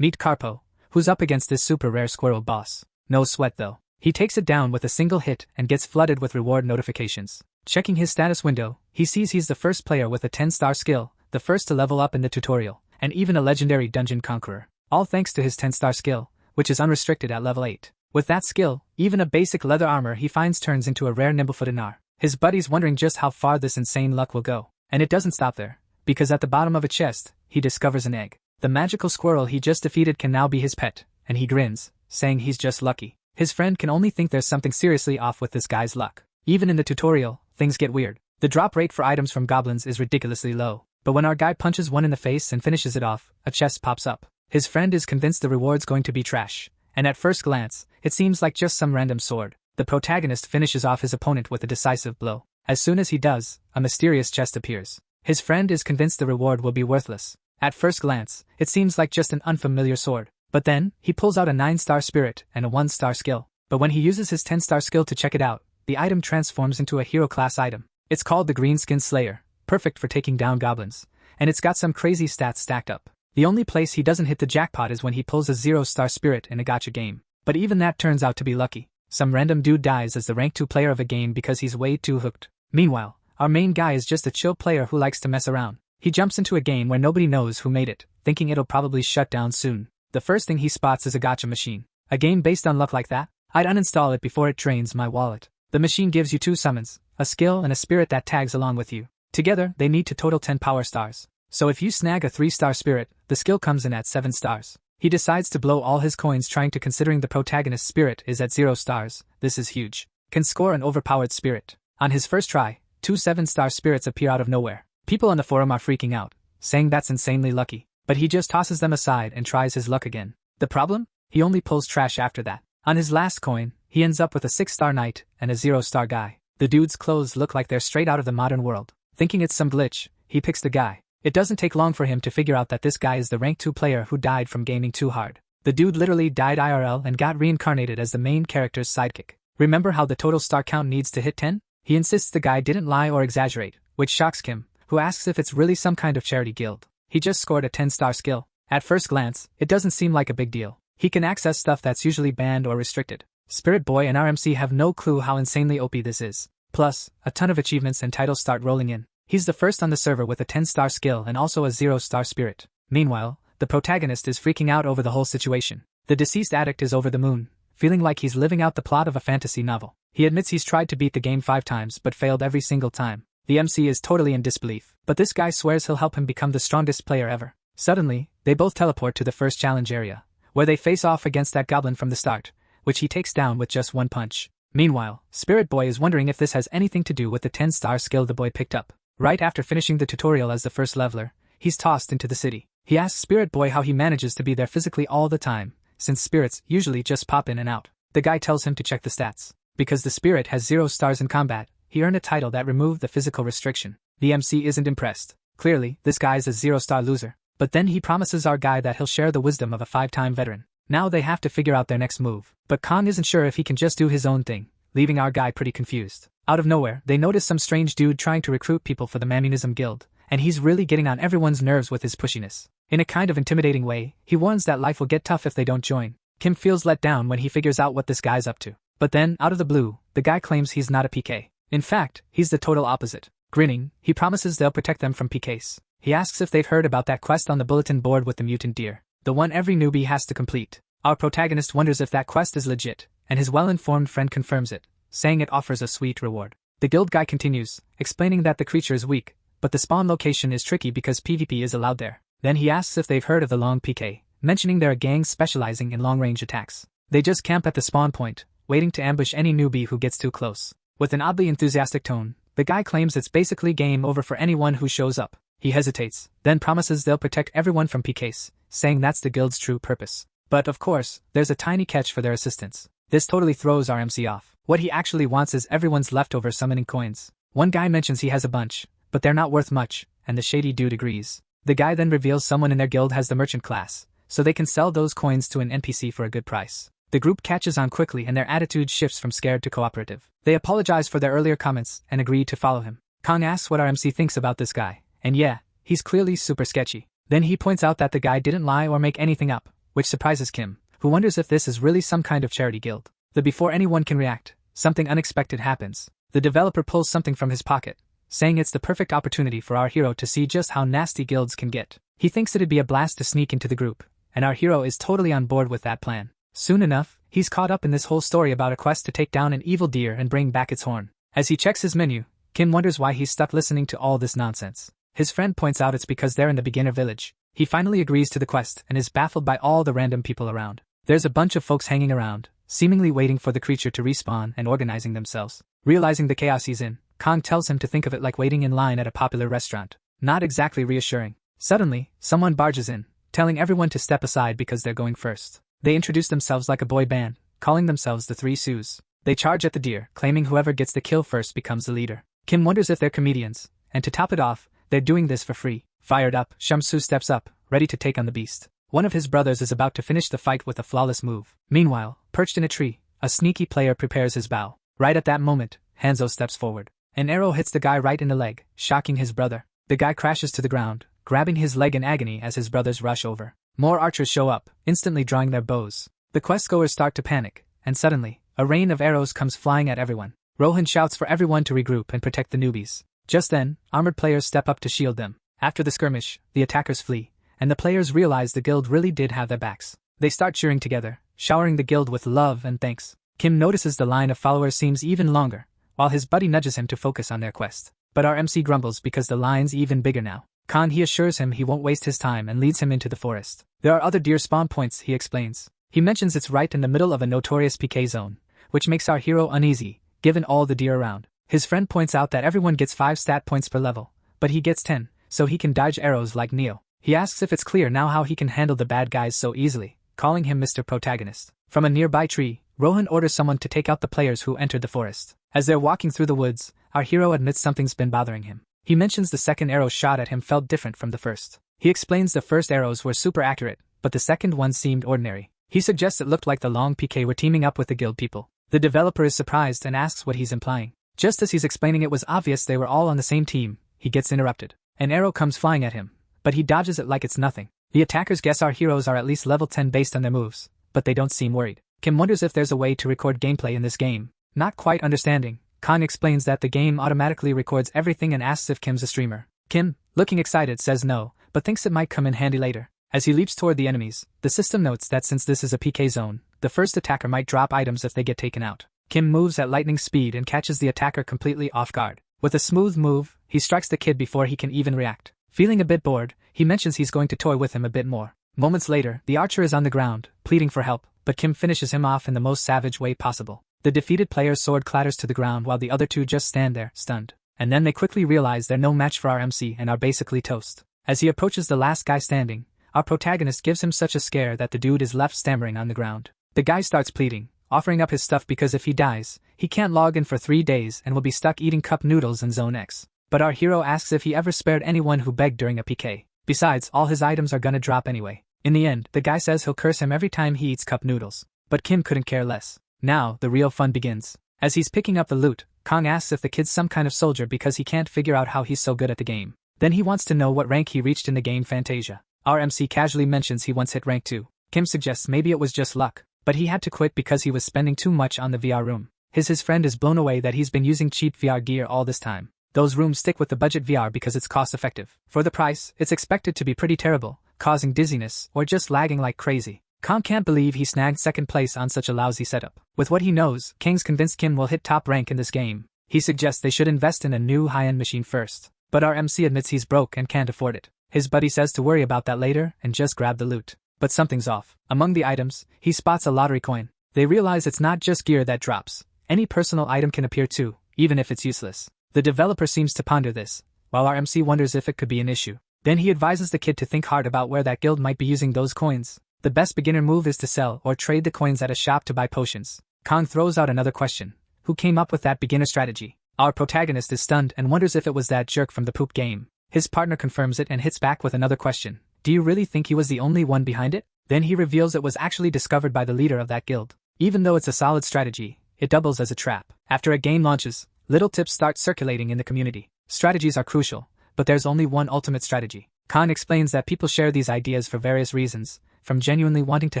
Meet Carpo, who's up against this super rare squirrel boss. No sweat though. He takes it down with a single hit and gets flooded with reward notifications. Checking his status window, he sees he's the first player with a 10-star skill, the first to level up in the tutorial, and even a legendary dungeon conqueror. All thanks to his 10-star skill, which is unrestricted at level 8. With that skill, even a basic leather armor he finds turns into a rare nimblefoot Anar. His buddy's wondering just how far this insane luck will go. And it doesn't stop there, because at the bottom of a chest, he discovers an egg. The magical squirrel he just defeated can now be his pet, and he grins, saying he's just lucky. His friend can only think there's something seriously off with this guy's luck. Even in the tutorial, things get weird. The drop rate for items from goblins is ridiculously low, but when our guy punches one in the face and finishes it off, a chest pops up. His friend is convinced the reward's going to be trash, and at first glance, it seems like just some random sword. The protagonist finishes off his opponent with a decisive blow. As soon as he does, a mysterious chest appears. His friend is convinced the reward will be worthless. At first glance, it seems like just an unfamiliar sword. But then, he pulls out a 9-star spirit and a 1-star skill. But when he uses his 10-star skill to check it out, the item transforms into a hero-class item. It's called the Greenskin Slayer, perfect for taking down goblins, and it's got some crazy stats stacked up. The only place he doesn't hit the jackpot is when he pulls a 0-star spirit in a gacha game. But even that turns out to be lucky. Some random dude dies as the rank 2 player of a game because he's way too hooked. Meanwhile, our main guy is just a chill player who likes to mess around. He jumps into a game where nobody knows who made it, thinking it'll probably shut down soon. The first thing he spots is a gacha machine. A game based on luck like that? I'd uninstall it before it drains my wallet. The machine gives you 2 summons, a skill and a spirit that tags along with you. Together, they need to total 10 power stars. So if you snag a 3-star spirit, the skill comes in at 7 stars. He decides to blow all his coins trying to, considering the protagonist's spirit is at 0 stars, this is huge. Can score an overpowered spirit. On his first try, 2 7-star spirits appear out of nowhere. People on the forum are freaking out, saying that's insanely lucky. But he just tosses them aside and tries his luck again. The problem? He only pulls trash after that. On his last coin, he ends up with a 6-star knight and a 0-star guy. The dude's clothes look like they're straight out of the modern world. Thinking it's some glitch, he picks the guy. It doesn't take long for him to figure out that this guy is the rank 2 player who died from gaming too hard. The dude literally died IRL and got reincarnated as the main character's sidekick. Remember how the total star count needs to hit 10? He insists the guy didn't lie or exaggerate, which shocks Kim, who asks if it's really some kind of charity guild. He just scored a 10-star skill. At first glance, it doesn't seem like a big deal. He can access stuff that's usually banned or restricted. Spirit Boy and RMC have no clue how insanely OP this is. Plus, a ton of achievements and titles start rolling in. He's the first on the server with a 10-star skill and also a 0-star spirit. Meanwhile, the protagonist is freaking out over the whole situation. The deceased addict is over the moon, feeling like he's living out the plot of a fantasy novel. He admits he's tried to beat the game 5 times but failed every single time. The MC is totally in disbelief, but this guy swears he'll help him become the strongest player ever. Suddenly, they both teleport to the first challenge area, where they face off against that goblin from the start, which he takes down with just 1 punch. Meanwhile, Spirit Boy is wondering if this has anything to do with the 10-star skill the boy picked up. Right after finishing the tutorial as the first leveler, he's tossed into the city. He asks Spirit Boy how he manages to be there physically all the time, since spirits usually just pop in and out. The guy tells him to check the stats. Because the spirit has 0 stars in combat, he earned a title that removed the physical restriction. The MC isn't impressed. Clearly, this guy's a 0-star loser. But then he promises our guy that he'll share the wisdom of a 5-time veteran. Now they have to figure out their next move. But Kong isn't sure if he can just do his own thing, leaving our guy pretty confused. Out of nowhere, they notice some strange dude trying to recruit people for the Mamunism Guild, and he's really getting on everyone's nerves with his pushiness. In a kind of intimidating way, he warns that life will get tough if they don't join. Kim feels let down when he figures out what this guy's up to. But then, out of the blue, the guy claims he's not a PK. In fact, he's the total opposite. Grinning, he promises they'll protect them from PKs. He asks if they've heard about that quest on the bulletin board with the mutant deer, the one every newbie has to complete. Our protagonist wonders if that quest is legit, and his well-informed friend confirms it, saying it offers a sweet reward. The guild guy continues, explaining that the creature is weak, but the spawn location is tricky because PvP is allowed there. Then he asks if they've heard of the long PK, mentioning there are gangs specializing in long-range attacks. They just camp at the spawn point, waiting to ambush any newbie who gets too close. With an oddly enthusiastic tone, the guy claims it's basically game over for anyone who shows up. He hesitates, then promises they'll protect everyone from PKs, saying that's the guild's true purpose. But of course, there's a tiny catch for their assistance. This totally throws our MC off. What he actually wants is everyone's leftover summoning coins. One guy mentions he has a bunch, but they're not worth much, and the shady dude agrees. The guy then reveals someone in their guild has the merchant class, so they can sell those coins to an NPC for a good price. The group catches on quickly and their attitude shifts from scared to cooperative. They apologize for their earlier comments and agree to follow him. Kong asks what our MC thinks about this guy, and yeah, he's clearly super sketchy. Then he points out that the guy didn't lie or make anything up, which surprises Kim, who wonders if this is really some kind of charity guild. Before anyone can react, something unexpected happens. The developer pulls something from his pocket, saying it's the perfect opportunity for our hero to see just how nasty guilds can get. He thinks it'd be a blast to sneak into the group, and our hero is totally on board with that plan. Soon enough, he's caught up in this whole story about a quest to take down an evil deer and bring back its horn. As he checks his menu, Kim wonders why he's stuck listening to all this nonsense. His friend points out it's because they're in the beginner village. He finally agrees to the quest and is baffled by all the random people around. There's a bunch of folks hanging around, seemingly waiting for the creature to respawn and organizing themselves. Realizing the chaos he's in, Kong tells him to think of it like waiting in line at a popular restaurant. Not exactly reassuring. Suddenly, someone barges in, telling everyone to step aside because they're going first. They introduce themselves like a boy band, calling themselves the Three Sus. They charge at the deer, claiming whoever gets the kill first becomes the leader. Kim wonders if they're comedians, and to top it off, they're doing this for free. Fired up, Shamsu steps up, ready to take on the beast. One of his brothers is about to finish the fight with a flawless move. Meanwhile, perched in a tree, a sneaky player prepares his bow. Right at that moment, Hanzo steps forward. An arrow hits the guy right in the leg, shocking his brother. The guy crashes to the ground, grabbing his leg in agony as his brothers rush over. More archers show up, instantly drawing their bows. The questgoers start to panic, and suddenly, a rain of arrows comes flying at everyone. Rohan shouts for everyone to regroup and protect the newbies. Just then, armored players step up to shield them. After the skirmish, the attackers flee, and the players realize the guild really did have their backs. They start cheering together, showering the guild with love and thanks. Kim notices the line of followers seems even longer, while his buddy nudges him to focus on their quest. But our MC grumbles because the line's even bigger now. He assures him he won't waste his time and leads him into the forest. There are other deer spawn points, he explains. He mentions it's right in the middle of a notorious PK zone, which makes our hero uneasy, given all the deer around. His friend points out that everyone gets 5 stat points per level, but he gets 10, so he can dodge arrows like Neo. He asks if it's clear now how he can handle the bad guys so easily, calling him Mr. Protagonist. From a nearby tree, Rohan orders someone to take out the players who entered the forest. As they're walking through the woods, our hero admits something's been bothering him. He mentions the second arrow shot at him felt different from the first. He explains the first arrows were super accurate, but the second one seemed ordinary. He suggests it looked like the long PK were teaming up with the guild people. The developer is surprised and asks what he's implying. Just as he's explaining it was obvious they were all on the same team, he gets interrupted. An arrow comes flying at him, but he dodges it like it's nothing. The attackers guess our heroes are at least level 10 based on their moves, but they don't seem worried. Kim wonders if there's a way to record gameplay in this game. Not quite understanding, Khan explains that the game automatically records everything and asks if Kim's a streamer. Kim, looking excited, says no, but thinks it might come in handy later. As he leaps toward the enemies, the system notes that since this is a PK zone, the first attacker might drop items if they get taken out. Kim moves at lightning speed and catches the attacker completely off guard. With a smooth move, he strikes the kid before he can even react. Feeling a bit bored, he mentions he's going to toy with him a bit more. Moments later, the archer is on the ground, pleading for help, but Kim finishes him off in the most savage way possible. The defeated player's sword clatters to the ground while the other two just stand there, stunned. And then they quickly realize they're no match for our MC and are basically toast. As he approaches the last guy standing, our protagonist gives him such a scare that the dude is left stammering on the ground. The guy starts pleading, offering up his stuff because if he dies, he can't log in for 3 days and will be stuck eating cup noodles in Zone X. But our hero asks if he ever spared anyone who begged during a PK. Besides, all his items are gonna drop anyway. In the end, the guy says he'll curse him every time he eats cup noodles. But Kim couldn't care less. Now, the real fun begins. As he's picking up the loot, Kong asks if the kid's some kind of soldier because he can't figure out how he's so good at the game. Then he wants to know what rank he reached in the game Fantasia. Our MC casually mentions he once hit rank 2. Kim suggests maybe it was just luck, but he had to quit because he was spending too much on the VR room. His friend is blown away that he's been using cheap VR gear all this time. Those rooms stick with the budget VR because it's cost effective. For the price, it's expected to be pretty terrible, causing dizziness or just lagging like crazy. Kong can't believe he snagged second place on such a lousy setup. With what he knows, King's convinced Kim will hit top rank in this game. He suggests they should invest in a new high-end machine first. But our MC admits he's broke and can't afford it. His buddy says to worry about that later and just grab the loot. But something's off. Among the items, he spots a lottery coin. They realize it's not just gear that drops. Any personal item can appear too, even if it's useless. The developer seems to ponder this, while our MC wonders if it could be an issue. Then he advises the kid to think hard about where that guild might be using those coins. The best beginner move is to sell or trade the coins at a shop to buy potions. Kong throws out another question. Who came up with that beginner strategy? Our protagonist is stunned and wonders if it was that jerk from the poop game. His partner confirms it and hits back with another question. Do you really think he was the only one behind it? Then he reveals it was actually discovered by the leader of that guild. Even though it's a solid strategy, it doubles as a trap. After a game launches, little tips start circulating in the community. Strategies are crucial, but there's only one ultimate strategy. Khan explains that people share these ideas for various reasons. from genuinely wanting to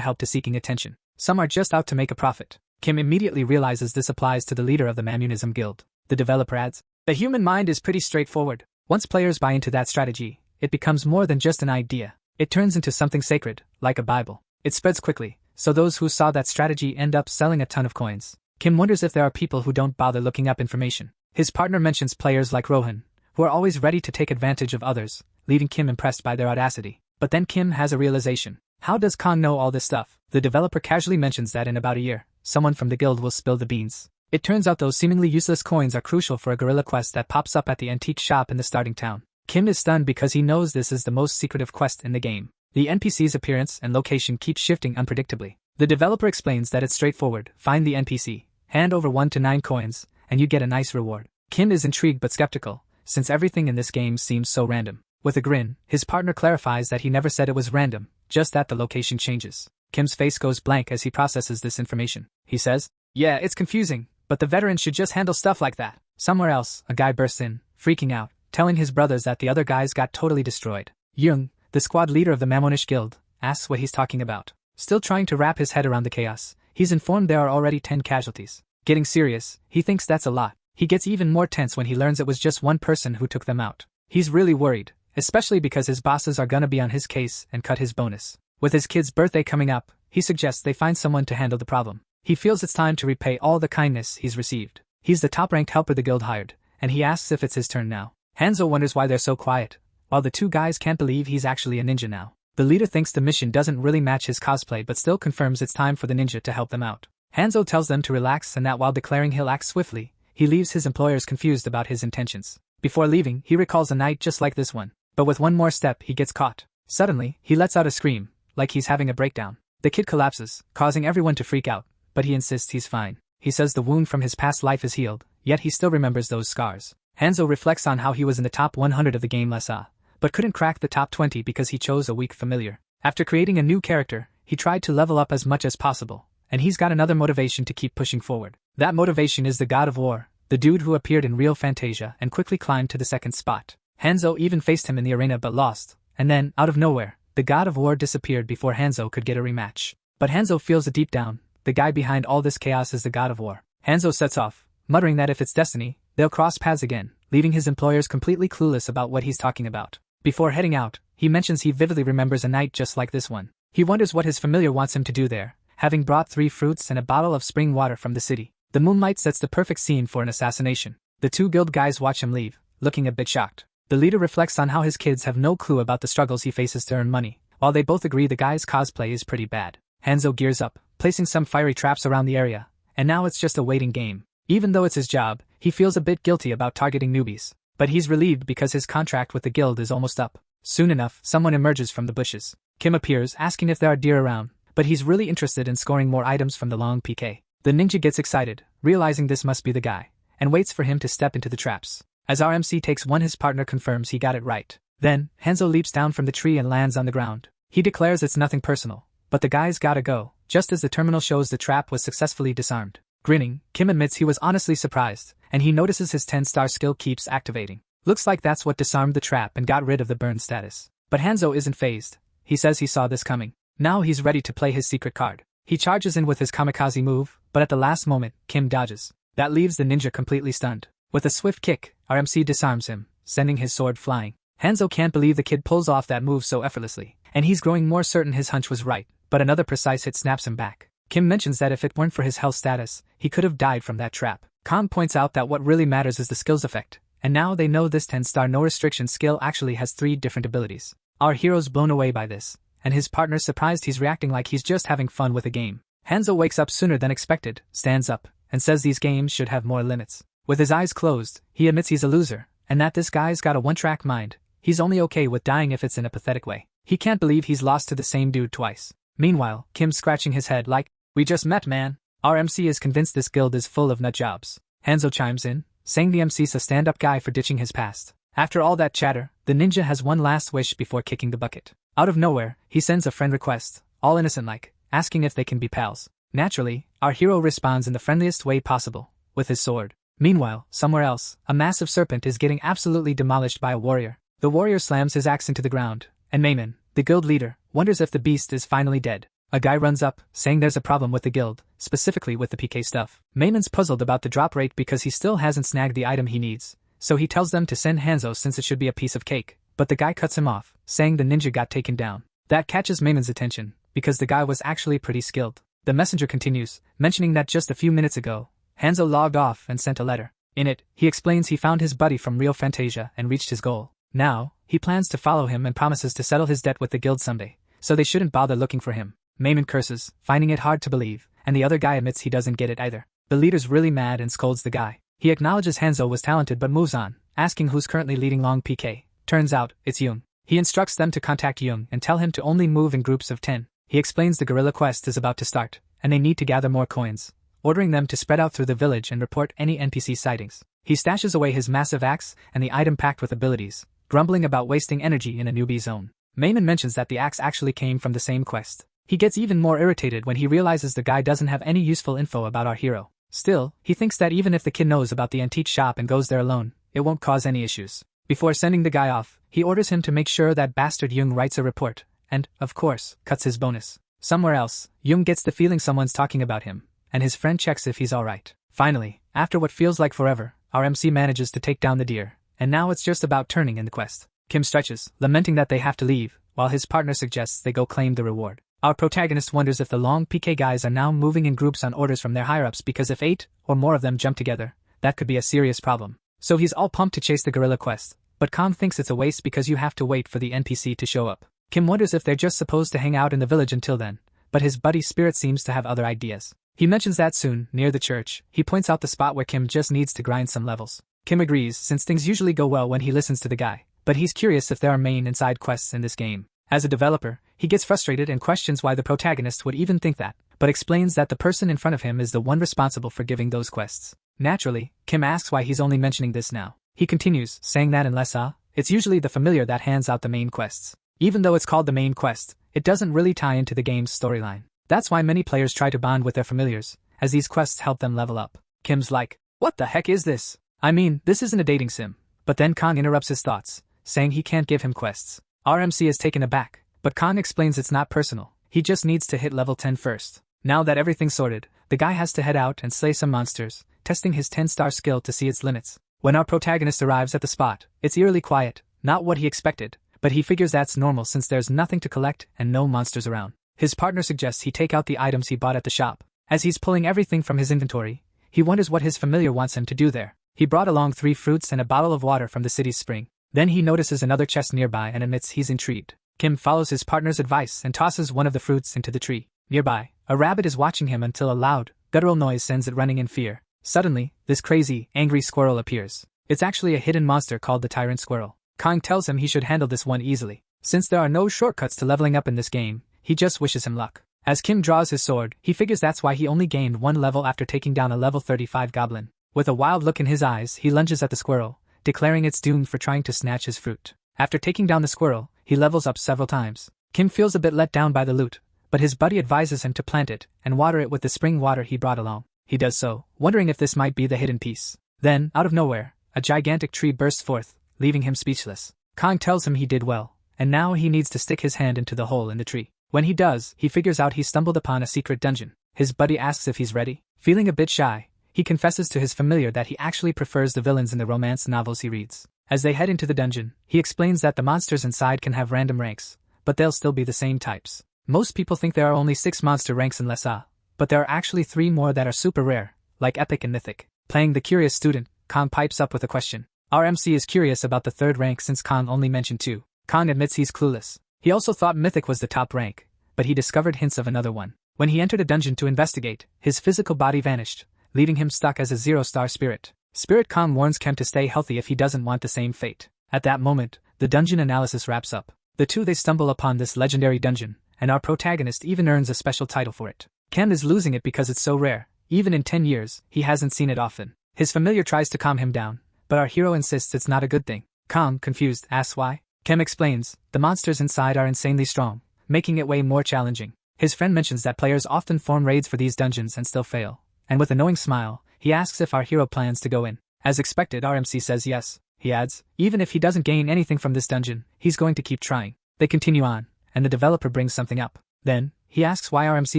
help to seeking attention. Some are just out to make a profit. Kim immediately realizes this applies to the leader of the Mamunism Guild. The developer adds, "The human mind is pretty straightforward. Once players buy into that strategy, it becomes more than just an idea. It turns into something sacred, like a Bible. It spreads quickly, so those who saw that strategy end up selling a ton of coins." Kim wonders if there are people who don't bother looking up information. His partner mentions players like Rohan, who are always ready to take advantage of others, leaving Kim impressed by their audacity. But then Kim has a realization. How does Khan know all this stuff? The developer casually mentions that in about a year, someone from the guild will spill the beans. It turns out those seemingly useless coins are crucial for a guerrilla quest that pops up at the antique shop in the starting town. Kim is stunned because he knows this is the most secretive quest in the game. The NPC's appearance and location keep shifting unpredictably. The developer explains that it's straightforward. Find the NPC, hand over 1 to 9 coins, and you get a nice reward. Kim is intrigued but skeptical, since everything in this game seems so random. With a grin, his partner clarifies that he never said it was random, just that the location changes. Kim's face goes blank as he processes this information. He says, "Yeah, it's confusing, but the veterans should just handle stuff like that." Somewhere else, a guy bursts in, freaking out, telling his brothers that the other guys got totally destroyed. Young, the squad leader of the Mamonish Guild, asks what he's talking about. Still trying to wrap his head around the chaos, he's informed there are already 10 casualties. Getting serious, he thinks that's a lot. He gets even more tense when he learns it was just one person who took them out. He's really worried, especially because his bosses are gonna be on his case and cut his bonus. With his kid's birthday coming up, he suggests they find someone to handle the problem. He feels it's time to repay all the kindness he's received. He's the top-ranked helper the guild hired, and he asks if it's his turn now. Hanzo wonders why they're so quiet, while the two guys can't believe he's actually a ninja now. The leader thinks the mission doesn't really match his cosplay but still confirms it's time for the ninja to help them out. Hanzo tells them to relax and that while declaring he'll act swiftly, he leaves his employers confused about his intentions. Before leaving, he recalls a night just like this one, but with one more step he gets caught. Suddenly, he lets out a scream, like he's having a breakdown. The kid collapses, causing everyone to freak out, but he insists he's fine. He says the wound from his past life is healed, yet he still remembers those scars. Hanzo reflects on how he was in the top 100 of the game Lessa, but couldn't crack the top 20 because he chose a weak familiar. After creating a new character, he tried to level up as much as possible, and he's got another motivation to keep pushing forward. That motivation is the God of War, the dude who appeared in Real Fantasia and quickly climbed to the second spot. Hanzo even faced him in the arena but lost, and then, out of nowhere, the God of War disappeared before Hanzo could get a rematch. But Hanzo feels it deep down, the guy behind all this chaos is the God of War. Hanzo sets off, muttering that if it's destiny, they'll cross paths again, leaving his employers completely clueless about what he's talking about. Before heading out, he mentions he vividly remembers a night just like this one. He wonders what his familiar wants him to do there, having brought 3 fruits and a bottle of spring water from the city. The moonlight sets the perfect scene for an assassination. The 2 guild guys watch him leave, looking a bit shocked. The leader reflects on how his kids have no clue about the struggles he faces to earn money, while they both agree the guy's cosplay is pretty bad. Hanzo gears up, placing some fiery traps around the area, and now it's just a waiting game. Even though it's his job, he feels a bit guilty about targeting newbies, but he's relieved because his contract with the guild is almost up. Soon enough, someone emerges from the bushes. Kim appears, asking if there are deer around, but he's really interested in scoring more items from the long PK. The ninja gets excited, realizing this must be the guy, and waits for him to step into the traps. As RMC takes one, his partner confirms he got it right. Then, Hanzo leaps down from the tree and lands on the ground. He declares it's nothing personal, but the guy's gotta go, just as the terminal shows the trap was successfully disarmed. Grinning, Kim admits he was honestly surprised, and he notices his 10-star skill keeps activating. Looks like that's what disarmed the trap and got rid of the burn status. But Hanzo isn't fazed. He says he saw this coming. Now he's ready to play his secret card. He charges in with his kamikaze move, but at the last moment, Kim dodges. That leaves the ninja completely stunned. With a swift kick, RMC disarms him, sending his sword flying. Hanzo can't believe the kid pulls off that move so effortlessly, and he's growing more certain his hunch was right, but another precise hit snaps him back. Kim mentions that if it weren't for his health status, he could have died from that trap. Khan points out that what really matters is the skills effect, and now they know this 10-star no-restriction skill actually has 3 different abilities. Our hero's blown away by this, and his partner's surprised he's reacting like he's just having fun with a game. Hanzo wakes up sooner than expected, stands up, and says these games should have more limits. With his eyes closed, he admits he's a loser, and that this guy's got a one-track mind. He's only okay with dying if it's in a pathetic way. He can't believe he's lost to the same dude twice. Meanwhile, Kim's scratching his head like, "We just met, man." RMC is convinced this guild is full of nut jobs. Hanzo chimes in, saying the MC's a stand-up guy for ditching his past. After all that chatter, the ninja has one last wish before kicking the bucket. Out of nowhere, he sends a friend request, all innocent-like, asking if they can be pals. Naturally, our hero responds in the friendliest way possible, with his sword. Meanwhile, somewhere else, a massive serpent is getting absolutely demolished by a warrior. The warrior slams his axe into the ground, and Mayman, The guild leader wonders if the beast is finally dead. A guy runs up, saying there's a problem with the guild, specifically with the PK stuff. Mayman's puzzled about the drop rate because he still hasn't snagged the item he needs, so he tells them to send Hanzo since it should be a piece of cake. But the guy cuts him off, saying the ninja got taken down. That catches Mayman's attention, because the guy was actually pretty skilled. The messenger continues, mentioning that just a few minutes ago, Hanzo logged off and sent a letter. In it, he explains he found his buddy from Rio Fantasia and reached his goal. Now, he plans to follow him and promises to settle his debt with the guild someday, so they shouldn't bother looking for him. Mayman curses, finding it hard to believe, and the other guy admits he doesn't get it either. The leader's really mad and scolds the guy. He acknowledges Hanzo was talented but moves on, asking who's currently leading long PK. Turns out, it's Jung. He instructs them to contact Jung and tell him to only move in groups of 10. He explains the guerrilla quest is about to start, and they need to gather more coins, ordering them to spread out through the village and report any NPC sightings. He stashes away his massive axe and the item packed with abilities, grumbling about wasting energy in a newbie zone. Mayman mentions that the axe actually came from the same quest. He gets even more irritated when he realizes the guy doesn't have any useful info about our hero. Still, he thinks that even if the kid knows about the antique shop and goes there alone, it won't cause any issues. Before sending the guy off, he orders him to make sure that bastard Jung writes a report, and, of course, cuts his bonus. Somewhere else, Jung gets the feeling someone's talking about him, and his friend checks if he's alright. Finally, after what feels like forever, our MC manages to take down the deer, and now it's just about turning in the quest. Kim stretches, lamenting that they have to leave, while his partner suggests they go claim the reward. Our protagonist wonders if the long PK guys are now moving in groups on orders from their higher-ups because if 8 or more of them jump together, that could be a serious problem. So he's all pumped to chase the gorilla quest, but Kong thinks it's a waste because you have to wait for the NPC to show up. Kim wonders if they're just supposed to hang out in the village until then, but his buddy Spirit seems to have other ideas. He mentions that soon, near the church, he points out the spot where Kim just needs to grind some levels. Kim agrees since things usually go well when he listens to the guy, but he's curious if there are main and side quests in this game. As a developer, he gets frustrated and questions why the protagonist would even think that, but explains that the person in front of him is the one responsible for giving those quests. Naturally, Kim asks why he's only mentioning this now. He continues, saying that in Lessa, it's usually the familiar that hands out the main quests. Even though it's called the main quest, it doesn't really tie into the game's storyline. That's why many players try to bond with their familiars, as these quests help them level up. Kim's like, what the heck is this? I mean, this isn't a dating sim. But then Kong interrupts his thoughts, saying he can't give him quests. RMC is taken aback, but Kong explains it's not personal, he just needs to hit level 10 first. Now that everything's sorted, the guy has to head out and slay some monsters, testing his 10-star skill to see its limits. When our protagonist arrives at the spot, it's eerily quiet, not what he expected, but he figures that's normal since there's nothing to collect and no monsters around. His partner suggests he take out the items he bought at the shop. As he's pulling everything from his inventory, he wonders what his familiar wants him to do there. He brought along 3 fruits and a bottle of water from the city's spring. Then he notices another chest nearby and admits he's intrigued. Kim follows his partner's advice and tosses one of the fruits into the tree. Nearby, a rabbit is watching him until a loud, guttural noise sends it running in fear. Suddenly, this crazy, angry squirrel appears. It's actually a hidden monster called the Tyrant Squirrel. Kong tells him he should handle this one easily. Since there are no shortcuts to leveling up in this game, he just wishes him luck. As Kim draws his sword, he figures that's why he only gained 1 level after taking down a level 35 goblin. With a wild look in his eyes, he lunges at the squirrel, declaring it's doomed for trying to snatch his fruit. After taking down the squirrel, he levels up several times. Kim feels a bit let down by the loot, but his buddy advises him to plant it and water it with the spring water he brought along. He does so, wondering if this might be the hidden piece. Then, out of nowhere, a gigantic tree bursts forth, leaving him speechless. Kong tells him he did well, and now he needs to stick his hand into the hole in the tree. When he does, he figures out he stumbled upon a secret dungeon. His buddy asks if he's ready. Feeling a bit shy, he confesses to his familiar that he actually prefers the villains in the romance novels he reads. As they head into the dungeon, he explains that the monsters inside can have random ranks, but they'll still be the same types. Most people think there are only 6 monster ranks in Lessa, but there are actually 3 more that are super rare, like Epic and Mythic. Playing the curious student, Kong pipes up with a question. Our MC is curious about the 3rd rank since Kong only mentioned 2. Kong admits he's clueless. He also thought Mythic was the top rank, but he discovered hints of another one. When he entered a dungeon to investigate, his physical body vanished, leaving him stuck as a 0-star spirit. Spirit Kong warns Kem to stay healthy if he doesn't want the same fate. At that moment, the dungeon analysis wraps up. The two they stumble upon this legendary dungeon, and our protagonist even earns a special title for it. Kem is losing it because it's so rare. Even in 10 years, he hasn't seen it often. His familiar tries to calm him down, but our hero insists it's not a good thing. Kong, confused, asks why. Kem explains, the monsters inside are insanely strong, making it way more challenging. His friend mentions that players often form raids for these dungeons and still fail, and with a knowing smile, he asks if our hero plans to go in. As expected, our MC says yes. He adds, even if he doesn't gain anything from this dungeon, he's going to keep trying. They continue on, and the developer brings something up. Then, he asks why our MC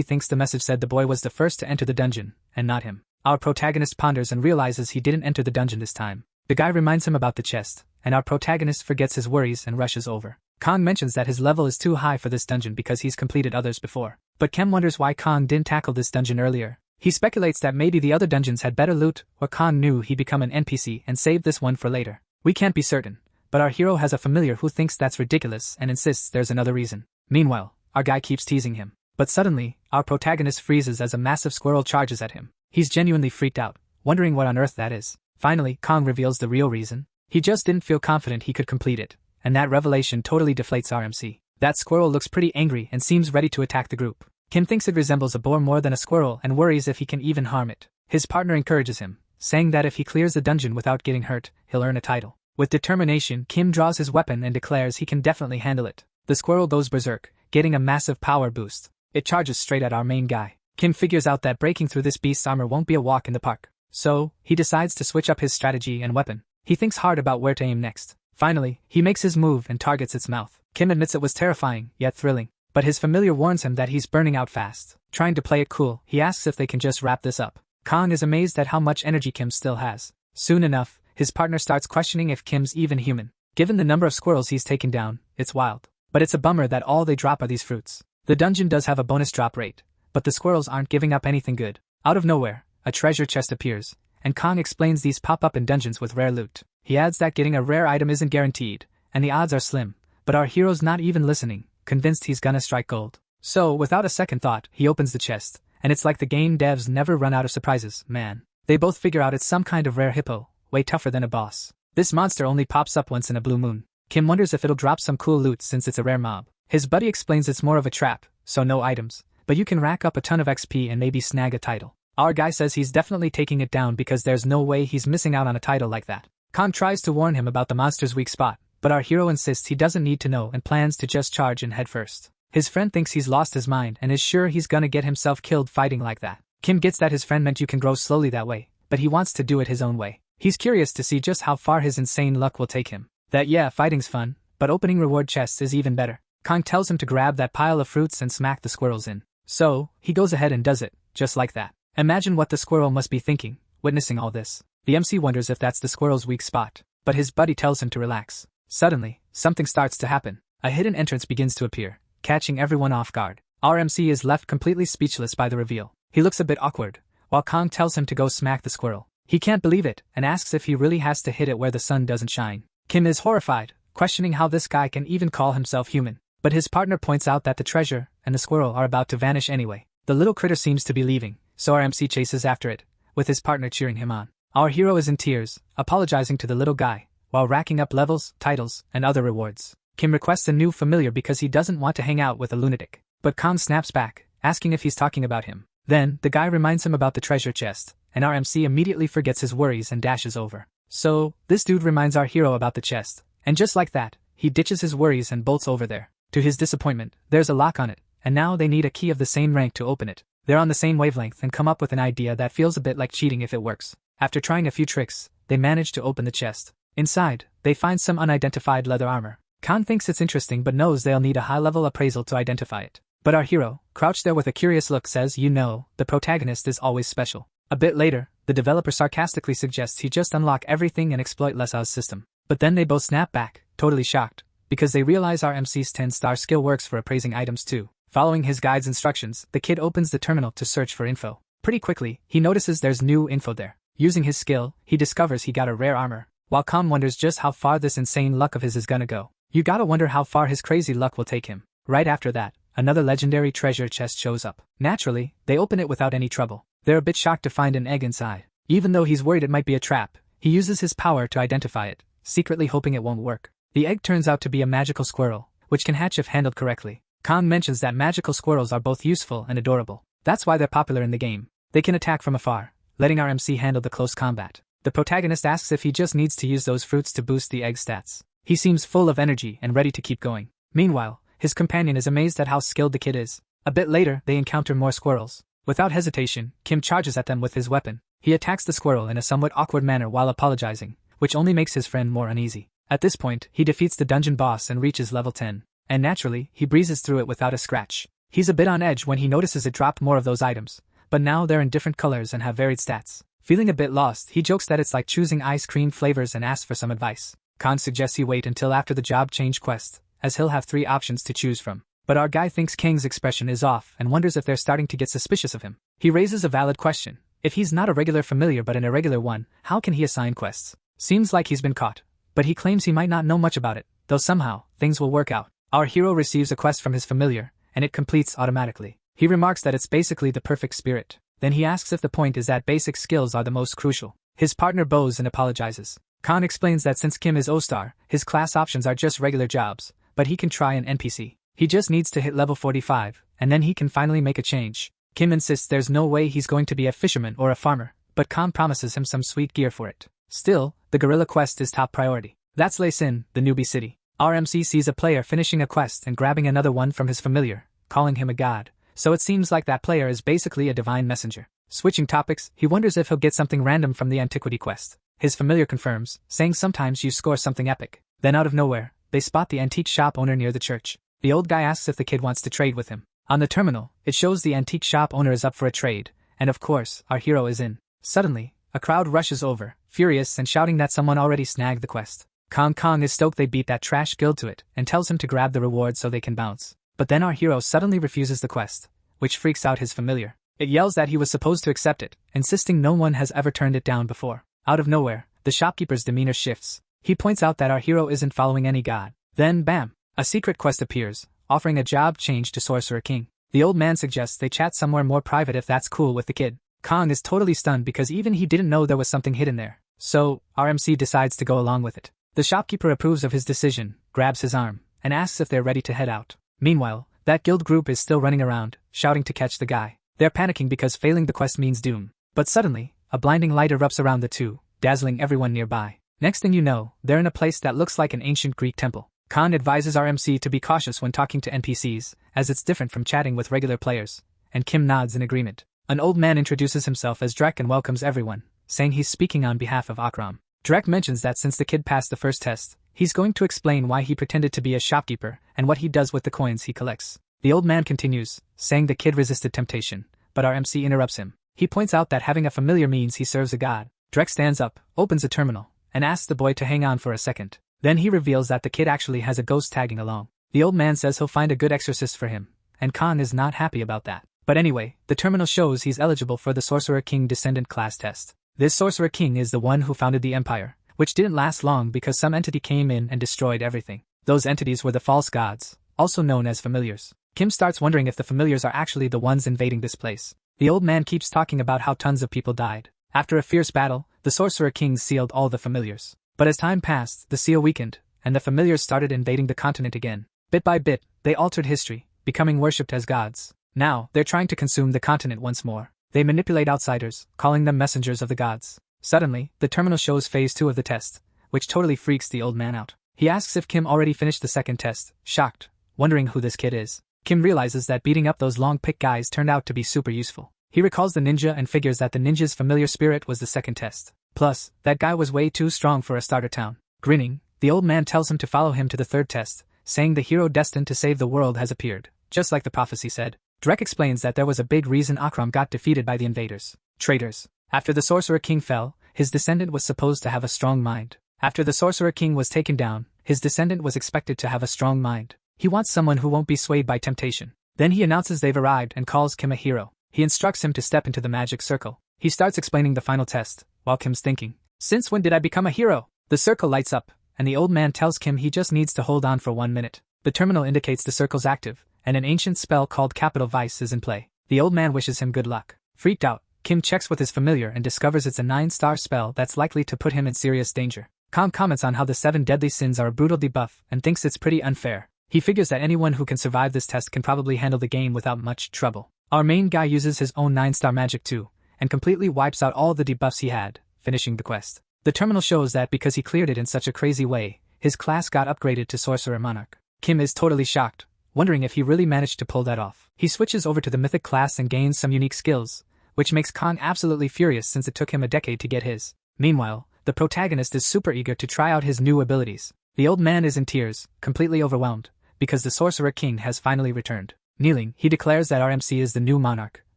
thinks the message said the boy was the first to enter the dungeon, and not him. Our protagonist ponders and realizes he didn't enter the dungeon this time. The guy reminds him about the chest, and our protagonist forgets his worries and rushes over. Kong mentions that his level is too high for this dungeon because he's completed others before. But Kim wonders why Kong didn't tackle this dungeon earlier. He speculates that maybe the other dungeons had better loot, or Kong knew he'd become an NPC and saved this one for later. We can't be certain, but our hero has a familiar who thinks that's ridiculous and insists there's another reason. Meanwhile, our guy keeps teasing him. But suddenly, our protagonist freezes as a massive squirrel charges at him. He's genuinely freaked out, wondering what on earth that is. Finally, Kong reveals the real reason. He just didn't feel confident he could complete it, and that revelation totally deflates our MC. That squirrel looks pretty angry and seems ready to attack the group. Kim thinks it resembles a boar more than a squirrel and worries if he can even harm it. His partner encourages him, saying that if he clears the dungeon without getting hurt, he'll earn a title. With determination, Kim draws his weapon and declares he can definitely handle it. The squirrel goes berserk, getting a massive power boost. It charges straight at our main guy. Kim figures out that breaking through this beast's armor won't be a walk in the park. So, he decides to switch up his strategy and weapon. He thinks hard about where to aim next. Finally, he makes his move and targets its mouth. Kim admits it was terrifying, yet thrilling. But his familiar warns him that he's burning out fast. Trying to play it cool, he asks if they can just wrap this up. Kong is amazed at how much energy Kim still has. Soon enough, his partner starts questioning if Kim's even human. Given the number of squirrels he's taken down, it's wild. But it's a bummer that all they drop are these fruits. The dungeon does have a bonus drop rate, but the squirrels aren't giving up anything good. Out of nowhere, a treasure chest appears, and Kong explains these pop up in dungeons with rare loot. He adds that getting a rare item isn't guaranteed, and the odds are slim, but our hero's not even listening, convinced he's gonna strike gold. So, without a second thought, he opens the chest, and it's like the game devs never run out of surprises, man. They both figure out it's some kind of rare hippo, way tougher than a boss. This monster only pops up once in a blue moon. Kim wonders if it'll drop some cool loot since it's a rare mob. His buddy explains it's more of a trap, so no items, but you can rack up a ton of XP and maybe snag a title. Our guy says he's definitely taking it down because there's no way he's missing out on a title like that. Kong tries to warn him about the monster's weak spot, but our hero insists he doesn't need to know and plans to just charge in head first. His friend thinks he's lost his mind and is sure he's gonna get himself killed fighting like that. Kim gets that his friend meant you can grow slowly that way, but he wants to do it his own way. He's curious to see just how far his insane luck will take him. That yeah, fighting's fun, but opening reward chests is even better. Kong tells him to grab that pile of fruits and smack the squirrels in. So, he goes ahead and does it, just like that. Imagine what the squirrel must be thinking, witnessing all this. The MC wonders if that's the squirrel's weak spot, but his buddy tells him to relax. Suddenly, something starts to happen. A hidden entrance begins to appear, catching everyone off guard. Our MC is left completely speechless by the reveal. He looks a bit awkward, while Kong tells him to go smack the squirrel. He can't believe it, and asks if he really has to hit it where the sun doesn't shine. Kim is horrified, questioning how this guy can even call himself human. But his partner points out that the treasure and the squirrel are about to vanish anyway. The little critter seems to be leaving, so our MC chases after it, with his partner cheering him on. Our hero is in tears, apologizing to the little guy, while racking up levels, titles, and other rewards. Kim requests a new familiar because he doesn't want to hang out with a lunatic. But Kong snaps back, asking if he's talking about him. Then, the guy reminds him about the treasure chest, and our MC immediately forgets his worries and dashes over. So, this dude reminds our hero about the chest, and just like that, he ditches his worries and bolts over there. To his disappointment, there's a lock on it, and now they need a key of the same rank to open it. They're on the same wavelength and come up with an idea that feels a bit like cheating if it works. After trying a few tricks, they manage to open the chest. Inside, they find some unidentified leather armor. Khan thinks it's interesting but knows they'll need a high-level appraisal to identify it. But our hero, crouched there with a curious look, says, you know, the protagonist is always special. A bit later, the developer sarcastically suggests he just unlock everything and exploit Lesa's system. But then they both snap back, totally shocked, because they realize our MC's 10-star skill works for appraising items too. Following his guide's instructions, the kid opens the terminal to search for info. Pretty quickly, he notices there's new info there. Using his skill, he discovers he got a rare armor, while Kong wonders just how far this insane luck of his is gonna go. You gotta wonder how far his crazy luck will take him. Right after that, another legendary treasure chest shows up. Naturally, they open it without any trouble. They're a bit shocked to find an egg inside. Even though he's worried it might be a trap, he uses his power to identify it, secretly hoping it won't work. The egg turns out to be a magical squirrel, which can hatch if handled correctly. Kong mentions that magical squirrels are both useful and adorable. That's why they're popular in the game. They can attack from afar, letting our MC handle the close combat. The protagonist asks if he just needs to use those fruits to boost the egg stats. He seems full of energy and ready to keep going. Meanwhile, his companion is amazed at how skilled the kid is. A bit later, they encounter more squirrels. Without hesitation, Kim charges at them with his weapon. He attacks the squirrel in a somewhat awkward manner while apologizing, which only makes his friend more uneasy. At this point, he defeats the dungeon boss and reaches level 10. and naturally, he breezes through it without a scratch. He's a bit on edge when he notices it dropped more of those items, but now they're in different colors and have varied stats. Feeling a bit lost, he jokes that it's like choosing ice cream flavors and asks for some advice. Khan suggests he wait until after the job change quest, as he'll have 3 options to choose from. But our guy thinks Kang's expression is off and wonders if they're starting to get suspicious of him. He raises a valid question. If he's not a regular familiar but an irregular one, how can he assign quests? Seems like he's been caught. But he claims he might not know much about it, though somehow, things will work out. Our hero receives a quest from his familiar, and it completes automatically. He remarks that it's basically the perfect spirit. Then he asks if the point is that basic skills are the most crucial. His partner bows and apologizes. Khan explains that since Kim is O-star, his class options are just regular jobs, but he can try an NPC. He just needs to hit level 45, and then he can finally make a change. Kim insists there's no way he's going to be a fisherman or a farmer, but Khan promises him some sweet gear for it. Still, the gorilla quest is top priority. That's Lei Sin, the newbie city. Our MC sees a player finishing a quest and grabbing another one from his familiar, calling him a god. So it seems like that player is basically a divine messenger. Switching topics, he wonders if he'll get something random from the antiquity quest. His familiar confirms, saying sometimes you score something epic. Then out of nowhere, they spot the antique shop owner near the church. The old guy asks if the kid wants to trade with him. On the terminal, it shows the antique shop owner is up for a trade, and of course, our hero is in. Suddenly, a crowd rushes over, furious and shouting that someone already snagged the quest. Kong is stoked they beat that trash guild to it, and tells him to grab the reward so they can bounce. But then our hero suddenly refuses the quest, which freaks out his familiar. It yells that he was supposed to accept it, insisting no one has ever turned it down before. Out of nowhere, the shopkeeper's demeanor shifts. He points out that our hero isn't following any god. Then bam! A secret quest appears, offering a job change to Sorcerer King. The old man suggests they chat somewhere more private if that's cool with the kid. Kong is totally stunned because even he didn't know there was something hidden there. So, our MC decides to go along with it. The shopkeeper approves of his decision, grabs his arm, and asks if they're ready to head out. Meanwhile, that guild group is still running around, shouting to catch the guy. They're panicking because failing the quest means doom. But suddenly, a blinding light erupts around the two, dazzling everyone nearby. Next thing you know, they're in a place that looks like an ancient Greek temple. Khan advises our MC to be cautious when talking to NPCs, as it's different from chatting with regular players, and Kim nods in agreement. An old man introduces himself as Drek and welcomes everyone, saying he's speaking on behalf of Akram. Drek mentions that since the kid passed the first test, he's going to explain why he pretended to be a shopkeeper and what he does with the coins he collects. The old man continues, saying the kid resisted temptation, but our MC interrupts him. He points out that having a familiar means he serves a god. Drek stands up, opens a terminal, and asks the boy to hang on for a second. Then he reveals that the kid actually has a ghost tagging along. The old man says he'll find a good exorcist for him, and Khan is not happy about that. But anyway, the terminal shows he's eligible for the Sorcerer King Descendant class test. This Sorcerer King is the one who founded the Empire, which didn't last long because some entity came in and destroyed everything. Those entities were the false gods, also known as familiars. Kim starts wondering if the familiars are actually the ones invading this place. The old man keeps talking about how tons of people died. After a fierce battle, the Sorcerer King sealed all the familiars. But as time passed, the seal weakened, and the familiars started invading the continent again. Bit by bit, they altered history, becoming worshipped as gods. Now, they're trying to consume the continent once more. They manipulate outsiders, calling them messengers of the gods. Suddenly, the terminal shows phase 2 of the test, which totally freaks the old man out. He asks if Kim already finished the second test, shocked, wondering who this kid is. Kim realizes that beating up those long-pick guys turned out to be super useful. He recalls the ninja and figures that the ninja's familiar spirit was the second test. Plus, that guy was way too strong for a starter town. Grinning, the old man tells him to follow him to the third test, saying the hero destined to save the world has appeared, just like the prophecy said. Drek explains that there was a big reason Akram got defeated by the invaders. Traitors. After the Sorcerer King fell, his descendant was supposed to have a strong mind. After the Sorcerer King was taken down, his descendant was expected to have a strong mind. He wants someone who won't be swayed by temptation. Then he announces they've arrived and calls Kim a hero. He instructs him to step into the magic circle. He starts explaining the final test, while Kim's thinking, "Since when did I become a hero?" The circle lights up, and the old man tells Kim he just needs to hold on for 1 minute. The terminal indicates the circle's active, and an ancient spell called Capital Vice is in play. The old man wishes him good luck. Freaked out, Kim checks with his familiar and discovers it's a 9-star spell that's likely to put him in serious danger. Kong comments on how the 7 deadly sins are a brutal debuff and thinks it's pretty unfair. He figures that anyone who can survive this test can probably handle the game without much trouble. Our main guy uses his own 9-star magic too, and completely wipes out all the debuffs he had, finishing the quest. The terminal shows that because he cleared it in such a crazy way, his class got upgraded to Sorcerer Monarch. Kim is totally shocked, wondering if he really managed to pull that off. He switches over to the Mythic class and gains some unique skills, which makes Kong absolutely furious since it took him a decade to get his. Meanwhile, the protagonist is super eager to try out his new abilities. The old man is in tears, completely overwhelmed, because the Sorcerer King has finally returned. Kneeling, he declares that RMC is the new monarch,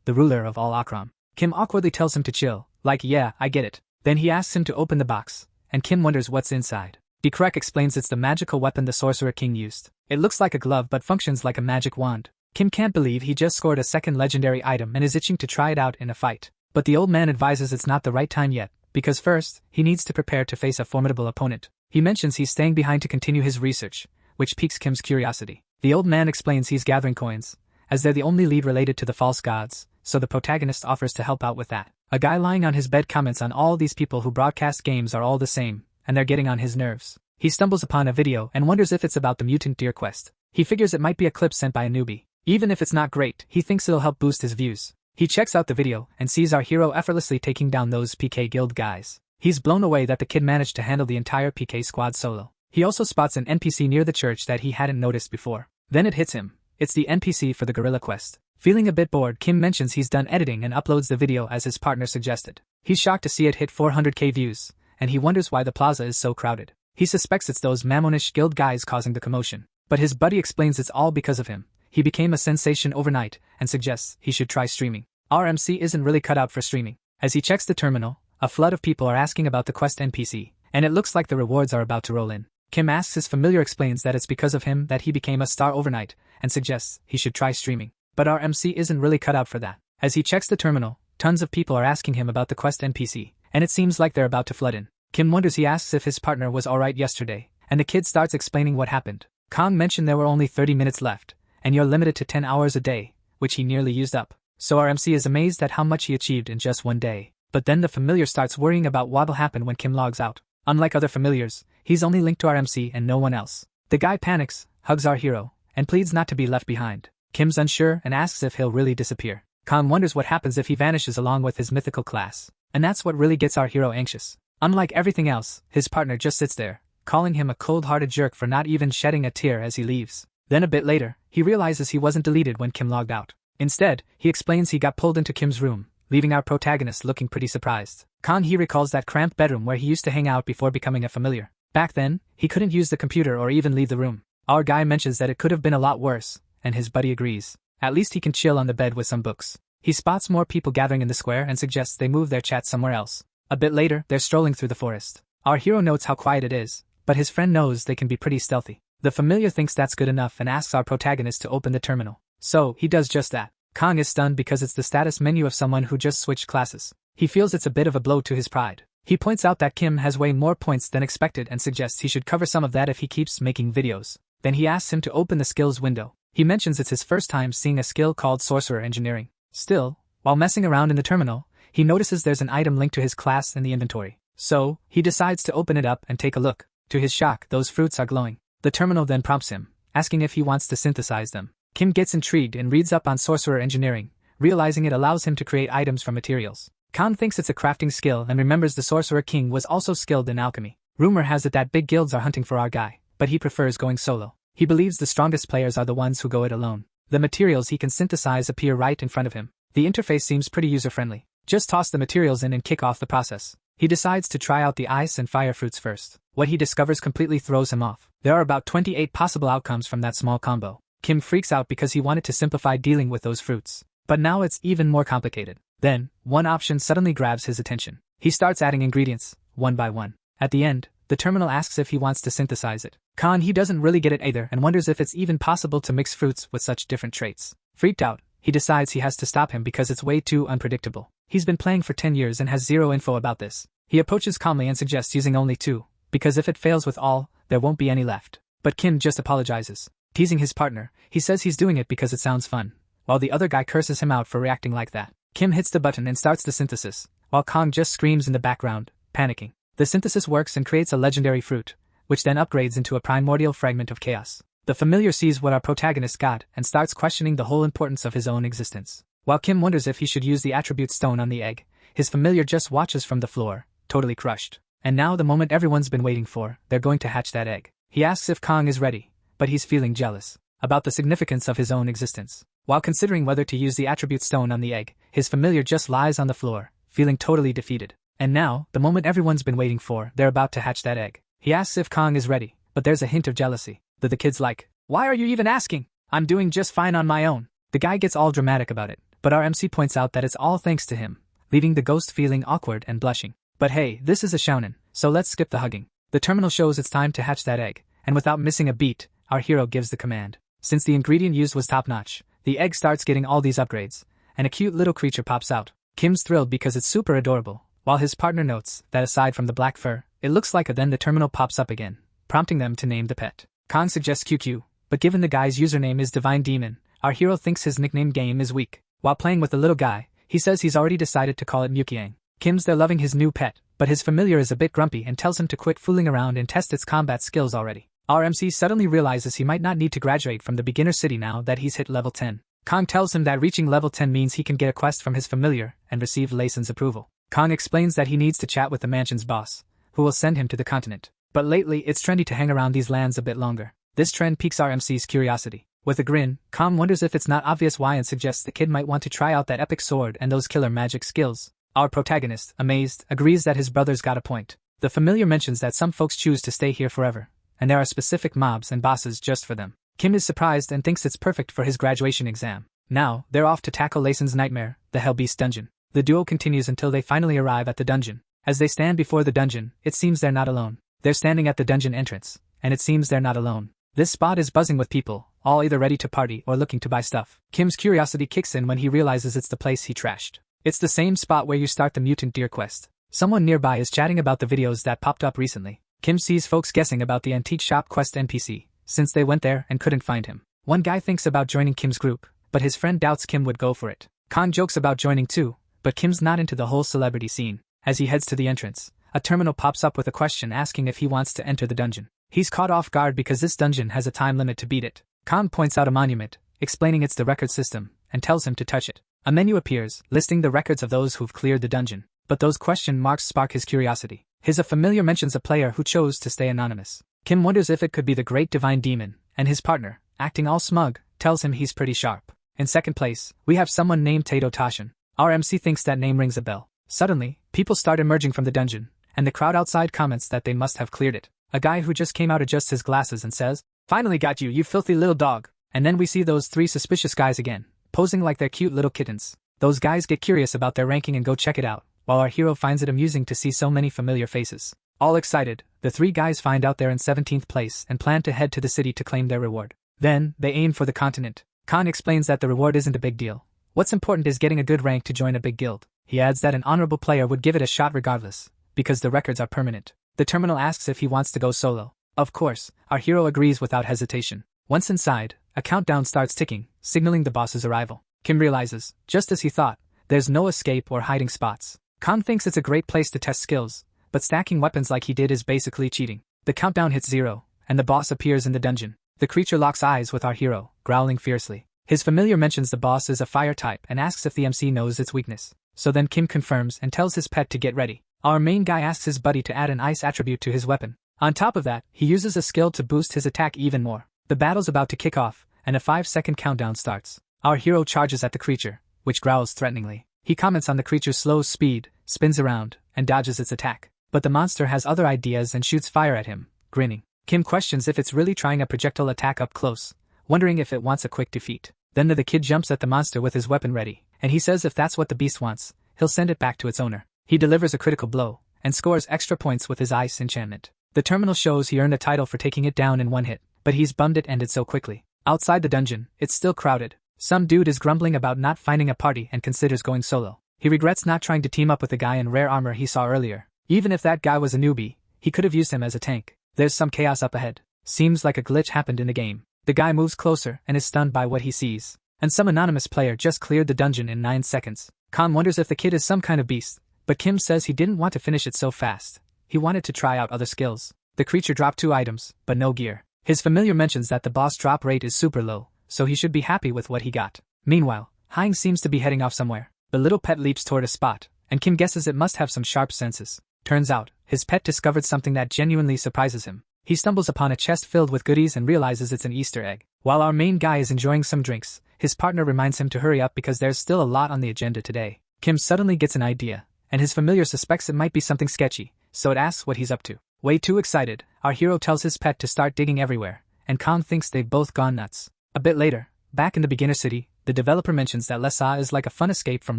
the ruler of all Akram. Kim awkwardly tells him to chill, like yeah, I get it. Then he asks him to open the box, and Kim wonders what's inside. Dekrek explains it's the magical weapon the Sorcerer King used. It looks like a glove but functions like a magic wand. Kim can't believe he just scored a second legendary item and is itching to try it out in a fight. But the old man advises it's not the right time yet, because first, he needs to prepare to face a formidable opponent. He mentions he's staying behind to continue his research, which piques Kim's curiosity. The old man explains he's gathering coins, as they're the only lead related to the false gods, so the protagonist offers to help out with that. A guy lying on his bed comments on all these people who broadcast games are all the same, and they're getting on his nerves. He stumbles upon a video and wonders if it's about the mutant deer quest. He figures it might be a clip sent by a newbie. Even if it's not great, he thinks it'll help boost his views. He checks out the video and sees our hero effortlessly taking down those PK guild guys. He's blown away that the kid managed to handle the entire PK squad solo. He also spots an NPC near the church that he hadn't noticed before. Then it hits him. It's the NPC for the gorilla quest. Feeling a bit bored, Kim mentions he's done editing and uploads the video as his partner suggested. He's shocked to see it hit 400k views, and he wonders why the plaza is so crowded. He suspects it's those Mammonish guild guys causing the commotion. But his buddy explains it's all because of him. He became a sensation overnight and suggests he should try streaming. RMC isn't really cut out for streaming. As he checks the terminal, a flood of people are asking about the quest NPC, and it looks like the rewards are about to roll in. Kim asks his familiar explains that it's because of him that he became a star overnight and suggests he should try streaming. But RMC isn't really cut out for that. As he checks the terminal, tons of people are asking him about the quest NPC, and it seems like they're about to flood in. Kim wonders he asks if his partner was alright yesterday, and the kid starts explaining what happened. Kong mentioned there were only 30 minutes left, and you're limited to 10 hours a day, which he nearly used up. So RMC is amazed at how much he achieved in just one day. But then the familiar starts worrying about what'll happen when Kim logs out. Unlike other familiars, he's only linked to RMC and no one else. The guy panics, hugs our hero, and pleads not to be left behind. Kim's unsure and asks if he'll really disappear. Kong wonders what happens if he vanishes along with his mythical class. And that's what really gets our hero anxious. Unlike everything else, his partner just sits there, calling him a cold-hearted jerk for not even shedding a tear as he leaves. Then a bit later, he realizes he wasn't deleted when Kim logged out. Instead, he explains he got pulled into Kim's room, leaving our protagonist looking pretty surprised. Kong he recalls that cramped bedroom where he used to hang out before becoming a familiar. Back then, he couldn't use the computer or even leave the room. Our guy mentions that it could have been a lot worse, and his buddy agrees. At least he can chill on the bed with some books. He spots more people gathering in the square and suggests they move their chat somewhere else. A bit later, they're strolling through the forest. Our hero notes how quiet it is, but his friend knows they can be pretty stealthy. The familiar thinks that's good enough and asks our protagonist to open the terminal. So, he does just that. Kong is stunned because it's the status menu of someone who just switched classes. He feels it's a bit of a blow to his pride. He points out that Kim has way more points than expected and suggests he should cover some of that if he keeps making videos. Then he asks him to open the skills window. He mentions it's his first time seeing a skill called Sorcerer Engineering. Still, while messing around in the terminal, he notices there's an item linked to his class in the inventory. So, he decides to open it up and take a look. To his shock, those fruits are glowing. The terminal then prompts him, asking if he wants to synthesize them. Kim gets intrigued and reads up on Sorcerer Engineering, realizing it allows him to create items from materials. Khan thinks it's a crafting skill and remembers the Sorcerer King was also skilled in alchemy. Rumor has it that big guilds are hunting for our guy, but he prefers going solo. He believes the strongest players are the ones who go it alone. The materials he can synthesize appear right in front of him. The interface seems pretty user-friendly. Just toss the materials in and kick off the process. He decides to try out the ice and fire fruits first. What he discovers completely throws him off. There are about 28 possible outcomes from that small combo. Kim freaks out because he wanted to simplify dealing with those fruits. But now it's even more complicated. Then, one option suddenly grabs his attention. He starts adding ingredients, one by one. At the end, the terminal asks if he wants to synthesize it. Khan he doesn't really get it either and wonders if it's even possible to mix fruits with such different traits. Freaked out, he decides he has to stop him because it's way too unpredictable. He's been playing for 10 years and has zero info about this. He approaches calmly and suggests using only 2, because if it fails with all, there won't be any left. But Kim just apologizes. Teasing his partner, he says he's doing it because it sounds fun, while the other guy curses him out for reacting like that. Kim hits the button and starts the synthesis, while Kong just screams in the background, panicking. The synthesis works and creates a legendary fruit, which then upgrades into a primordial fragment of chaos. The familiar sees what our protagonist got and starts questioning the whole importance of his own existence. While Kim wonders if he should use the attribute stone on the egg, his familiar just watches from the floor, totally crushed. And now the moment everyone's been waiting for, they're going to hatch that egg. He asks if Kong is ready, but he's feeling jealous about the significance of his own existence. While considering whether to use the attribute stone on the egg, his familiar just lies on the floor, feeling totally defeated. And now, the moment everyone's been waiting for, they're about to hatch that egg. He asks if Kong is ready, but there's a hint of jealousy. The kid's like, Why are you even asking? I'm doing just fine on my own. The guy gets all dramatic about it, but our MC points out that it's all thanks to him, leaving the ghost feeling awkward and blushing. But hey, this is a shounen, so let's skip the hugging. The terminal shows it's time to hatch that egg, and without missing a beat, our hero gives the command. Since the ingredient used was top-notch, the egg starts getting all these upgrades, and a cute little creature pops out. Kim's thrilled because it's super adorable, while his partner notes that aside from the black fur, it looks like then the terminal pops up again, prompting them to name the pet. Khan suggests QQ, but given the guy's username is Divine Demon, our hero thinks his nickname game is weak. While playing with the little guy, he says he's already decided to call it Mukyang. Kim's there loving his new pet, but his familiar is a bit grumpy and tells him to quit fooling around and test its combat skills already. Our MC suddenly realizes he might not need to graduate from the beginner city now that he's hit level 10. Kong tells him that reaching level 10 means he can get a quest from his familiar and receive Lason's approval. Kong explains that he needs to chat with the mansion's boss, who will send him to the continent. But lately it's trendy to hang around these lands a bit longer. This trend piques our MC's curiosity. With a grin, Kong wonders if it's not obvious why and suggests the kid might want to try out that epic sword and those killer magic skills. Our protagonist, amazed, agrees that his brother's got a point. The familiar mentions that some folks choose to stay here forever, and there are specific mobs and bosses just for them. Kim is surprised and thinks it's perfect for his graduation exam. Now, they're off to tackle Lason's nightmare, the Hellbeast dungeon. The duel continues until they finally arrive at the dungeon. As they stand before the dungeon, it seems they're not alone. They're standing at the dungeon entrance, and it seems they're not alone. This spot is buzzing with people, all either ready to party or looking to buy stuff. Kim's curiosity kicks in when he realizes it's the place he trashed. It's the same spot where you start the mutant deer quest. Someone nearby is chatting about the videos that popped up recently. Kim sees folks guessing about the antique shop quest NPC, since they went there and couldn't find him. One guy thinks about joining Kim's group, but his friend doubts Kim would go for it. Khan jokes about joining too, but Kim's not into the whole celebrity scene. As he heads to the entrance, a terminal pops up with a question asking if he wants to enter the dungeon. He's caught off guard because this dungeon has a time limit to beat it. Khan points out a monument, explaining it's the record system, and tells him to touch it. A menu appears, listing the records of those who've cleared the dungeon, but those question marks spark his curiosity. His familiar mentions a player who chose to stay anonymous. Kim wonders if it could be the great Divine Demon, and his partner, acting all smug, tells him he's pretty sharp. In second place, we have someone named Tato Tashin. Our MC thinks that name rings a bell. Suddenly, people start emerging from the dungeon, and the crowd outside comments that they must have cleared it. A guy who just came out adjusts his glasses and says, "Finally got you, you filthy little dog." And then we see those three suspicious guys again, posing like they're cute little kittens. Those guys get curious about their ranking and go check it out, while our hero finds it amusing to see so many familiar faces. All excited, the three guys find out they're in 17th place and plan to head to the city to claim their reward. Then, they aim for the continent. Khan explains that the reward isn't a big deal. What's important is getting a good rank to join a big guild. He adds that an honorable player would give it a shot regardless, because the records are permanent. The terminal asks if he wants to go solo. Of course, our hero agrees without hesitation. Once inside, a countdown starts ticking, signaling the boss's arrival. Kim realizes, just as he thought, there's no escape or hiding spots. Khan thinks it's a great place to test skills, but stacking weapons like he did is basically cheating. The countdown hits 0, and the boss appears in the dungeon. The creature locks eyes with our hero, growling fiercely. His familiar mentions the boss is a fire type and asks if the MC knows its weakness. So then Kim confirms and tells his pet to get ready. Our main guy asks his buddy to add an ice attribute to his weapon. On top of that, he uses a skill to boost his attack even more. The battle's about to kick off, and a 5-second countdown starts. Our hero charges at the creature, which growls threateningly. He comments on the creature's slow speed, spins around, and dodges its attack. But the monster has other ideas and shoots fire at him, grinning. Kim questions if it's really trying a projectile attack up close, wondering if it wants a quick defeat. Then the kid jumps at the monster with his weapon ready, and he says if that's what the beast wants, he'll send it back to its owner. He delivers a critical blow, and scores extra points with his ice enchantment. The terminal shows he earned a title for taking it down in one hit, but he's bummed it ended so quickly. Outside the dungeon, it's still crowded. Some dude is grumbling about not finding a party and considers going solo. He regrets not trying to team up with the guy in rare armor he saw earlier. Even if that guy was a newbie, he could have used him as a tank. There's some chaos up ahead. Seems like a glitch happened in the game. The guy moves closer and is stunned by what he sees. And some anonymous player just cleared the dungeon in 9 seconds. Khan wonders if the kid is some kind of beast, but Kim says he didn't want to finish it so fast. He wanted to try out other skills. The creature dropped 2 items, but no gear. His familiar mentions that the boss drop rate is super low, so he should be happy with what he got. Meanwhile, Hein seems to be heading off somewhere. The little pet leaps toward a spot, and Kim guesses it must have some sharp senses. Turns out, his pet discovered something that genuinely surprises him. He stumbles upon a chest filled with goodies and realizes it's an Easter egg. While our main guy is enjoying some drinks, his partner reminds him to hurry up because there's still a lot on the agenda today. Kim suddenly gets an idea, and his familiar suspects it might be something sketchy, so it asks what he's up to. Way too excited, our hero tells his pet to start digging everywhere, and Khan thinks they've both gone nuts. A bit later, back in the beginner city, the developer mentions that Lessa is like a fun escape from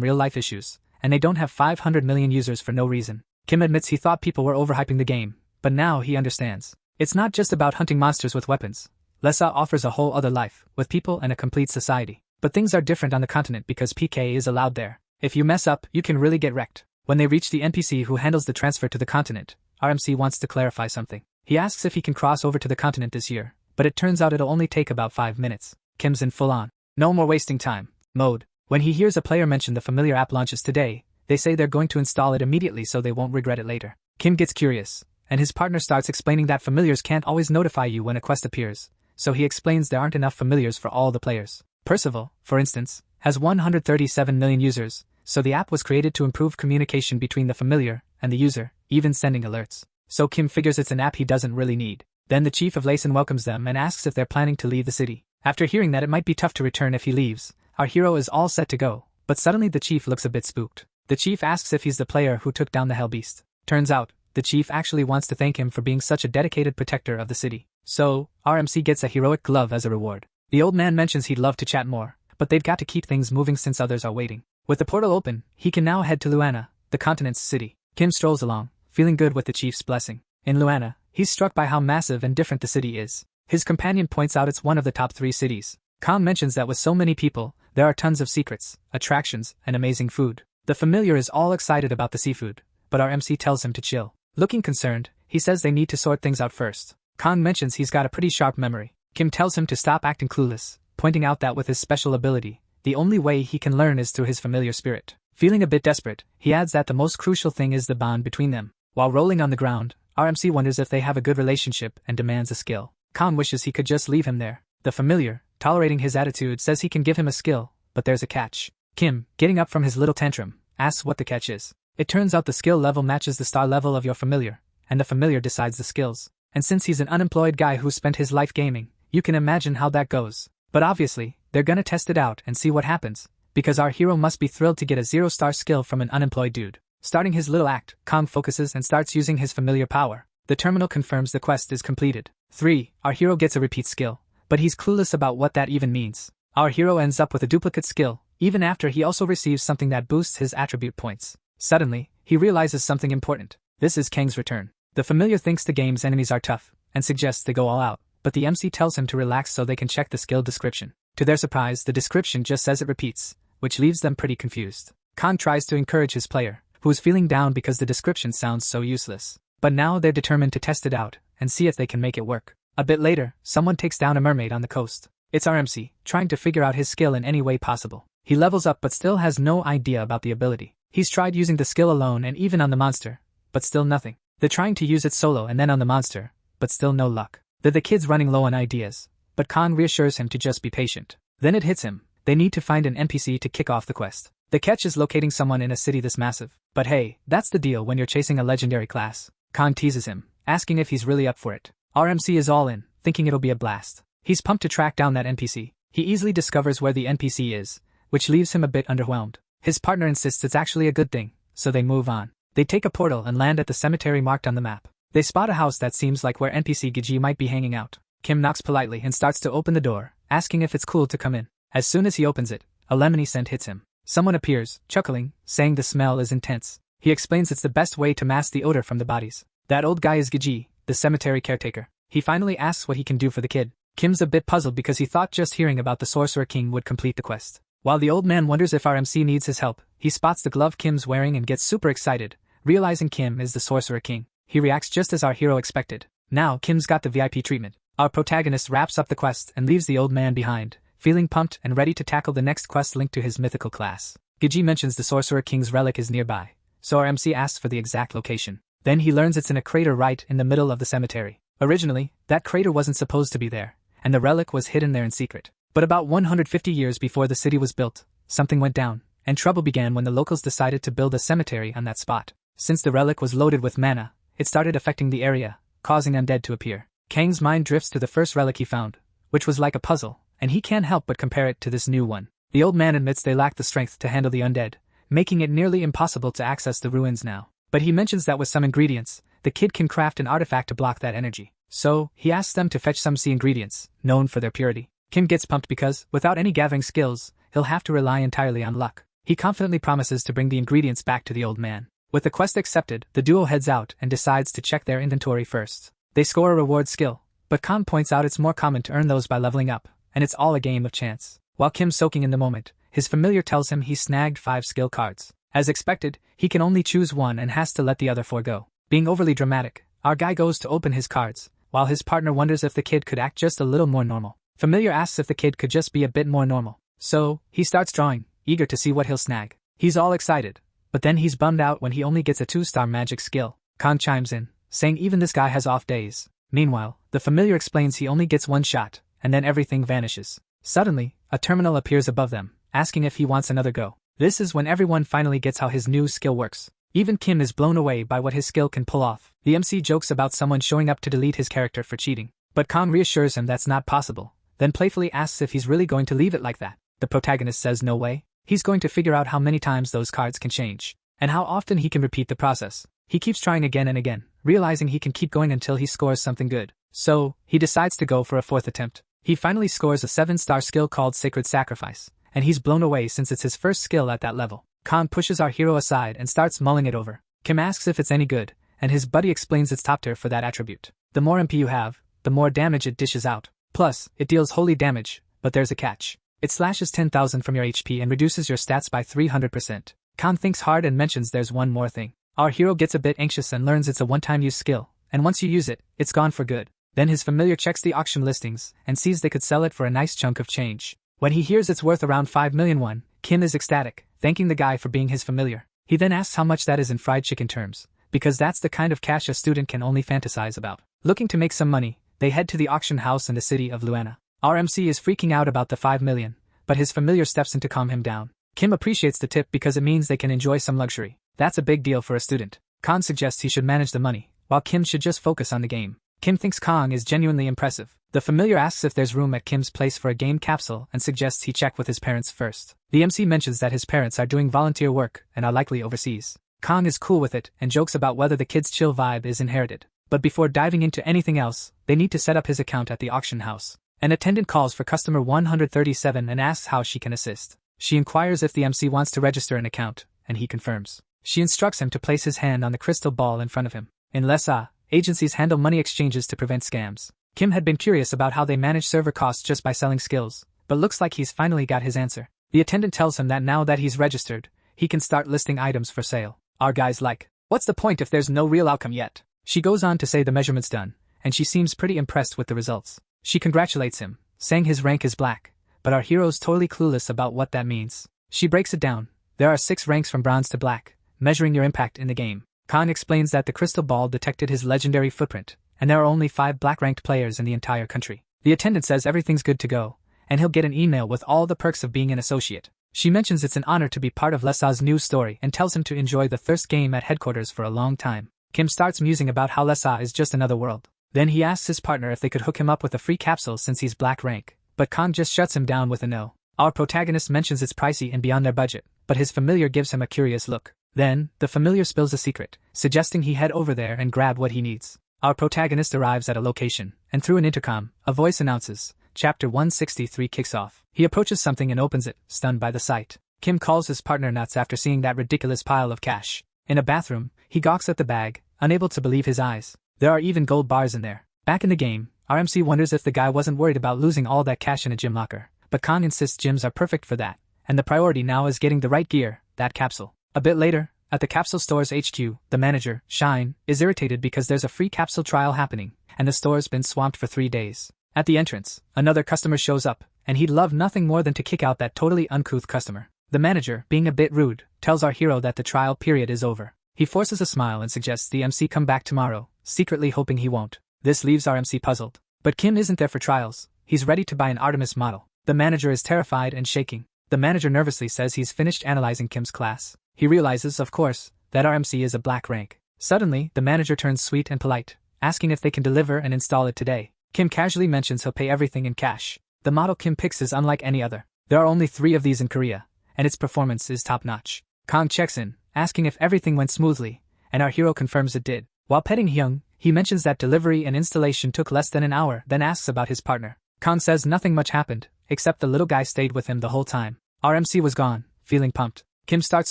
real-life issues, and they don't have 500 million users for no reason. Kim admits he thought people were overhyping the game, but now he understands. It's not just about hunting monsters with weapons. Lessa offers a whole other life, with people and a complete society. But things are different on the continent because PK is allowed there. If you mess up, you can really get wrecked. When they reach the NPC who handles the transfer to the continent, RMC wants to clarify something. He asks if he can cross over to the continent this year, but it turns out it'll only take about 5 minutes. Kim's in full-on no more wasting time mode. When he hears a player mention the familiar app launches today, they say they're going to install it immediately so they won't regret it later. Kim gets curious, and his partner starts explaining that familiars can't always notify you when a quest appears, so he explains there aren't enough familiars for all the players. Percival, for instance, has 137 million users, so the app was created to improve communication between the familiar and the user, even sending alerts. So Kim figures it's an app he doesn't really need. Then the chief of Laysan welcomes them and asks if they're planning to leave the city. After hearing that it might be tough to return if he leaves, our hero is all set to go, but suddenly the chief looks a bit spooked. The chief asks if he's the player who took down the Hell Beast. Turns out, the chief actually wants to thank him for being such a dedicated protector of the city. So, RMC gets a heroic glove as a reward. The old man mentions he'd love to chat more, but they've got to keep things moving since others are waiting. With the portal open, he can now head to Luana, the continent's city. Kim strolls along, feeling good with the chief's blessing. In Luana, he's struck by how massive and different the city is. His companion points out it's one of the top 3 cities. Khan mentions that with so many people, there are tons of secrets, attractions, and amazing food. The familiar is all excited about the seafood, but our MC tells him to chill. Looking concerned, he says they need to sort things out first. Khan mentions he's got a pretty sharp memory. Kim tells him to stop acting clueless, pointing out that with his special ability, the only way he can learn is through his familiar spirit. Feeling a bit desperate, he adds that the most crucial thing is the bond between them. While rolling on the ground, RMC wonders if they have a good relationship and demands a skill. Khan wishes he could just leave him there. The familiar, tolerating his attitude, says he can give him a skill, but there's a catch. Kim, getting up from his little tantrum, asks what the catch is. It turns out the skill level matches the star level of your familiar, and the familiar decides the skills. And since he's an unemployed guy who spent his life gaming, you can imagine how that goes. But obviously, they're gonna test it out and see what happens, because our hero must be thrilled to get a 0-star skill from an unemployed dude. Starting his little act, Kong focuses and starts using his familiar power. The terminal confirms the quest is completed. 3. Our hero gets a repeat skill, but he's clueless about what that even means. Our hero ends up with a duplicate skill, even after he also receives something that boosts his attribute points. Suddenly, he realizes something important. This is Kang's return. The familiar thinks the game's enemies are tough, and suggests they go all out, but the MC tells him to relax so they can check the skill description. To their surprise, the description just says it repeats, which leaves them pretty confused. Khan tries to encourage his player, who is feeling down because the description sounds so useless. But now they're determined to test it out, and see if they can make it work. A bit later, someone takes down a mermaid on the coast. It's RMC, trying to figure out his skill in any way possible. He levels up but still has no idea about the ability. He's tried using the skill alone and even on the monster, but still nothing. They're trying to use it solo and then on the monster, but still no luck. They're the kids running low on ideas, but Khan reassures him to just be patient. Then it hits him. They need to find an NPC to kick off the quest. The catch is locating someone in a city this massive. But hey, that's the deal when you're chasing a legendary class. Khan teases him, asking if he's really up for it. RMC is all in, thinking it'll be a blast. He's pumped to track down that NPC. He easily discovers where the NPC is, which leaves him a bit underwhelmed. His partner insists it's actually a good thing, so they move on. They take a portal and land at the cemetery marked on the map. They spot a house that seems like where NPC Giji might be hanging out. Kim knocks politely and starts to open the door, asking if it's cool to come in. As soon as he opens it, a lemony scent hits him. Someone appears, chuckling, saying the smell is intense. He explains it's the best way to mask the odor from the bodies. That old guy is Giji, the cemetery caretaker. He finally asks what he can do for the kid. Kim's a bit puzzled because he thought just hearing about the Sorcerer King would complete the quest. While the old man wonders if RMC needs his help, he spots the glove Kim's wearing and gets super excited, realizing Kim is the Sorcerer King. He reacts just as our hero expected. Now Kim's got the VIP treatment. Our protagonist wraps up the quest and leaves the old man behind, feeling pumped and ready to tackle the next quest linked to his mythical class. Giji mentions the Sorcerer King's relic is nearby, so RMC asks for the exact location. Then he learns it's in a crater right in the middle of the cemetery. Originally, that crater wasn't supposed to be there, and the relic was hidden there in secret. But about 150 years before the city was built, something went down, and trouble began when the locals decided to build a cemetery on that spot. Since the relic was loaded with mana, it started affecting the area, causing undead to appear. Kang's mind drifts to the first relic he found, which was like a puzzle, and he can't help but compare it to this new one. The old man admits they lack the strength to handle the undead, making it nearly impossible to access the ruins now. But he mentions that with some ingredients, the kid can craft an artifact to block that energy. So, he asks them to fetch some sea ingredients, known for their purity. Kim gets pumped because, without any gathering skills, he'll have to rely entirely on luck. He confidently promises to bring the ingredients back to the old man. With the quest accepted, the duo heads out and decides to check their inventory first. They score a reward skill, but Kang points out it's more common to earn those by leveling up, and it's all a game of chance. While Kim's soaking in the moment, his familiar tells him he snagged 5 skill cards. As expected, he can only choose one and has to let the other 4 go. Being overly dramatic, our guy goes to open his cards, while his partner wonders if the kid could act just a little more normal. Familiar asks if the kid could just be a bit more normal. So, he starts drawing, eager to see what he'll snag. He's all excited, but then he's bummed out when he only gets a 2-star magic skill. Kang chimes in, saying even this guy has off days. Meanwhile, the familiar explains he only gets 1 shot, and then everything vanishes. Suddenly, a terminal appears above them, asking if he wants another go. This is when everyone finally gets how his new skill works. Even Kim is blown away by what his skill can pull off. The MC jokes about someone showing up to delete his character for cheating, but Kang reassures him that's not possible, then playfully asks if he's really going to leave it like that. The protagonist says no way. He's going to figure out how many times those cards can change, and how often he can repeat the process. He keeps trying again and again, realizing he can keep going until he scores something good. So, he decides to go for a 4th attempt. He finally scores a 7-star skill called Sacred Sacrifice, and he's blown away since it's his first skill at that level. Kang pushes our hero aside and starts mulling it over. Kim asks if it's any good, and his buddy explains it's top tier for that attribute. The more MP you have, the more damage it dishes out. Plus, it deals holy damage, but there's a catch. It slashes 10,000 from your HP and reduces your stats by 300%. Kang thinks hard and mentions there's one more thing. Our hero gets a bit anxious and learns it's a one-time use skill, and once you use it, it's gone for good. Then his familiar checks the auction listings and sees they could sell it for a nice chunk of change. When he hears it's worth around 5 million won, Kim is ecstatic, thanking the guy for being his familiar. He then asks how much that is in fried chicken terms, because that's the kind of cash a student can only fantasize about. Looking to make some money, they head to the auction house in the city of Luana. Our MC is freaking out about the 5 million, but his familiar steps in to calm him down. Kim appreciates the tip because it means they can enjoy some luxury. That's a big deal for a student. Kang suggests he should manage the money, while Kim should just focus on the game. Kim thinks Kang is genuinely impressive. The familiar asks if there's room at Kim's place for a game capsule and suggests he check with his parents first. The MC mentions that his parents are doing volunteer work and are likely overseas. Kang is cool with it and jokes about whether the kid's chill vibe is inherited. But before diving into anything else, they need to set up his account at the auction house. An attendant calls for customer 137 and asks how she can assist. She inquires if the MC wants to register an account, and he confirms. She instructs him to place his hand on the crystal ball in front of him. In Lessa, agencies handle money exchanges to prevent scams. Kim had been curious about how they manage server costs just by selling skills, but looks like he's finally got his answer. The attendant tells him that now that he's registered, he can start listing items for sale. Our guy's like, what's the point if there's no real outcome yet? She goes on to say the measurement's done, and she seems pretty impressed with the results. She congratulates him, saying his rank is black, but our hero's totally clueless about what that means. She breaks it down. There are 6 ranks from bronze to black, measuring your impact in the game. Kang explains that the crystal ball detected his legendary footprint, and there are only 5 black-ranked players in the entire country. The attendant says everything's good to go, and he'll get an email with all the perks of being an associate. She mentions it's an honor to be part of Lessa's new story and tells him to enjoy the first game at headquarters for a long time. Kim starts musing about how Lessa is just another world. Then he asks his partner if they could hook him up with a free capsule since he's black rank, but Kang just shuts him down with a no. Our protagonist mentions it's pricey and beyond their budget, but his familiar gives him a curious look. Then, the familiar spills a secret, suggesting he head over there and grab what he needs. Our protagonist arrives at a location, and through an intercom, a voice announces, Chapter 163 kicks off. He approaches something and opens it, stunned by the sight. Kim calls his partner nuts after seeing that ridiculous pile of cash. In a bathroom, he gawks at the bag, unable to believe his eyes. There are even gold bars in there. Back in the game, our MC wonders if the guy wasn't worried about losing all that cash in a gym locker, but Kang insists gyms are perfect for that, and the priority now is getting the right gear, that capsule. A bit later, at the capsule store's HQ, the manager, Shine, is irritated because there's a free capsule trial happening, and the store's been swamped for 3 days. At the entrance, another customer shows up, and he'd love nothing more than to kick out that totally uncouth customer. The manager, being a bit rude, tells our hero that the trial period is over. He forces a smile and suggests the MC come back tomorrow, secretly hoping he won't. This leaves our MC puzzled. But Kim isn't there for trials. He's ready to buy an Artemis model. The manager is terrified and shaking. The manager nervously says he's finished analyzing Kim's class. He realizes, of course, that our MC is a black rank. Suddenly, the manager turns sweet and polite, asking if they can deliver and install it today. Kim casually mentions he'll pay everything in cash. The model Kim picks is unlike any other. There are only 3 of these in Korea, and its performance is top-notch. Kang checks in, asking if everything went smoothly, and our hero confirms it did. While petting Hyung, He mentions that delivery and installation took less than an hour, then asks about his partner. Khan says nothing much happened, except the little guy stayed with him the whole time. RMC was gone, feeling pumped. Kim starts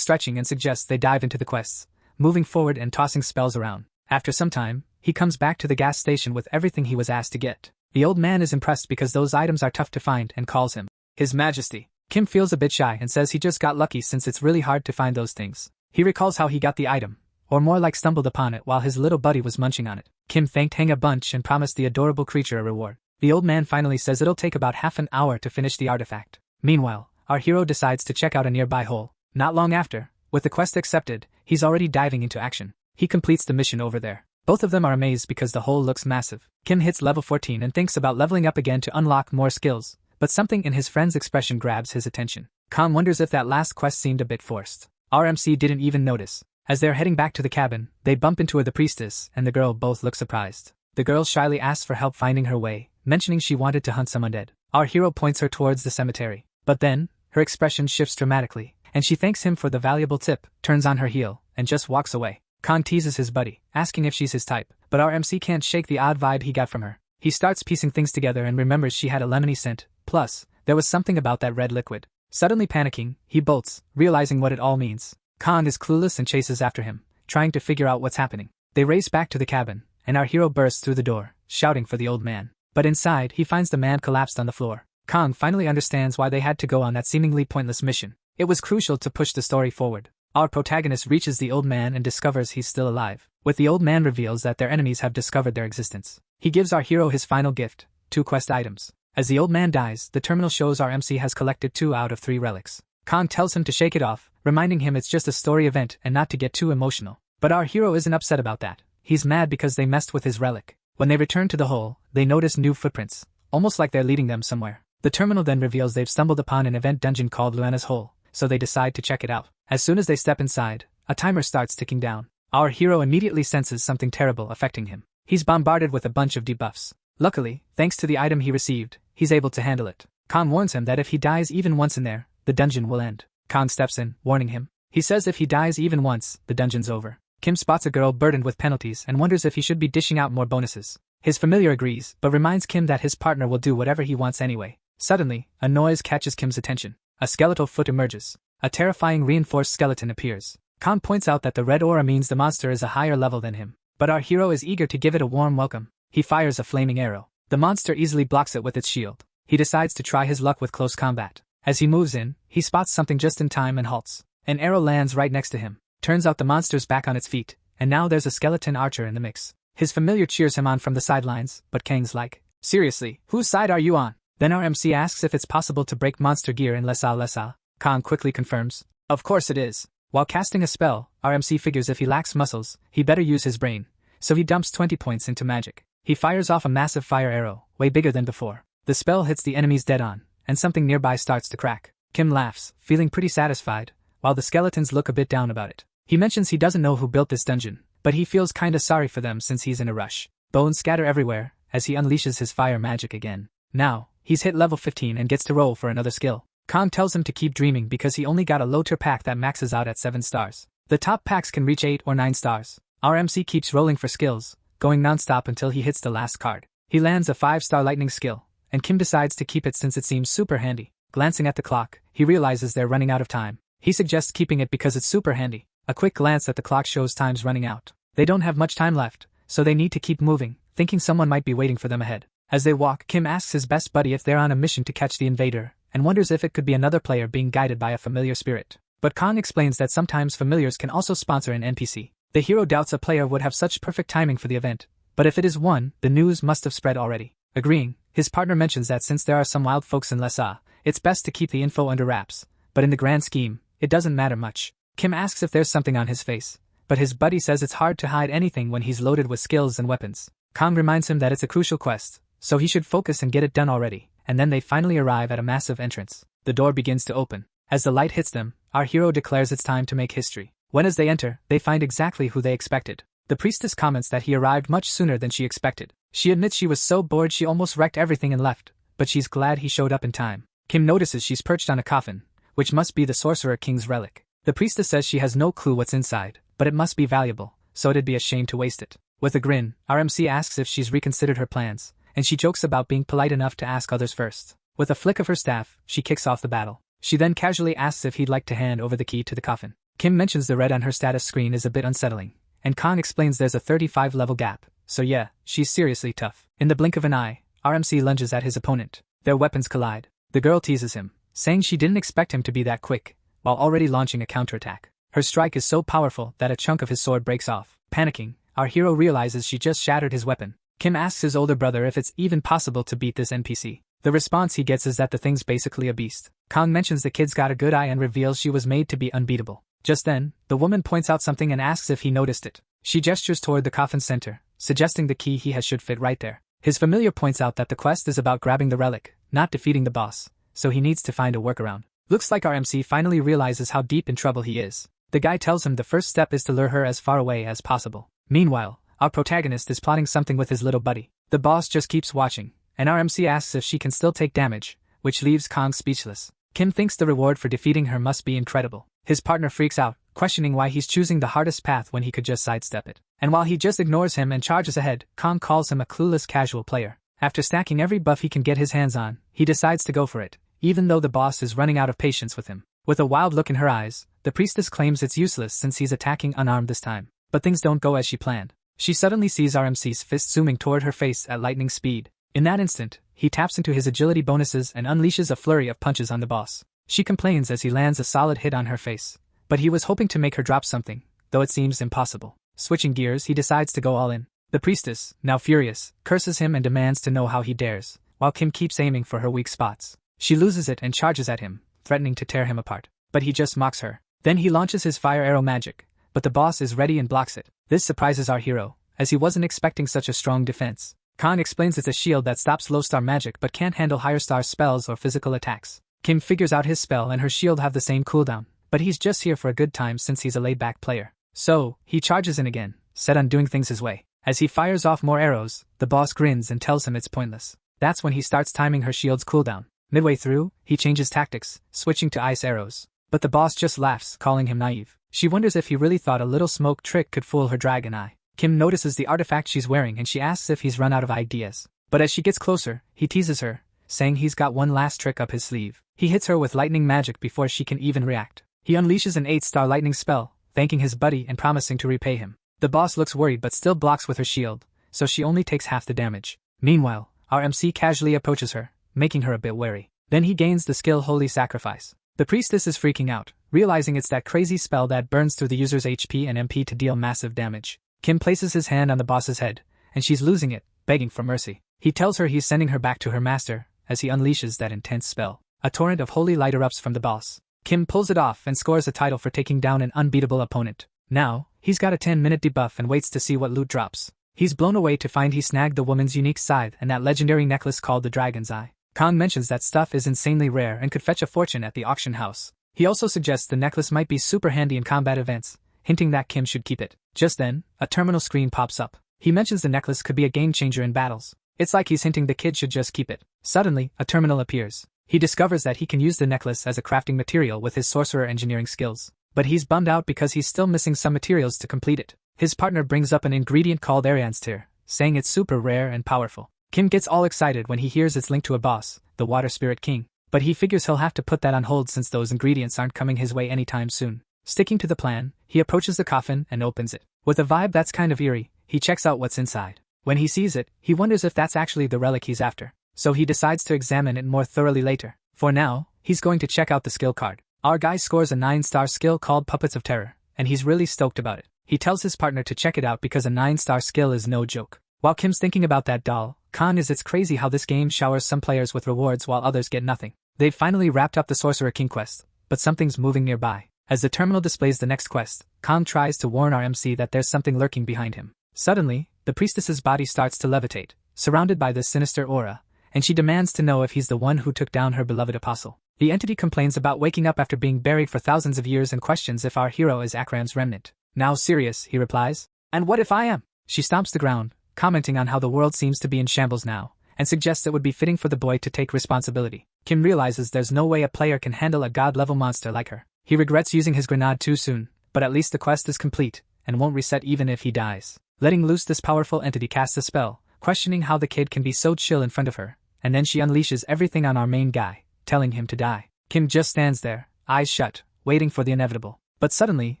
stretching and suggests they dive into the quests, moving forward and tossing spells around. After some time, he comes back to the gas station with everything he was asked to get. The old man is impressed because those items are tough to find and calls him His Majesty. Kim feels a bit shy and says he just got lucky since it's really hard to find those things. He recalls how he got the item, or more like stumbled upon it while his little buddy was munching on it. Kim thanked Hang a bunch and promised the adorable creature a reward. The old man finally says it'll take about half an hour to finish the artifact. Meanwhile, our hero decides to check out a nearby hole. Not long after, with the quest accepted, he's already diving into action. He completes the mission over there. Both of them are amazed because the hole looks massive. Kim hits level 14 and thinks about leveling up again to unlock more skills, but something in his friend's expression grabs his attention. Khan wonders if that last quest seemed a bit forced. RMC didn't even notice. As they're heading back to the cabin, they bump into the priestess and the girl both look surprised. The girl shyly asks for help finding her way, mentioning she wanted to hunt some undead. Our hero points her towards the cemetery. But then, her expression shifts dramatically, and she thanks him for the valuable tip, turns on her heel, and just walks away. Khan teases his buddy, asking if she's his type, but RMC can't shake the odd vibe he got from her. He starts piecing things together and remembers she had a lemony scent, plus, there was something about that red liquid. Suddenly panicking, he bolts, realizing what it all means. Khan is clueless and chases after him, trying to figure out what's happening. They race back to the cabin, and our hero bursts through the door, shouting for the old man. But inside, he finds the man collapsed on the floor. Khan finally understands why they had to go on that seemingly pointless mission. It was crucial to push the story forward. Our protagonist reaches the old man and discovers he's still alive. With the old man reveals that their enemies have discovered their existence. He gives our hero his final gift, 2 quest items. As the old man dies, the terminal shows our MC has collected 2 out of 3 relics. Khan tells him to shake it off, reminding him it's just a story event and not to get too emotional. But our hero isn't upset about that. He's mad because they messed with his relic. When they return to the hole, they notice new footprints, almost like they're leading them somewhere. The terminal then reveals they've stumbled upon an event dungeon called Luana's Hole, so they decide to check it out. As soon as they step inside, a timer starts ticking down. Our hero immediately senses something terrible affecting him. He's bombarded with a bunch of debuffs. Luckily, thanks to the item he received, he's able to handle it. Khan warns him that if he dies even once in there, the dungeon will end. Khan steps in, warning him. He says if he dies even once, the dungeon's over. Kim spots a girl burdened with penalties and wonders if he should be dishing out more bonuses. His familiar agrees, but reminds Kim that his partner will do whatever he wants anyway. Suddenly, a noise catches Kim's attention. A skeletal foot emerges. A terrifying reinforced skeleton appears. Khan points out that the red aura means the monster is a higher level than him. But our hero is eager to give it a warm welcome. He fires a flaming arrow. The monster easily blocks it with its shield. He decides to try his luck with close combat. As he moves in, he spots something just in time and halts. An arrow lands right next to him. Turns out the monster's back on its feet, and now there's a skeleton archer in the mix. His familiar cheers him on from the sidelines, but Kang's like, "Seriously, whose side are you on?" Then our MC asks if it's possible to break monster gear in Lesa. Khan quickly confirms, "Of course it is." While casting a spell, our MC figures if he lacks muscles, he better use his brain, so he dumps 20 points into magic. He fires off a massive fire arrow, way bigger than before. The spell hits the enemies dead on, and something nearby starts to crack. Kim laughs, feeling pretty satisfied, while the skeletons look a bit down about it. He mentions he doesn't know who built this dungeon, but he feels kinda sorry for them since he's in a rush. Bones scatter everywhere, as he unleashes his fire magic again. Now, he's hit level 15 and gets to roll for another skill. Khan tells him to keep dreaming because he only got a low tier pack that maxes out at 7 stars. The top packs can reach 8 or 9 stars. Our MC keeps rolling for skills, going non-stop until he hits the last card. He lands a 5-star lightning skill, and Kim decides to keep it since it seems super handy. Glancing at the clock, he realizes they're running out of time. He suggests keeping it because it's super handy. A quick glance at the clock shows time's running out. They don't have much time left, so they need to keep moving, thinking someone might be waiting for them ahead. As they walk, Kim asks his best buddy if they're on a mission to catch the invader, and wonders if it could be another player being guided by a familiar spirit. But Khan explains that sometimes familiars can also sponsor an NPC. The hero doubts a player would have such perfect timing for the event, but if it is one, the news must have spread already. Agreeing, his partner mentions that since there are some wild folks in Lesa, it's best to keep the info under wraps, but in the grand scheme, it doesn't matter much. Kim asks if there's something on his face, but his buddy says it's hard to hide anything when he's loaded with skills and weapons. Khan reminds him that it's a crucial quest, so he should focus and get it done already, and then they finally arrive at a massive entrance. The door begins to open. As the light hits them, our hero declares it's time to make history. When as they enter, they find exactly who they expected. The priestess comments that he arrived much sooner than she expected. She admits she was so bored she almost wrecked everything and left, but she's glad he showed up in time. Kim notices she's perched on a coffin, which must be the Sorcerer King's relic. The priestess says she has no clue what's inside, but it must be valuable, so it'd be a shame to waste it. With a grin, our MC asks if she's reconsidered her plans, and she jokes about being polite enough to ask others first. With a flick of her staff, she kicks off the battle. She then casually asks if he'd like to hand over the key to the coffin. Kim mentions the red on her status screen is a bit unsettling, and Kang explains there's a 35 level gap, so yeah, she's seriously tough. In the blink of an eye, our MC lunges at his opponent. Their weapons collide. The girl teases him, saying she didn't expect him to be that quick, while already launching a counterattack. Her strike is so powerful that a chunk of his sword breaks off. Panicking, our hero realizes she just shattered his weapon. Kim asks his older brother if it's even possible to beat this NPC. The response he gets is that the thing's basically a beast. Kang mentions the kid's got a good eye and reveals she was made to be unbeatable. Just then, the woman points out something and asks if he noticed it. She gestures toward the coffin's center, suggesting the key he has should fit right there. His familiar points out that the quest is about grabbing the relic, not defeating the boss, so he needs to find a workaround. Looks like our MC finally realizes how deep in trouble he is. The guy tells him the first step is to lure her as far away as possible. Meanwhile, our protagonist is plotting something with his little buddy. The boss just keeps watching, and our MC asks if she can still take damage, which leaves Kang speechless. Kim thinks the reward for defeating her must be incredible. His partner freaks out, questioning why he's choosing the hardest path when he could just sidestep it. And while he just ignores him and charges ahead, Kang calls him a clueless casual player. After stacking every buff he can get his hands on, he decides to go for it, even though the boss is running out of patience with him. With a wild look in her eyes, the priestess claims it's useless since he's attacking unarmed this time. But things don't go as she planned. She suddenly sees RMC's fist zooming toward her face at lightning speed. In that instant, he taps into his agility bonuses and unleashes a flurry of punches on the boss. She complains as he lands a solid hit on her face. But he was hoping to make her drop something, though it seems impossible. Switching gears, he decides to go all in. The priestess, now furious, curses him and demands to know how he dares, while Kim keeps aiming for her weak spots. She loses it and charges at him, threatening to tear him apart. But he just mocks her. Then he launches his fire arrow magic, but the boss is ready and blocks it. This surprises our hero, as he wasn't expecting such a strong defense. Khan explains it's a shield that stops low-star magic but can't handle higher-star spells or physical attacks. Kim figures out his spell and her shield have the same cooldown, but he's just here for a good time since he's a laid-back player. So, he charges in again, set on doing things his way. As he fires off more arrows, the boss grins and tells him it's pointless. That's when he starts timing her shield's cooldown. Midway through, he changes tactics, switching to ice arrows. But the boss just laughs, calling him naive. She wonders if he really thought a little smoke trick could fool her dragon eye. Kim notices the artifact she's wearing and she asks if he's run out of ideas. But as she gets closer, he teases her, saying he's got one last trick up his sleeve. He hits her with lightning magic before she can even react. He unleashes an 8-star lightning spell, thanking his buddy and promising to repay him. The boss looks worried but still blocks with her shield, so she only takes half the damage. Meanwhile, our MC casually approaches her, making her a bit wary. Then he gains the skill Holy Sacrifice. The priestess is freaking out, realizing it's that crazy spell that burns through the user's HP and MP to deal massive damage. Kim places his hand on the boss's head, and she's losing it, begging for mercy. He tells her he's sending her back to her master, as he unleashes that intense spell. A torrent of holy light erupts from the boss. Kim pulls it off and scores a title for taking down an unbeatable opponent. Now, he's got a 10-minute debuff and waits to see what loot drops. He's blown away to find he snagged the woman's unique scythe and that legendary necklace called the Dragon's Eye. Kang mentions that stuff is insanely rare and could fetch a fortune at the auction house. He also suggests the necklace might be super handy in combat events, hinting that Kim should keep it. Just then, a terminal screen pops up. He mentions the necklace could be a game-changer in battles. It's like he's hinting the kid should just keep it. Suddenly, a terminal appears. He discovers that he can use the necklace as a crafting material with his sorcerer engineering skills. But he's bummed out because he's still missing some materials to complete it. His partner brings up an ingredient called Arianstir, saying it's super rare and powerful. Kim gets all excited when he hears it's linked to a boss, the Water Spirit King. But he figures he'll have to put that on hold since those ingredients aren't coming his way anytime soon. Sticking to the plan, he approaches the coffin and opens it. With a vibe that's kind of eerie, he checks out what's inside. When he sees it, he wonders if that's actually the relic he's after. So he decides to examine it more thoroughly later. For now, he's going to check out the skill card. Our guy scores a 9-star skill called Puppets of Terror, and he's really stoked about it. He tells his partner to check it out because a 9-star skill is no joke. While Kim's thinking about that doll, it's crazy how this game showers some players with rewards while others get nothing. They've finally wrapped up the Sorcerer King quest, but something's moving nearby. As the terminal displays the next quest, Kang tries to warn our MC that there's something lurking behind him. Suddenly, the priestess's body starts to levitate, surrounded by this sinister aura, and she demands to know if he's the one who took down her beloved apostle. The entity complains about waking up after being buried for thousands of years and questions if our hero is Akram's remnant. Now serious, he replies. And what if I am? She stomps the ground, commenting on how the world seems to be in shambles now, and suggests it would be fitting for the boy to take responsibility. Kim realizes there's no way a player can handle a god-level monster like her. He regrets using his grenade too soon, but at least the quest is complete, and won't reset even if he dies. letting loose this powerful entity casts a spell, questioning how the kid can be so chill in front of her, and then she unleashes everything on our main guy, telling him to die. Kim just stands there, eyes shut, waiting for the inevitable. But suddenly,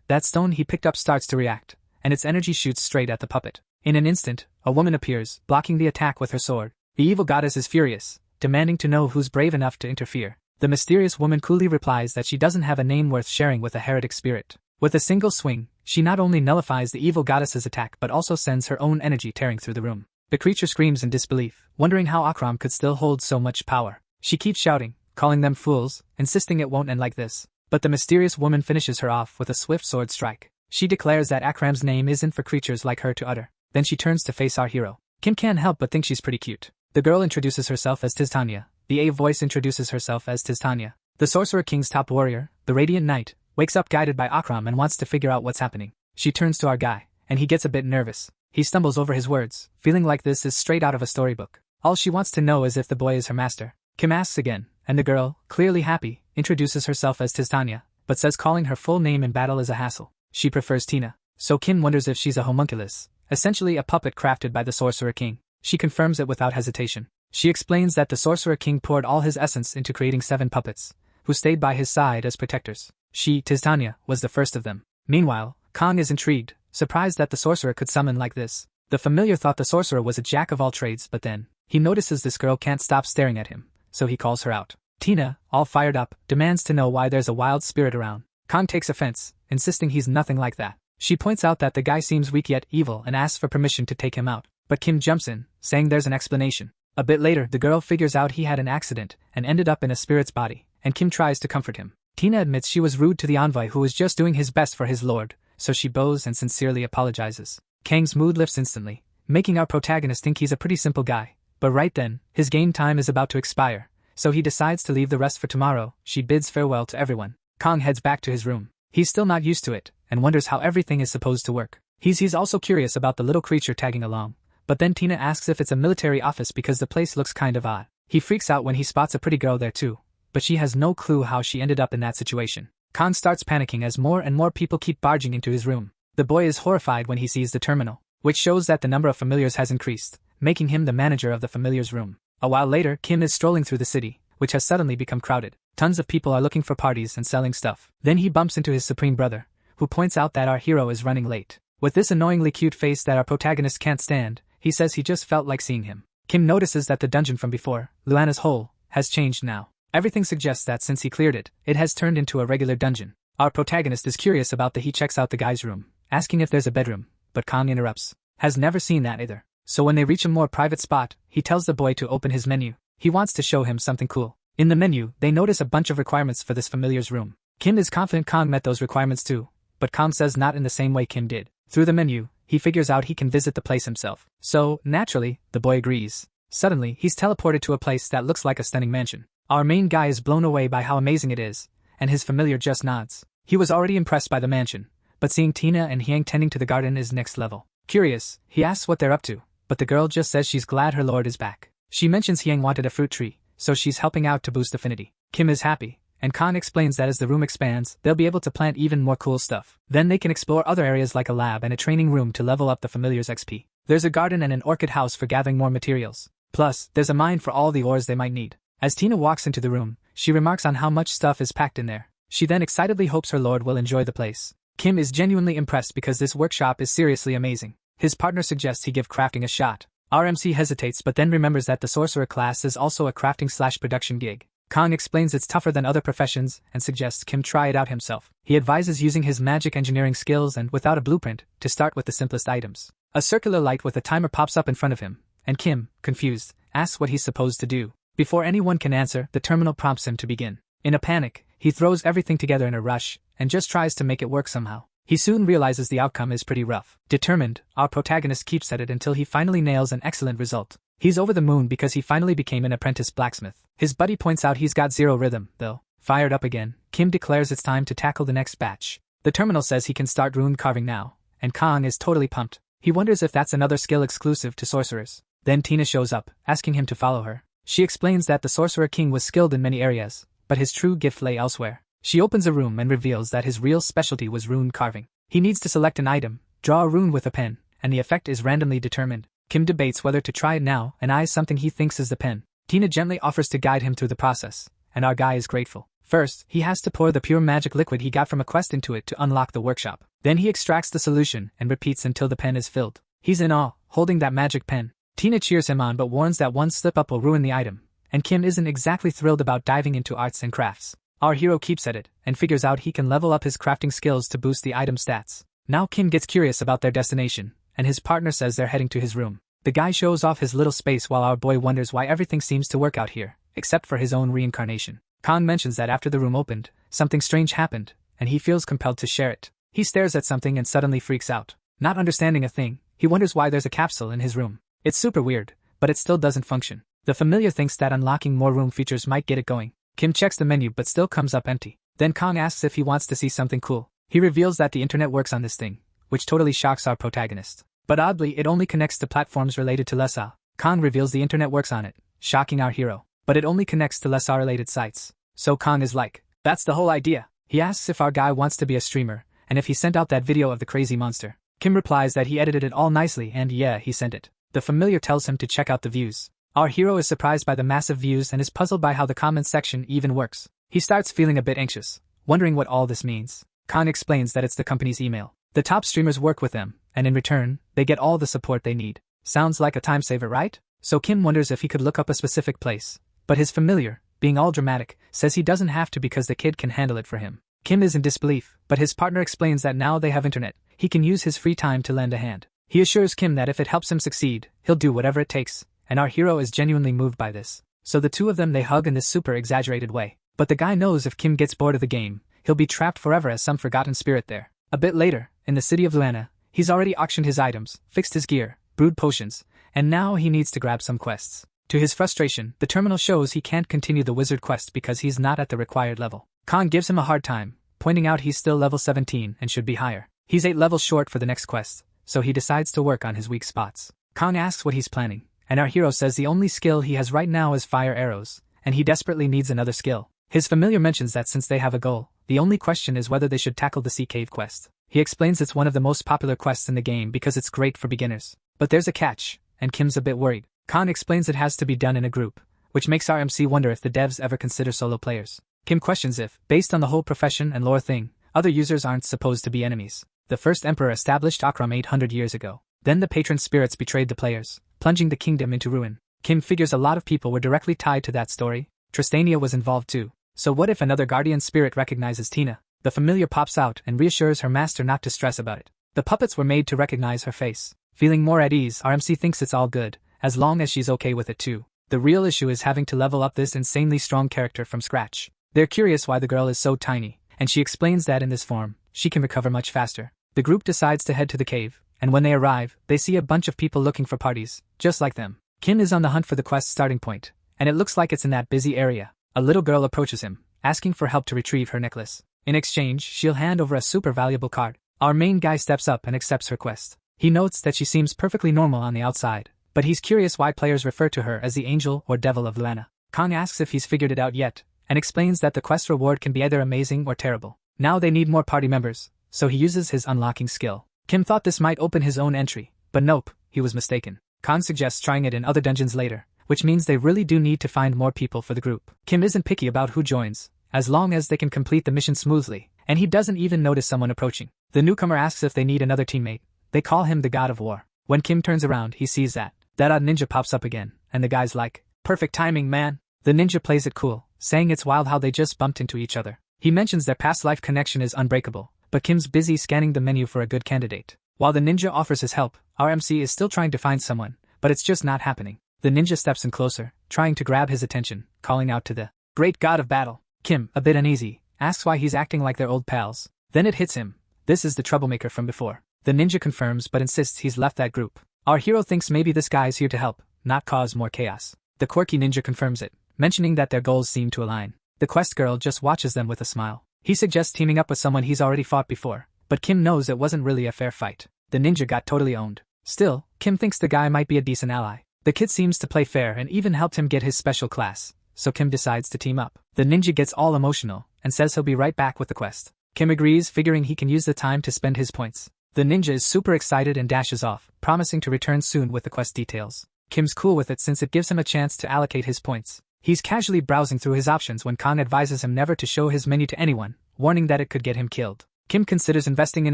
that stone he picked up starts to react, and its energy shoots straight at the puppet. In an instant, a woman appears, blocking the attack with her sword. The evil goddess is furious, demanding to know who's brave enough to interfere. The mysterious woman coolly replies that she doesn't have a name worth sharing with a heretic spirit. With a single swing, she not only nullifies the evil goddess's attack but also sends her own energy tearing through the room. The creature screams in disbelief, wondering how Akram could still hold so much power. She keeps shouting, calling them fools, insisting it won't end like this. But the mysterious woman finishes her off with a swift sword strike. She declares that Akram's name isn't for creatures like her to utter. Then she turns to face our hero. Kim can't help but think she's pretty cute. The girl introduces herself as Tiztania. The A voice introduces herself as Tiztania. The Sorcerer King's top warrior, the Radiant Knight, wakes up guided by Akram and wants to figure out what's happening. She turns to our guy, and he gets a bit nervous. He stumbles over his words, feeling like this is straight out of a storybook. All she wants to know is if the boy is her master. Kim asks again, and the girl, clearly happy, introduces herself as Tiztania, but says calling her full name in battle is a hassle. She prefers Tina. So Kim wonders if she's a homunculus, essentially a puppet crafted by the Sorcerer King. She confirms it without hesitation. She explains that the Sorcerer King poured all his essence into creating 7 puppets, who stayed by his side as protectors. She, Tiztania, was the first of them. Meanwhile, Kong is intrigued, surprised that the sorcerer could summon like this. The familiar thought the sorcerer was a jack of all trades, but then, he notices this girl can't stop staring at him, so he calls her out. Tina, all fired up, demands to know why there's a wild spirit around. Kong takes offense, insisting he's nothing like that. She points out that the guy seems weak yet evil and asks for permission to take him out, but Kim jumps in, saying there's an explanation. A bit later, the girl figures out he had an accident and ended up in a spirit's body, and Kim tries to comfort him. Tina admits she was rude to the envoy who was just doing his best for his lord, so she bows and sincerely apologizes. Kang's mood lifts instantly, making our protagonist think he's a pretty simple guy. But right then, his game time is about to expire, so he decides to leave the rest for tomorrow. She bids farewell to everyone. Kong heads back to his room. He's still not used to it, and wonders how everything is supposed to work. He's also curious about the little creature tagging along, but then Tina asks if it's a military office because the place looks kind of odd. He freaks out when he spots a pretty girl there too, but she has no clue how she ended up in that situation. Kong starts panicking as more and more people keep barging into his room. The boy is horrified when he sees the terminal, which shows that the number of familiars has increased, making him the manager of the familiars room. A while later, Kim is strolling through the city, which has suddenly become crowded. Tons of people are looking for parties and selling stuff. Then he bumps into his supreme brother, who points out that our hero is running late. With this annoyingly cute face that our protagonist can't stand, he says he just felt like seeing him. Kim notices that the dungeon from before, Luana's hole, has changed now. Everything suggests that since he cleared it, it has turned into a regular dungeon. Our protagonist is curious about he checks out the guy's room, asking if there's a bedroom, but Kong interrupts. Has never seen that either. So when they reach a more private spot, he tells the boy to open his menu. He wants to show him something cool. In the menu, they notice a bunch of requirements for this familiar's room. Kim is confident Kong met those requirements too, but Kong says not in the same way Kim did. Through the menu, he figures out he can visit the place himself. So, naturally, the boy agrees. Suddenly, he's teleported to a place that looks like a stunning mansion. Our main guy is blown away by how amazing it is, and his familiar just nods. He was already impressed by the mansion, but seeing Tina and Hyang tending to the garden is next level. Curious, he asks what they're up to, but the girl just says she's glad her lord is back. She mentions Hyang wanted a fruit tree, so she's helping out to boost affinity. Kim is happy, and Khan explains that as the room expands, they'll be able to plant even more cool stuff. Then they can explore other areas like a lab and a training room to level up the familiar's XP. There's a garden and an orchid house for gathering more materials. Plus, there's a mine for all the ores they might need. As Tina walks into the room, she remarks on how much stuff is packed in there. She then excitedly hopes her lord will enjoy the place. Kim is genuinely impressed because this workshop is seriously amazing. His partner suggests he give crafting a shot. RMC hesitates but then remembers that the sorcerer class is also a crafting/production gig. Kong explains it's tougher than other professions and suggests Kim try it out himself. He advises using his magic engineering skills and without a blueprint to start with the simplest items. A circular light with a timer pops up in front of him, and Kim, confused, asks what he's supposed to do. Before anyone can answer, the terminal prompts him to begin. In a panic, he throws everything together in a rush and just tries to make it work somehow. He soon realizes the outcome is pretty rough. Determined, our protagonist keeps at it until he finally nails an excellent result. He's over the moon because he finally became an apprentice blacksmith. His buddy points out he's got zero rhythm, though. Fired up again, Kim declares it's time to tackle the next batch. The terminal says he can start rune carving now, and Kong is totally pumped. He wonders if that's another skill exclusive to sorcerers. Then Tina shows up, asking him to follow her. She explains that the Sorcerer King was skilled in many areas, but his true gift lay elsewhere. She opens a room and reveals that his real specialty was rune carving. He needs to select an item, draw a rune with a pen, and the effect is randomly determined. Kim debates whether to try it now and eyes something he thinks is the pen. Tina gently offers to guide him through the process, and our guy is grateful. First, he has to pour the pure magic liquid he got from a quest into it to unlock the workshop. Then he extracts the solution and repeats until the pen is filled. He's in awe, holding that magic pen. Tina cheers him on but warns that one slip-up will ruin the item, and Kim isn't exactly thrilled about diving into arts and crafts. Our hero keeps at it, and figures out he can level up his crafting skills to boost the item stats. Now Kim gets curious about their destination, and his partner says they're heading to his room. The guy shows off his little space while our boy wonders why everything seems to work out here, except for his own reincarnation. Kang mentions that after the room opened, something strange happened, and he feels compelled to share it. He stares at something and suddenly freaks out. Not understanding a thing, he wonders why there's a capsule in his room. It's super weird, but it still doesn't function. The familiar thinks that unlocking more room features might get it going. Kim checks the menu but still comes up empty. Then Kang asks if he wants to see something cool. He reveals that the internet works on this thing, which totally shocks our protagonist. But oddly, it only connects to platforms related to Lesa. Kang reveals the internet works on it, shocking our hero. But it only connects to Lesa-related sites. So Kang is like, that's the whole idea. He asks if our guy wants to be a streamer, and if he sent out that video of the crazy monster. Kim replies that he edited it all nicely and yeah, he sent it. The familiar tells him to check out the views. Our hero is surprised by the massive views and is puzzled by how the comments section even works. He starts feeling a bit anxious, wondering what all this means. Kang explains that it's the company's email. The top streamers work with them, and in return, they get all the support they need. Sounds like a time saver, right? So Kim wonders if he could look up a specific place. But his familiar, being all dramatic, says he doesn't have to because the kid can handle it for him. Kim is in disbelief, but his partner explains that now they have internet, he can use his free time to lend a hand. He assures Kim that if it helps him succeed, he'll do whatever it takes, and our hero is genuinely moved by this. So the two of them they hug in this super exaggerated way. But the guy knows if Kim gets bored of the game, he'll be trapped forever as some forgotten spirit there. A bit later, in the city of Luana, he's already auctioned his items, fixed his gear, brewed potions, and now he needs to grab some quests. To his frustration, the terminal shows he can't continue the wizard quest because he's not at the required level. Kang gives him a hard time, pointing out he's still level 17 and should be higher. He's 8 levels short for the next quest, so he decides to work on his weak spots. Kang asks what he's planning, and our hero says the only skill he has right now is fire arrows, and he desperately needs another skill. His familiar mentions that since they have a goal, the only question is whether they should tackle the Sea Cave quest. He explains it's one of the most popular quests in the game because it's great for beginners. But there's a catch, and Kim's a bit worried. Kang explains it has to be done in a group, which makes our MC wonder if the devs ever consider solo players. Kim questions if, based on the whole profession and lore thing, other users aren't supposed to be enemies. The first emperor established Akram 800 years ago. Then the patron spirits betrayed the players, plunging the kingdom into ruin. Kim figures a lot of people were directly tied to that story. Tristania was involved too. So what if another guardian spirit recognizes Tina? The familiar pops out and reassures her master not to stress about it. The puppets were made to recognize her face. Feeling more at ease, our MC thinks it's all good, as long as she's okay with it too. The real issue is having to level up this insanely strong character from scratch. They're curious why the girl is so tiny, and she explains that in this form, she can recover much faster. The group decides to head to the cave, and when they arrive, they see a bunch of people looking for parties, just like them. Kim is on the hunt for the quest starting point, and it looks like it's in that busy area. A little girl approaches him, asking for help to retrieve her necklace. In exchange, she'll hand over a super valuable card. Our main guy steps up and accepts her quest. He notes that she seems perfectly normal on the outside, but he's curious why players refer to her as the angel or devil of Luana. Kang asks if he's figured it out yet, and explains that the quest reward can be either amazing or terrible. Now they need more party members, so he uses his unlocking skill. Kim thought this might open his own entry, but nope, he was mistaken. Kang suggests trying it in other dungeons later, which means they really do need to find more people for the group. Kim isn't picky about who joins, as long as they can complete the mission smoothly, and he doesn't even notice someone approaching. The newcomer asks if they need another teammate. They call him the God of War. When Kim turns around, he sees that odd ninja pops up again, and the guy's like, perfect timing, man. The ninja plays it cool, saying it's wild how they just bumped into each other. He mentions their past life connection is unbreakable, but Kim's busy scanning the menu for a good candidate. While the ninja offers his help, our MC is still trying to find someone, but it's just not happening. The ninja steps in closer, trying to grab his attention, calling out to the great god of battle. Kim, a bit uneasy, asks why he's acting like they're old pals. Then it hits him. This is the troublemaker from before. The ninja confirms but insists he's left that group. Our hero thinks maybe this guy's here to help, not cause more chaos. The quirky ninja confirms it, mentioning that their goals seem to align. The quest girl just watches them with a smile. He suggests teaming up with someone he's already fought before, but Kim knows it wasn't really a fair fight. The ninja got totally owned. Still, Kim thinks the guy might be a decent ally. The kid seems to play fair and even helped him get his special class, so Kim decides to team up. The ninja gets all emotional and says he'll be right back with the quest. Kim agrees, figuring he can use the time to spend his points. The ninja is super excited and dashes off, promising to return soon with the quest details. Kim's cool with it since it gives him a chance to allocate his points. He's casually browsing through his options when Kang advises him never to show his menu to anyone, warning that it could get him killed. Kim considers investing in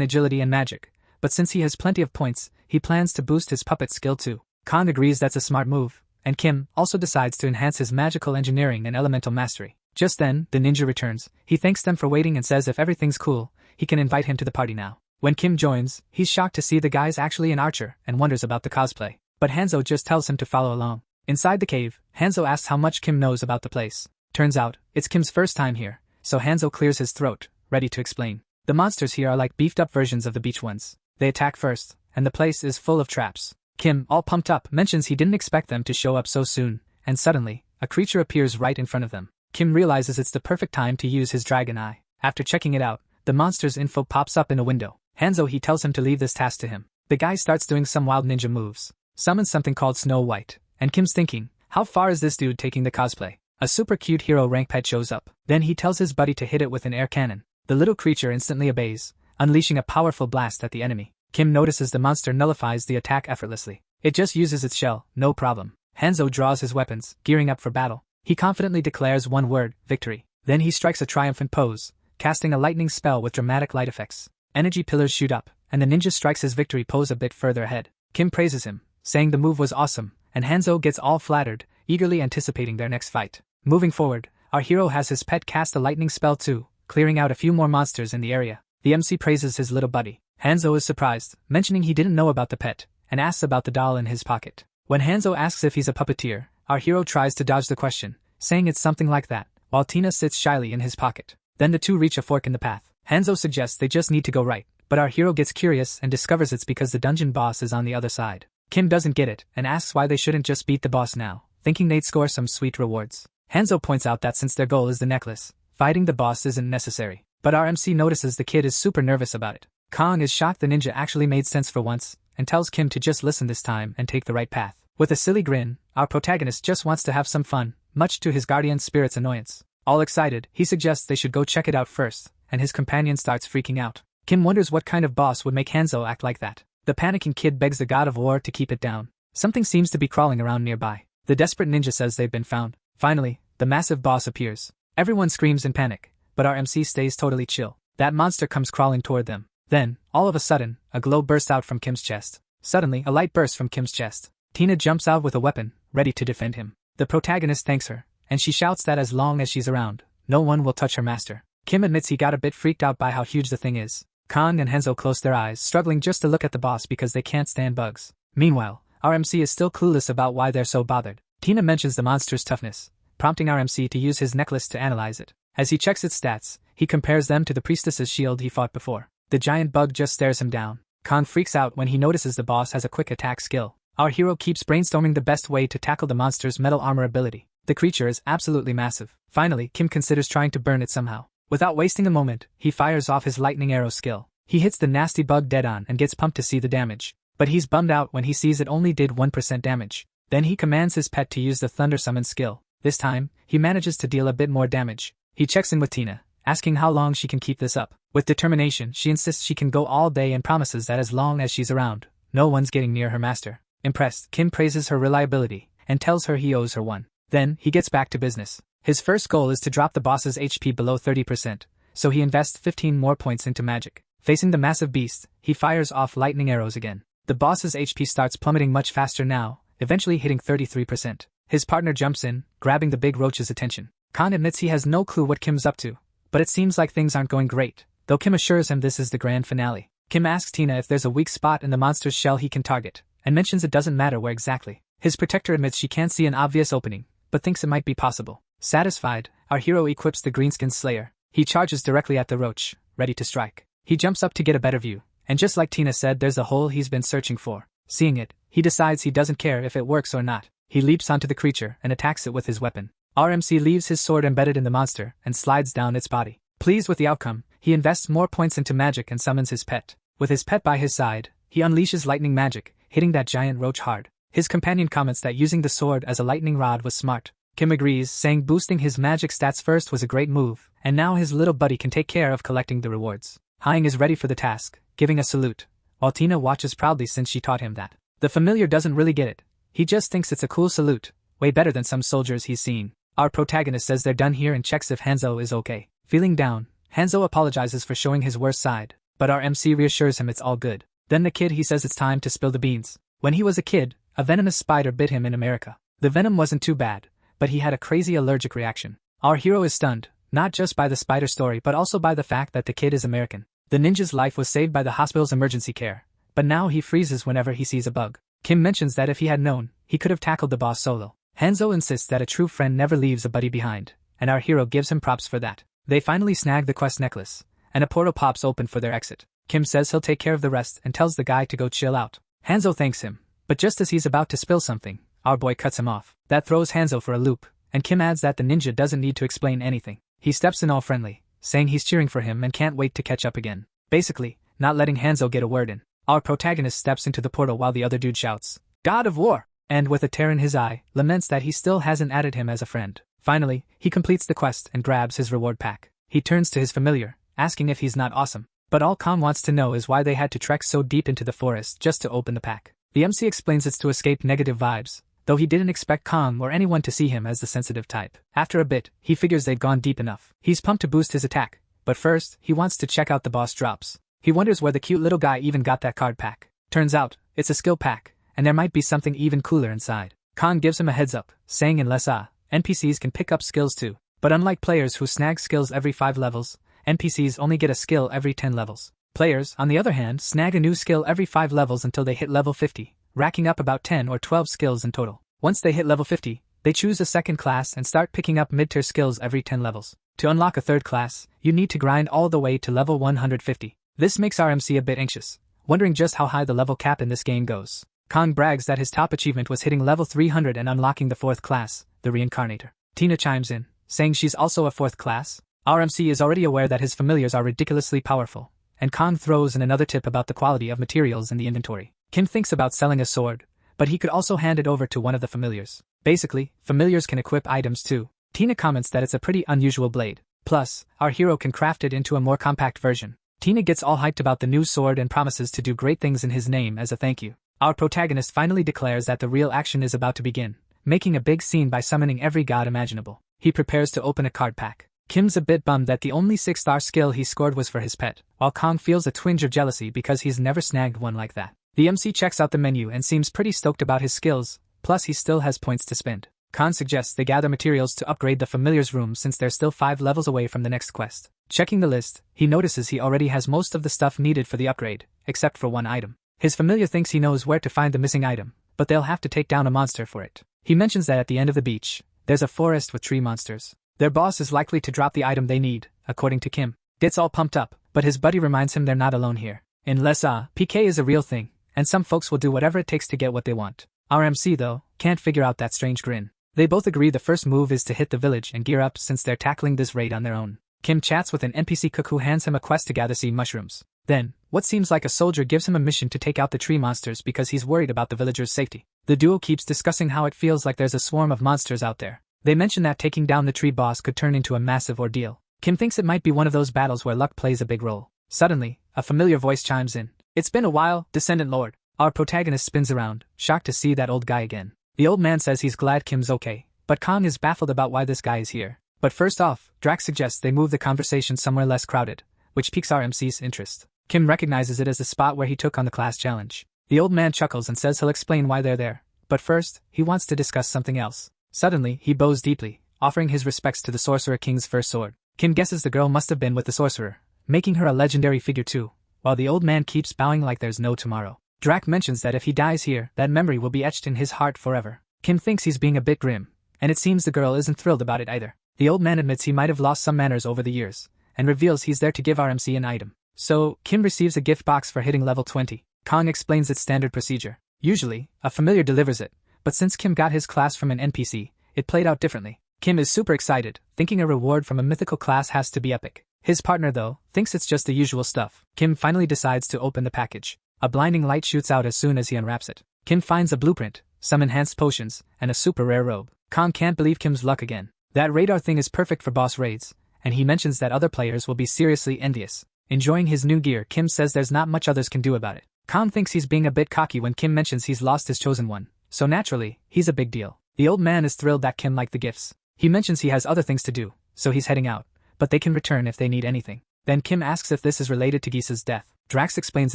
agility and magic, but since he has plenty of points, he plans to boost his puppet skill too. Kang agrees that's a smart move, and Kim also decides to enhance his magical engineering and elemental mastery. Just then, the ninja returns. He thanks them for waiting and says if everything's cool, he can invite him to the party now. When Kim joins, he's shocked to see the guy's actually an archer and wonders about the cosplay. But Hanzo just tells him to follow along. Inside the cave, Hanzo asks how much Kim knows about the place. Turns out, it's Kim's first time here, so Hanzo clears his throat, ready to explain. The monsters here are like beefed up versions of the beach ones. They attack first, and the place is full of traps. Kim, all pumped up, mentions he didn't expect them to show up so soon, and suddenly, a creature appears right in front of them. Kim realizes it's the perfect time to use his dragon eye. After checking it out, the monster's info pops up in a window. Hanzo he tells him to leave this task to him. The guy starts doing some wild ninja moves. Summons something called Snow White, and Kim's thinking, how far is this dude taking the cosplay? A super cute hero rank pet shows up. Then he tells his buddy to hit it with an air cannon. The little creature instantly obeys, unleashing a powerful blast at the enemy. Kim notices the monster nullifies the attack effortlessly. It just uses its shell, no problem. Hanzo draws his weapons, gearing up for battle. He confidently declares one word, victory. Then he strikes a triumphant pose, casting a lightning spell with dramatic light effects. Energy pillars shoot up, and the ninja strikes his victory pose a bit further ahead. Kim praises him, saying the move was awesome, and Hanzo gets all flattered, eagerly anticipating their next fight. Moving forward, our hero has his pet cast a lightning spell too, clearing out a few more monsters in the area. The MC praises his little buddy. Hanzo is surprised, mentioning he didn't know about the pet, and asks about the doll in his pocket. When Hanzo asks if he's a puppeteer, our hero tries to dodge the question, saying it's something like that, while Tina sits shyly in his pocket. Then the two reach a fork in the path. Hanzo suggests they just need to go right, but our hero gets curious and discovers it's because the dungeon boss is on the other side. Kim doesn't get it, and asks why they shouldn't just beat the boss now, thinking they'd score some sweet rewards. Hanzo points out that since their goal is the necklace, fighting the boss isn't necessary. But our MC notices the kid is super nervous about it. Kang is shocked the ninja actually made sense for once, and tells Kim to just listen this time and take the right path. With a silly grin, our protagonist just wants to have some fun, much to his guardian spirit's annoyance. All excited, he suggests they should go check it out first, and his companion starts freaking out. Kim wonders what kind of boss would make Hanzo act like that. The panicking kid begs the god of war to keep it down. Something seems to be crawling around nearby. The desperate ninja says they've been found. Finally, the massive boss appears. Everyone screams in panic, but our MC stays totally chill. That monster comes crawling toward them. Then, all of a sudden, a glow bursts out from Kim's chest. Suddenly, a light bursts from Kim's chest. Tina jumps out with a weapon, ready to defend him. The protagonist thanks her, and she shouts that as long as she's around, no one will touch her master. Kim admits he got a bit freaked out by how huge the thing is. Kang and Hanzo close their eyes, struggling just to look at the boss because they can't stand bugs. Meanwhile, our MC is still clueless about why they're so bothered. Tina mentions the monster's toughness, prompting our MC to use his necklace to analyze it. As he checks its stats, he compares them to the priestess's shield he fought before. The giant bug just stares him down. Kang freaks out when he notices the boss has a quick attack skill. Our hero keeps brainstorming the best way to tackle the monster's metal armor ability. The creature is absolutely massive. Finally, Kim considers trying to burn it somehow. Without wasting a moment, he fires off his lightning arrow skill. He hits the nasty bug dead on and gets pumped to see the damage. But he's bummed out when he sees it only did 1% damage. Then he commands his pet to use the thunder summon skill. This time, he manages to deal a bit more damage. He checks in with Tina, asking how long she can keep this up. With determination, she insists she can go all day and promises that as long as she's around, no one's getting near her master. Impressed, Kim praises her reliability and tells her he owes her one. Then, he gets back to business. His first goal is to drop the boss's HP below 30%, so he invests 15 more points into magic. Facing the massive beast, he fires off lightning arrows again. The boss's HP starts plummeting much faster now, eventually hitting 33%. His partner jumps in, grabbing the big roach's attention. Khan admits he has no clue what Kim's up to, but it seems like things aren't going great, though Kim assures him this is the grand finale. Kim asks Tina if there's a weak spot in the monster's shell he can target, and mentions it doesn't matter where exactly. His protector admits she can't see an obvious opening, but thinks it might be possible. Satisfied, our hero equips the Greenskin Slayer. He charges directly at the roach, ready to strike. He jumps up to get a better view, and just like Tina said, there's a hole he's been searching for. Seeing it, he decides he doesn't care if it works or not. He leaps onto the creature and attacks it with his weapon. RMC leaves his sword embedded in the monster and slides down its body. Pleased with the outcome, he invests more points into magic and summons his pet. With his pet by his side, he unleashes lightning magic, hitting that giant roach hard. His companion comments that using the sword as a lightning rod was smart. Kim agrees, saying boosting his magic stats first was a great move, and now his little buddy can take care of collecting the rewards. Hying is ready for the task, giving a salute, while while Tina watches proudly since she taught him that. The familiar doesn't really get it. He just thinks it's a cool salute, way better than some soldiers he's seen. Our protagonist says they're done here and checks if Hanzo is okay. Feeling down, Hanzo apologizes for showing his worst side, but our MC reassures him it's all good. Then the kid he says it's time to spill the beans. When he was a kid, a venomous spider bit him in America. The venom wasn't too bad, but he had a crazy allergic reaction. Our hero is stunned, not just by the spider story but also by the fact that the kid is American. The ninja's life was saved by the hospital's emergency care, but now he freezes whenever he sees a bug. Kim mentions that if he had known, he could have tackled the boss solo. Hanzo insists that a true friend never leaves a buddy behind, and our hero gives him props for that. They finally snag the quest necklace, and a portal pops open for their exit. Kim says he'll take care of the rest and tells the guy to go chill out. Hanzo thanks him, but just as he's about to spill something, our boy cuts him off. That throws Hanzo for a loop, and Kim adds that the ninja doesn't need to explain anything. He steps in all friendly, saying he's cheering for him and can't wait to catch up again. Basically, not letting Hanzo get a word in. Our protagonist steps into the portal while the other dude shouts, "God of War!" and with a tear in his eye, laments that he still hasn't added him as a friend. Finally, he completes the quest and grabs his reward pack. He turns to his familiar, asking if he's not awesome. But all Khan wants to know is why they had to trek so deep into the forest just to open the pack. The MC explains it's to escape negative vibes, though he didn't expect Khan or anyone to see him as the sensitive type. After a bit, he figures they'd gone deep enough. He's pumped to boost his attack, but first, he wants to check out the boss drops. He wonders where the cute little guy even got that card pack. Turns out, it's a skill pack, and there might be something even cooler inside. Khan gives him a heads up, saying unless NPCs can pick up skills too. But unlike players who snag skills every 5 levels, NPCs only get a skill every 10 levels. Players, on the other hand, snag a new skill every 5 levels until they hit level 50, racking up about 10 or 12 skills in total. Once they hit level 50, they choose a second class and start picking up mid-tier skills every 10 levels. To unlock a third class, you need to grind all the way to level 150. This makes our MC a bit anxious, wondering just how high the level cap in this game goes. Khan brags that his top achievement was hitting level 300 and unlocking the 4th class, the Reincarnator. Tina chimes in, saying she's also a 4th class. Our MC is already aware that his familiars are ridiculously powerful, and Khan throws in another tip about the quality of materials in the inventory. Kim thinks about selling a sword, but he could also hand it over to one of the familiars. Basically, familiars can equip items too. Tina comments that it's a pretty unusual blade. Plus, our hero can craft it into a more compact version. Tina gets all hyped about the new sword and promises to do great things in his name as a thank you. Our protagonist finally declares that the real action is about to begin, making a big scene by summoning every god imaginable. He prepares to open a card pack. Kim's a bit bummed that the only 6-star skill he scored was for his pet, while Kong feels a twinge of jealousy because he's never snagged one like that. The MC checks out the menu and seems pretty stoked about his skills, plus he still has points to spend. Khan suggests they gather materials to upgrade the familiar's room since they're still 5 levels away from the next quest. Checking the list, he notices he already has most of the stuff needed for the upgrade, except for one item. His familiar thinks he knows where to find the missing item, but they'll have to take down a monster for it. He mentions that at the end of the beach, there's a forest with tree monsters. Their boss is likely to drop the item they need, according to Kim. Gets all pumped up, but his buddy reminds him they're not alone here. In Lessa, PK is a real thing, and some folks will do whatever it takes to get what they want. Our MC, though, can't figure out that strange grin. They both agree the first move is to hit the village and gear up since they're tackling this raid on their own. Kim chats with an NPC cook who hands him a quest to gather sea mushrooms. Then, what seems like a soldier gives him a mission to take out the tree monsters because he's worried about the villagers' safety. The duo keeps discussing how it feels like there's a swarm of monsters out there. They mention that taking down the tree boss could turn into a massive ordeal. Kim thinks it might be one of those battles where luck plays a big role. Suddenly, a familiar voice chimes in. "It's been a while, Descendant Lord." Our protagonist spins around, shocked to see that old guy again. The old man says he's glad Kim's okay, but Kong is baffled about why this guy is here. But first off, Drax suggests they move the conversation somewhere less crowded, which piques our MC's interest. Kim recognizes it as the spot where he took on the class challenge. The old man chuckles and says he'll explain why they're there, but first, he wants to discuss something else. Suddenly, he bows deeply, offering his respects to the Sorcerer King's first sword. Kim guesses the girl must have been with the sorcerer, making her a legendary figure too, while the old man keeps bowing like there's no tomorrow. Drax mentions that if he dies here, that memory will be etched in his heart forever. Kim thinks he's being a bit grim, and it seems the girl isn't thrilled about it either. The old man admits he might have lost some manners over the years, and reveals he's there to give our MC an item. So, Kim receives a gift box for hitting level 20. Kong explains its standard procedure. Usually, a familiar delivers it, but since Kim got his class from an NPC, it played out differently. Kim is super excited, thinking a reward from a mythical class has to be epic. His partner, though, thinks it's just the usual stuff. Kim finally decides to open the package. A blinding light shoots out as soon as he unwraps it. Kim finds a blueprint, some enhanced potions, and a super rare robe. Kong can't believe Kim's luck again. That radar thing is perfect for boss raids, and he mentions that other players will be seriously envious. Enjoying his new gear, Kim says there's not much others can do about it. Kang thinks he's being a bit cocky when Kim mentions he's lost his chosen one, so naturally, he's a big deal. The old man is thrilled that Kim liked the gifts. He mentions he has other things to do, so he's heading out, but they can return if they need anything. Then Kim asks if this is related to Gisa's death. Drax explains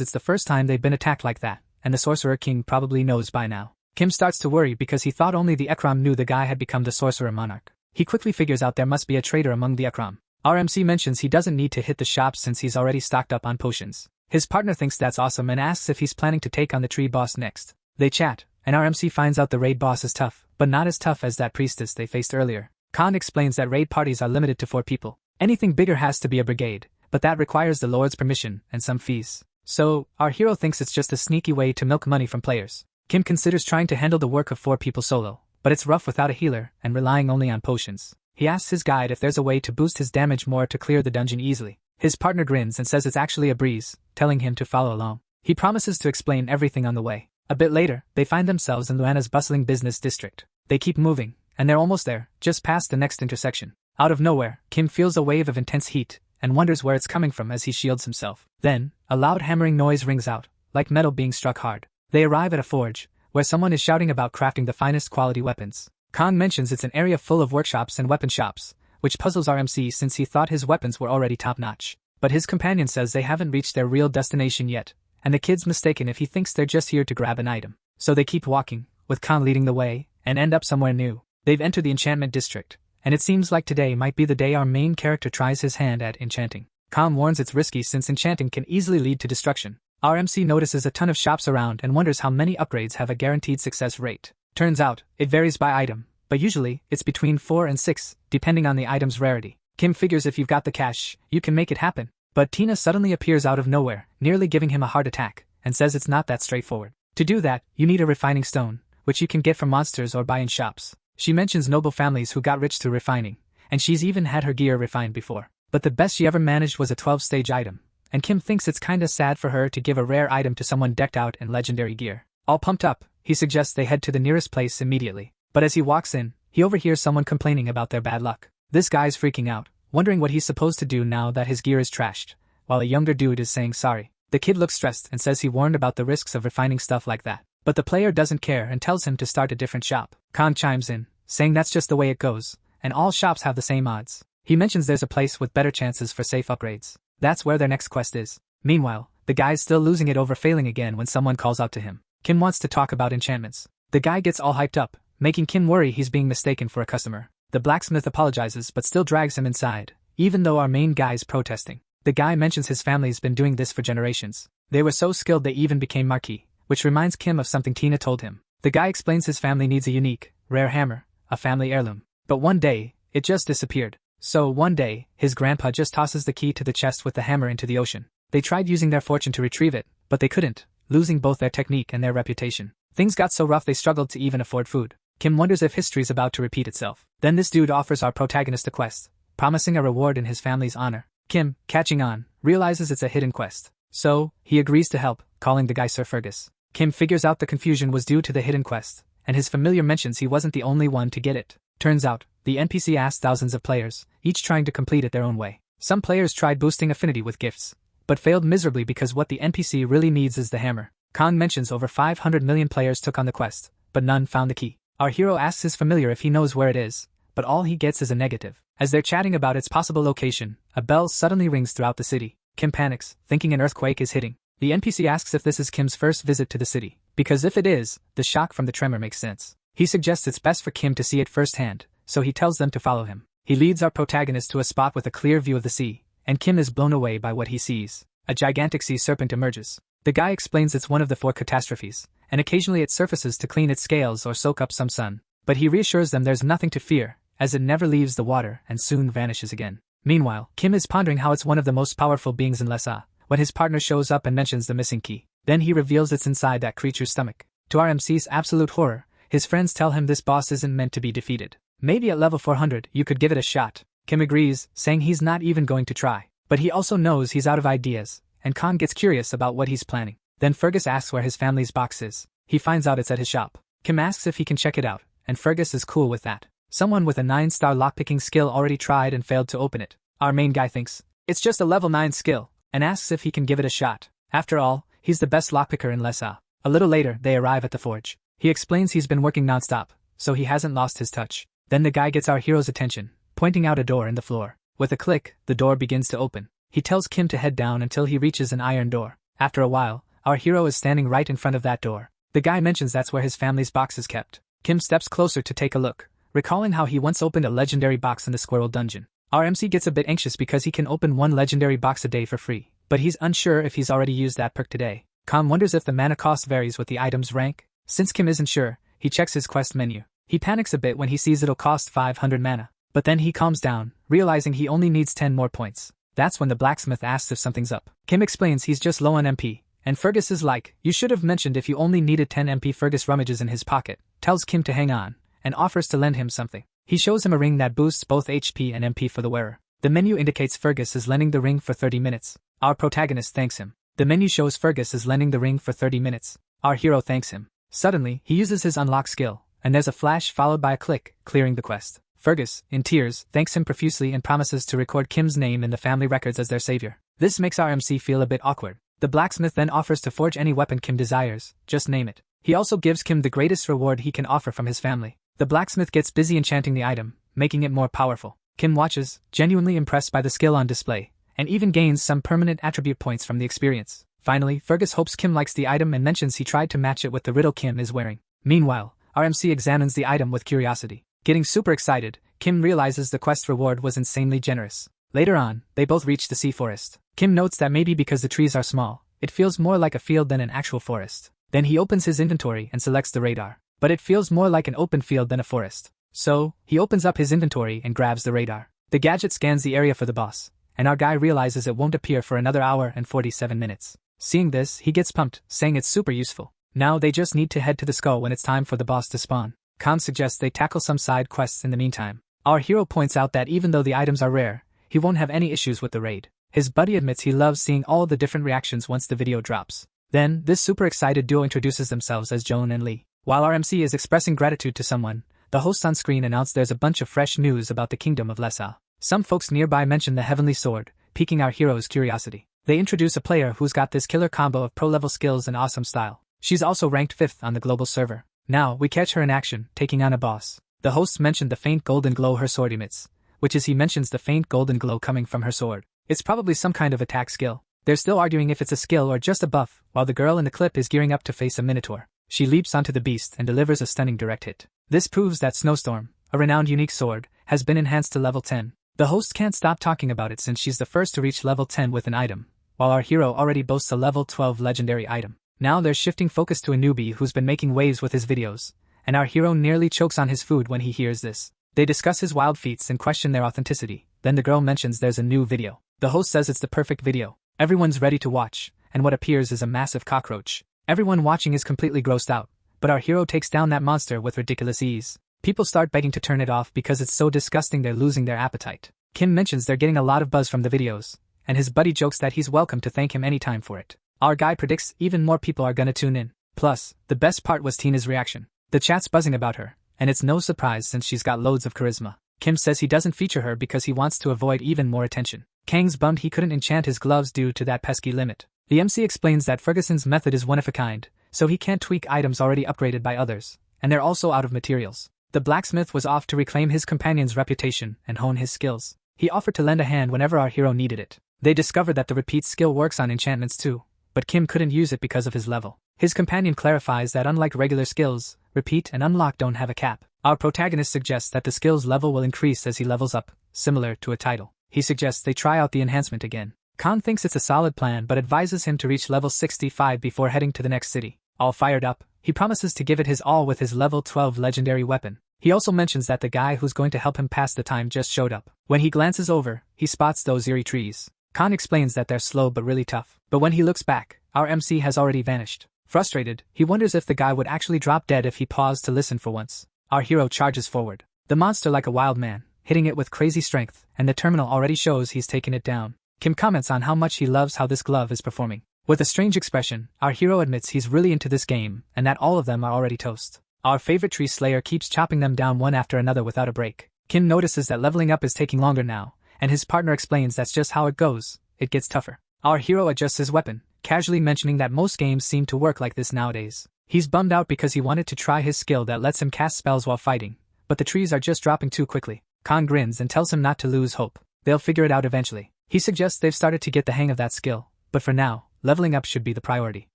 it's the first time they've been attacked like that, and the Sorcerer King probably knows by now. Kim starts to worry because he thought only the Ekram knew the guy had become the Sorcerer Monarch. He quickly figures out there must be a traitor among the Ekram. RMC mentions he doesn't need to hit the shop since he's already stocked up on potions. His partner thinks that's awesome and asks if he's planning to take on the tree boss next. They chat, and RMC finds out the raid boss is tough, but not as tough as that priestess they faced earlier. Khan explains that raid parties are limited to 4 people. Anything bigger has to be a brigade, but that requires the Lord's permission and some fees. So, our hero thinks it's just a sneaky way to milk money from players. Kim considers trying to handle the work of 4 people solo, but it's rough without a healer and relying only on potions. He asks his guide if there's a way to boost his damage more to clear the dungeon easily. His partner grins and says it's actually a breeze, telling him to follow along. He promises to explain everything on the way. A bit later, they find themselves in Luana's bustling business district. They keep moving, and they're almost there, just past the next intersection. Out of nowhere, Kim feels a wave of intense heat, and wonders where it's coming from as he shields himself. Then, a loud hammering noise rings out, like metal being struck hard. They arrive at a forge, where someone is shouting about crafting the finest quality weapons. Kang mentions it's an area full of workshops and weapon shops, which puzzles RMC since he thought his weapons were already top-notch. But his companion says they haven't reached their real destination yet, and the kid's mistaken if he thinks they're just here to grab an item. So they keep walking, with Kang leading the way, and end up somewhere new. They've entered the enchantment district, and it seems like today might be the day our main character tries his hand at enchanting. Kang warns it's risky since enchanting can easily lead to destruction. RMC notices a ton of shops around and wonders how many upgrades have a guaranteed success rate. Turns out, it varies by item, but usually, it's between 4 and 6, depending on the item's rarity. Kim figures if you've got the cash, you can make it happen. But Tina suddenly appears out of nowhere, nearly giving him a heart attack, and says it's not that straightforward. To do that, you need a refining stone, which you can get from monsters or buy in shops. She mentions noble families who got rich through refining, and she's even had her gear refined before. But the best she ever managed was a 12-stage item, and Kim thinks it's kinda sad for her to give a rare item to someone decked out in legendary gear. All pumped up, he suggests they head to the nearest place immediately. But as he walks in, he overhears someone complaining about their bad luck. This guy's freaking out, wondering what he's supposed to do now that his gear is trashed, while a younger dude is saying sorry. The kid looks stressed and says he warned about the risks of refining stuff like that. But the player doesn't care and tells him to start a different shop. Khan chimes in, saying that's just the way it goes, and all shops have the same odds. He mentions there's a place with better chances for safe upgrades. That's where their next quest is. Meanwhile, the guy's still losing it over failing again when someone calls out to him. Kim wants to talk about enchantments. The guy gets all hyped up, making Kim worry he's being mistaken for a customer. The blacksmith apologizes but still drags him inside, even though our main guy's protesting. The guy mentions his family's been doing this for generations. They were so skilled they even became marquis, which reminds Kim of something Tina told him. The guy explains his family needs a unique, rare hammer, a family heirloom. But one day, it just disappeared. So one day, his grandpa just tosses the key to the chest with the hammer into the ocean. They tried using their fortune to retrieve it, but they couldn't, losing both their technique and their reputation. Things got so rough they struggled to even afford food. Kim wonders if history's about to repeat itself. Then this dude offers our protagonist a quest, promising a reward in his family's honor. Kim, catching on, realizes it's a hidden quest. So, he agrees to help, calling the guy Sir Fergus. Kim figures out the confusion was due to the hidden quest, and his familiar mentions he wasn't the only one to get it. Turns out, the NPC asked thousands of players, each trying to complete it their own way. Some players tried boosting affinity with gifts, but failed miserably because what the NPC really needs is the hammer. Kang mentions over 500 million players took on the quest, but none found the key. Our hero asks his familiar if he knows where it is, but all he gets is a negative. As they're chatting about its possible location, a bell suddenly rings throughout the city. Kim panics, thinking an earthquake is hitting. The NPC asks if this is Kim's first visit to the city, because if it is, the shock from the tremor makes sense. He suggests it's best for Kim to see it firsthand, so he tells them to follow him. He leads our protagonist to a spot with a clear view of the sea, and Kim is blown away by what he sees. A gigantic sea serpent emerges. The guy explains it's one of the 4 catastrophes, and occasionally it surfaces to clean its scales or soak up some sun. But he reassures them there's nothing to fear, as it never leaves the water and soon vanishes again. Meanwhile, Kim is pondering how it's one of the most powerful beings in Lessa, when his partner shows up and mentions the missing key. Then he reveals it's inside that creature's stomach. To RMC's absolute horror, his friends tell him this boss isn't meant to be defeated. Maybe at level 400 you could give it a shot. Kim agrees, saying he's not even going to try. But he also knows he's out of ideas, and Khan gets curious about what he's planning. Then Fergus asks where his family's box is. He finds out it's at his shop. Kim asks if he can check it out, and Fergus is cool with that. Someone with a 9-star lockpicking skill already tried and failed to open it. Our main guy thinks it's just a level 9 skill, and asks if he can give it a shot. After all, he's the best lockpicker in Lessa. A little later, they arrive at the forge. He explains he's been working nonstop, so he hasn't lost his touch. Then the guy gets our hero's attention, pointing out a door in the floor. With a click, the door begins to open. He tells Kim to head down until he reaches an iron door. After a while, our hero is standing right in front of that door. The guy mentions that's where his family's box is kept. Kim steps closer to take a look, recalling how he once opened a legendary box in the squirrel dungeon. Our MC gets a bit anxious because he can open one legendary box a day for free, but he's unsure if he's already used that perk today. Khan wonders if the mana cost varies with the item's rank. Since Kim isn't sure, he checks his quest menu. He panics a bit when he sees it'll cost 500 mana, but then he calms down, realizing he only needs 10 more points. That's when the blacksmith asks if something's up. Kim explains he's just low on MP, and Fergus is like, "You should have mentioned if you only needed 10 MP." Fergus rummages in his pocket, tells Kim to hang on, and offers to lend him something. He shows him a ring that boosts both HP and MP for the wearer. The menu indicates Fergus is lending the ring for 30 minutes. Our protagonist thanks him. The menu shows Fergus is lending the ring for 30 minutes. Our hero thanks him. Suddenly, he uses his unlock skill, and there's a flash followed by a click, clearing the quest. Fergus, in tears, thanks him profusely and promises to record Kim's name in the family records as their savior. This makes our MC feel a bit awkward. The blacksmith then offers to forge any weapon Kim desires, just name it. He also gives Kim the greatest reward he can offer from his family. The blacksmith gets busy enchanting the item, making it more powerful. Kim watches, genuinely impressed by the skill on display, and even gains some permanent attribute points from the experience. Finally, Fergus hopes Kim likes the item and mentions he tried to match it with the riddle Kim is wearing. Meanwhile, our MC examines the item with curiosity. Getting super excited, Kim realizes the quest reward was insanely generous. Later on, they both reach the sea forest. Kim notes that maybe because the trees are small, it feels more like a field than an actual forest. Then he opens his inventory and selects the radar. But it feels more like an open field than a forest. So, he opens up his inventory and grabs the radar. The gadget scans the area for the boss, and our guy realizes it won't appear for another hour and 47 minutes. Seeing this, he gets pumped, saying it's super useful. Now they just need to head to the skull when it's time for the boss to spawn. Khan suggests they tackle some side quests in the meantime. Our hero points out that even though the items are rare, he won't have any issues with the raid. His buddy admits he loves seeing all the different reactions once the video drops. Then, this super excited duo introduces themselves as Joan and Lee. While our MC is expressing gratitude to someone, the host on screen announced there's a bunch of fresh news about the kingdom of Lessa. Some folks nearby mention the heavenly sword, piquing our hero's curiosity. They introduce a player who's got this killer combo of pro-level skills and awesome style. She's also ranked 5th on the global server. Now, we catch her in action, taking on a boss. The hosts mentioned the faint golden glow her sword emits, which is he mentions the faint golden glow coming from her sword. It's probably some kind of attack skill. They're still arguing if it's a skill or just a buff, while the girl in the clip is gearing up to face a minotaur. She leaps onto the beast and delivers a stunning direct hit. This proves that Snowstorm, a renowned unique sword, has been enhanced to level 10. The host can't stop talking about it since she's the first to reach level 10 with an item, while our hero already boasts a level 12 legendary item. Now they're shifting focus to a newbie who's been making waves with his videos, and our hero nearly chokes on his food when he hears this. They discuss his wild feats and question their authenticity. Then the girl mentions there's a new video. The host says it's the perfect video. Everyone's ready to watch, and what appears is a massive cockroach. Everyone watching is completely grossed out, but our hero takes down that monster with ridiculous ease. People start begging to turn it off because it's so disgusting they're losing their appetite. Kim mentions they're getting a lot of buzz from the videos, and his buddy jokes that he's welcome to thank him anytime for it. Our guy predicts even more people are gonna tune in. Plus, the best part was Tina's reaction. The chat's buzzing about her, and it's no surprise since she's got loads of charisma. Kim says he doesn't feature her because he wants to avoid even more attention. Kang's bummed he couldn't enchant his gloves due to that pesky limit. The MC explains that Ferguson's method is one of a kind, so he can't tweak items already upgraded by others, and they're also out of materials. The blacksmith was off to reclaim his companion's reputation and hone his skills. He offered to lend a hand whenever our hero needed it. They discovered that the repeat skill works on enchantments too, but Kim couldn't use it because of his level. His companion clarifies that unlike regular skills, repeat and unlock don't have a cap. Our protagonist suggests that the skill's level will increase as he levels up, similar to a title. He suggests they try out the enhancement again. Khan thinks it's a solid plan but advises him to reach level 65 before heading to the next city. All fired up, he promises to give it his all with his level 12 legendary weapon. He also mentions that the guy who's going to help him pass the time just showed up. When he glances over, he spots those eerie trees. Khan explains that they're slow but really tough. But when he looks back, our MC has already vanished. Frustrated, he wonders if the guy would actually drop dead if he paused to listen for once. Our hero charges forward. The monster like a wild man, hitting it with crazy strength, and the terminal already shows he's taken it down. Kim comments on how much he loves how this glove is performing. With a strange expression, our hero admits he's really into this game, and that all of them are already toast. Our favorite tree slayer keeps chopping them down one after another without a break. Kim notices that leveling up is taking longer now, and his partner explains that's just how it goes, it gets tougher. Our hero adjusts his weapon, casually mentioning that most games seem to work like this nowadays. He's bummed out because he wanted to try his skill that lets him cast spells while fighting, but the trees are just dropping too quickly. Khan grins and tells him not to lose hope. They'll figure it out eventually. He suggests they've started to get the hang of that skill, but for now, leveling up should be the priority.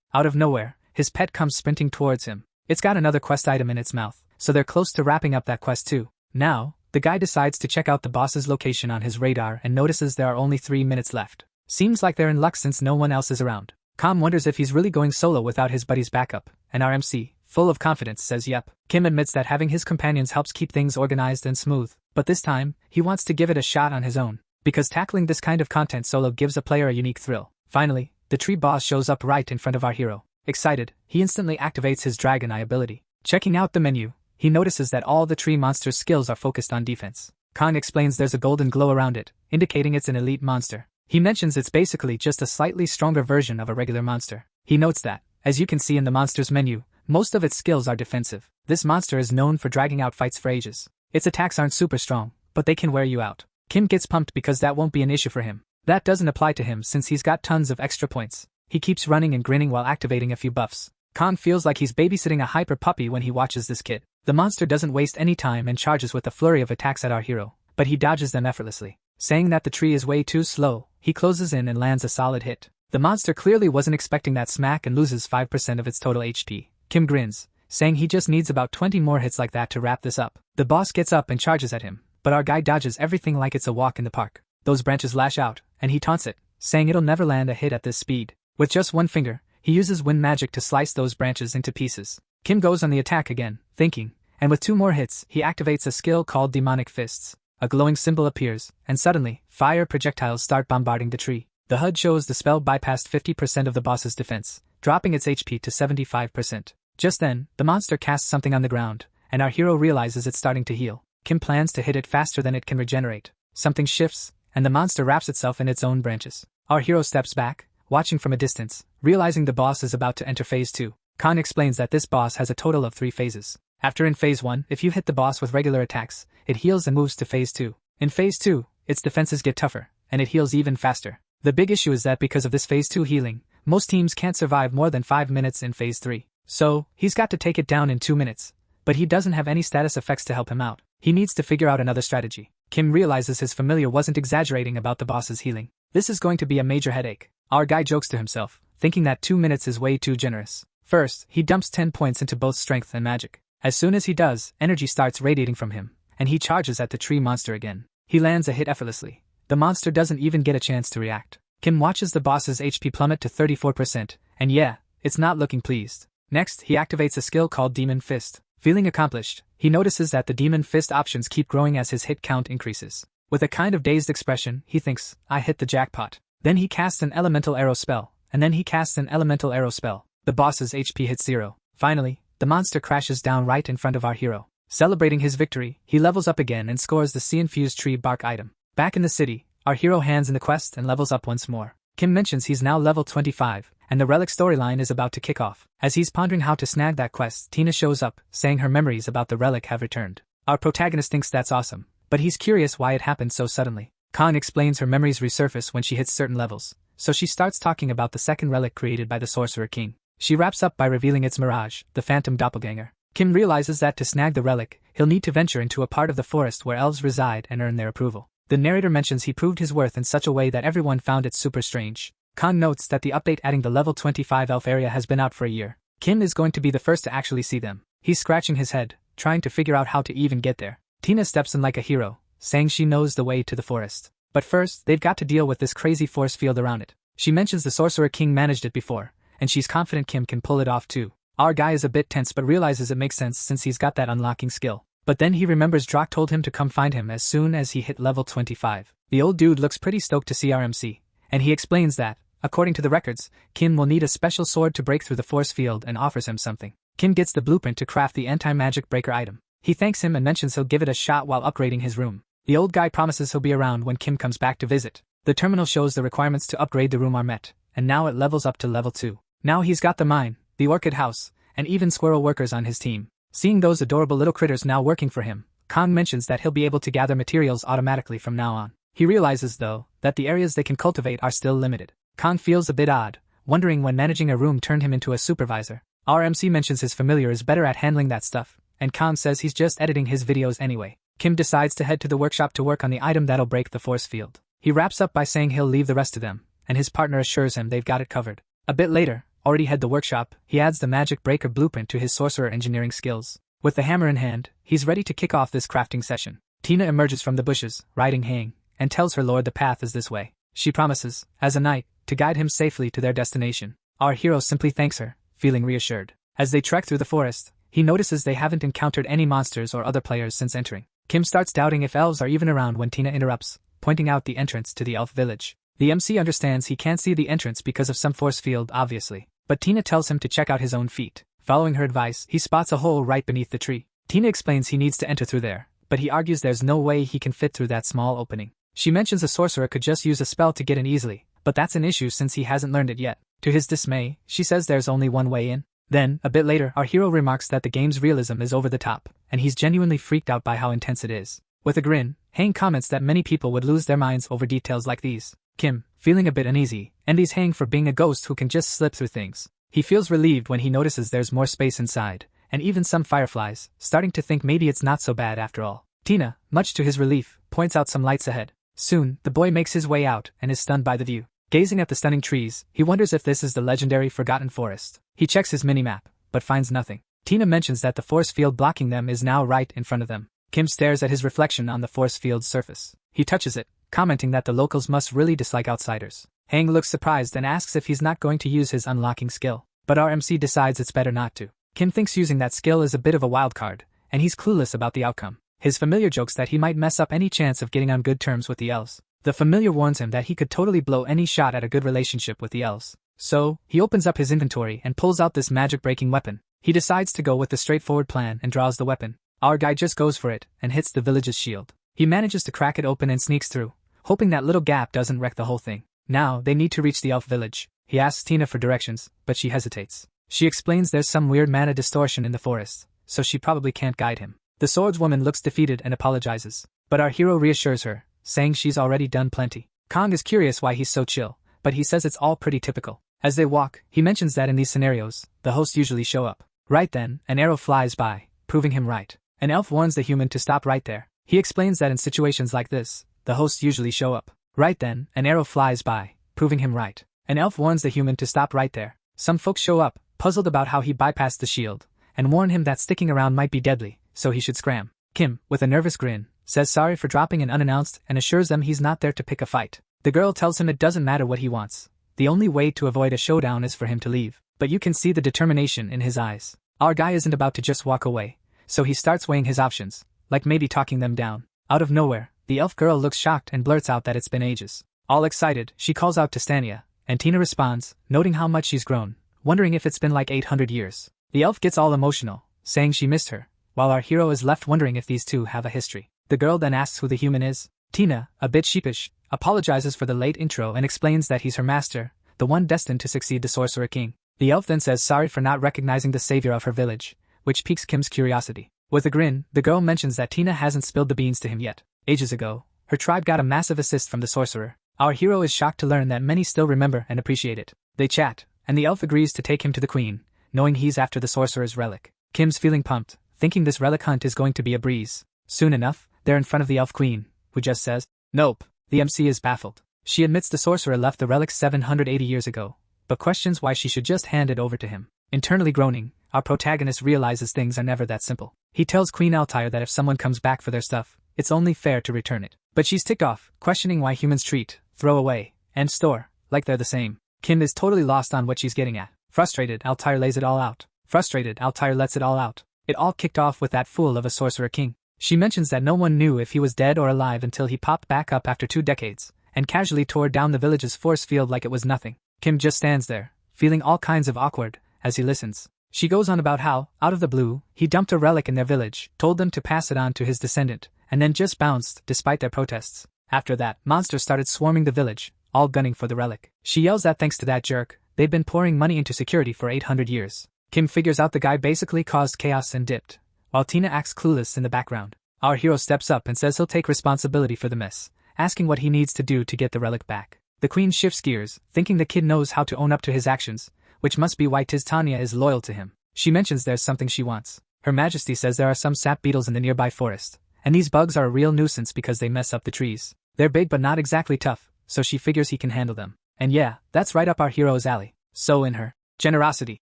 Out of nowhere, his pet comes sprinting towards him. It's got another quest item in its mouth, so they're close to wrapping up that quest too. Now, the guy decides to check out the boss's location on his radar and notices there are only 3 minutes left. Seems like they're in luck since no one else is around. Kam wonders if he's really going solo without his buddy's backup, and RMC, full of confidence, says yep. Kim admits that having his companions helps keep things organized and smooth, but this time, he wants to give it a shot on his own, because tackling this kind of content solo gives a player a unique thrill. Finally, the tree boss shows up right in front of our hero. Excited, he instantly activates his Dragon Eye ability. Checking out the menu, he notices that all the tree monster's skills are focused on defense. Khan explains there's a golden glow around it, indicating it's an elite monster. He mentions it's basically just a slightly stronger version of a regular monster. He notes that, as you can see in the monster's menu, most of its skills are defensive. This monster is known for dragging out fights for ages. Its attacks aren't super strong, but they can wear you out. Kim gets pumped because that won't be an issue for him. That doesn't apply to him since he's got tons of extra points. He keeps running and grinning while activating a few buffs. Khan feels like he's babysitting a hyper puppy when he watches this kid. The monster doesn't waste any time and charges with a flurry of attacks at our hero, but he dodges them effortlessly. Saying that the tree is way too slow, he closes in and lands a solid hit. The monster clearly wasn't expecting that smack and loses 5% of its total HP. Kim grins, saying he just needs about 20 more hits like that to wrap this up. The boss gets up and charges at him, but our guy dodges everything like it's a walk in the park. Those branches lash out, and he taunts it, saying it'll never land a hit at this speed. With just one finger, he uses wind magic to slice those branches into pieces. Kim goes on the attack again, thinking, and with 2 more hits, he activates a skill called Demonic Fists. A glowing symbol appears, and suddenly, fire projectiles start bombarding the tree. The HUD shows the spell bypassed 50% of the boss's defense, dropping its HP to 75%. Just then, the monster casts something on the ground, and our hero realizes it's starting to heal. Kim plans to hit it faster than it can regenerate. Something shifts, and the monster wraps itself in its own branches. Our hero steps back, watching from a distance, realizing the boss is about to enter Phase 2. Khan explains that this boss has a total of 3 phases. After in Phase 1, if you hit the boss with regular attacks, it heals and moves to Phase 2. In Phase 2, its defenses get tougher, and it heals even faster. The big issue is that because of this Phase 2 healing, most teams can't survive more than 5 minutes in Phase 3. So, he's got to take it down in 2 minutes. But he doesn't have any status effects to help him out. He needs to figure out another strategy. Kim realizes his familiar wasn't exaggerating about the boss's healing. This is going to be a major headache. Our guy jokes to himself, thinking that 2 minutes is way too generous. First, he dumps 10 points into both strength and magic. As soon as he does, energy starts radiating from him, and he charges at the tree monster again. He lands a hit effortlessly. The monster doesn't even get a chance to react. Kim watches the boss's HP plummet to 34%, and yeah, it's not looking pleased. Next, he activates a skill called Demon Fist. Feeling accomplished, he notices that the Demon Fist options keep growing as his hit count increases. With a kind of dazed expression, he thinks, I hit the jackpot. Then he casts an elemental arrow spell, and then he casts an elemental arrow spell. The boss's HP hits 0. Finally, the monster crashes down right in front of our hero. Celebrating his victory, he levels up again and scores the Sea-infused tree bark item. Back in the city, our hero hands in the quest and levels up once more. Kim mentions he's now level 25, and the relic storyline is about to kick off. As he's pondering how to snag that quest, Tina shows up, saying her memories about the relic have returned. Our protagonist thinks that's awesome, but he's curious why it happened so suddenly. Khan explains her memories resurface when she hits certain levels, so she starts talking about the second relic created by the Sorcerer King. She wraps up by revealing its mirage, the Phantom Doppelganger. Kim realizes that to snag the relic, he'll need to venture into a part of the forest where elves reside and earn their approval. The narrator mentions he proved his worth in such a way that everyone found it super strange. Khan notes that the update adding the level 25 elf area has been out for a year. Kim is going to be the first to actually see them. He's scratching his head, trying to figure out how to even get there. Tina steps in like a hero, saying she knows the way to the forest. But first, they've got to deal with this crazy force field around it. She mentions the Sorcerer King managed it before, and she's confident Kim can pull it off too. Our guy is a bit tense but realizes it makes sense since he's got that unlocking skill. But then he remembers Drak told him to come find him as soon as he hit level 25. The old dude looks pretty stoked to see RMC, and he explains that, according to the records, Kim will need a special sword to break through the force field and offers him something. Kim gets the blueprint to craft the anti-magic breaker item. He thanks him and mentions he'll give it a shot while upgrading his room. The old guy promises he'll be around when Kim comes back to visit. The terminal shows the requirements to upgrade the room are met, and now it levels up to level 2. Now he's got the mine, the orchid house, and even squirrel workers on his team. Seeing those adorable little critters now working for him, Khan mentions that he'll be able to gather materials automatically from now on. He realizes, though, that the areas they can cultivate are still limited. Khan feels a bit odd, wondering when managing a room turned him into a supervisor. Our MC mentions his familiar is better at handling that stuff, and Khan says he's just editing his videos anyway. Kim decides to head to the workshop to work on the item that'll break the force field. He wraps up by saying he'll leave the rest to them, and his partner assures him they've got it covered. A bit later, already at the workshop, he adds the magic breaker blueprint to his sorcerer engineering skills. With the hammer in hand, he's ready to kick off this crafting session. Tina emerges from the bushes, riding Hang, and tells her lord the path is this way. She promises, as a knight, to guide him safely to their destination. Our hero simply thanks her, feeling reassured. As they trek through the forest, he notices they haven't encountered any monsters or other players since entering. Kim starts doubting if elves are even around when Tina interrupts, pointing out the entrance to the elf village. The MC understands he can't see the entrance because of some force field obviously, but Tina tells him to check out his own feet. Following her advice, he spots a hole right beneath the tree. Tina explains he needs to enter through there, but he argues there's no way he can fit through that small opening. She mentions a sorcerer could just use a spell to get in easily, but that's an issue since he hasn't learned it yet. To his dismay, she says there's only one way in. Then, a bit later, our hero remarks that the game's realism is over the top, and he's genuinely freaked out by how intense it is. With a grin, Hang comments that many people would lose their minds over details like these. Kim, feeling a bit uneasy, envies Hang for being a ghost who can just slip through things. He feels relieved when he notices there's more space inside, and even some fireflies, starting to think maybe it's not so bad after all. Tina, much to his relief, points out some lights ahead. Soon, the boy makes his way out and is stunned by the view. Gazing at the stunning trees, he wonders if this is the legendary Forgotten Forest. He checks his minimap, but finds nothing. Tina mentions that the force field blocking them is now right in front of them. Kim stares at his reflection on the force field's surface. He touches it, commenting that the locals must really dislike outsiders. Hang looks surprised and asks if he's not going to use his unlocking skill, but our MC decides it's better not to. Kim thinks using that skill is a bit of a wild card, and he's clueless about the outcome. His familiar jokes that he might mess up any chance of getting on good terms with the elves. The familiar warns him that he could totally blow any shot at a good relationship with the elves. So, he opens up his inventory and pulls out this magic-breaking weapon. He decides to go with the straightforward plan and draws the weapon. Our guy just goes for it and hits the village's shield. He manages to crack it open and sneaks through, hoping that little gap doesn't wreck the whole thing. Now, they need to reach the elf village. He asks Tina for directions, but she hesitates. She explains there's some weird mana distortion in the forest, so she probably can't guide him. The swordswoman looks defeated and apologizes, but our hero reassures her, saying she's already done plenty. Kong is curious why he's so chill, but he says it's all pretty typical. As they walk, he mentions that in these scenarios, the hosts usually show up. Right then, an arrow flies by, proving him right. An elf warns the human to stop right there. He explains that in situations like this, the hosts usually show up. Right then, an arrow flies by, proving him right. An elf warns the human to stop right there. Some folks show up, puzzled about how he bypassed the shield, and warn him that sticking around might be deadly, so he should scram. Kim, with a nervous grin, says sorry for dropping in unannounced and assures them he's not there to pick a fight. The girl tells him it doesn't matter what he wants. The only way to avoid a showdown is for him to leave, but you can see the determination in his eyes. Our guy isn't about to just walk away, so he starts weighing his options, like maybe talking them down. Out of nowhere, the elf girl looks shocked and blurts out that it's been ages. All excited, she calls out to Stania, and Tina responds, noting how much she's grown, wondering if it's been like 800 years. The elf gets all emotional, saying she missed her, while our hero is left wondering if these two have a history. The girl then asks who the human is. Tina, a bit sheepish, apologizes for the late intro and explains that he's her master, the one destined to succeed the Sorcerer King. The elf then says sorry for not recognizing the savior of her village, which piques Kim's curiosity. With a grin, the girl mentions that Tina hasn't spilled the beans to him yet. Ages ago, her tribe got a massive assist from the sorcerer. Our hero is shocked to learn that many still remember and appreciate it. They chat, and the elf agrees to take him to the queen, knowing he's after the sorcerer's relic. Kim's feeling pumped, thinking this relic hunt is going to be a breeze. Soon enough, they're in front of the elf queen, who just says, nope. The MC is baffled. She admits the sorcerer left the relic 780 years ago, but questions why she should just hand it over to him. Internally groaning, our protagonist realizes things are never that simple. He tells Queen Altair that if someone comes back for their stuff, it's only fair to return it. But she's ticked off, questioning why humans treat, throw away, and store, like they're the same. Kim is totally lost on what she's getting at. Frustrated, Altair lays it all out. Frustrated, Altair lets it all out. It all kicked off with that fool of a sorcerer king. She mentions that no one knew if he was dead or alive until he popped back up after 2 decades, and casually tore down the village's force field like it was nothing. Kim just stands there, feeling all kinds of awkward, as he listens. She goes on about how, out of the blue, he dumped a relic in their village, told them to pass it on to his descendant, and then just bounced, despite their protests. After that, monsters started swarming the village, all gunning for the relic. She yells that thanks to that jerk, they'd been pouring money into security for 800 years. Kim figures out the guy basically caused chaos and dipped, while Tina acts clueless in the background. Our hero steps up and says he'll take responsibility for the mess, asking what he needs to do to get the relic back. The queen shifts gears, thinking the kid knows how to own up to his actions, which must be why Titania is loyal to him. She mentions there's something she wants. Her Majesty says there are some sap beetles in the nearby forest, and these bugs are a real nuisance because they mess up the trees. They're big but not exactly tough, so she figures he can handle them. And yeah, that's right up our hero's alley. So in her generosity,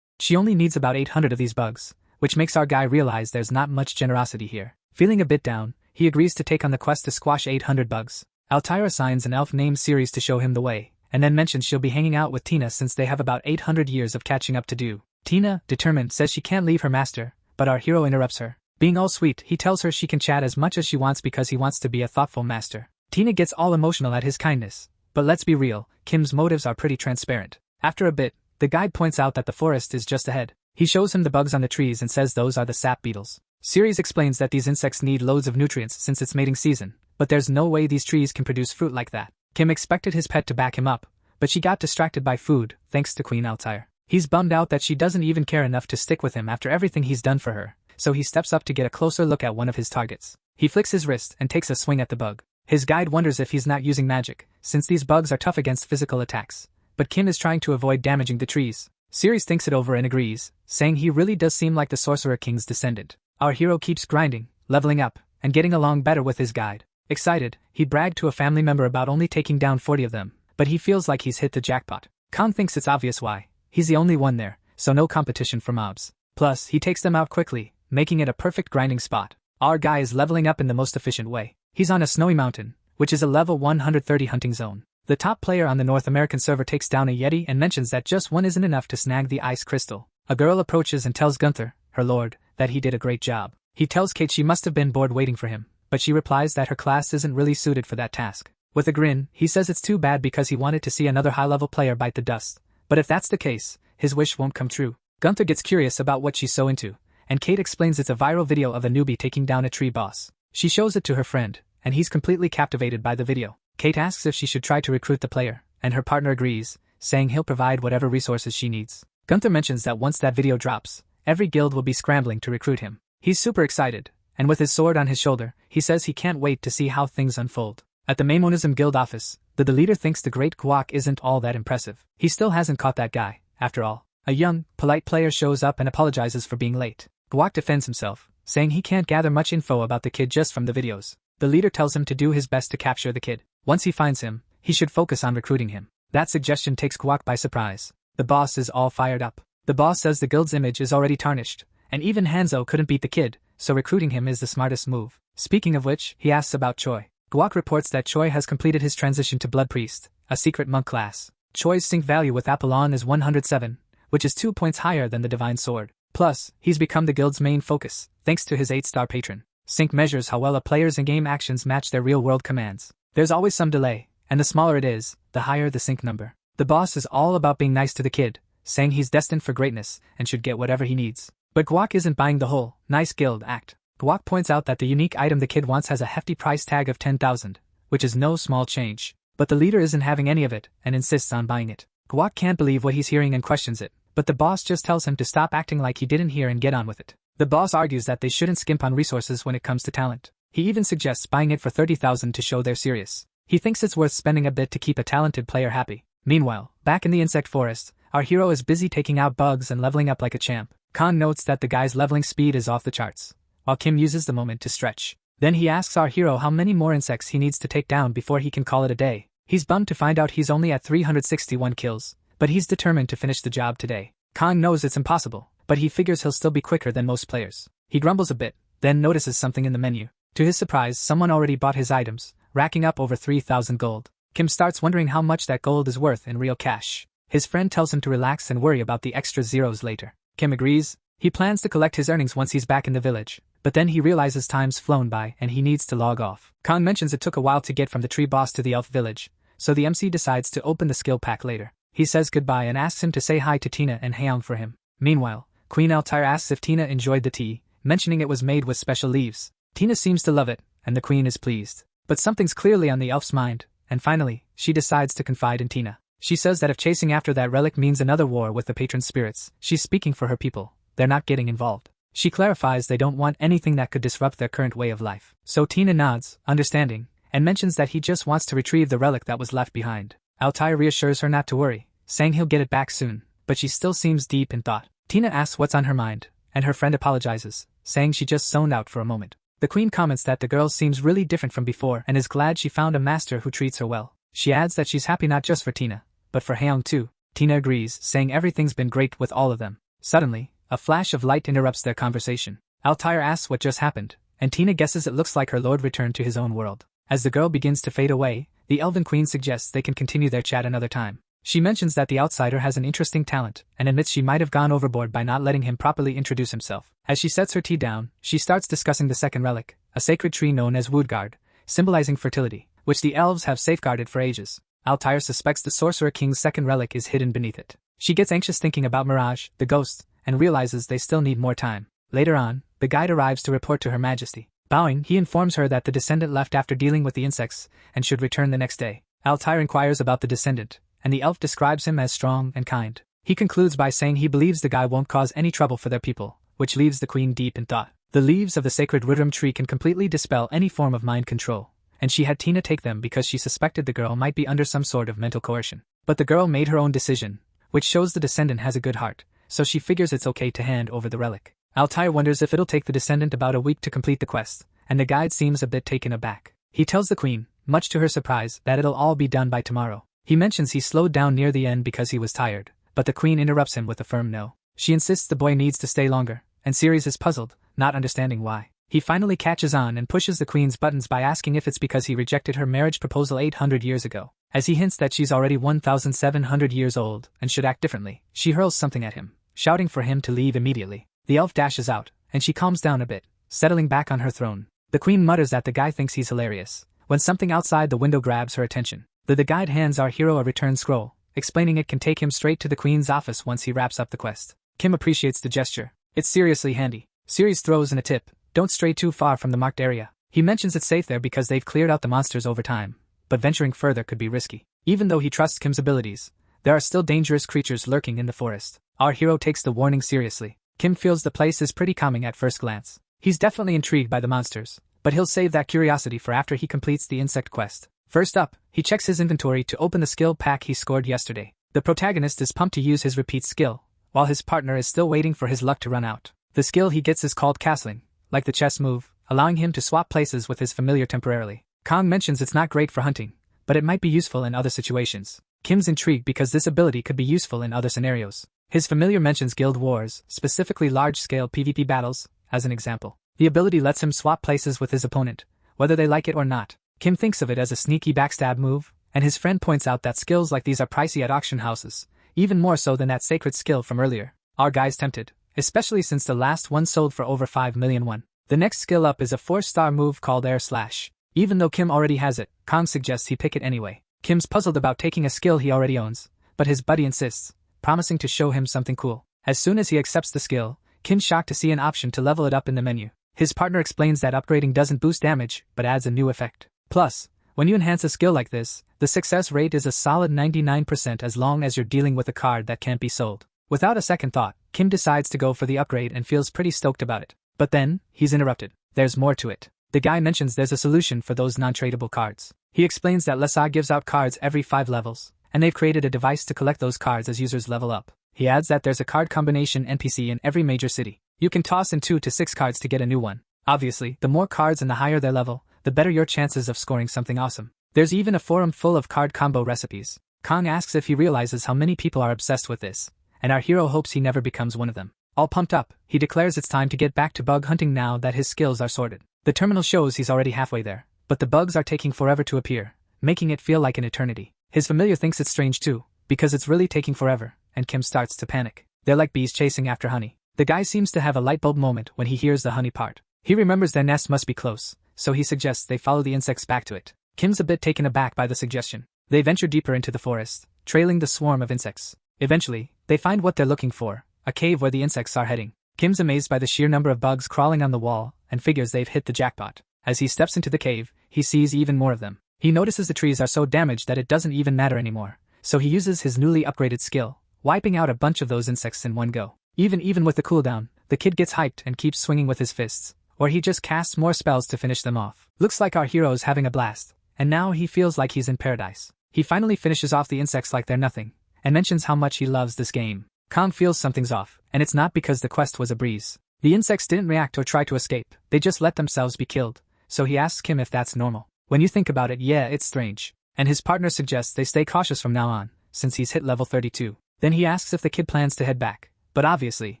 she only needs about 800 of these bugs, which makes our guy realize there's not much generosity here. Feeling a bit down, he agrees to take on the quest to squash 800 bugs. Altair assigns an elf named Ceres to show him the way, and then mentions she'll be hanging out with Tina since they have about 800 years of catching up to do. Tina, determined, says she can't leave her master, but our hero interrupts her. Being all sweet, he tells her she can chat as much as she wants because he wants to be a thoughtful master. Tina gets all emotional at his kindness, but let's be real, Kim's motives are pretty transparent. After a bit, the guide points out that the forest is just ahead. He shows him the bugs on the trees and says those are the sap beetles. Ceres explains that these insects need loads of nutrients since it's mating season, but there's no way these trees can produce fruit like that. Kim expected his pet to back him up, but she got distracted by food, thanks to Queen Altair. He's bummed out that she doesn't even care enough to stick with him after everything he's done for her, so he steps up to get a closer look at one of his targets. He flicks his wrist and takes a swing at the bug. His guide wonders if he's not using magic, since these bugs are tough against physical attacks, but Kim is trying to avoid damaging the trees. Ceres thinks it over and agrees, saying he really does seem like the Sorcerer King's descendant. Our hero keeps grinding, leveling up, and getting along better with his guide. Excited, he bragged to a family member about only taking down 40 of them, but he feels like he's hit the jackpot. Khan thinks it's obvious why. He's the only one there, so no competition for mobs. Plus, he takes them out quickly, making it a perfect grinding spot. Our guy is leveling up in the most efficient way. He's on a snowy mountain, which is a level 130 hunting zone. The top player on the North American server takes down a Yeti and mentions that just one isn't enough to snag the ice crystal. A girl approaches and tells Gunther, her lord, that he did a great job. He tells Kate she must have been bored waiting for him, but she replies that her class isn't really suited for that task. With a grin, he says it's too bad because he wanted to see another high-level player bite the dust, but if that's the case, his wish won't come true. Gunther gets curious about what she's so into, and Kate explains it's a viral video of a newbie taking down a tree boss. She shows it to her friend, and he's completely captivated by the video. Kate asks if she should try to recruit the player, and her partner agrees, saying he'll provide whatever resources she needs. Gunther mentions that once that video drops, every guild will be scrambling to recruit him. He's super excited, and with his sword on his shoulder, he says he can't wait to see how things unfold. At the Maimonism Guild office, the leader thinks the great Guak isn't all that impressive. He still hasn't caught that guy, after all. A young, polite player shows up and apologizes for being late. Guak defends himself, saying he can't gather much info about the kid just from the videos. The leader tells him to do his best to capture the kid. Once he finds him, he should focus on recruiting him. That suggestion takes Guak by surprise. The boss is all fired up. The boss says the guild's image is already tarnished, and even Hanzo couldn't beat the kid, so recruiting him is the smartest move. Speaking of which, he asks about Choi. Guak reports that Choi has completed his transition to Blood Priest, a secret monk class. Choi's sync value with Apollon is 107, which is 2 points higher than the Divine Sword. Plus, he's become the guild's main focus, thanks to his 8-star patron. Sync measures how well a player's in-game actions match their real-world commands. There's always some delay, and the smaller it is, the higher the sync number. The boss is all about being nice to the kid, saying he's destined for greatness and should get whatever he needs. But Guak isn't buying the whole nice guild act. Guak points out that the unique item the kid wants has a hefty price tag of 10,000, which is no small change. But the leader isn't having any of it and insists on buying it. Guak can't believe what he's hearing and questions it, but the boss just tells him to stop acting like he didn't hear and get on with it. The boss argues that they shouldn't skimp on resources when it comes to talent. He even suggests buying it for 30,000 to show they're serious. He thinks it's worth spending a bit to keep a talented player happy. Meanwhile, back in the insect forest, our hero is busy taking out bugs and leveling up like a champ. Khan notes that the guy's leveling speed is off the charts, while Kim uses the moment to stretch. Then he asks our hero how many more insects he needs to take down before he can call it a day. He's bummed to find out he's only at 361 kills, but he's determined to finish the job today. Khan knows it's impossible, but he figures he'll still be quicker than most players. He grumbles a bit, then notices something in the menu. To his surprise, someone already bought his items, racking up over 3,000 gold. Kim starts wondering how much that gold is worth in real cash. His friend tells him to relax and worry about the extra zeros later. Kim agrees. He plans to collect his earnings once he's back in the village, but then he realizes time's flown by and he needs to log off. Khan mentions it took a while to get from the tree boss to the elf village, so the MC decides to open the skill pack later. He says goodbye and asks him to say hi to Tina and Haeyoung for him. Meanwhile, Queen Altair asks if Tina enjoyed the tea, mentioning it was made with special leaves. Tina seems to love it, and the queen is pleased. But something's clearly on the elf's mind, and finally, she decides to confide in Tina. She says that if chasing after that relic means another war with the patron spirits, she's speaking for her people. They're not getting involved. She clarifies they don't want anything that could disrupt their current way of life. So Tina nods, understanding, and mentions that he just wants to retrieve the relic that was left behind. Altair reassures her not to worry, saying he'll get it back soon, but she still seems deep in thought. Tina asks what's on her mind, and her friend apologizes, saying she just zoned out for a moment. The queen comments that the girl seems really different from before and is glad she found a master who treats her well. She adds that she's happy not just for Tina, but for Haeyoung too. Tina agrees, saying everything's been great with all of them. Suddenly, a flash of light interrupts their conversation. Altair asks what just happened, and Tina guesses it looks like her lord returned to his own world. As the girl begins to fade away, the Elven Queen suggests they can continue their chat another time. She mentions that the outsider has an interesting talent, and admits she might have gone overboard by not letting him properly introduce himself. As she sets her tea down, she starts discussing the second relic, a sacred tree known as Woodguard, symbolizing fertility, which the elves have safeguarded for ages. Altair suspects the Sorcerer King's second relic is hidden beneath it. She gets anxious thinking about Mirage, the ghost, and realizes they still need more time. Later on, the guide arrives to report to Her Majesty. Bowing, he informs her that the descendant left after dealing with the insects and should return the next day. Altair inquires about the descendant, and the elf describes him as strong and kind. He concludes by saying he believes the guy won't cause any trouble for their people, which leaves the queen deep in thought. The leaves of the sacred Woodrum tree can completely dispel any form of mind control, and she had Tina take them because she suspected the girl might be under some sort of mental coercion. But the girl made her own decision, which shows the descendant has a good heart, so she figures it's okay to hand over the relic. Altair wonders if it'll take the descendant about a week to complete the quest, and the guide seems a bit taken aback. He tells the queen, much to her surprise, that it'll all be done by tomorrow. He mentions he slowed down near the end because he was tired, but the queen interrupts him with a firm no. She insists the boy needs to stay longer, and Ceres is puzzled, not understanding why. He finally catches on and pushes the queen's buttons by asking if it's because he rejected her marriage proposal 800 years ago. As he hints that she's already 1,700 years old and should act differently, she hurls something at him, shouting for him to leave immediately. The elf dashes out, and she calms down a bit, settling back on her throne. The queen mutters that the guy thinks he's hilarious, when something outside the window grabs her attention. The guide hands our hero a return scroll, explaining it can take him straight to the queen's office once he wraps up the quest. Kim appreciates the gesture. It's seriously handy. Ceres throws in a tip: don't stray too far from the marked area. He mentions it's safe there because they've cleared out the monsters over time, but venturing further could be risky. Even though he trusts Kim's abilities, there are still dangerous creatures lurking in the forest. Our hero takes the warning seriously. Kim feels the place is pretty calming at first glance. He's definitely intrigued by the monsters, but he'll save that curiosity for after he completes the insect quest. First up, he checks his inventory to open the skill pack he scored yesterday. The protagonist is pumped to use his repeat skill, while his partner is still waiting for his luck to run out. The skill he gets is called castling, like the chess move, allowing him to swap places with his familiar temporarily. Kong mentions it's not great for hunting, but it might be useful in other situations. Kim's intrigued because this ability could be useful in other scenarios. His familiar mentions guild wars, specifically large-scale PvP battles, as an example. The ability lets him swap places with his opponent, whether they like it or not. Kim thinks of it as a sneaky backstab move, and his friend points out that skills like these are pricey at auction houses, even more so than that sacred skill from earlier. Our guy's tempted, especially since the last one sold for over 5 million won. The next skill up is a 4-star move called Air Slash. Even though Kim already has it, Kong suggests he pick it anyway. Kim's puzzled about taking a skill he already owns, but his buddy insists, promising to show him something cool. As soon as he accepts the skill, Kim's shocked to see an option to level it up in the menu. His partner explains that upgrading doesn't boost damage, but adds a new effect. Plus, when you enhance a skill like this, the success rate is a solid 99% as long as you're dealing with a card that can't be sold. Without a second thought, Kim decides to go for the upgrade and feels pretty stoked about it. But then, he's interrupted. There's more to it. The guy mentions there's a solution for those non-tradable cards. He explains that Lesa gives out cards every 5 levels, and they've created a device to collect those cards as users level up. He adds that there's a card combination NPC in every major city. You can toss in 2 to 6 cards to get a new one. Obviously, the more cards and the higher their level, the better your chances of scoring something awesome. There's even a forum full of card combo recipes. Kong asks if he realizes how many people are obsessed with this, and our hero hopes he never becomes one of them. All pumped up, he declares it's time to get back to bug hunting now that his skills are sorted. The terminal shows he's already halfway there, but the bugs are taking forever to appear, making it feel like an eternity. His familiar thinks it's strange too, because it's really taking forever, and Kim starts to panic. They're like bees chasing after honey. The guy seems to have a light bulb moment when he hears the honey part. He remembers their nest must be close, so he suggests they follow the insects back to it. Kim's a bit taken aback by the suggestion. They venture deeper into the forest, trailing the swarm of insects. Eventually, they find what they're looking for, a cave where the insects are heading. Kim's amazed by the sheer number of bugs crawling on the wall, and figures they've hit the jackpot. As he steps into the cave, he sees even more of them. He notices the trees are so damaged that it doesn't even matter anymore, so he uses his newly upgraded skill, wiping out a bunch of those insects in one go. Even with the cooldown, the kid gets hyped and keeps swinging with his fists, or he just casts more spells to finish them off. Looks like our hero's having a blast, and now he feels like he's in paradise. He finally finishes off the insects like they're nothing, and mentions how much he loves this game. Kong feels something's off, and it's not because the quest was a breeze. The insects didn't react or try to escape, they just let themselves be killed, so he asks Kim if that's normal. When you think about it, yeah, it's strange. And his partner suggests they stay cautious from now on, since he's hit level 32. Then he asks if the kid plans to head back, but obviously,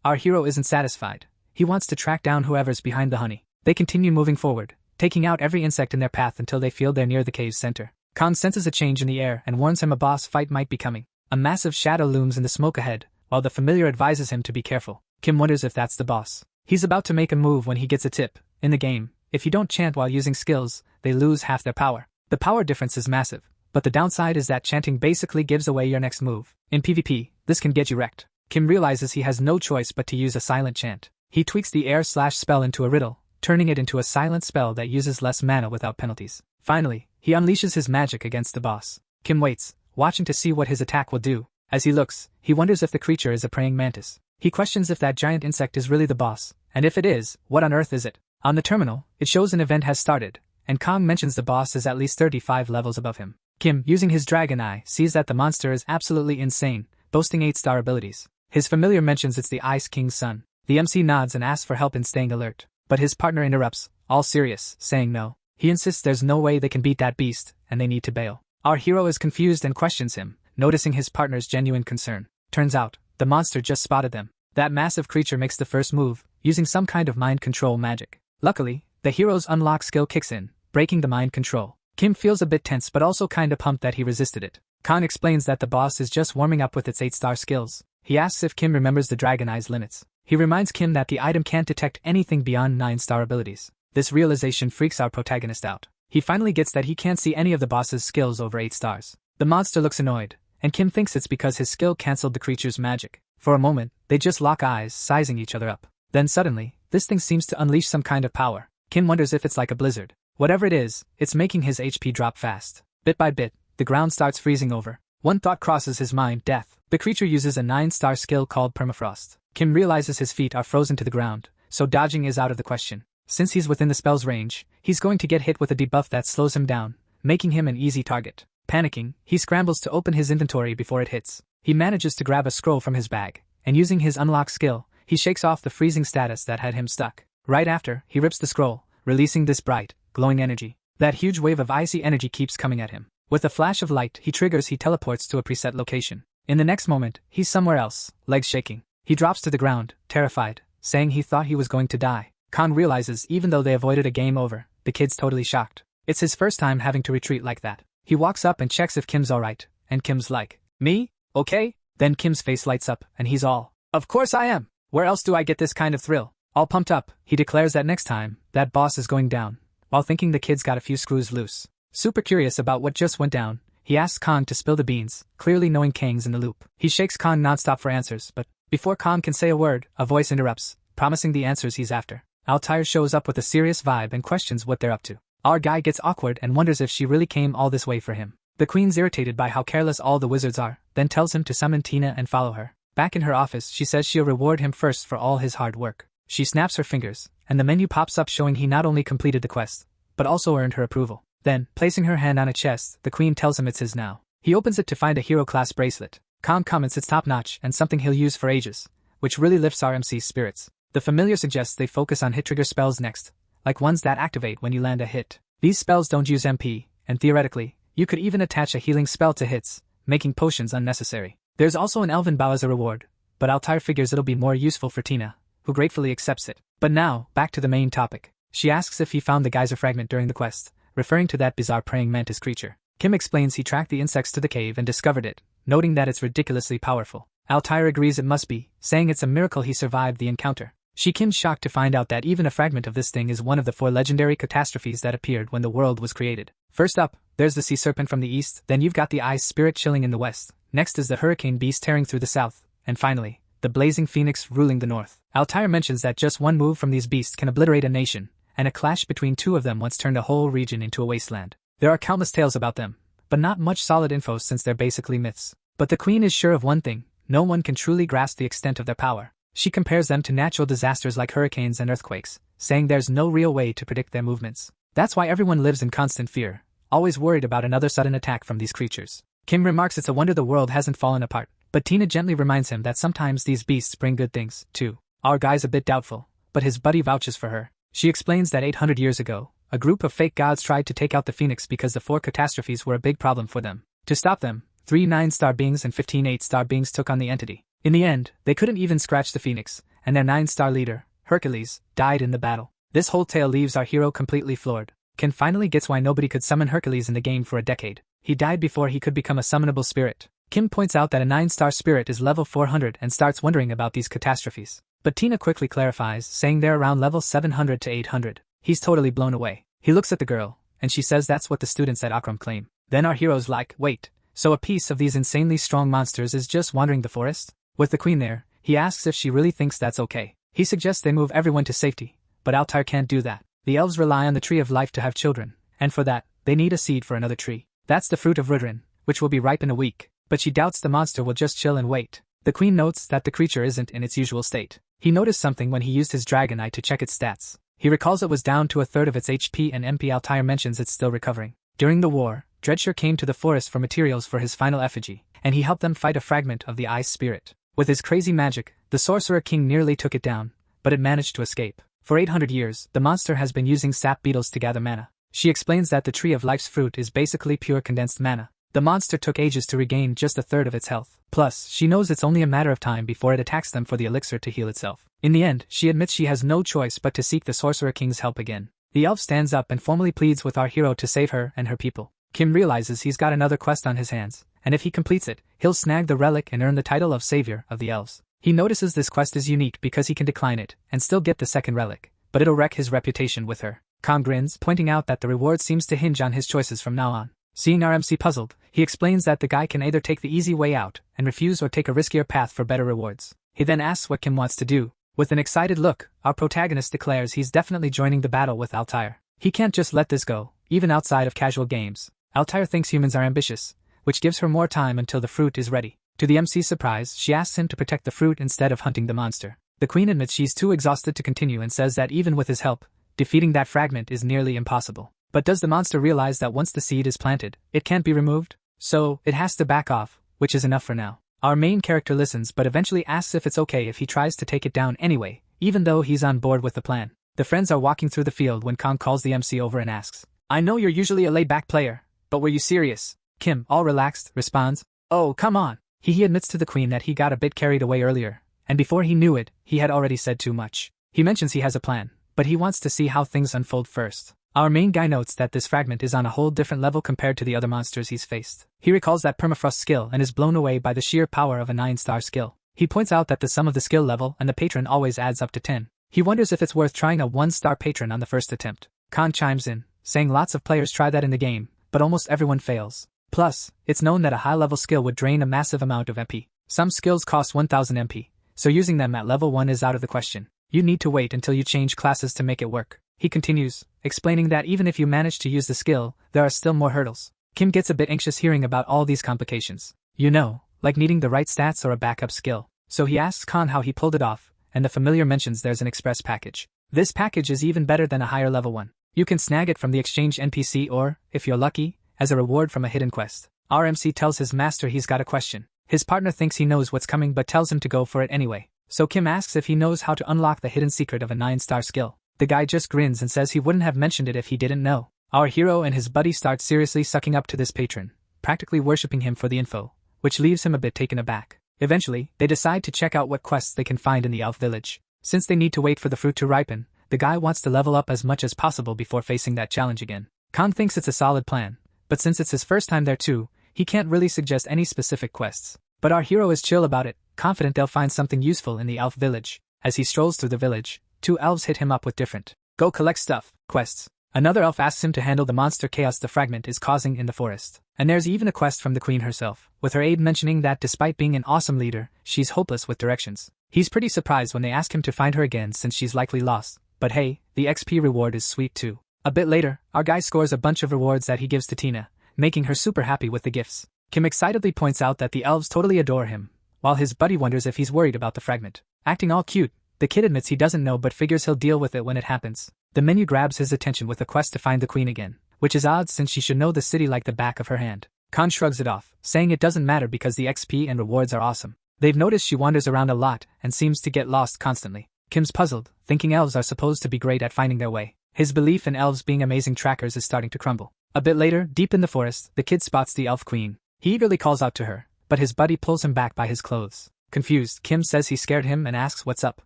our hero isn't satisfied. He wants to track down whoever's behind the honey. They continue moving forward, taking out every insect in their path until they feel they're near the cave's center. Kong senses a change in the air and warns him a boss fight might be coming. A massive shadow looms in the smoke ahead, while the familiar advises him to be careful. Kim wonders if that's the boss. He's about to make a move when he gets a tip. In the game, if you don't chant while using skills, they lose half their power. The power difference is massive, but the downside is that chanting basically gives away your next move. In PvP, this can get you wrecked. Kim realizes he has no choice but to use a silent chant. He tweaks the air/spell into a riddle, turning it into a silent spell that uses less mana without penalties. Finally, he unleashes his magic against the boss. Kim waits, watching to see what his attack will do. As he looks, he wonders if the creature is a praying mantis. He questions if that giant insect is really the boss, and if it is, what on earth is it? On the terminal, it shows an event has started, and Kong mentions the boss is at least 35 levels above him. Kim, using his dragon eye, sees that the monster is absolutely insane, boasting 8-star abilities. His familiar mentions it's the Ice King's son. The MC nods and asks for help in staying alert, but his partner interrupts, all serious, saying no. He insists there's no way they can beat that beast, and they need to bail. Our hero is confused and questions him, noticing his partner's genuine concern. Turns out, the monster just spotted them. That massive creature makes the first move, using some kind of mind control magic. Luckily, the hero's unlock skill kicks in, breaking the mind control. Kim feels a bit tense but also kinda pumped that he resisted it. Kong explains that the boss is just warming up with its 8-star skills. He asks if Kim remembers the Dragon Eye's limits. He reminds Kim that the item can't detect anything beyond 9-star abilities. This realization freaks our protagonist out. He finally gets that he can't see any of the boss's skills over 8 stars. The monster looks annoyed, and Kim thinks it's because his skill cancelled the creature's magic. For a moment, they just lock eyes, sizing each other up. Then suddenly, this thing seems to unleash some kind of power. Kim wonders if it's like a blizzard. Whatever it is, it's making his HP drop fast. Bit by bit, the ground starts freezing over. One thought crosses his mind, death. The creature uses a 9-star skill called permafrost. Kim realizes his feet are frozen to the ground, so dodging is out of the question. Since he's within the spell's range, he's going to get hit with a debuff that slows him down, making him an easy target. Panicking, he scrambles to open his inventory before it hits. He manages to grab a scroll from his bag, and using his unlock skill, he shakes off the freezing status that had him stuck. Right after, he rips the scroll, releasing this bright, glowing energy. That huge wave of icy energy keeps coming at him. With a flash of light he teleports to a preset location. In the next moment, he's somewhere else, legs shaking. He drops to the ground, terrified, saying he thought he was going to die. Kong realizes even though they avoided a game over, the kid's totally shocked. It's his first time having to retreat like that. He walks up and checks if Kim's alright, and Kim's like, "Me? Okay?" Then Kim's face lights up, and he's all, "Of course I am! Where else do I get this kind of thrill?" All pumped up, he declares that next time, that boss is going down, while thinking the kid's got a few screws loose. Super curious about what just went down, he asks Kong to spill the beans, clearly knowing Kang's in the loop. He shakes Kong nonstop for answers, but before Kong can say a word, a voice interrupts, promising the answers he's after. Altair shows up with a serious vibe and questions what they're up to. Our guy gets awkward and wonders if she really came all this way for him. The queen's irritated by how careless all the wizards are, then tells him to summon Tina and follow her. Back in her office, she says she'll reward him first for all his hard work. She snaps her fingers, and the menu pops up showing he not only completed the quest, but also earned her approval. Then, placing her hand on a chest, the queen tells him it's his now. He opens it to find a hero-class bracelet. Kong comments it's top-notch and something he'll use for ages, which really lifts our MC's spirits. The familiar suggests they focus on hit-trigger spells next, like ones that activate when you land a hit. These spells don't use MP, and theoretically, you could even attach a healing spell to hits, making potions unnecessary. There's also an elven bow as a reward, but Altair figures it'll be more useful for Tina, who gratefully accepts it. But now, back to the main topic. She asks if he found the geyser fragment during the quest, referring to that bizarre praying mantis creature. Kim explains he tracked the insects to the cave and discovered it, noting that it's ridiculously powerful. Altair agrees it must be, saying it's a miracle he survived the encounter. Kim's shocked to find out that even a fragment of this thing is one of the 4 legendary catastrophes that appeared when the world was created. First up, there's the sea serpent from the east, then you've got the ice spirit chilling in the west, next is the hurricane beast tearing through the south, and finally, the blazing phoenix ruling the north. Altair mentions that just one move from these beasts can obliterate a nation, and a clash between 2 of them once turned a whole region into a wasteland. There are countless tales about them, but not much solid info since they're basically myths. But the queen is sure of one thing: no one can truly grasp the extent of their power. She compares them to natural disasters like hurricanes and earthquakes, saying there's no real way to predict their movements. That's why everyone lives in constant fear, always worried about another sudden attack from these creatures. Kim remarks it's a wonder the world hasn't fallen apart, but Tina gently reminds him that sometimes these beasts bring good things, too. Our guy's a bit doubtful, but his buddy vouches for her. She explains that 800 years ago, a group of fake gods tried to take out the phoenix because the 4 catastrophes were a big problem for them. To stop them, 3 9-star beings and 15 8-star beings took on the entity. In the end, they couldn't even scratch the phoenix, and their 9-star leader, Hercules, died in the battle. This whole tale leaves our hero completely floored. Ken finally gets why nobody could summon Hercules in the game for a decade. He died before he could become a summonable spirit. Kim points out that a 9-star spirit is level 400 and starts wondering about these catastrophes. But Tina quickly clarifies, saying they're around level 700 to 800. He's totally blown away. He looks at the girl, and she says that's what the students at Akram claim. Then our hero's like, wait, so a piece of these insanely strong monsters is just wandering the forest? With the queen there, he asks if she really thinks that's okay. He suggests they move everyone to safety, but Altair can't do that. The elves rely on the tree of life to have children, and for that, they need a seed for another tree. That's the fruit of Rudrin, which will be ripe in a week, but she doubts the monster will just chill and wait. The queen notes that the creature isn't in its usual state. He noticed something when he used his dragon eye to check its stats. He recalls it was down to a third of its HP and MP. Altair mentions it's still recovering. During the war, Dreadsure came to the forest for materials for his final effigy, and he helped them fight a fragment of the ice spirit. With his crazy magic, the sorcerer king nearly took it down, but it managed to escape. For 800 years, the monster has been using sap beetles to gather mana. She explains that the tree of life's fruit is basically pure condensed mana. The monster took ages to regain just a third of its health. Plus, she knows it's only a matter of time before it attacks them for the elixir to heal itself. In the end, she admits she has no choice but to seek the Sorcerer King's help again. The elf stands up and formally pleads with our hero to save her and her people. Kim realizes he's got another quest on his hands, and if he completes it, he'll snag the relic and earn the title of Savior of the Elves. He notices this quest is unique because he can decline it and still get the second relic, but it'll wreck his reputation with her. Khan grins, pointing out that the reward seems to hinge on his choices from now on. Seeing our MC puzzled, he explains that the guy can either take the easy way out and refuse or take a riskier path for better rewards. He then asks what Kim wants to do. With an excited look, our protagonist declares he's definitely joining the battle with Altair. He can't just let this go, even outside of casual games. Altair thinks humans are ambitious, which gives her more time until the fruit is ready. To the MC's surprise, she asks him to protect the fruit instead of hunting the monster. The queen admits she's too exhausted to continue and says that even with his help, defeating that fragment is nearly impossible. But does the monster realize that once the seed is planted, it can't be removed? So, it has to back off, which is enough for now. Our main character listens but eventually asks if it's okay if he tries to take it down anyway, even though he's on board with the plan. The friends are walking through the field when Kong calls the MC over and asks, "I know you're usually a laid-back player, but were you serious?" Kim, all relaxed, responds, "Oh, come on." He admits to the queen that he got a bit carried away earlier, and before he knew it, he had already said too much. He mentions he has a plan, but he wants to see how things unfold first. Our main guy notes that this fragment is on a whole different level compared to the other monsters he's faced. He recalls that permafrost skill and is blown away by the sheer power of a 9-star skill. He points out that the sum of the skill level and the patron always adds up to 10. He wonders if it's worth trying a 1-star patron on the first attempt. Khan chimes in, saying lots of players try that in the game, but almost everyone fails. Plus, it's known that a high-level skill would drain a massive amount of MP. Some skills cost 1000 MP, so using them at level 1 is out of the question. You need to wait until you change classes to make it work. He continues, explaining that even if you manage to use the skill, there are still more hurdles. Kim gets a bit anxious hearing about all these complications. You know, like needing the right stats or a backup skill. So he asks Khan how he pulled it off, and the familiar mentions there's an express package. This package is even better than a higher level one. You can snag it from the exchange NPC or, if you're lucky, as a reward from a hidden quest. Our MC tells his master he's got a question. His partner thinks he knows what's coming but tells him to go for it anyway. So Kim asks if he knows how to unlock the hidden secret of a 9-star skill. The guy just grins and says he wouldn't have mentioned it if he didn't know. Our hero and his buddy start seriously sucking up to this patron, practically worshipping him for the info, which leaves him a bit taken aback. Eventually, they decide to check out what quests they can find in the elf village. Since they need to wait for the fruit to ripen, the guy wants to level up as much as possible before facing that challenge again. Khan thinks it's a solid plan, but since it's his first time there too, he can't really suggest any specific quests. But our hero is chill about it, confident they'll find something useful in the elf village. As he strolls through the village, 2 elves hit him up with different "go collect stuff" quests. Another elf asks him to handle the monster chaos the fragment is causing in the forest. And there's even a quest from the queen herself, with her aide mentioning that despite being an awesome leader, she's hopeless with directions. He's pretty surprised when they ask him to find her again since she's likely lost. But hey, the XP reward is sweet too. A bit later, our guy scores a bunch of rewards that he gives to Tina, making her super happy with the gifts. Kim excitedly points out that the elves totally adore him, while his buddy wonders if he's worried about the fragment. Acting all cute, the kid admits he doesn't know but figures he'll deal with it when it happens. The menu grabs his attention with a quest to find the queen again, which is odd since she should know the city like the back of her hand. Khan shrugs it off, saying it doesn't matter because the XP and rewards are awesome. They've noticed she wanders around a lot and seems to get lost constantly. Kim's puzzled, thinking elves are supposed to be great at finding their way. His belief in elves being amazing trackers is starting to crumble. A bit later, deep in the forest, the kid spots the elf queen. He eagerly calls out to her, but his buddy pulls him back by his clothes. Confused, Kim says he scared him and asks what's up.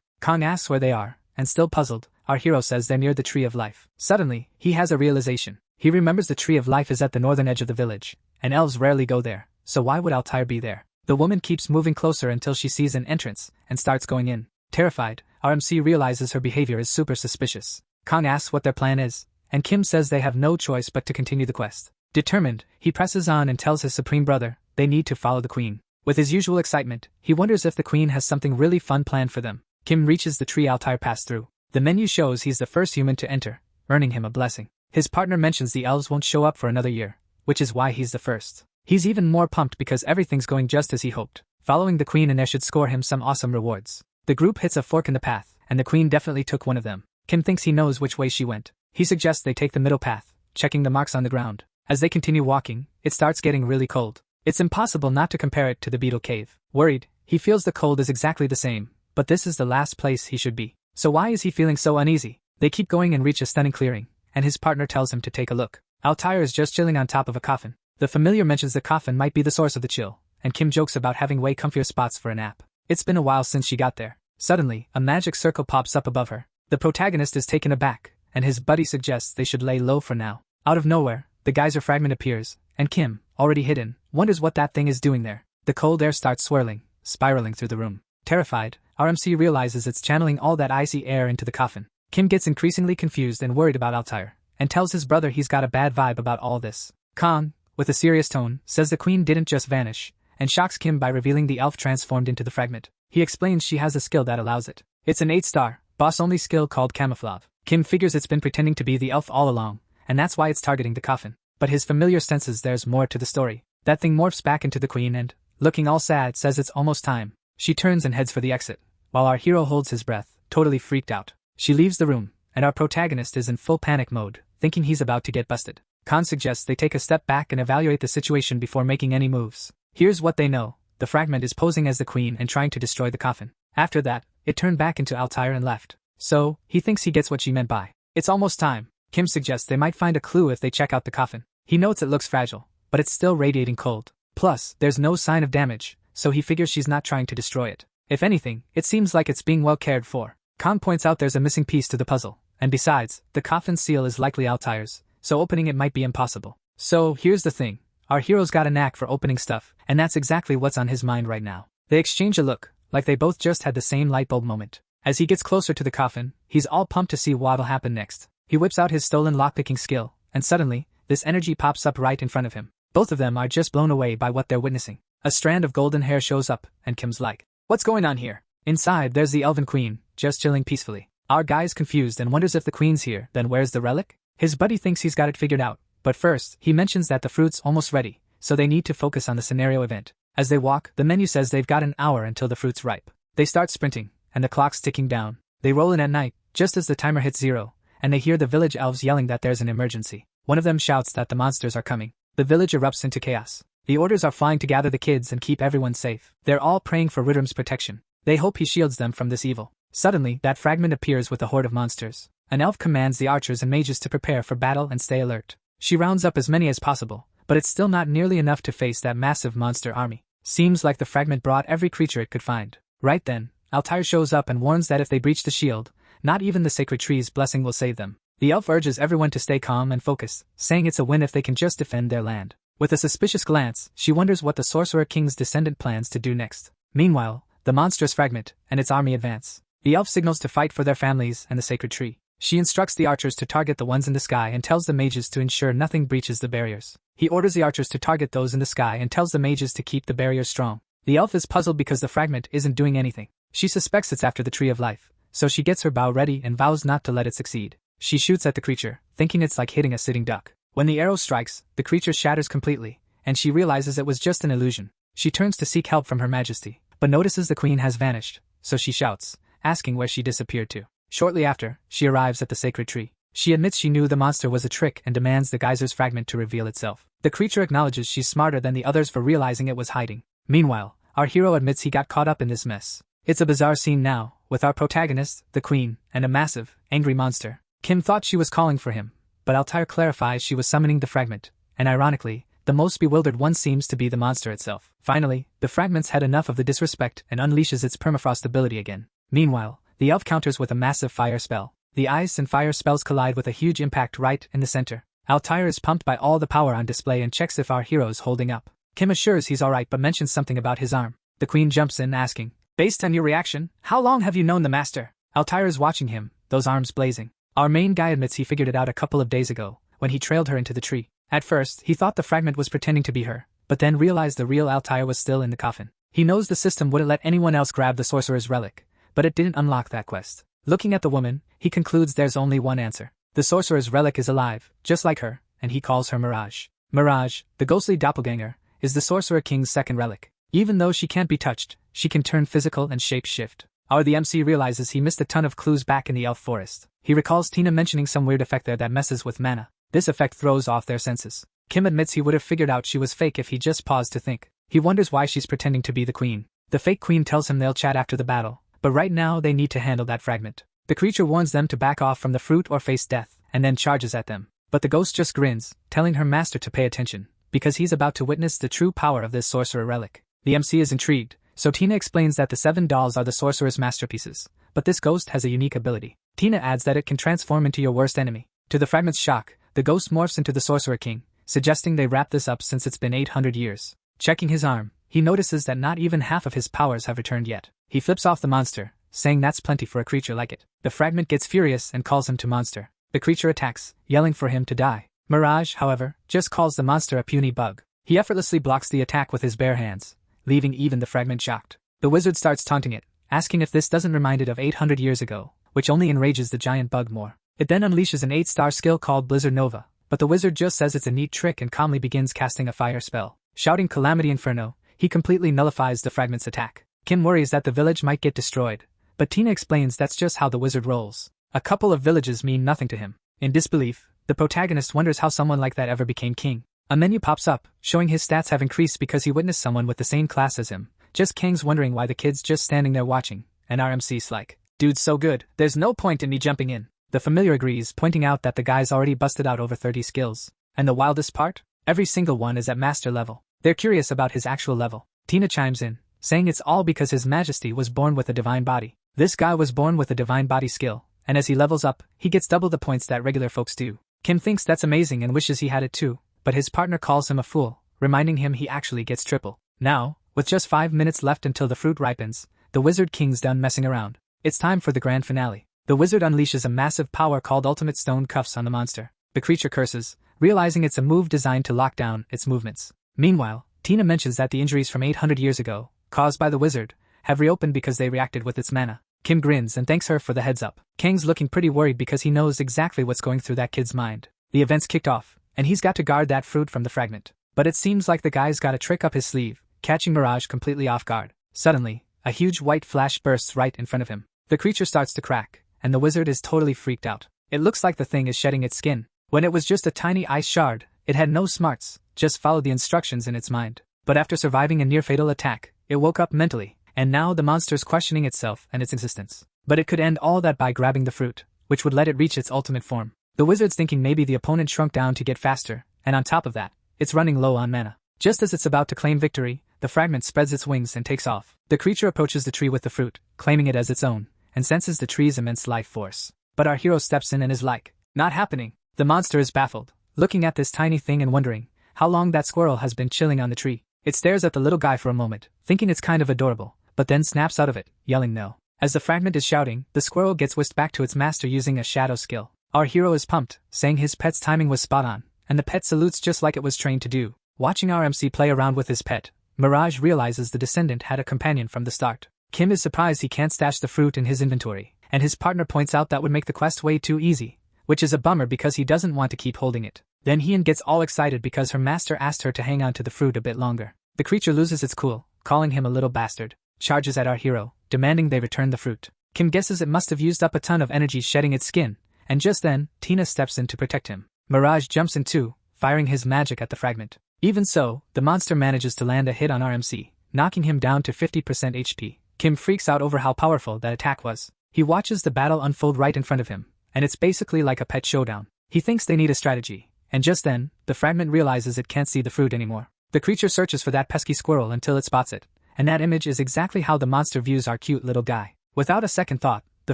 Kong asks where they are, and still puzzled, our hero says they're near the Tree of Life. Suddenly, he has a realization. He remembers the Tree of Life is at the northern edge of the village, and elves rarely go there, so why would Altair be there? The woman keeps moving closer until she sees an entrance, and starts going in. Terrified, RMC realizes her behavior is super suspicious. Kong asks what their plan is, and Kim says they have no choice but to continue the quest. Determined, he presses on and tells his supreme brother they need to follow the queen. With his usual excitement, he wonders if the queen has something really fun planned for them. Kim reaches the tree Altair passed through. The menu shows he's the first human to enter, earning him a blessing. His partner mentions the elves won't show up for another year, which is why he's the first. He's even more pumped because everything's going just as he hoped. Following the queen and there should score him some awesome rewards. The group hits a fork in the path, and the queen definitely took one of them. Kim thinks he knows which way she went. He suggests they take the middle path, checking the marks on the ground. As they continue walking, it starts getting really cold. It's impossible not to compare it to the beetle cave. Worried, he feels the cold is exactly the same, but this is the last place he should be. So why is he feeling so uneasy? They keep going and reach a stunning clearing, and his partner tells him to take a look. Altair is just chilling on top of a coffin. The familiar mentions the coffin might be the source of the chill, and Kim jokes about having way comfier spots for a nap. It's been a while since she got there. Suddenly, a magic circle pops up above her. The protagonist is taken aback, and his buddy suggests they should lay low for now. Out of nowhere, the geyser fragment appears, and Kim, already hidden, wonders what that thing is doing there. The cold air starts swirling, spiraling through the room. Terrified, RMC realizes it's channeling all that icy air into the coffin. Kim gets increasingly confused and worried about Altair, and tells his brother he's got a bad vibe about all this. Kong, with a serious tone, says the queen didn't just vanish, and shocks Kim by revealing the elf transformed into the fragment. He explains she has a skill that allows it. It's an 8-star, boss-only skill called camouflage. Kim figures it's been pretending to be the elf all along, and that's why it's targeting the coffin. But his familiar senses there's more to the story. That thing morphs back into the queen and, looking all sad, says it's almost time. She turns and heads for the exit, while our hero holds his breath, totally freaked out. She leaves the room, and our protagonist is in full panic mode, thinking he's about to get busted. Khan suggests they take a step back and evaluate the situation before making any moves. Here's what they know. The fragment is posing as the queen and trying to destroy the coffin. After that, it turned back into Altair and left. So, he thinks he gets what she meant by, "It's almost time." Kim suggests they might find a clue if they check out the coffin. He notes it looks fragile, but it's still radiating cold. Plus, there's no sign of damage, so he figures she's not trying to destroy it. If anything, it seems like it's being well cared for. Khan points out there's a missing piece to the puzzle, and besides, the coffin seal is likely Altair's, so opening it might be impossible. So, here's the thing. Our hero's got a knack for opening stuff, and that's exactly what's on his mind right now. They exchange a look, like they both just had the same lightbulb moment. As he gets closer to the coffin, he's all pumped to see what'll happen next. He whips out his stolen lockpicking skill, and suddenly, this energy pops up right in front of him. Both of them are just blown away by what they're witnessing. A strand of golden hair shows up, and Kim's like, "What's going on here?" Inside, there's the elven queen, just chilling peacefully. Our guy's confused and wonders if the queen's here, then where's the relic? His buddy thinks he's got it figured out, but first, he mentions that the fruit's almost ready, so they need to focus on the scenario event. As they walk, the menu says they've got an hour until the fruit's ripe. They start sprinting, and the clock's ticking down. They roll in at night, just as the timer hits 0, and they hear the village elves yelling that there's an emergency. One of them shouts that the monsters are coming. The village erupts into chaos. The orders are flying to gather the kids and keep everyone safe. They're all praying for Ridrum's protection. They hope he shields them from this evil. Suddenly, that fragment appears with a horde of monsters. An elf commands the archers and mages to prepare for battle and stay alert. She rounds up as many as possible, but it's still not nearly enough to face that massive monster army. Seems like the fragment brought every creature it could find. Right then, Altair shows up and warns that if they breach the shield, not even the sacred tree's blessing will save them. The elf urges everyone to stay calm and focused, saying it's a win if they can just defend their land. With a suspicious glance, she wonders what the Sorcerer King's descendant plans to do next. Meanwhile, the monstrous fragment and its army advance. The elf signals to fight for their families and the sacred tree. She instructs the archers to target the ones in the sky and tells the mages to ensure nothing breaches the barriers. He orders the archers to target those in the sky and tells the mages to keep the barriers strong. The elf is puzzled because the fragment isn't doing anything. She suspects it's after the Tree of Life, so she gets her bow ready and vows not to let it succeed. She shoots at the creature, thinking it's like hitting a sitting duck. When the arrow strikes, the creature shatters completely, and she realizes it was just an illusion. She turns to seek help from Her Majesty, but notices the queen has vanished, so she shouts, asking where she disappeared to. Shortly after, she arrives at the sacred tree. She admits she knew the monster was a trick and demands the geyser's fragment to reveal itself. The creature acknowledges she's smarter than the others for realizing it was hiding. Meanwhile, our hero admits he got caught up in this mess. It's a bizarre scene now, with our protagonist, the queen, and a massive, angry monster. Kim thought she was calling for him, but Altair clarifies she was summoning the fragment, and ironically, the most bewildered one seems to be the monster itself. Finally, the fragment's had enough of the disrespect and unleashes its permafrost ability again. Meanwhile, the elf counters with a massive fire spell. The ice and fire spells collide with a huge impact right in the center. Altair is pumped by all the power on display and checks if our hero's holding up. Kim assures he's alright but mentions something about his arm. The queen jumps in asking, "Based on your reaction, how long have you known the master?" Altair is watching him, those arms blazing. Our main guy admits he figured it out a couple of days ago, when he trailed her into the tree. At first, he thought the fragment was pretending to be her, but then realized the real Altair was still in the coffin. He knows the system wouldn't let anyone else grab the sorcerer's relic, but it didn't unlock that quest. Looking at the woman, he concludes there's only one answer. The sorcerer's relic is alive, just like her, and he calls her Mirage. Mirage, the ghostly doppelganger, is the sorcerer king's second relic. Even though she can't be touched, she can turn physical and shape-shift. The MC realizes he missed a ton of clues back in the elf forest. He recalls Tina mentioning some weird effect there that messes with mana. This effect throws off their senses. Kim admits he would have figured out she was fake if he just paused to think. He wonders why she's pretending to be the queen. The fake queen tells him they'll chat after the battle, but right now they need to handle that fragment. The creature warns them to back off from the fruit or face death, and then charges at them. But the ghost just grins, telling her master to pay attention, because he's about to witness the true power of this sorcerer relic. The MC is intrigued, so Tina explains that the 7 dolls are the sorcerer's masterpieces, but this ghost has a unique ability. Tina adds that it can transform into your worst enemy. To the fragment's shock, the ghost morphs into the sorcerer king, suggesting they wrap this up since it's been 800 years. Checking his arm, he notices that not even half of his powers have returned yet. He flips off the monster, saying that's plenty for a creature like it. The fragment gets furious and calls him to monster. The creature attacks, yelling for him to die. Mirage, however, just calls the monster a puny bug. He effortlessly blocks the attack with his bare hands, leaving even the fragment shocked. The wizard starts taunting it, asking if this doesn't remind it of 800 years ago, which only enrages the giant bug more. It then unleashes an 8-star skill called Blizzard Nova, but the wizard just says it's a neat trick and calmly begins casting a fire spell. Shouting Calamity Inferno, he completely nullifies the fragment's attack. Kim worries that the village might get destroyed, but Tina explains that's just how the wizard rolls. A couple of villages mean nothing to him. In disbelief, the protagonist wonders how someone like that ever became king. A menu pops up, showing his stats have increased because he witnessed someone with the same class as him. Just Kang's wondering why the kid's just standing there watching, and RMC's like, "Dude's so good, there's no point in me jumping in." The familiar agrees, pointing out that the guy's already busted out over 30 skills. And the wildest part? Every single one is at master level. They're curious about his actual level. Tina chimes in, saying it's all because His Majesty was born with a divine body. This guy was born with a divine body skill, and as he levels up, he gets double the points that regular folks do. Kim thinks that's amazing and wishes he had it too, but his partner calls him a fool, reminding him he actually gets triple. Now, with just 5 minutes left until the fruit ripens, the Wizard King's done messing around. It's time for the grand finale. The wizard unleashes a massive power called Ultimate Stone Cuffs on the monster. The creature curses, realizing it's a move designed to lock down its movements. Meanwhile, Tina mentions that the injuries from 800 years ago, caused by the wizard, have reopened because they reacted with its mana. Kim grins and thanks her for the heads up. Kang's looking pretty worried because he knows exactly what's going through that kid's mind. The event's kicked off, and he's got to guard that fruit from the fragment. But it seems like the guy's got a trick up his sleeve, catching Mirage completely off guard. Suddenly, a huge white flash bursts right in front of him. The creature starts to crack, and the wizard is totally freaked out. It looks like the thing is shedding its skin. When it was just a tiny ice shard, it had no smarts, just followed the instructions in its mind. But after surviving a near-fatal attack, it woke up mentally, and now the monster's questioning itself and its existence. But it could end all that by grabbing the fruit, which would let it reach its ultimate form. The wizard's thinking maybe the opponent shrunk down to get faster, and on top of that, it's running low on mana. Just as it's about to claim victory, the fragment spreads its wings and takes off. The creature approaches the tree with the fruit, claiming it as its own, and senses the tree's immense life force. But our hero steps in and is like, "Not happening." The monster is baffled, looking at this tiny thing and wondering how long that squirrel has been chilling on the tree. It stares at the little guy for a moment, thinking it's kind of adorable, but then snaps out of it, yelling no. As the fragment is shouting, the squirrel gets whisked back to its master using a shadow skill. Our hero is pumped, saying his pet's timing was spot on, and the pet salutes just like it was trained to do. Watching our MC play around with his pet, Mirage realizes the descendant had a companion from the start. Kim is surprised he can't stash the fruit in his inventory, and his partner points out that would make the quest way too easy, which is a bummer because he doesn't want to keep holding it. Then Hien gets all excited because her master asked her to hang on to the fruit a bit longer. The creature loses its cool, calling him a little bastard, charges at our hero, demanding they return the fruit. Kim guesses it must have used up a ton of energy shedding its skin, and just then, Tina steps in to protect him. Mirage jumps in too, firing his magic at the fragment. Even so, the monster manages to land a hit on RMC, knocking him down to 50% HP. Kim freaks out over how powerful that attack was. He watches the battle unfold right in front of him, and it's basically like a pet showdown. He thinks they need a strategy, and just then, the fragment realizes it can't see the fruit anymore. The creature searches for that pesky squirrel until it spots it, and that image is exactly how the monster views our cute little guy. Without a second thought, the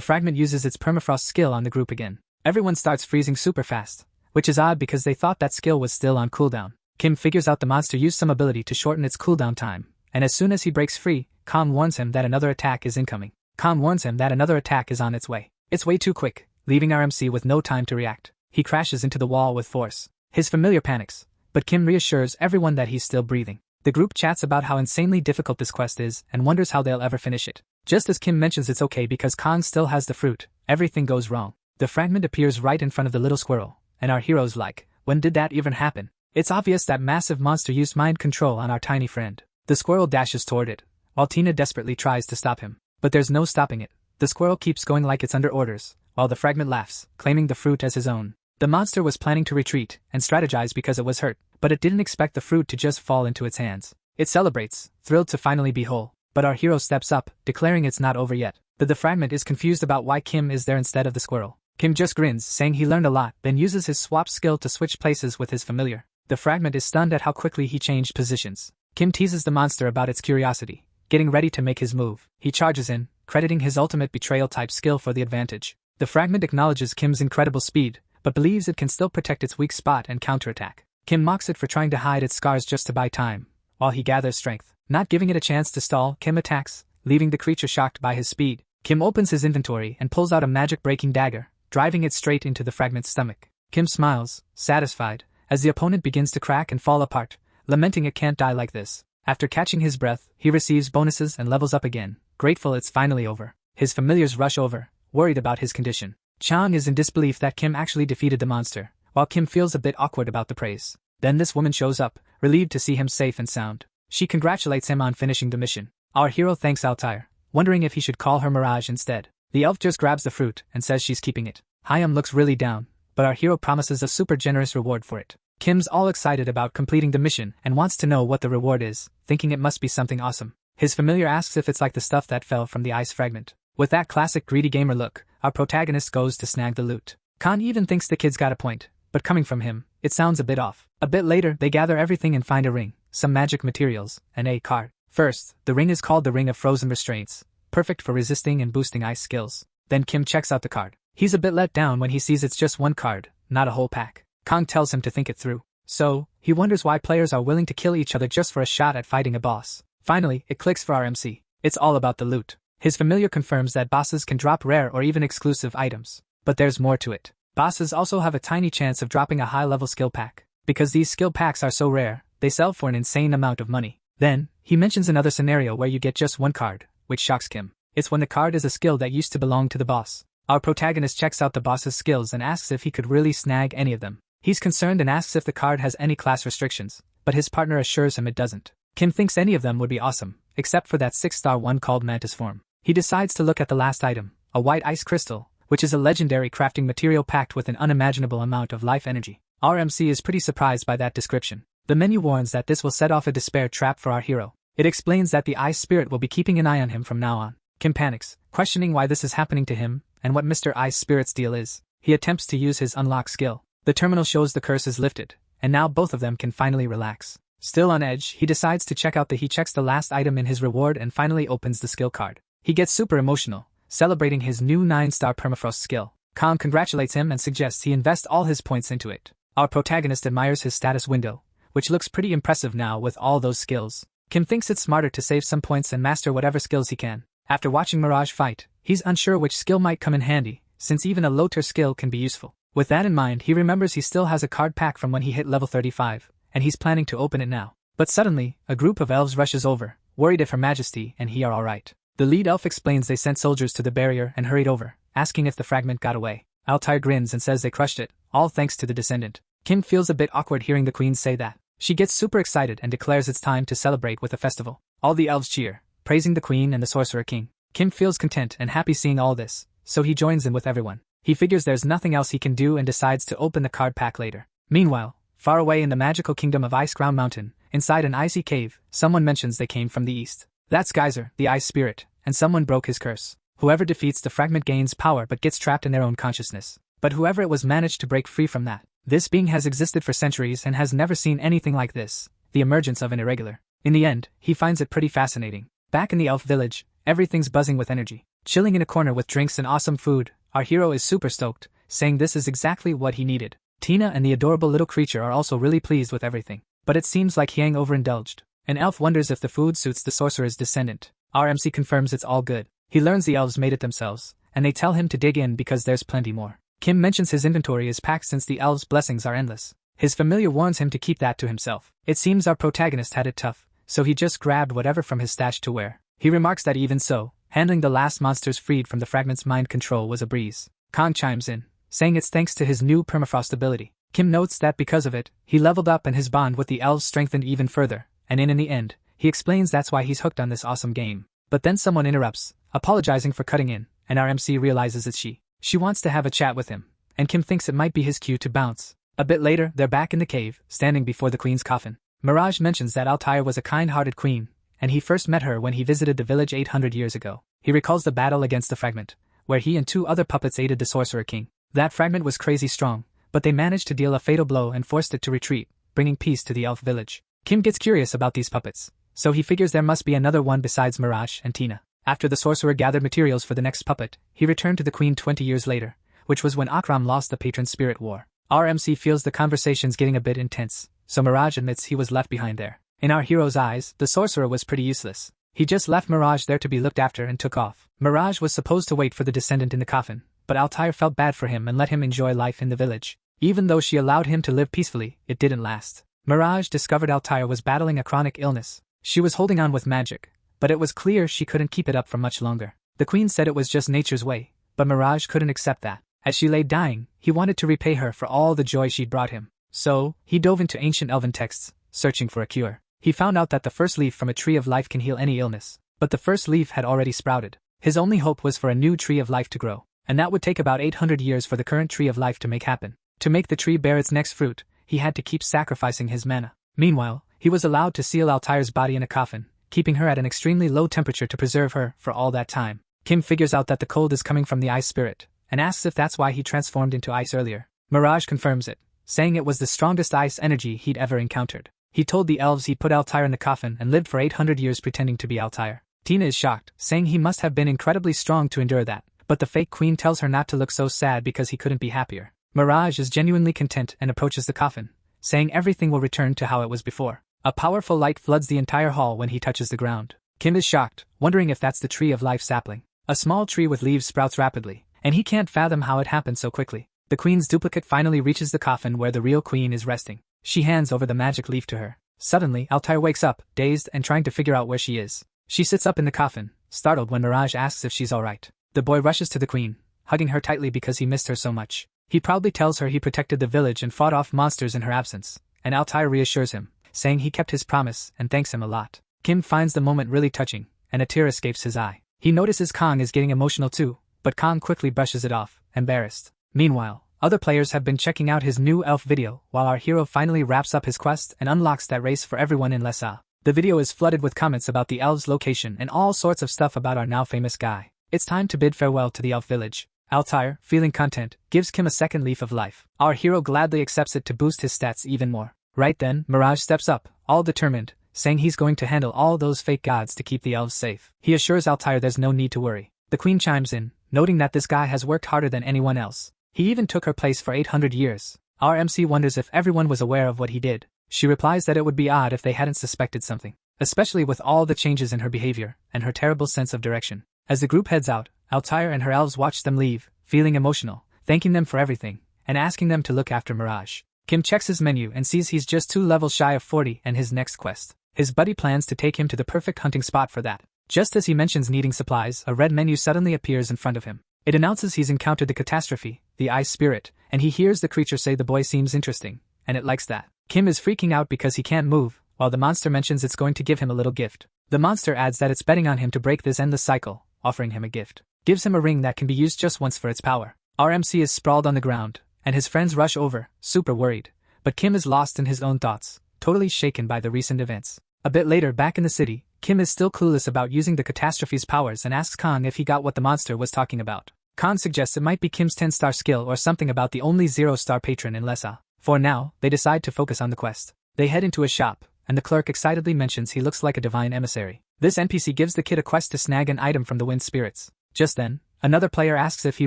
fragment uses its permafrost skill on the group again. Everyone starts freezing super fast, which is odd because they thought that skill was still on cooldown. Kim figures out the monster used some ability to shorten its cooldown time, and as soon as he breaks free, Khan warns him that another attack is incoming. Khan warns him that another attack is on its way. It's way too quick, leaving RMC with no time to react. He crashes into the wall with force. His familiar panics, but Kim reassures everyone that he's still breathing. The group chats about how insanely difficult this quest is and wonders how they'll ever finish it. Just as Kim mentions it's okay because Khan still has the fruit, everything goes wrong. The fragment appears right in front of the little squirrel, and our hero's like, when did that even happen? It's obvious that massive monster used mind control on our tiny friend. The squirrel dashes toward it, while Tina desperately tries to stop him. But there's no stopping it. The squirrel keeps going like it's under orders, while the fragment laughs, claiming the fruit as his own. The monster was planning to retreat and strategize because it was hurt, but it didn't expect the fruit to just fall into its hands. It celebrates, thrilled to finally be whole, but our hero steps up, declaring it's not over yet. The fragment is confused about why Kim is there instead of the squirrel. Kim just grins, saying he learned a lot, then uses his swap skill to switch places with his familiar. The fragment is stunned at how quickly he changed positions. Kim teases the monster about its curiosity, getting ready to make his move. He charges in, crediting his ultimate betrayal type skill for the advantage. The fragment acknowledges Kim's incredible speed, but believes it can still protect its weak spot and counterattack. Kim mocks it for trying to hide its scars just to buy time, while he gathers strength. Not giving it a chance to stall, Kim attacks, leaving the creature shocked by his speed. Kim opens his inventory and pulls out a magic-breaking dagger, driving it straight into the fragment's stomach. Kim smiles, satisfied, as the opponent begins to crack and fall apart, lamenting it can't die like this. After catching his breath, he receives bonuses and levels up again, grateful it's finally over. His familiars rush over, worried about his condition. Chang is in disbelief that Kim actually defeated the monster, while Kim feels a bit awkward about the praise. Then this woman shows up, relieved to see him safe and sound. She congratulates him on finishing the mission. Our hero thanks Altair, wondering if he should call her Mirage instead. The elf just grabs the fruit and says she's keeping it. Hyam looks really down, but our hero promises a super generous reward for it. Kim's all excited about completing the mission and wants to know what the reward is, thinking it must be something awesome. His familiar asks if it's like the stuff that fell from the ice fragment. With that classic greedy gamer look, our protagonist goes to snag the loot. Khan even thinks the kid's got a point, but coming from him, it sounds a bit off. A bit later, they gather everything and find a ring, some magic materials, and a card. First, the ring is called the Ring of Frozen Restraints, perfect for resisting and boosting ice skills. Then Kim checks out the card. He's a bit let down when he sees it's just one card, not a whole pack. Kong tells him to think it through. So, he wonders why players are willing to kill each other just for a shot at fighting a boss. Finally, it clicks for RMC. It's all about the loot. His familiar confirms that bosses can drop rare or even exclusive items. But there's more to it. Bosses also have a tiny chance of dropping a high-level skill pack. Because these skill packs are so rare, they sell for an insane amount of money. Then, he mentions another scenario where you get just one card, which shocks Kim. It's when the card is a skill that used to belong to the boss. Our protagonist checks out the boss's skills and asks if he could really snag any of them. He's concerned and asks if the card has any class restrictions, but his partner assures him it doesn't. Kim thinks any of them would be awesome, except for that 6-star one called Mantis Form. He decides to look at the last item, a white ice crystal, which is a legendary crafting material packed with an unimaginable amount of life energy. RMC is pretty surprised by that description. The menu warns that this will set off a despair trap for our hero. It explains that the ice spirit will be keeping an eye on him from now on. Kim panics, questioning why this is happening to him and what Mr. Ice Spirit's deal is. He attempts to use his unlock skill. The terminal shows the curse is lifted, and now both of them can finally relax. Still on edge, he decides to check out he checks the last item in his reward and finally opens the skill card. He gets super emotional, celebrating his new 9-star permafrost skill. Khan congratulates him and suggests he invest all his points into it. Our protagonist admires his status window, which looks pretty impressive now with all those skills. Kim thinks it's smarter to save some points and master whatever skills he can. After watching Mirage fight, he's unsure which skill might come in handy, since even a low-tier skill can be useful. With that in mind, he remembers he still has a card pack from when he hit level 35, and he's planning to open it now. But suddenly, a group of elves rushes over, worried if Her Majesty and he are alright. The lead elf explains they sent soldiers to the barrier and hurried over, asking if the fragment got away. Altair grins and says they crushed it, all thanks to the descendant. Kim feels a bit awkward hearing the queen say that. She gets super excited and declares it's time to celebrate with a festival. All the elves cheer, praising the queen and the sorcerer king. Kim feels content and happy seeing all this, so he joins in with everyone. He figures there's nothing else he can do and decides to open the card pack later. Meanwhile, far away in the magical kingdom of Ice Crown Mountain, inside an icy cave, someone mentions they came from the east. That's Geyser, the ice spirit, and someone broke his curse. Whoever defeats the fragment gains power but gets trapped in their own consciousness. But whoever it was managed to break free from that. This being has existed for centuries and has never seen anything like this, the emergence of an irregular. In the end, he finds it pretty fascinating. Back in the elf village, everything's buzzing with energy. Chilling in a corner with drinks and awesome food, our hero is super stoked, saying this is exactly what he needed. Tina and the adorable little creature are also really pleased with everything. But it seems like Yang overindulged. An elf wonders if the food suits the sorcerer's descendant. Our MC confirms it's all good. He learns the elves made it themselves, and they tell him to dig in because there's plenty more. Kim mentions his inventory is packed since the elves' blessings are endless. His familiar warns him to keep that to himself. It seems our protagonist had it tough, so he just grabbed whatever from his stash to wear. He remarks that even so, handling the last monsters freed from the fragment's mind control was a breeze. Kong chimes in, saying it's thanks to his new permafrost ability. Kim notes that because of it, he leveled up and his bond with the elves strengthened even further, and in the end, he explains that's why he's hooked on this awesome game. But then someone interrupts, apologizing for cutting in, and our MC realizes it's she. She wants to have a chat with him, and Kim thinks it might be his cue to bounce. A bit later, they're back in the cave, standing before the queen's coffin. Mirage mentions that Altair was a kind-hearted queen, and he first met her when he visited the village 800 years ago. He recalls the battle against the fragment, where he and 2 other puppets aided the sorcerer king. That fragment was crazy strong, but they managed to deal a fatal blow and forced it to retreat, bringing peace to the elf village. Kim gets curious about these puppets, so he figures there must be another one besides Mirage and Tina. After the sorcerer gathered materials for the next puppet, he returned to the queen 20 years later, which was when Akram lost the patron spirit war. Our MC feels the conversation's getting a bit intense, so Mirage admits he was left behind there. In our hero's eyes, the sorcerer was pretty useless. He just left Mirage there to be looked after and took off. Mirage was supposed to wait for the descendant in the coffin, but Altair felt bad for him and let him enjoy life in the village. Even though she allowed him to live peacefully, it didn't last. Mirage discovered Altair was battling a chronic illness. She was holding on with magic, but it was clear she couldn't keep it up for much longer. The queen said it was just nature's way, but Mirage couldn't accept that. As she lay dying, he wanted to repay her for all the joy she'd brought him. So, he dove into ancient elven texts, searching for a cure. He found out that the first leaf from a tree of life can heal any illness, but the first leaf had already sprouted. His only hope was for a new tree of life to grow, and that would take about 800 years for the current tree of life to make happen. To make the tree bear its next fruit, he had to keep sacrificing his mana. Meanwhile, he was allowed to seal Altair's body in a coffin, keeping her at an extremely low temperature to preserve her for all that time. Kim figures out that the cold is coming from the ice spirit, and asks if that's why he transformed into ice earlier. Mirage confirms it, saying it was the strongest ice energy he'd ever encountered. He told the elves he put Altair in the coffin and lived for 800 years pretending to be Altair. Tina is shocked, saying he must have been incredibly strong to endure that, but the fake queen tells her not to look so sad because he couldn't be happier. Mirage is genuinely content and approaches the coffin, saying everything will return to how it was before. A powerful light floods the entire hall when he touches the ground. Kim is shocked, wondering if that's the tree of life sapling. A small tree with leaves sprouts rapidly, and he can't fathom how it happened so quickly. The queen's duplicate finally reaches the coffin where the real queen is resting. She hands over the magic leaf to her. Suddenly, Altair wakes up, dazed and trying to figure out where she is. She sits up in the coffin, startled when Mirage asks if she's alright. The boy rushes to the queen, hugging her tightly because he missed her so much. He proudly tells her he protected the village and fought off monsters in her absence, and Altair reassures him, saying he kept his promise and thanks him a lot. Kim finds the moment really touching, and a tear escapes his eye. He notices Kong is getting emotional too, but Kong quickly brushes it off, embarrassed. Meanwhile, other players have been checking out his new elf video while our hero finally wraps up his quest and unlocks that race for everyone in Lessa. The video is flooded with comments about the elves' location and all sorts of stuff about our now famous guy. It's time to bid farewell to the elf village. Altair, feeling content, gives Kim a second leaf of life. Our hero gladly accepts it to boost his stats even more. Right then, Mirage steps up, all determined, saying he's going to handle all those fake gods to keep the elves safe. He assures Altair there's no need to worry. The queen chimes in, noting that this guy has worked harder than anyone else. He even took her place for 800 years. Our MC wonders if everyone was aware of what he did. She replies that it would be odd if they hadn't suspected something, especially with all the changes in her behavior and her terrible sense of direction. As the group heads out, Altair and her elves watch them leave, feeling emotional, thanking them for everything, and asking them to look after Mirage. Kim checks his menu and sees he's just 2 levels shy of 40 and his next quest. His buddy plans to take him to the perfect hunting spot for that. Just as he mentions needing supplies, a red menu suddenly appears in front of him. It announces he's encountered the catastrophe, the ice spirit, and he hears the creature say the boy seems interesting, and it likes that. Kim is freaking out because he can't move, while the monster mentions it's going to give him a little gift. The monster adds that it's betting on him to break this endless cycle, offering him a gift. Gives him a ring that can be used just once for its power. Our MC is sprawled on the ground, and his friends rush over, super worried. But Kim is lost in his own thoughts, totally shaken by the recent events. A bit later back in the city, Kim is still clueless about using the catastrophe's powers and asks Kang if he got what the monster was talking about. Kang suggests it might be Kim's 10-star skill or something about the only 0-star patron in Lessa. For now, they decide to focus on the quest. They head into a shop, and the clerk excitedly mentions he looks like a divine emissary. This NPC gives the kid a quest to snag an item from the wind spirits. Just then, another player asks if he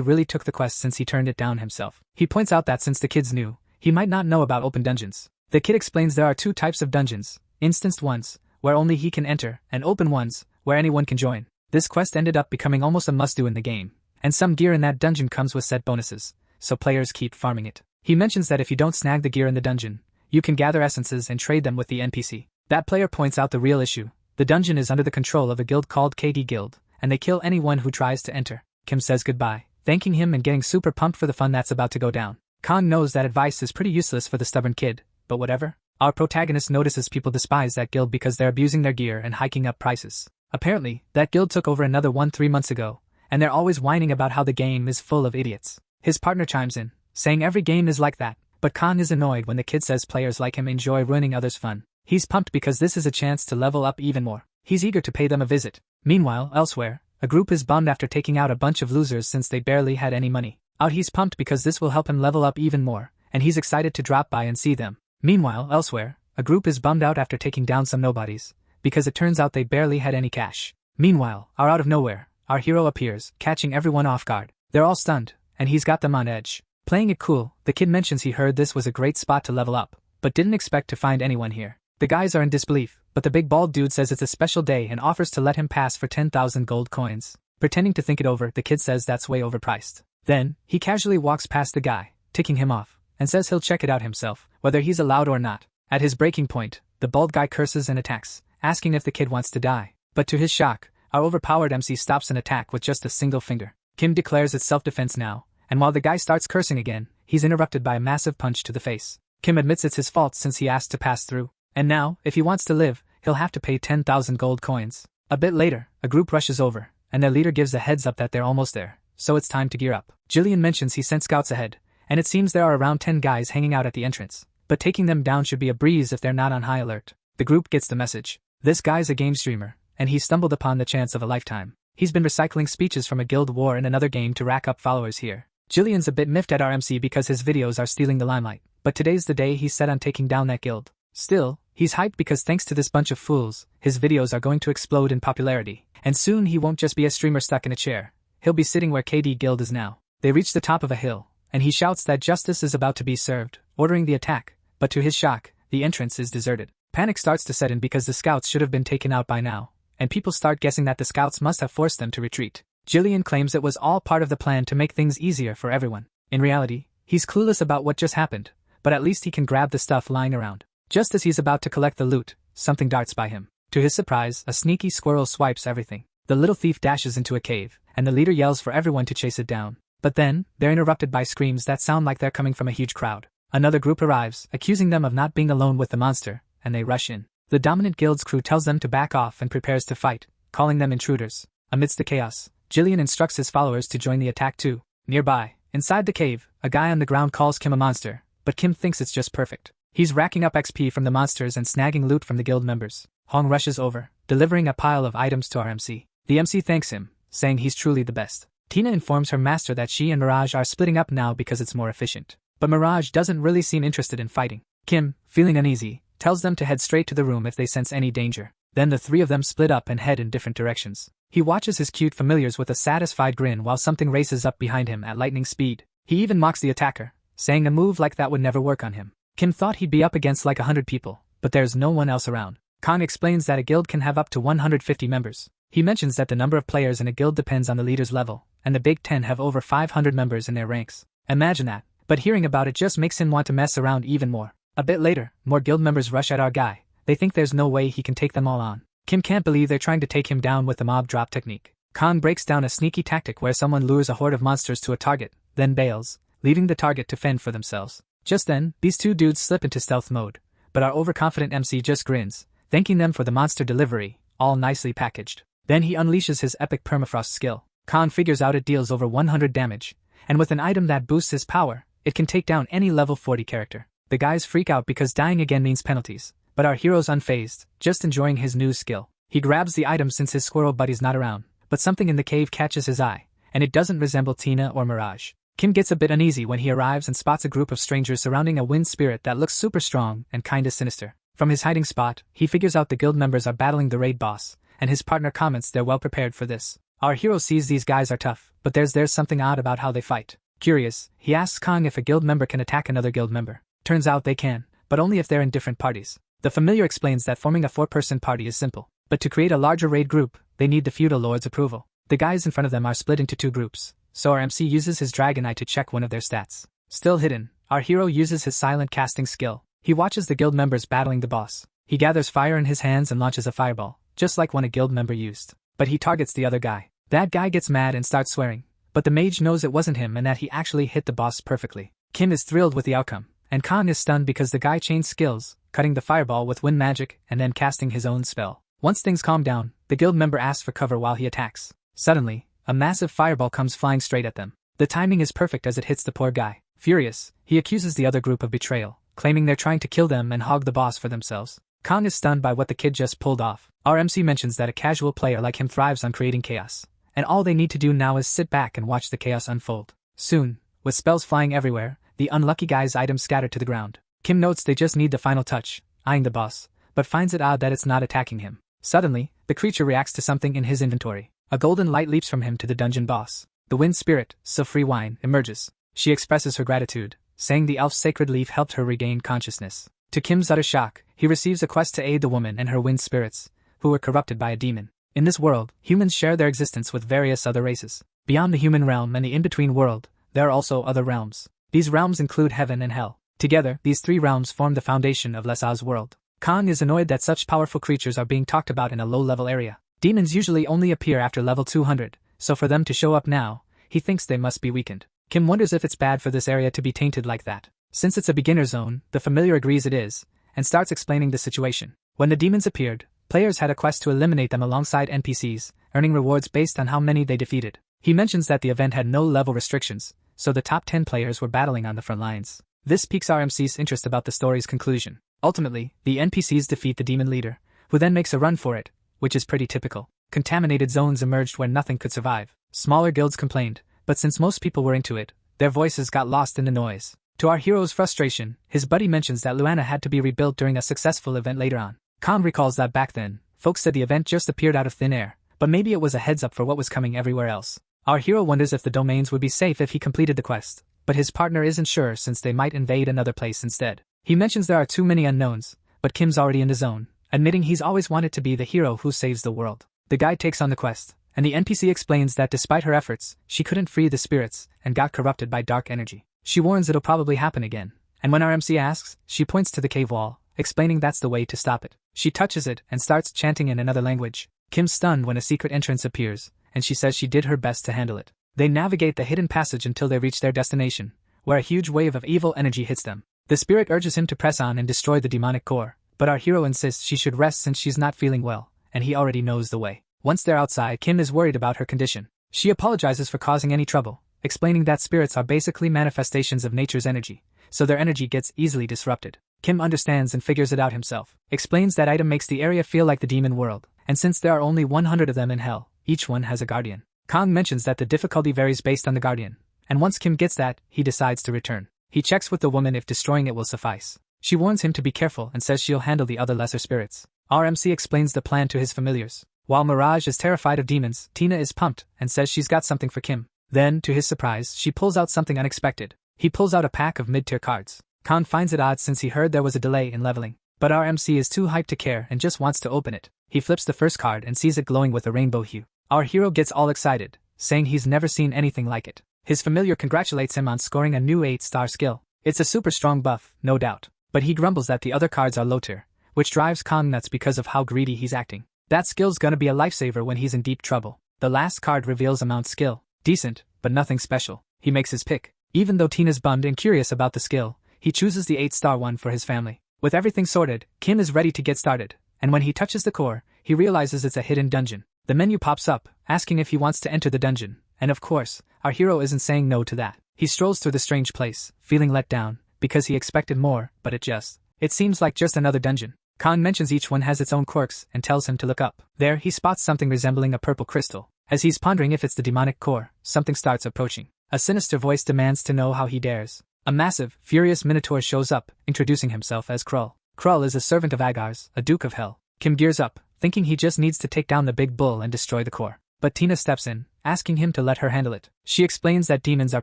really took the quest since he turned it down himself. He points out that since the kid's new, he might not know about open dungeons. The kid explains there are two types of dungeons, instanced ones, where only he can enter, and open ones, where anyone can join. This quest ended up becoming almost a must-do in the game, and some gear in that dungeon comes with set bonuses, so players keep farming it. He mentions that if you don't snag the gear in the dungeon, you can gather essences and trade them with the NPC. That player points out the real issue. The dungeon is under the control of a guild called KD Guild, and they kill anyone who tries to enter. Kim says goodbye, thanking him and getting super pumped for the fun that's about to go down. Kang knows that advice is pretty useless for the stubborn kid, but whatever. Our protagonist notices people despise that guild because they're abusing their gear and hiking up prices. Apparently, that guild took over another one 3 months ago, and they're always whining about how the game is full of idiots. His partner chimes in, saying every game is like that, but Kang is annoyed when the kid says players like him enjoy ruining others' fun. He's pumped because this is a chance to level up even more. He's eager to pay them a visit. Meanwhile, elsewhere, a group is bummed after taking out a bunch of losers since they barely had any money. Out he's pumped because this will help him level up even more, and he's excited to drop by and see them. Meanwhile, elsewhere, a group is bummed out after taking down some nobodies, because it turns out they barely had any cash. Meanwhile, out of nowhere, our hero appears, catching everyone off guard. They're all stunned, and he's got them on edge. Playing it cool, the kid mentions he heard this was a great spot to level up, but didn't expect to find anyone here. The guys are in disbelief, but the big bald dude says it's a special day and offers to let him pass for 10,000 gold coins. Pretending to think it over, the kid says that's way overpriced. Then, he casually walks past the guy, ticking him off, and says he'll check it out himself, whether he's allowed or not. At his breaking point, the bald guy curses and attacks, asking if the kid wants to die. But to his shock, our overpowered MC stops an attack with just a single finger. Kim declares it's self-defense now, and while the guy starts cursing again, he's interrupted by a massive punch to the face. Kim admits it's his fault since he asked to pass through. And now, if he wants to live, he'll have to pay 10,000 gold coins. A bit later, a group rushes over, and their leader gives a heads up that they're almost there, so it's time to gear up. Jillian mentions he sent scouts ahead, and it seems there are around 10 guys hanging out at the entrance, but taking them down should be a breeze if they're not on high alert. The group gets the message. This guy's a game streamer, and he stumbled upon the chance of a lifetime. He's been recycling speeches from a guild war in another game to rack up followers here. Jillian's a bit miffed at our MC because his videos are stealing the limelight, but today's the day he's set on taking down that guild. Still, he's hyped because thanks to this bunch of fools, his videos are going to explode in popularity, and soon he won't just be a streamer stuck in a chair. He'll be sitting where KD Guild is now. They reach the top of a hill, and he shouts that justice is about to be served, ordering the attack, but to his shock, the entrance is deserted. Panic starts to set in because the scouts should have been taken out by now, and people start guessing that the scouts must have forced them to retreat. Jillian claims it was all part of the plan to make things easier for everyone. In reality, he's clueless about what just happened, but at least he can grab the stuff lying around. Just as he's about to collect the loot, something darts by him. To his surprise, a sneaky squirrel swipes everything. The little thief dashes into a cave, and the leader yells for everyone to chase it down. But then, they're interrupted by screams that sound like they're coming from a huge crowd. Another group arrives, accusing them of not being alone with the monster, and they rush in. The dominant guild's crew tells them to back off and prepares to fight, calling them intruders. Amidst the chaos, Jillian instructs his followers to join the attack too. Nearby, inside the cave, a guy on the ground calls Kim a monster, but Kim thinks it's just perfect. He's racking up XP from the monsters and snagging loot from the guild members. Hong rushes over, delivering a pile of items to our MC. The MC thanks him, saying he's truly the best. Tina informs her master that she and Mirage are splitting up now because it's more efficient. But Mirage doesn't really seem interested in fighting. Kim, feeling uneasy, tells them to head straight to the room if they sense any danger. Then the three of them split up and head in different directions. He watches his cute familiars with a satisfied grin while something races up behind him at lightning speed. He even mocks the attacker, saying a move like that would never work on him. Kim thought he'd be up against like 100 people, but there's no one else around. Kang explains that a guild can have up to 150 members. He mentions that the number of players in a guild depends on the leader's level, and the Big Ten have over 500 members in their ranks. Imagine that, but hearing about it just makes him want to mess around even more. A bit later, more guild members rush at our guy. They think there's no way he can take them all on. Kim can't believe they're trying to take him down with the mob drop technique. Kang breaks down a sneaky tactic where someone lures a horde of monsters to a target, then bails, leaving the target to fend for themselves. Just then, these two dudes slip into stealth mode, but our overconfident MC just grins, thanking them for the monster delivery, all nicely packaged. Then he unleashes his epic permafrost skill. Kang figures out it deals over 100 damage, And with an item that boosts his power, it can take down any level 40 character. The guys freak out because dying again means penalties, but our hero's unfazed, just enjoying his new skill. He grabs the item since his squirrel buddy's not around, but something in the cave catches his eye, and it doesn't resemble Tina or Mirage. Kim gets a bit uneasy when he arrives and spots a group of strangers surrounding a wind spirit that looks super strong and kinda sinister. From his hiding spot, he figures out the guild members are battling the raid boss, and his partner comments they're well prepared for this. Our hero sees these guys are tough, but there's something odd about how they fight. Curious, he asks Kong if a guild member can attack another guild member. Turns out they can, but only if they're in different parties. The familiar explains that forming a 4-person party is simple, but to create a larger raid group, they need the feudal lord's approval. The guys in front of them are split into 2 groups, so our MC uses his dragon eye to check one of their stats. Still hidden, our hero uses his silent casting skill. He watches the guild members battling the boss. He gathers fire in his hands and launches a fireball, just like one a guild member used. But he targets the other guy. That guy gets mad and starts swearing, but the mage knows it wasn't him and that he actually hit the boss perfectly. Kim is thrilled with the outcome, and Kong is stunned because the guy changed skills, cutting the fireball with wind magic and then casting his own spell. Once things calm down, the guild member asks for cover while he attacks. Suddenly, a massive fireball comes flying straight at them. The timing is perfect as it hits the poor guy. Furious, he accuses the other group of betrayal, claiming they're trying to kill them and hog the boss for themselves. Kong is stunned by what the kid just pulled off. Our MC mentions that a casual player like him thrives on creating chaos, and all they need to do now is sit back and watch the chaos unfold. Soon, with spells flying everywhere, the unlucky guy's items scatter to the ground. Kim notes they just need the final touch, eyeing the boss, but finds it odd that it's not attacking him. Suddenly, the creature reacts to something in his inventory. A golden light leaps from him to the dungeon boss. The wind spirit, Sofree Wine, emerges. She expresses her gratitude, saying the elf's sacred leaf helped her regain consciousness. To Kim's utter shock, he receives a quest to aid the woman and her wind spirits, who were corrupted by a demon. In this world, humans share their existence with various other races. Beyond the human realm and the in-between world, there are also other realms. These realms include heaven and hell. Together, these 3 realms form the foundation of Lesa's world. Kong is annoyed that such powerful creatures are being talked about in a low-level area. Demons usually only appear after level 200, so for them to show up now, he thinks they must be weakened. Kim wonders if it's bad for this area to be tainted like that. Since it's a beginner zone, the familiar agrees it is, and starts explaining the situation. When the demons appeared, players had a quest to eliminate them alongside NPCs, earning rewards based on how many they defeated. He mentions that the event had no level restrictions, so the top 10 players were battling on the front lines. This piques our MC's interest about the story's conclusion. Ultimately, the NPCs defeat the demon leader, who then makes a run for it, which is pretty typical. Contaminated zones emerged where nothing could survive. Smaller guilds complained, but since most people were into it, their voices got lost in the noise. To our hero's frustration, his buddy mentions that Luana had to be rebuilt during a successful event later on. Kong recalls that back then, folks said the event just appeared out of thin air, but maybe it was a heads up for what was coming everywhere else. Our hero wonders if the domains would be safe if he completed the quest, but his partner isn't sure since they might invade another place instead. He mentions there are too many unknowns, but Kim's already in the zone, admitting he's always wanted to be the hero who saves the world. The guide takes on the quest, and the NPC explains that despite her efforts, she couldn't free the spirits and got corrupted by dark energy. She warns it'll probably happen again, and when our MC asks, she points to the cave wall, explaining that's the way to stop it. She touches it and starts chanting in another language. Kim's stunned when a secret entrance appears, and she says she did her best to handle it. They navigate the hidden passage until they reach their destination, where a huge wave of evil energy hits them. The spirit urges him to press on and destroy the demonic core, but our hero insists she should rest since she's not feeling well, and he already knows the way. Once they're outside, Kim is worried about her condition. She apologizes for causing any trouble, explaining that spirits are basically manifestations of nature's energy, so their energy gets easily disrupted. Kim understands and figures it out himself, explains that item makes the area feel like the demon world, and since there are only 100 of them in hell, each one has a guardian. Kong mentions that the difficulty varies based on the guardian, and once Kim gets that, he decides to return. He checks with the woman if destroying it will suffice. She warns him to be careful and says she'll handle the other lesser spirits. Our MC explains the plan to his familiars. While Mirage is terrified of demons, Tina is pumped and says she's got something for Kim. Then, to his surprise, she pulls out something unexpected. He pulls out a pack of mid-tier cards. Kong finds it odd since he heard there was a delay in leveling, but our MC is too hyped to care and just wants to open it. He flips the first card and sees it glowing with a rainbow hue. Our hero gets all excited, saying he's never seen anything like it. His familiar congratulates him on scoring a new 8-star skill. It's a super strong buff, no doubt, but he grumbles that the other cards are low tier, which drives Kong nuts because of how greedy he's acting. That skill's gonna be a lifesaver when he's in deep trouble. The last card reveals a mount skill. Decent, but nothing special. He makes his pick. Even though Tina's bummed and curious about the skill, he chooses the 8-star one for his family. With everything sorted, Kim is ready to get started, and when he touches the core, he realizes it's a hidden dungeon. The menu pops up, asking if he wants to enter the dungeon, And of course, our hero isn't saying no to that. He strolls through the strange place, feeling let down, because he expected more, but it seems like just another dungeon. Khan mentions each one has its own quirks and tells him to look up. There, he spots something resembling a purple crystal. As he's pondering if it's the demonic core, something starts approaching. A sinister voice demands to know how he dares. A massive, furious minotaur shows up, introducing himself as Krull. Krull is a servant of Agar's, a duke of hell. Kim gears up, thinking he just needs to take down the big bull and destroy the core. But Tina steps in, asking him to let her handle it. She explains that demons are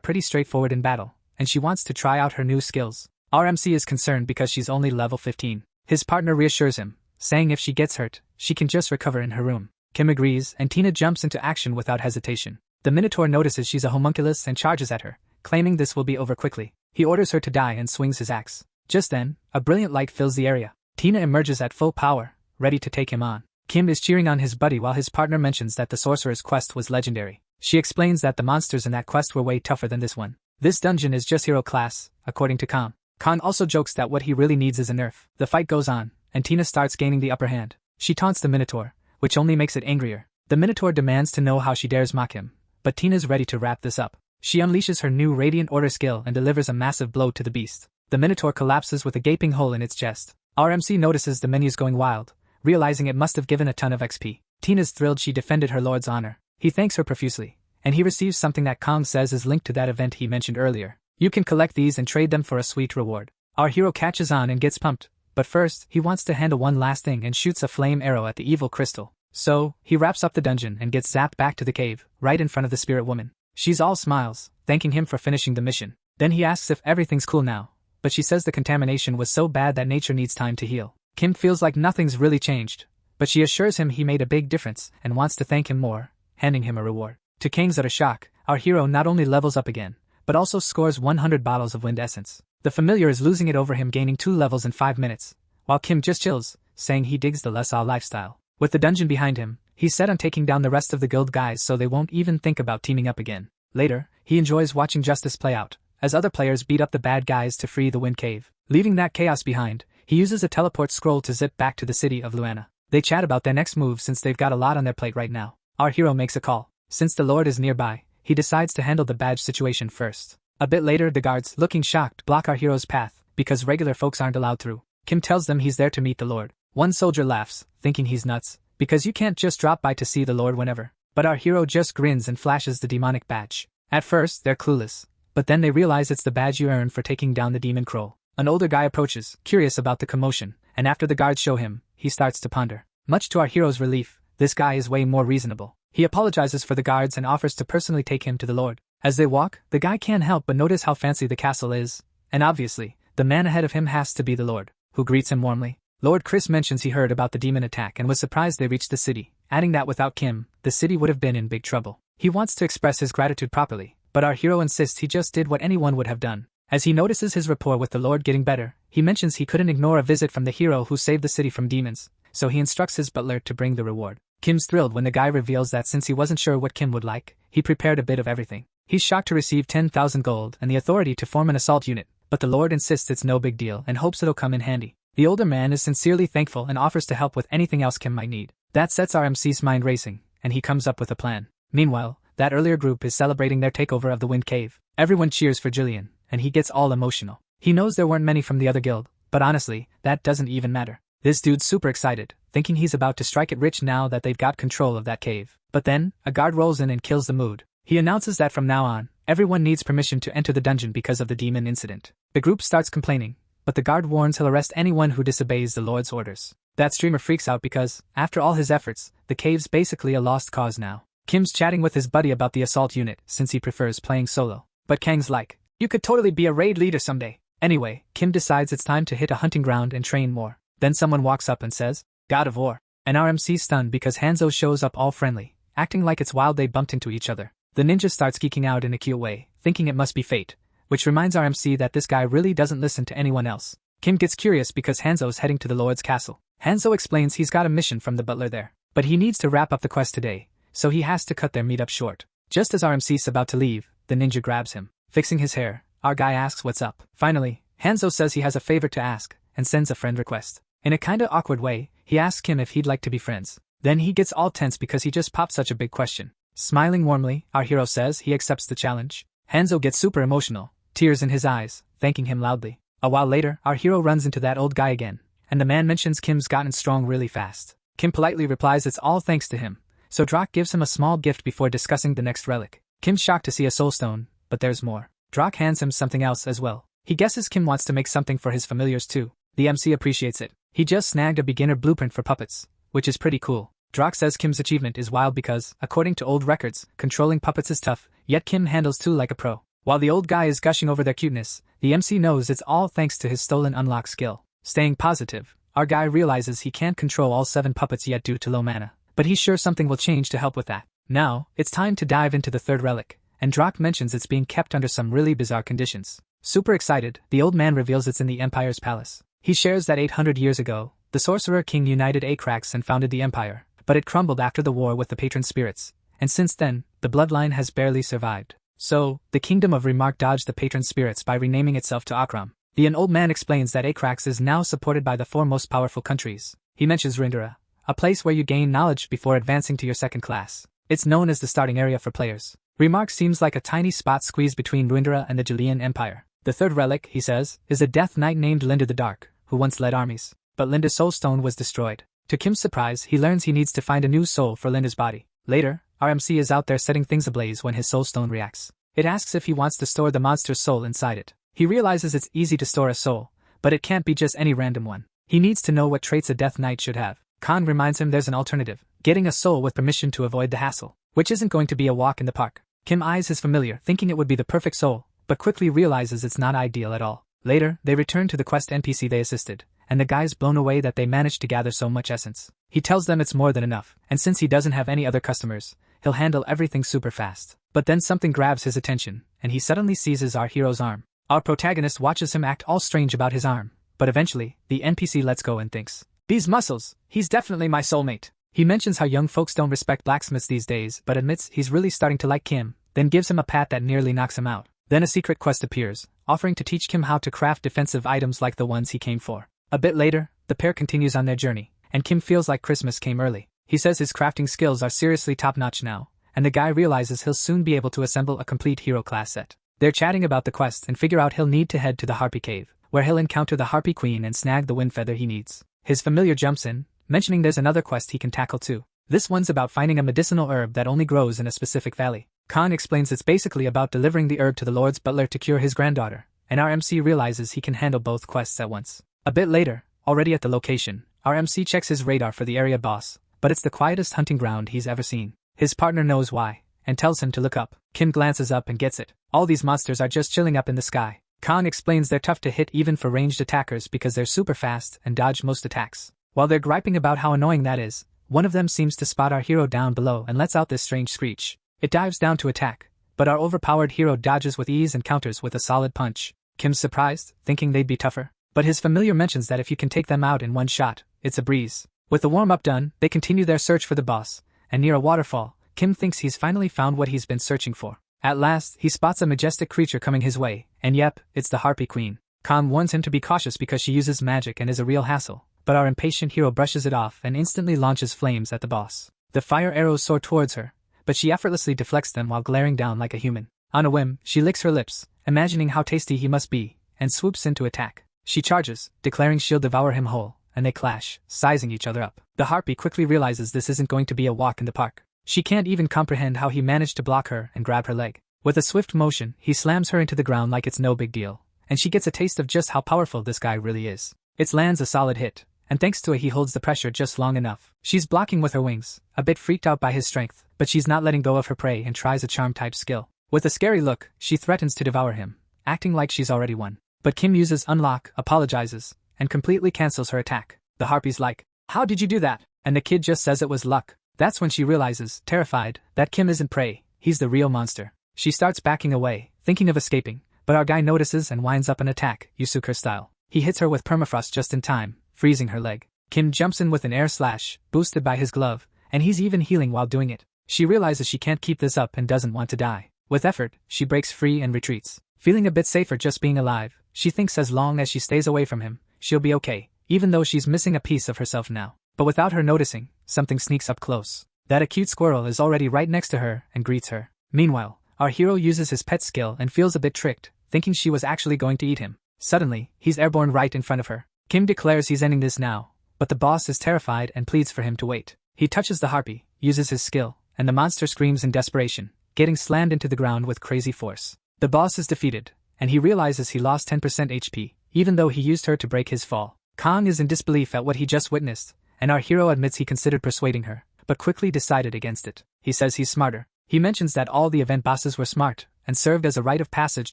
pretty straightforward in battle, and she wants to try out her new skills. RMC is concerned because she's only level 15. His partner reassures him, saying if she gets hurt, she can just recover in her room. Kim agrees, and Tina jumps into action without hesitation. The Minotaur notices she's a homunculus and charges at her, claiming this will be over quickly. He orders her to die and swings his axe. Just then, a brilliant light fills the area. Tina emerges at full power, ready to take him on. Kim is cheering on his buddy while his partner mentions that the sorcerer's quest was legendary. She explains that the monsters in that quest were way tougher than this one. This dungeon is just hero class, according to Khan. Khan also jokes that what he really needs is a nerf. The fight goes on, and Tina starts gaining the upper hand. She taunts the Minotaur, which only makes it angrier. The Minotaur demands to know how she dares mock him, but Tina's ready to wrap this up. She unleashes her new Radiant Order skill and delivers a massive blow to the beast. The Minotaur collapses with a gaping hole in its chest. RMC notices the menus going wild, realizing it must have given a ton of XP. Tina's thrilled she defended her lord's honor. He thanks her profusely, and he receives something that Kong says is linked to that event he mentioned earlier. You can collect these and trade them for a sweet reward. Our hero catches on and gets pumped, but first, he wants to handle one last thing and shoots a flame arrow at the evil crystal. So, he wraps up the dungeon and gets zapped back to the cave, right in front of the spirit woman. She's all smiles, thanking him for finishing the mission. Then he asks if everything's cool now, but she says the contamination was so bad that nature needs time to heal. Kim feels like nothing's really changed, but she assures him he made a big difference and wants to thank him more, handing him a reward. To Kang's utter shock, our hero not only levels up again, but also scores 100 bottles of wind essence. The familiar is losing it over him, gaining 2 levels in 5 minutes, while Kim just chills, saying he digs the Les Al lifestyle. With the dungeon behind him, he's set on taking down the rest of the guild guys so they won't even think about teaming up again. Later, he enjoys watching justice play out, as other players beat up the bad guys to free the Wind Cave. Leaving that chaos behind, he uses a teleport scroll to zip back to the city of Luana. They chat about their next move since they've got a lot on their plate right now. Our hero makes a call. Since the Lord is nearby, he decides to handle the badge situation first. A bit later, the guards, looking shocked, block our hero's path, because regular folks aren't allowed through. Kim tells them he's there to meet the Lord. One soldier laughs, thinking he's nuts, because you can't just drop by to see the Lord whenever. But our hero just grins and flashes the demonic badge. At first, they're clueless, but then they realize it's the badge you earn for taking down the demon Kroll. An older guy approaches, curious about the commotion, and after the guards show him, he starts to ponder. Much to our hero's relief, this guy is way more reasonable. He apologizes for the guards and offers to personally take him to the Lord. As they walk, the guy can't help but notice how fancy the castle is, and obviously, the man ahead of him has to be the Lord, who greets him warmly. Lord Chris mentions he heard about the demon attack and was surprised they reached the city, adding that without Kim, the city would have been in big trouble. He wants to express his gratitude properly, but our hero insists he just did what anyone would have done. As he notices his rapport with the Lord getting better, he mentions he couldn't ignore a visit from the hero who saved the city from demons, so he instructs his butler to bring the reward. Kim's thrilled when the guy reveals that since he wasn't sure what Kim would like, he prepared a bit of everything. He's shocked to receive 10,000 gold and the authority to form an assault unit, but the Lord insists it's no big deal and hopes it'll come in handy. The older man is sincerely thankful and offers to help with anything else Kim might need. That sets RMC's mind racing, and he comes up with a plan. Meanwhile, that earlier group is celebrating their takeover of the Wind Cave. Everyone cheers for Jillian, and he gets all emotional. He knows there weren't many from the other guild, but honestly, that doesn't even matter. This dude's super excited, thinking he's about to strike it rich now that they've got control of that cave. But then, a guard rolls in and kills the mood. He announces that from now on, everyone needs permission to enter the dungeon because of the demon incident. The group starts complaining, but the guard warns he'll arrest anyone who disobeys the Lord's orders. That streamer freaks out because, after all his efforts, the cave's basically a lost cause now. Kim's chatting with his buddy about the assault unit since he prefers playing solo. But Kang's like, you could totally be a raid leader someday. Anyway, Kim decides it's time to hit a hunting ground and train more. Then someone walks up and says, God of War. And RMC's stunned because Hanzo shows up all friendly, acting like it's wild they bumped into each other. The ninja starts geeking out in a cute way, thinking it must be fate, which reminds RMC that this guy really doesn't listen to anyone else. Kim gets curious because Hanzo's heading to the Lord's castle. Hanzo explains he's got a mission from the butler there, but he needs to wrap up the quest today, so he has to cut their meetup short. Just as RMC's about to leave, the ninja grabs him. Fixing his hair, our guy asks what's up. Finally, Hanzo says he has a favor to ask, and sends a friend request. In a kinda awkward way, he asks Kim if he'd like to be friends. Then he gets all tense because he just popped such a big question. Smiling warmly, our hero says he accepts the challenge. Hanzo gets super emotional, tears in his eyes, thanking him loudly. A while later, our hero runs into that old guy again, and the man mentions Kim's gotten strong really fast. Kim politely replies it's all thanks to him, so Drak gives him a small gift before discussing the next relic. Kim's shocked to see a soul stone, but there's more. Drak hands him something else as well. He guesses Kim wants to make something for his familiars too. The MC appreciates it. He just snagged a beginner blueprint for puppets, which is pretty cool. Drak says Kim's achievement is wild because, according to old records, controlling puppets is tough, yet Kim handles two like a pro. While the old guy is gushing over their cuteness, the MC knows it's all thanks to his stolen unlock skill. Staying positive, our guy realizes he can't control all 7 puppets yet due to low mana, but he's sure something will change to help with that. Now, it's time to dive into the third relic, and Drak mentions it's being kept under some really bizarre conditions. Super excited, the old man reveals it's in the Empire's palace. He shares that 800 years ago, the Sorcerer King united Anicrax and founded the Empire, but it crumbled after the war with the patron spirits, and since then, the bloodline has barely survived. So, the Kingdom of Remark dodged the patron spirits by renaming itself to Akram. The old man explains that Anicrax is now supported by the 4 most powerful countries. He mentions Rindera, a place where you gain knowledge before advancing to your second class. It's known as the starting area for players. Remark seems like a tiny spot squeezed between Rindera and the Julian Empire. The third relic, he says, is a death knight named Linda the Dark, who once led armies. But Linda's soul stone was destroyed. To Kim's surprise, he learns he needs to find a new soul for Linda's body. Later, our MC is out there setting things ablaze when his soul stone reacts. It asks if he wants to store the monster's soul inside it. He realizes it's easy to store a soul, but it can't be just any random one. He needs to know what traits a death knight should have. Khan reminds him there's an alternative, getting a soul with permission to avoid the hassle, which isn't going to be a walk in the park. Kim eyes his familiar, thinking it would be the perfect soul, but quickly realizes it's not ideal at all. Later, they return to the quest NPC they assisted, and the guy's blown away that they managed to gather so much essence. He tells them it's more than enough, and since he doesn't have any other customers, he'll handle everything super fast. But then something grabs his attention, and he suddenly seizes our hero's arm. Our protagonist watches him act all strange about his arm, but eventually, the NPC lets go and thinks, "These muscles, he's definitely my soulmate." He mentions how young folks don't respect blacksmiths these days but admits he's really starting to like Kim, then gives him a pat that nearly knocks him out. Then a secret quest appears, offering to teach Kim how to craft defensive items like the ones he came for. A bit later, the pair continues on their journey, and Kim feels like Christmas came early. He says his crafting skills are seriously top-notch now, and the guy realizes he'll soon be able to assemble a complete hero class set. They're chatting about the quest and figure out he'll need to head to the Harpy Cave, where he'll encounter the Harpy Queen and snag the wind feather he needs. His familiar jumps in, mentioning there's another quest he can tackle too. This one's about finding a medicinal herb that only grows in a specific valley. Khan explains it's basically about delivering the herb to the Lord's butler to cure his granddaughter, and our MC realizes he can handle both quests at once. A bit later, already at the location, our MC checks his radar for the area boss, but it's the quietest hunting ground he's ever seen. His partner knows why, and tells him to look up. Kim glances up and gets it. All these monsters are just chilling up in the sky. Khan explains they're tough to hit even for ranged attackers because they're super fast and dodge most attacks. While they're griping about how annoying that is, one of them seems to spot our hero down below and lets out this strange screech. It dives down to attack, but our overpowered hero dodges with ease and counters with a solid punch. Kim's surprised, thinking they'd be tougher, but his familiar mentions that if you can take them out in one shot, it's a breeze. With the warm-up done, they continue their search for the boss, and near a waterfall, Kim thinks he's finally found what he's been searching for. At last, he spots a majestic creature coming his way, and yep, it's the Harpy Queen. Khan warns him to be cautious because she uses magic and is a real hassle, but our impatient hero brushes it off and instantly launches flames at the boss. The fire arrows soar towards her, but she effortlessly deflects them while glaring down like a human. On a whim, she licks her lips, imagining how tasty he must be, and swoops in to attack. She charges, declaring she'll devour him whole, and they clash, sizing each other up. The Harpy quickly realizes this isn't going to be a walk in the park. She can't even comprehend how he managed to block her and grab her leg. With a swift motion, he slams her into the ground like it's no big deal, and she gets a taste of just how powerful this guy really is. It lands a solid hit, and thanks to it he holds the pressure just long enough. She's blocking with her wings, a bit freaked out by his strength, but she's not letting go of her prey and tries a charm-type skill. With a scary look, she threatens to devour him, acting like she's already won. But Kim uses unlock, apologizes, and completely cancels her attack. The Harpy's like, "How did you do that?" And the kid just says it was luck. That's when she realizes, terrified, that Kim isn't prey, he's the real monster. She starts backing away, thinking of escaping, but our guy notices and winds up an attack, Yusuke style. He hits her with permafrost just in time, freezing her leg. Kim jumps in with an air slash, boosted by his glove, and he's even healing while doing it. She realizes she can't keep this up and doesn't want to die. With effort, she breaks free and retreats. Feeling a bit safer just being alive, she thinks as long as she stays away from him, she'll be okay, even though she's missing a piece of herself now. But without her noticing, something sneaks up close. that a cute squirrel is already right next to her and greets her. Meanwhile, our hero uses his pet skill and feels a bit tricked, thinking she was actually going to eat him. Suddenly, he's airborne right in front of her. Kim declares he's ending this now, but the boss is terrified and pleads for him to wait. He touches the harpy, uses his skill, and the monster screams in desperation, getting slammed into the ground with crazy force. The boss is defeated, and he realizes he lost 10% HP, even though he used her to break his fall. Kong is in disbelief at what he just witnessed, and our hero admits he considered persuading her, but quickly decided against it. He says he's smarter. He mentions that all the event bosses were smart, and served as a rite of passage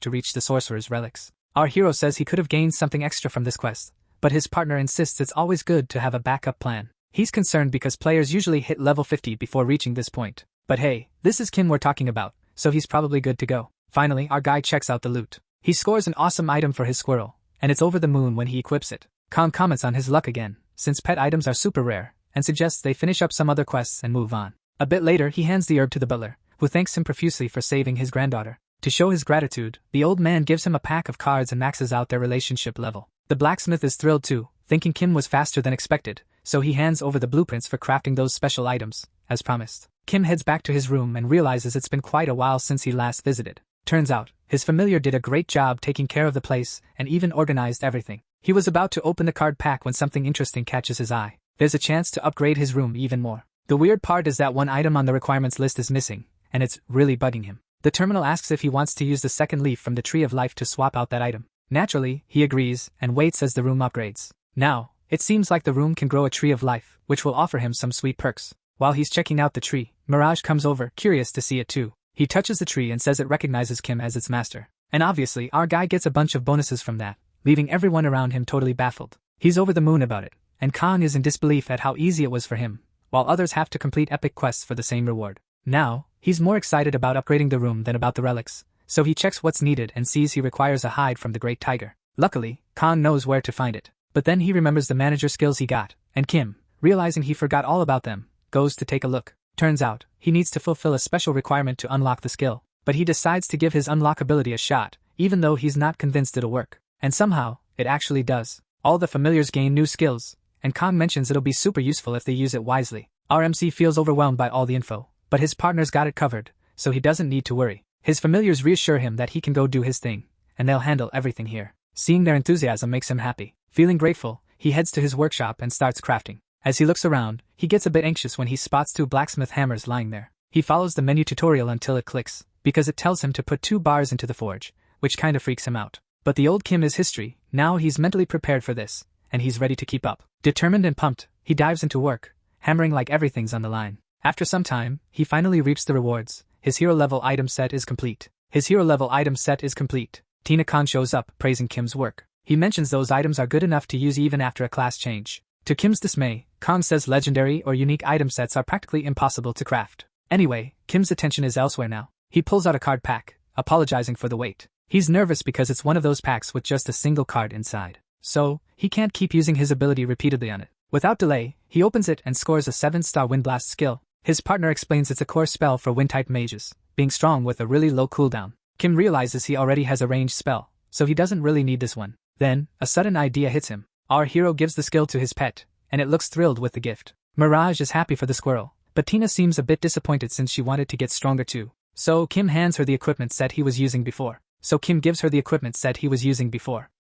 to reach the sorcerer's relics. Our hero says he could have gained something extra from this quest, but his partner insists it's always good to have a backup plan. He's concerned because players usually hit level 50 before reaching this point. But hey, this is Kim we're talking about, so he's probably good to go. Finally, our guy checks out the loot. He scores an awesome item for his squirrel, and it's over the moon when he equips it. Kong comments on his luck again, since pet items are super rare, and suggests they finish up some other quests and move on. A bit later, he hands the herb to the butler, who thanks him profusely for saving his granddaughter. To show his gratitude, the old man gives him a pack of cards and maxes out their relationship level. The blacksmith is thrilled too, thinking Kim was faster than expected, so he hands over the blueprints for crafting those special items, as promised. Kim heads back to his room and realizes it's been quite a while since he last visited. Turns out, his familiar did a great job taking care of the place and even organized everything. He was about to open the card pack when something interesting catches his eye. There's a chance to upgrade his room even more. The weird part is that one item on the requirements list is missing, and it's really bugging him. The terminal asks if he wants to use the second leaf from the Tree of Life to swap out that item. Naturally, he agrees and waits as the room upgrades. Now, it seems like the room can grow a Tree of Life, which will offer him some sweet perks. While he's checking out the tree, Mirage comes over, curious to see it too. He touches the tree and says it recognizes Kim as its master. And obviously, our guy gets a bunch of bonuses from that, leaving everyone around him totally baffled. He's over the moon about it, and Kong is in disbelief at how easy it was for him, while others have to complete epic quests for the same reward. Now, he's more excited about upgrading the room than about the relics, so he checks what's needed and sees he requires a hide from the Great Tiger. Luckily, Kong knows where to find it, but then he remembers the manager skills he got, and Kim, realizing he forgot all about them, goes to take a look. Turns out, he needs to fulfill a special requirement to unlock the skill, but he decides to give his unlockability a shot, even though he's not convinced it'll work. And somehow, it actually does. All the familiars gain new skills, and Kong mentions it'll be super useful if they use it wisely. Our MC feels overwhelmed by all the info, but his partner's got it covered, so he doesn't need to worry. His familiars reassure him that he can go do his thing, and they'll handle everything here. Seeing their enthusiasm makes him happy. Feeling grateful, he heads to his workshop and starts crafting. As he looks around, he gets a bit anxious when he spots 2 blacksmith hammers lying there. He follows the menu tutorial until it clicks, because it tells him to put 2 bars into the forge, which kinda freaks him out. But the old Kim is history, now he's mentally prepared for this, and he's ready to keep up. Determined and pumped, he dives into work, hammering like everything's on the line. After some time, he finally reaps the rewards. His hero level item set is complete. Tina Khan shows up, praising Kim's work. He mentions those items are good enough to use even after a class change. To Kim's dismay, Kong says legendary or unique item sets are practically impossible to craft. Anyway, Kim's attention is elsewhere now. He pulls out a card pack, apologizing for the wait. He's nervous because it's one of those packs with just a single card inside. So, he can't keep using his ability repeatedly on it. Without delay, he opens it and scores a 7-star Windblast skill. His partner explains it's a core spell for wind-type mages, being strong with a really low cooldown. Kim realizes he already has a ranged spell, so he doesn't really need this one. Then, a sudden idea hits him. Our hero gives the skill to his pet, and it looks thrilled with the gift. Mirage is happy for the squirrel, but Tina seems a bit disappointed since she wanted to get stronger too. So Kim hands her the equipment set he was using before.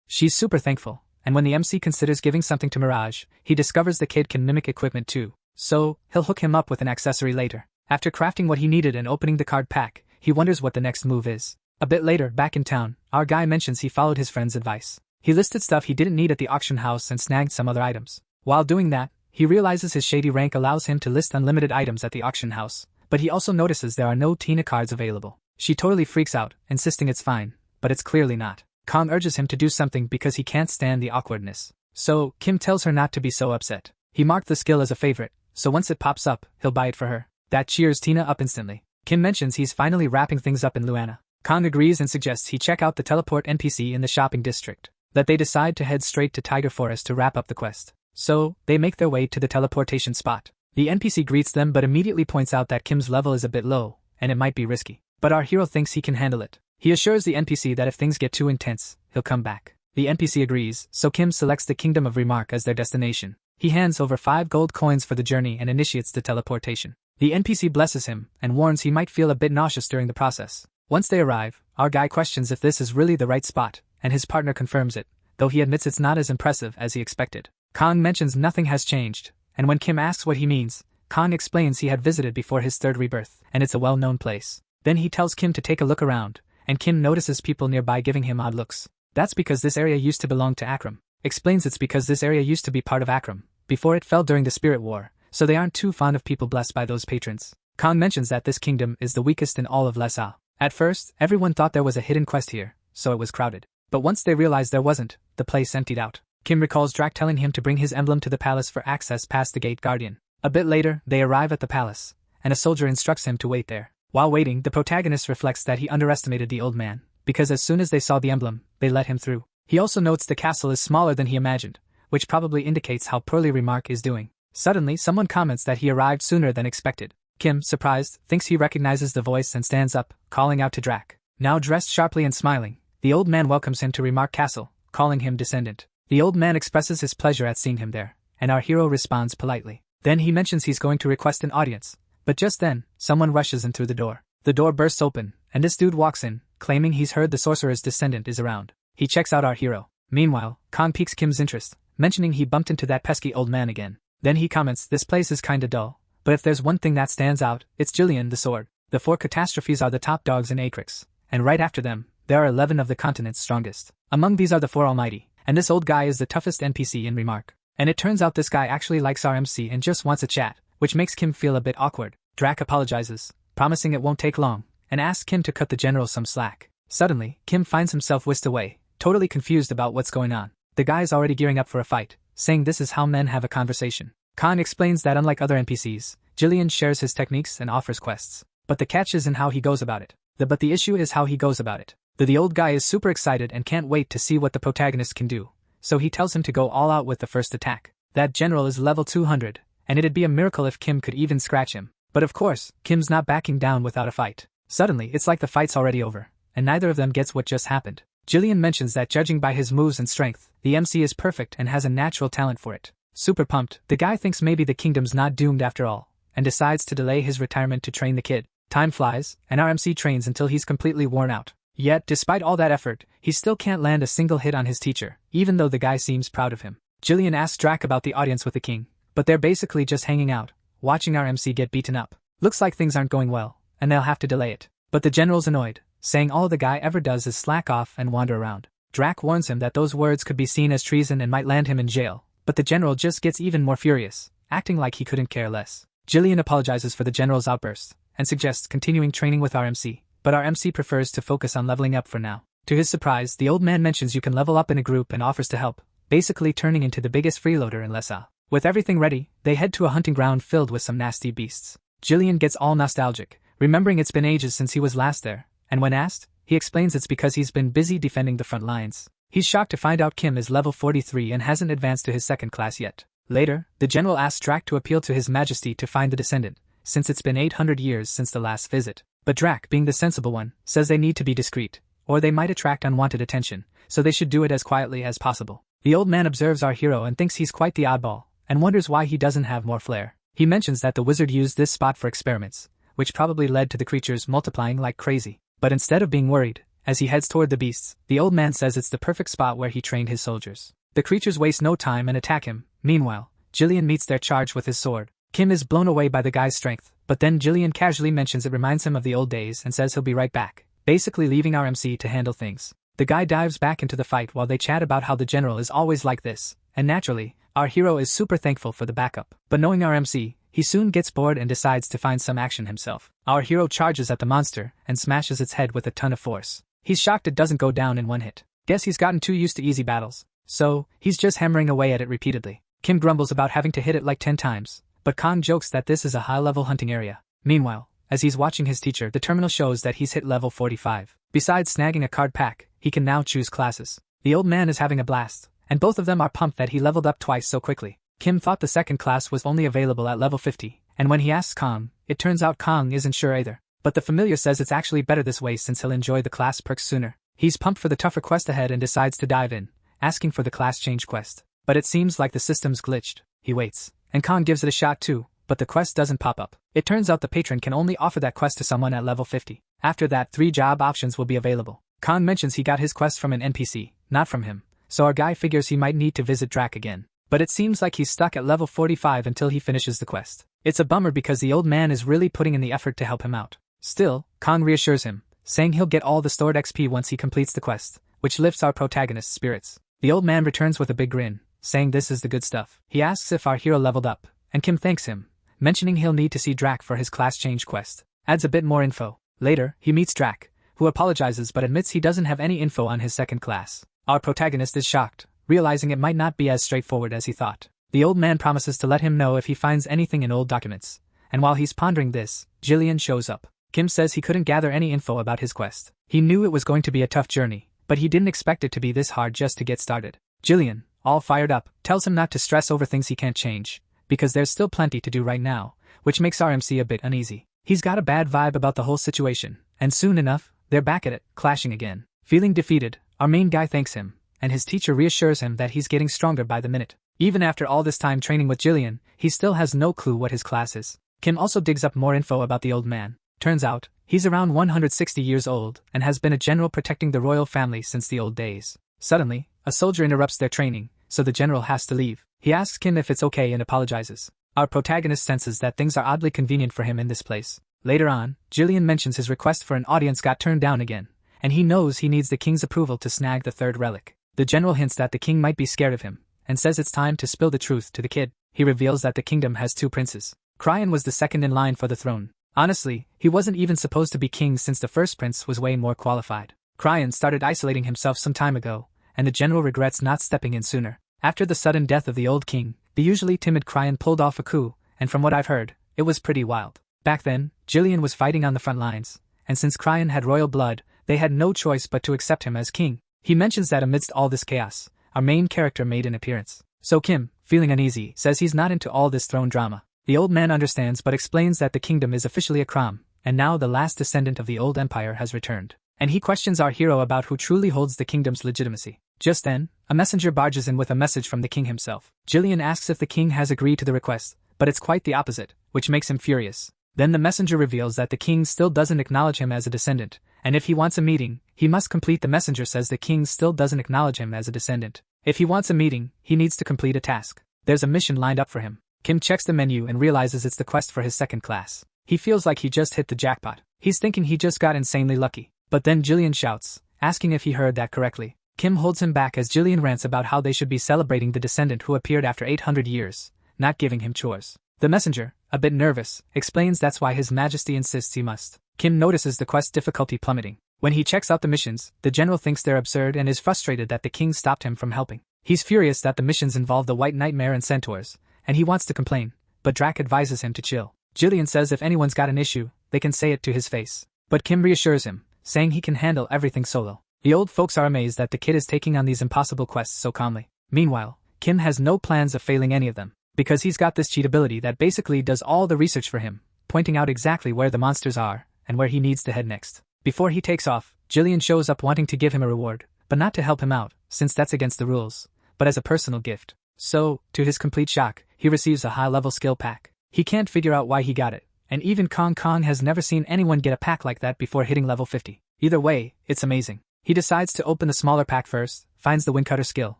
She's super thankful, and when the MC considers giving something to Mirage, he discovers the kid can mimic equipment too. So, he'll hook him up with an accessory later. After crafting what he needed and opening the card pack, he wonders what the next move is. A bit later, back in town, our guy mentions he followed his friend's advice. He listed stuff he didn't need at the auction house and snagged some other items. While doing that, he realizes his shady rank allows him to list unlimited items at the auction house, but he also notices there are no Tina cards available. She totally freaks out, insisting it's fine, but it's clearly not. Kong urges him to do something because he can't stand the awkwardness. So, Kim tells her not to be so upset. He marked the skill as a favorite, so once it pops up, he'll buy it for her. That cheers Tina up instantly. Kim mentions he's finally wrapping things up in Luana. Kong agrees and suggests he check out the teleport NPC in the shopping district. That they decide to head straight to Tiger Forest to wrap up the quest. So, they make their way to the teleportation spot. The NPC greets them but immediately points out that Kim's level is a bit low, and it might be risky. But our hero thinks he can handle it. He assures the NPC that if things get too intense, he'll come back. The NPC agrees, so Kim selects the Kingdom of Remark as their destination. He hands over 5 gold coins for the journey and initiates the teleportation. The NPC blesses him and warns he might feel a bit nauseous during the process. Once they arrive, our guy questions if this is really the right spot, and his partner confirms it, though he admits it's not as impressive as he expected. Kang mentions nothing has changed, and when Kim asks what he means, Kang explains he had visited before his third rebirth, and it's a well-known place. Then he tells Kim to take a look around, and Kim notices people nearby giving him odd looks. That's because this area used to belong to Akram. Explains it's because this area used to be part of Akram, before it fell during the Spirit War, so they aren't too fond of people blessed by those patrons. Kang mentions that this kingdom is the weakest in all of Lessa. At first, everyone thought there was a hidden quest here, so it was crowded. But once they realized there wasn't, the place emptied out. Kim recalls Drac telling him to bring his emblem to the palace for access past the gate guardian. A bit later, they arrive at the palace, and a soldier instructs him to wait there. While waiting, the protagonist reflects that he underestimated the old man, because as soon as they saw the emblem, they let him through. He also notes the castle is smaller than he imagined, which probably indicates how poorly Remark is doing. Suddenly, someone comments that he arrived sooner than expected. Kim, surprised, thinks he recognizes the voice and stands up, calling out to Drac. Now dressed sharply and smiling, the old man welcomes him to Remark Castle, calling him descendant. The old man expresses his pleasure at seeing him there, and our hero responds politely. Then he mentions he's going to request an audience, but just then, someone rushes in through the door. The door bursts open, and this dude walks in, claiming he's heard the sorcerer's descendant is around. He checks out our hero. Meanwhile, Kang piques Kim's interest, mentioning he bumped into that pesky old man again. Then he comments this place is kinda dull, but if there's one thing that stands out, it's Jillian the sword. The 4 catastrophes are the top dogs in Acrix, and right after them, there are 11 of the continent's strongest. Among these are the 4 almighty, and this old guy is the toughest NPC in Remark. And it turns out this guy actually likes our MC and just wants a chat, which makes Kim feel a bit awkward. Drac apologizes, promising it won't take long, and asks Kim to cut the general some slack. Suddenly, Kim finds himself whisked away, totally confused about what's going on. The guy is already gearing up for a fight, saying this is how men have a conversation. Khan explains that unlike other NPCs, Jillian shares his techniques and offers quests. But the catch is in how he goes about it. But the issue is how he goes about it. The old guy is super excited and can't wait to see what the protagonist can do, so he tells him to go all out with the first attack. That general is level 200, and it'd be a miracle if Kim could even scratch him. But of course, Kim's not backing down without a fight. Suddenly, it's like the fight's already over, and neither of them gets what just happened. Jillian mentions that judging by his moves and strength, the MC is perfect and has a natural talent for it. Super pumped, the guy thinks maybe the kingdom's not doomed after all, and decides to delay his retirement to train the kid. Time flies, and our MC trains until he's completely worn out. Yet, despite all that effort, he still can't land a single hit on his teacher, even though the guy seems proud of him. Jillian asks Drac about the audience with the king, but they're basically just hanging out, watching our MC get beaten up. Looks like things aren't going well, and they'll have to delay it. But the general's annoyed, saying all the guy ever does is slack off and wander around. Drac warns him that those words could be seen as treason and might land him in jail, but the general just gets even more furious, acting like he couldn't care less. Jillian apologizes for the general's outburst, and suggests continuing training with our MC, but our MC prefers to focus on leveling up for now. To his surprise, the old man mentions you can level up in a group and offers to help, basically turning into the biggest freeloader in Lessa. With everything ready, they head to a hunting ground filled with some nasty beasts. Jillian gets all nostalgic, remembering it's been ages since he was last there, and when asked, he explains it's because he's been busy defending the front lines. He's shocked to find out Kim is level 43 and hasn't advanced to his second class yet. Later, the general asks Drac to appeal to his majesty to find the descendant, since it's been 800 years since the last visit. But Drac, being the sensible one, says they need to be discreet, or they might attract unwanted attention, so they should do it as quietly as possible. The old man observes our hero and thinks he's quite the oddball, and wonders why he doesn't have more flair. He mentions that the wizard used this spot for experiments, which probably led to the creatures multiplying like crazy. But instead of being worried, as he heads toward the beasts, the old man says it's the perfect spot where he trained his soldiers. The creatures waste no time and attack him. Meanwhile, Jillian meets their charge with his sword. Kim is blown away by the guy's strength, but then Jillian casually mentions it reminds him of the old days and says he'll be right back, basically leaving our MC to handle things. The guy dives back into the fight while they chat about how the general is always like this, and naturally, our hero is super thankful for the backup. But knowing our MC, he soon gets bored and decides to find some action himself. Our hero charges at the monster and smashes its head with a ton of force. He's shocked it doesn't go down in one hit. Guess he's gotten too used to easy battles, so he's just hammering away at it repeatedly. Kim grumbles about having to hit it like 10 times, but Kang jokes that this is a high-level hunting area. Meanwhile, as he's watching his teacher, the terminal shows that he's hit level 45. Besides snagging a card pack, he can now choose classes. The old man is having a blast, and both of them are pumped that he leveled up twice so quickly. Kim thought the second class was only available at level 50, and when he asks Kang, it turns out Kang isn't sure either. But the familiar says it's actually better this way since he'll enjoy the class perks sooner. He's pumped for the tougher quest ahead and decides to dive in, asking for the class change quest. But it seems like the system's glitched. He waits, and Kang gives it a shot too, but the quest doesn't pop up. It turns out the patron can only offer that quest to someone at level 50. After that, 3 job options will be available. Kong mentions he got his quest from an NPC, not from him, so our guy figures he might need to visit Drac again. But it seems like he's stuck at level 45 until he finishes the quest. It's a bummer because the old man is really putting in the effort to help him out. Still, Kong reassures him, saying he'll get all the stored XP once he completes the quest, which lifts our protagonist's spirits. The old man returns with a big grin, saying this is the good stuff. He asks if our hero leveled up, and Kim thanks him, mentioning he'll need to see Drac for his class change quest. Adds a bit more info. Later, he meets Drac, who apologizes but admits he doesn't have any info on his second class. Our protagonist is shocked, realizing it might not be as straightforward as he thought. The old man promises to let him know if he finds anything in old documents, and while he's pondering this, Jillian shows up. Kim says he couldn't gather any info about his quest. He knew it was going to be a tough journey, but he didn't expect it to be this hard just to get started. Jillian, all fired up, tells him not to stress over things he can't change, because there's still plenty to do right now, which makes RMC a bit uneasy. He's got a bad vibe about the whole situation, and soon enough, they're back at it, clashing again. Feeling defeated, our main guy thanks him, and his teacher reassures him that he's getting stronger by the minute. Even after all this time training with Jillian, he still has no clue what his class is. Kim also digs up more info about the old man. Turns out, he's around 160 years old and has been a general protecting the royal family since the old days. Suddenly, a soldier interrupts their training, so the general has to leave. He asks Kim if it's okay and apologizes. Our protagonist senses that things are oddly convenient for him in this place. Later on, Jillian mentions his request for an audience got turned down again, and he knows he needs the king's approval to snag the third relic. The general hints that the king might be scared of him, and says it's time to spill the truth to the kid. He reveals that the kingdom has 2 princes. Cryan was the second in line for the throne. Honestly, he wasn't even supposed to be king since the first prince was way more qualified. Cryan started isolating himself some time ago, and the general regrets not stepping in sooner. After the sudden death of the old king, the usually timid Cryan pulled off a coup, and from what I've heard, it was pretty wild. Back then, Jillian was fighting on the front lines, and since Cryan had royal blood, they had no choice but to accept him as king. He mentions that amidst all this chaos, our main character made an appearance. So Kim, feeling uneasy, says he's not into all this throne drama. The old man understands but explains that the kingdom is officially a Kram, and now the last descendant of the old empire has returned. And he questions our hero about who truly holds the kingdom's legitimacy. Just then, a messenger barges in with a message from the king himself. Jillian asks if the king has agreed to the request, but it's quite the opposite, which makes him furious. Then the messenger reveals that the king still doesn't acknowledge him as a descendant, and if he wants a meeting, he must complete. The messenger says the king still doesn't acknowledge him as a descendant. If he wants a meeting, he needs to complete a task. There's a mission lined up for him. Kim checks the menu and realizes it's the quest for his second class. He feels like he just hit the jackpot. He's thinking he just got insanely lucky. But then Jillian shouts, asking if he heard that correctly. Kim holds him back as Jillian rants about how they should be celebrating the descendant who appeared after 800 years, not giving him chores. The messenger, a bit nervous, explains that's why His Majesty insists he must. Kim notices the quest difficulty plummeting. When he checks out the missions, the general thinks they're absurd and is frustrated that the king stopped him from helping. He's furious that the missions involve the White Nightmare and centaurs, and he wants to complain, but Drac advises him to chill. Jillian says if anyone's got an issue, they can say it to his face. But Kim reassures him, saying he can handle everything solo. The old folks are amazed that the kid is taking on these impossible quests so calmly. Meanwhile, Kim has no plans of failing any of them, because he's got this cheat ability that basically does all the research for him, pointing out exactly where the monsters are, and where he needs to head next. Before he takes off, Jillian shows up wanting to give him a reward, but not to help him out, since that's against the rules, but as a personal gift. So, to his complete shock, he receives a high-level skill pack. He can't figure out why he got it, and even Kong has never seen anyone get a pack like that before hitting level 50. Either way, it's amazing. He decides to open the smaller pack first, finds the Windcutter skill,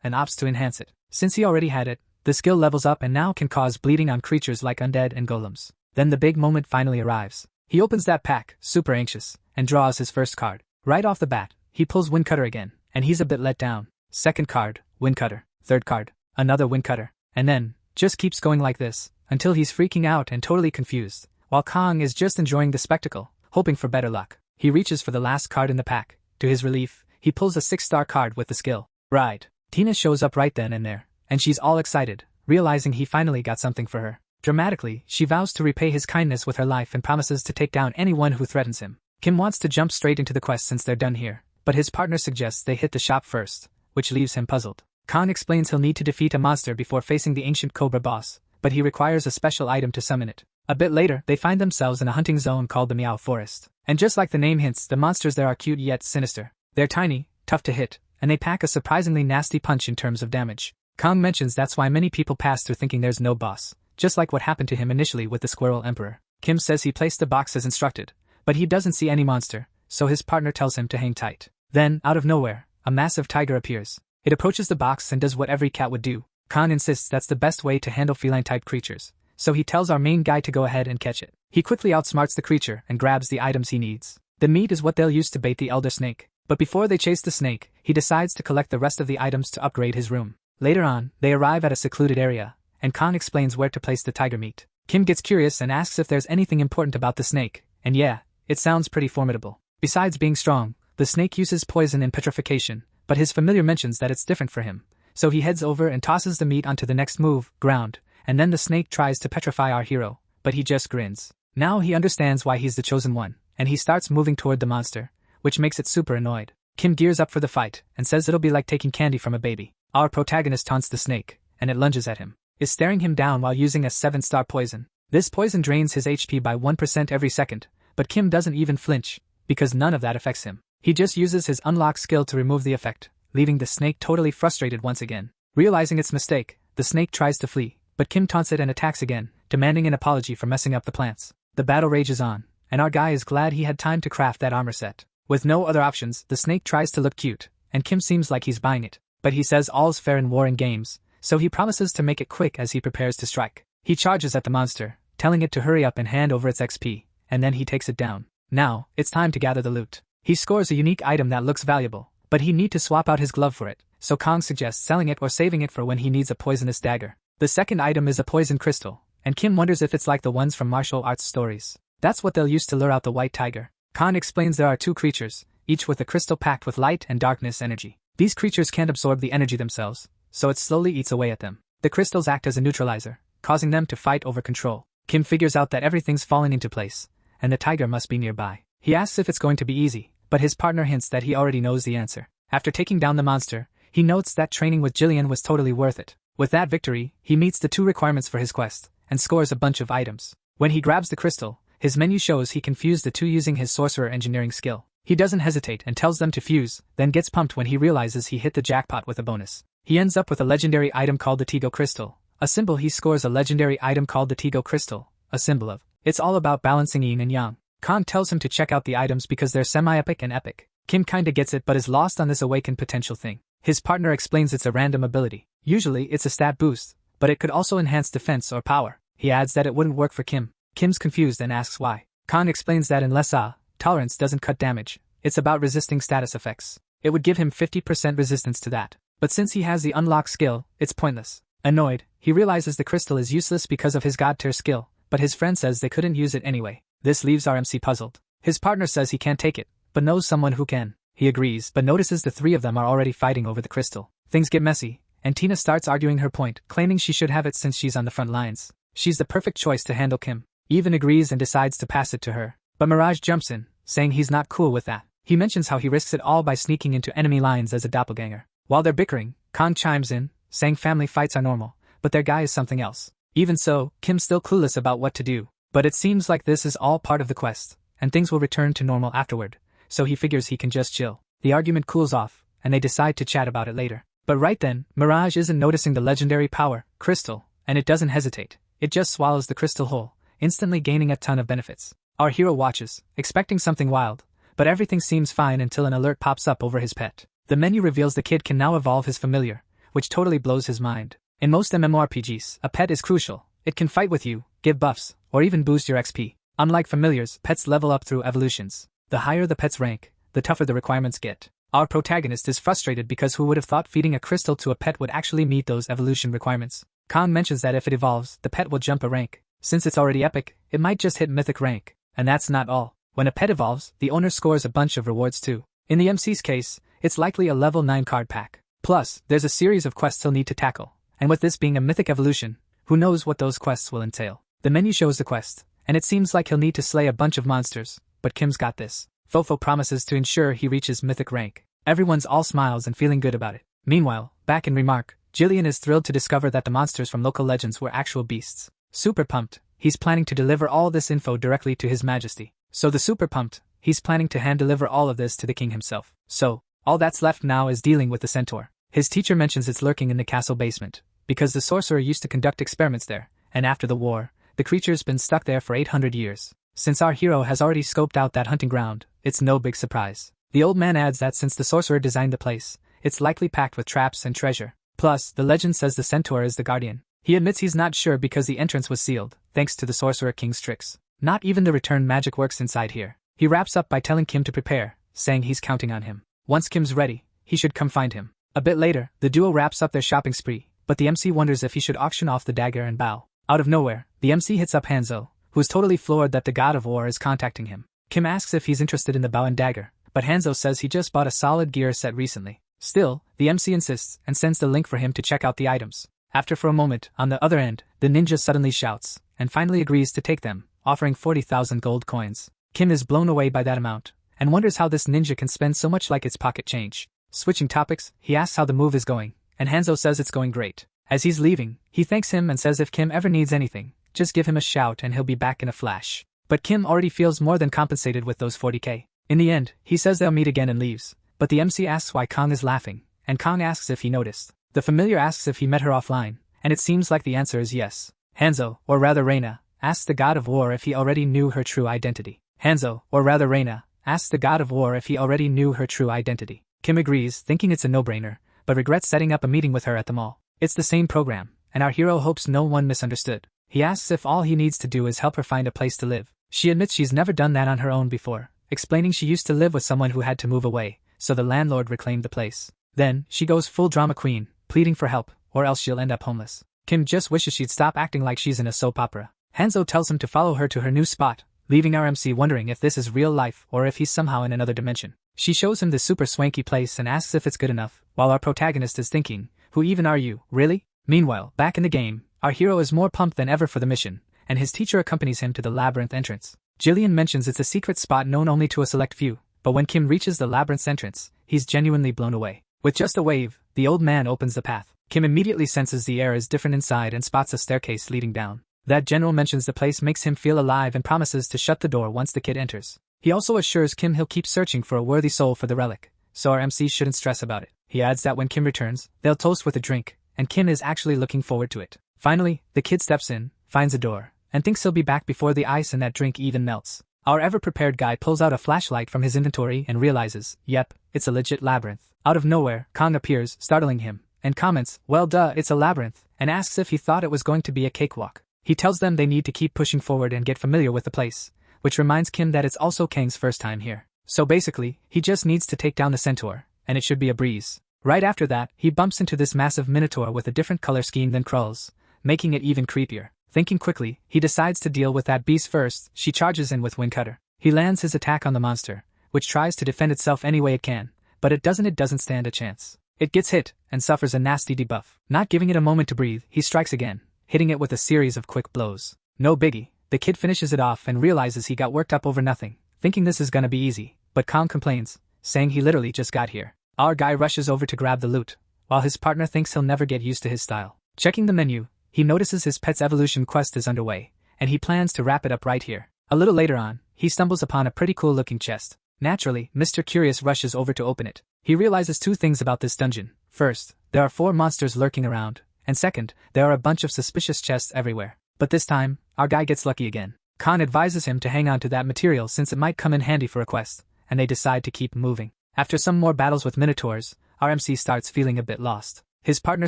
and opts to enhance it. Since he already had it, the skill levels up and now can cause bleeding on creatures like undead and golems. Then the big moment finally arrives. He opens that pack, super anxious, and draws his first card. Right off the bat, he pulls Windcutter again, and he's a bit let down. Second card, Windcutter. Third card, another Windcutter. And then, just keeps going like this, until he's freaking out and totally confused, while Kong is just enjoying the spectacle, hoping for better luck. He reaches for the last card in the pack. To his relief, he pulls a 6-star card with the skill. Right. Tina shows up right then and there, and she's all excited, realizing he finally got something for her. Dramatically, she vows to repay his kindness with her life and promises to take down anyone who threatens him. Kim wants to jump straight into the quest since they're done here, but his partner suggests they hit the shop first, which leaves him puzzled. Kong explains he'll need to defeat a monster before facing the ancient Cobra boss, but he requires a special item to summon it. A bit later, they find themselves in a hunting zone called the Meow Forest. And just like the name hints, the monsters there are cute yet sinister. They're tiny, tough to hit, and they pack a surprisingly nasty punch in terms of damage. Kong mentions that's why many people pass through thinking there's no boss, just like what happened to him initially with the Squirrel Emperor. Kim says he placed the box as instructed, but he doesn't see any monster, so his partner tells him to hang tight. Then, out of nowhere, a massive tiger appears. It approaches the box and does what every cat would do. Khan insists that's the best way to handle feline-type creatures, so he tells our main guy to go ahead and catch it. He quickly outsmarts the creature and grabs the items he needs. The meat is what they'll use to bait the elder snake, but before they chase the snake, he decides to collect the rest of the items to upgrade his room. Later on, they arrive at a secluded area, and Khan explains where to place the tiger meat. Kim gets curious and asks if there's anything important about the snake, and yeah, it sounds pretty formidable. Besides being strong, the snake uses poison and petrification, but his familiar mentions that it's different for him, so he heads over and tosses the meat onto the next move, ground, and then the snake tries to petrify our hero, but he just grins. Now he understands why he's the chosen one, and he starts moving toward the monster, which makes it super annoyed. Kim gears up for the fight, and says it'll be like taking candy from a baby. Our protagonist taunts the snake, and it lunges at him, is staring him down while using a 7-star poison. This poison drains his HP by 1% every second, but Kim doesn't even flinch, because none of that affects him. He just uses his unlock skill to remove the effect, leaving the snake totally frustrated once again. Realizing its mistake, the snake tries to flee, but Kim taunts it and attacks again, demanding an apology for messing up the plants. The battle rages on, and our guy is glad he had time to craft that armor set. With no other options, the snake tries to look cute, and Kim seems like he's buying it, but he says all's fair in war and games, so he promises to make it quick as he prepares to strike. He charges at the monster, telling it to hurry up and hand over its XP, and then he takes it down. Now, it's time to gather the loot. He scores a unique item that looks valuable, but he need to swap out his glove for it, so Kong suggests selling it or saving it for when he needs a poisonous dagger. The second item is a poison crystal, and Kim wonders if it's like the ones from martial arts stories. That's what they'll use to lure out the white tiger. Khan explains there are 2 creatures, each with a crystal packed with light and darkness energy. These creatures can't absorb the energy themselves, so it slowly eats away at them. The crystals act as a neutralizer, causing them to fight over control. Kim figures out that everything's falling into place, and the tiger must be nearby. He asks if it's going to be easy, but his partner hints that he already knows the answer. After taking down the monster, he notes that training with Jillian was totally worth it. With that victory, he meets the 2 requirements for his quest, and scores a bunch of items. When he grabs the crystal, his menu shows he can fuse the 2 using his sorcerer engineering skill. He doesn't hesitate and tells them to fuse, then gets pumped when he realizes he hit the jackpot with a bonus. He ends up with a legendary item called the Tigo Crystal. A symbol he scores a legendary item called the Tigo Crystal, a symbol of. It's all about balancing yin and yang. Khan tells him to check out the items because they're semi-epic and epic. Kim kinda gets it but is lost on this awakened potential thing. His partner explains it's a random ability. Usually it's a stat boost, but it could also enhance defense or power. He adds that it wouldn't work for Kim. Kim's confused and asks why. Khan explains that unless tolerance doesn't cut damage, it's about resisting status effects. It would give him 50% resistance to that. But since he has the unlock skill, it's pointless. Annoyed, he realizes the crystal is useless because of his god tier skill, but his friend says they couldn't use it anyway. This leaves our MC puzzled. His partner says he can't take it, but knows someone who can. He agrees but notices the 3 of them are already fighting over the crystal. Things get messy, and Tina starts arguing her point, claiming she should have it since she's on the front lines. She's the perfect choice to handle Kim. Even agrees and decides to pass it to her. But Mirage jumps in, saying he's not cool with that. He mentions how he risks it all by sneaking into enemy lines as a doppelganger. While they're bickering, Khan chimes in, saying family fights are normal, but their guy is something else. Even so, Kim's still clueless about what to do. But it seems like this is all part of the quest, and things will return to normal afterward, so he figures he can just chill. The argument cools off, and they decide to chat about it later. But right then, Mirage isn't noticing the legendary power, crystal, and it doesn't hesitate. It just swallows the crystal whole, instantly gaining a ton of benefits. Our hero watches, expecting something wild, but everything seems fine until an alert pops up over his pet. The menu reveals the kid can now evolve his familiar, which totally blows his mind. In most MMORPGs, a pet is crucial. It can fight with you, give buffs, or even boost your XP. Unlike familiars, pets level up through evolutions. The higher the pet's rank, the tougher the requirements get. Our protagonist is frustrated because who would have thought feeding a crystal to a pet would actually meet those evolution requirements. Khan mentions that if it evolves, the pet will jump a rank. Since it's already epic, it might just hit mythic rank. And that's not all. When a pet evolves, the owner scores a bunch of rewards too. In the MC's case, it's likely a level 9 card pack. Plus, there's a series of quests he'll need to tackle. And with this being a mythic evolution, who knows what those quests will entail. The menu shows the quest, and it seems like he'll need to slay a bunch of monsters, but Kim's got this. Fofo promises to ensure he reaches mythic rank. Everyone's all smiles and feeling good about it. Meanwhile, back in Remark, Jillian is thrilled to discover that the monsters from local legends were actual beasts. Super pumped, he's planning to deliver all this info directly to His Majesty. So the super pumped, he's planning to hand deliver all of this to the king himself. So, all that's left now is dealing with the centaur. His teacher mentions it's lurking in the castle basement, because the sorcerer used to conduct experiments there, and after the war, the creature's been stuck there for 800 years. Since our hero has already scoped out that hunting ground, it's no big surprise. The old man adds that since the sorcerer designed the place, it's likely packed with traps and treasure. Plus, the legend says the centaur is the guardian. He admits he's not sure because the entrance was sealed, thanks to the sorcerer king's tricks. Not even the return magic works inside here. He wraps up by telling Kim to prepare, saying he's counting on him. Once Kim's ready, he should come find him. A bit later, the duo wraps up their shopping spree, but the MC wonders if he should auction off the dagger and bow. Out of nowhere, the MC hits up Hanzo, who is totally floored that the god of war is contacting him. Kim asks if he's interested in the bow and dagger, but Hanzo says he just bought a solid gear set recently. Still, the MC insists and sends the link for him to check out the items. After for a moment, on the other end, the ninja suddenly shouts, and finally agrees to take them, offering 40,000 gold coins. Kim is blown away by that amount, and wonders how this ninja can spend so much like it's pocket change. Switching topics, he asks how the move is going, and Hanzo says it's going great. As he's leaving, he thanks him and says if Kim ever needs anything, just give him a shout and he'll be back in a flash. But Kim already feels more than compensated with those 40k. In the end, he says they'll meet again and leaves, but the MC asks why Kong is laughing, and Kong asks if he noticed. The familiar asks if he met her offline, and it seems like the answer is yes. Hanzo, or rather Reina, asks the god of war if he already knew her true identity. Hanzo, or rather Reina, asks the god of war if he already knew her true identity. Kim agrees, thinking it's a no-brainer, but regrets setting up a meeting with her at the mall. It's the same program, and our hero hopes no one misunderstood. He asks if all he needs to do is help her find a place to live. She admits she's never done that on her own before, explaining she used to live with someone who had to move away, so the landlord reclaimed the place. Then, she goes full drama queen, pleading for help, or else she'll end up homeless. Kim just wishes she'd stop acting like she's in a soap opera. Hanzo tells him to follow her to her new spot, leaving our MC wondering if this is real life or if he's somehow in another dimension. She shows him the super swanky place and asks if it's good enough, while our protagonist is thinking, who even are you, really? Meanwhile, back in the game, our hero is more pumped than ever for the mission, and his teacher accompanies him to the labyrinth entrance. Jillian mentions it's a secret spot known only to a select few, but when Kim reaches the labyrinth's entrance, he's genuinely blown away. With just a wave, the old man opens the path. Kim immediately senses the air is different inside and spots a staircase leading down. That general mentions the place makes him feel alive and promises to shut the door once the kid enters. He also assures Kim he'll keep searching for a worthy soul for the relic, so our MC shouldn't stress about it. He adds that when Kim returns, they'll toast with a drink, and Kim is actually looking forward to it. Finally, the kid steps in, finds a door, and thinks he'll be back before the ice in that drink even melts. Our ever-prepared guy pulls out a flashlight from his inventory and realizes, yep, it's a legit labyrinth. Out of nowhere, Kong appears, startling him, and comments, well duh, it's a labyrinth, and asks if he thought it was going to be a cakewalk. He tells them they need to keep pushing forward and get familiar with the place, which reminds Kim that it's also Kang's first time here. So basically, he just needs to take down the centaur, and it should be a breeze. Right after that, he bumps into this massive minotaur with a different color scheme than Krull's, making it even creepier. Thinking quickly, he decides to deal with that beast first. She charges in with Windcutter. He lands his attack on the monster, which tries to defend itself any way it can, but it doesn't stand a chance. It gets hit, and suffers a nasty debuff. Not giving it a moment to breathe, he strikes again, hitting it with a series of quick blows. No biggie, the kid finishes it off and realizes he got worked up over nothing, thinking this is gonna be easy, but Kong complains, saying he literally just got here. Our guy rushes over to grab the loot, while his partner thinks he'll never get used to his style. Checking the menu, he notices his pet's evolution quest is underway, and he plans to wrap it up right here. A little later on, he stumbles upon a pretty cool looking chest. Naturally, Mr. Curious rushes over to open it. He realizes two things about this dungeon. First, there are 4 monsters lurking around, and second, there are a bunch of suspicious chests everywhere. But this time, our guy gets lucky again. Khan advises him to hang on to that material since it might come in handy for a quest, and they decide to keep moving. After some more battles with minotaurs, our MC starts feeling a bit lost. His partner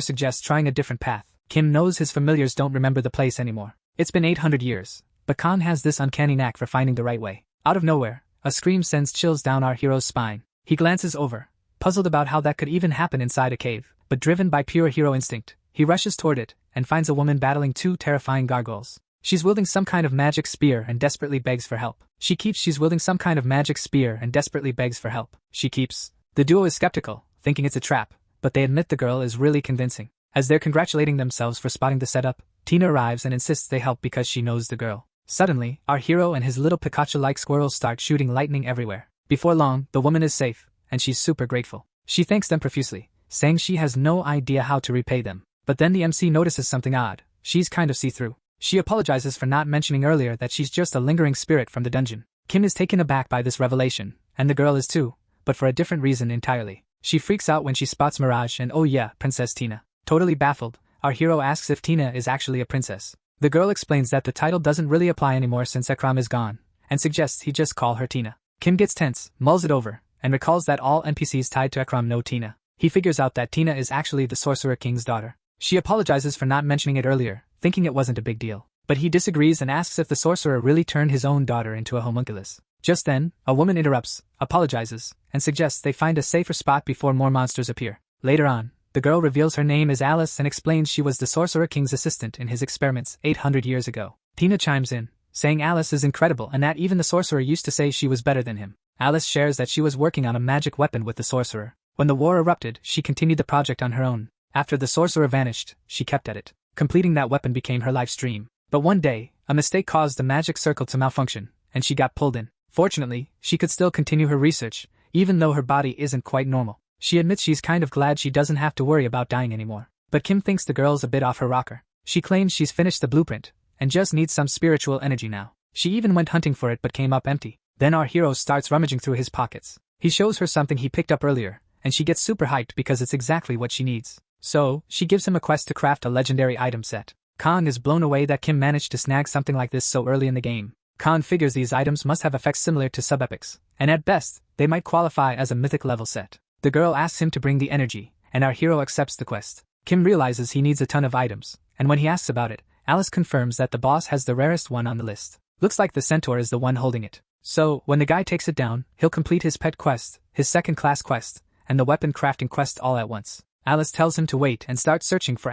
suggests trying a different path. Kim knows his familiars don't remember the place anymore. It's been 800 years, but Khan has this uncanny knack for finding the right way. Out of nowhere, a scream sends chills down our hero's spine. He glances over, puzzled about how that could even happen inside a cave, but driven by pure hero instinct, he rushes toward it and finds a woman battling 2 terrifying gargoyles. She's wielding some kind of magic spear and desperately begs for help. She's wielding some kind of magic spear and desperately begs for help. The duo is skeptical, thinking it's a trap, but they admit the girl is really convincing. As they're congratulating themselves for spotting the setup, Tina arrives and insists they help because she knows the girl. Suddenly, our hero and his little Pikachu-like squirrels start shooting lightning everywhere. Before long, the woman is safe, and she's super grateful. She thanks them profusely, saying she has no idea how to repay them. But then the MC notices something odd. She's kind of see-through. She apologizes for not mentioning earlier that she's just a lingering spirit from the dungeon. Kim is taken aback by this revelation, and the girl is too, but for a different reason entirely. She freaks out when she spots Mirage and oh yeah, Princess Tina. Totally baffled, our hero asks if Tina is actually a princess. The girl explains that the title doesn't really apply anymore since Akram is gone, and suggests he just call her Tina. Kim gets tense, mulls it over, and recalls that all NPCs tied to Akram know Tina. He figures out that Tina is actually the Sorcerer King's daughter. She apologizes for not mentioning it earlier, thinking it wasn't a big deal. But he disagrees and asks if the sorcerer really turned his own daughter into a homunculus. Just then, a woman interrupts, apologizes, and suggests they find a safer spot before more monsters appear. Later on, the girl reveals her name is Alice and explains she was the Sorcerer King's assistant in his experiments 800 years ago. Tina chimes in, saying Alice is incredible and that even the sorcerer used to say she was better than him. Alice shares that she was working on a magic weapon with the sorcerer. When the war erupted, she continued the project on her own. After the sorcerer vanished, she kept at it. Completing that weapon became her life's dream. But one day, a mistake caused the magic circle to malfunction, and she got pulled in. Fortunately, she could still continue her research, even though her body isn't quite normal. She admits she's kind of glad she doesn't have to worry about dying anymore. But Kim thinks the girl's a bit off her rocker. She claims she's finished the blueprint, and just needs some spiritual energy now. She even went hunting for it but came up empty. Then our hero starts rummaging through his pockets. He shows her something he picked up earlier, and she gets super hyped because it's exactly what she needs. So, she gives him a quest to craft a legendary item set. Khan is blown away that Kim managed to snag something like this so early in the game. Khan figures these items must have effects similar to sub-epics, and at best, they might qualify as a mythic level set. The girl asks him to bring the energy, and our hero accepts the quest. Kim realizes he needs a ton of items, and when he asks about it, Alice confirms that the boss has the rarest one on the list. Looks like the centaur is the one holding it. So, when the guy takes it down, he'll complete his pet quest, his second-class quest, and the weapon crafting quest all at once. Alice tells him to wait and start searching for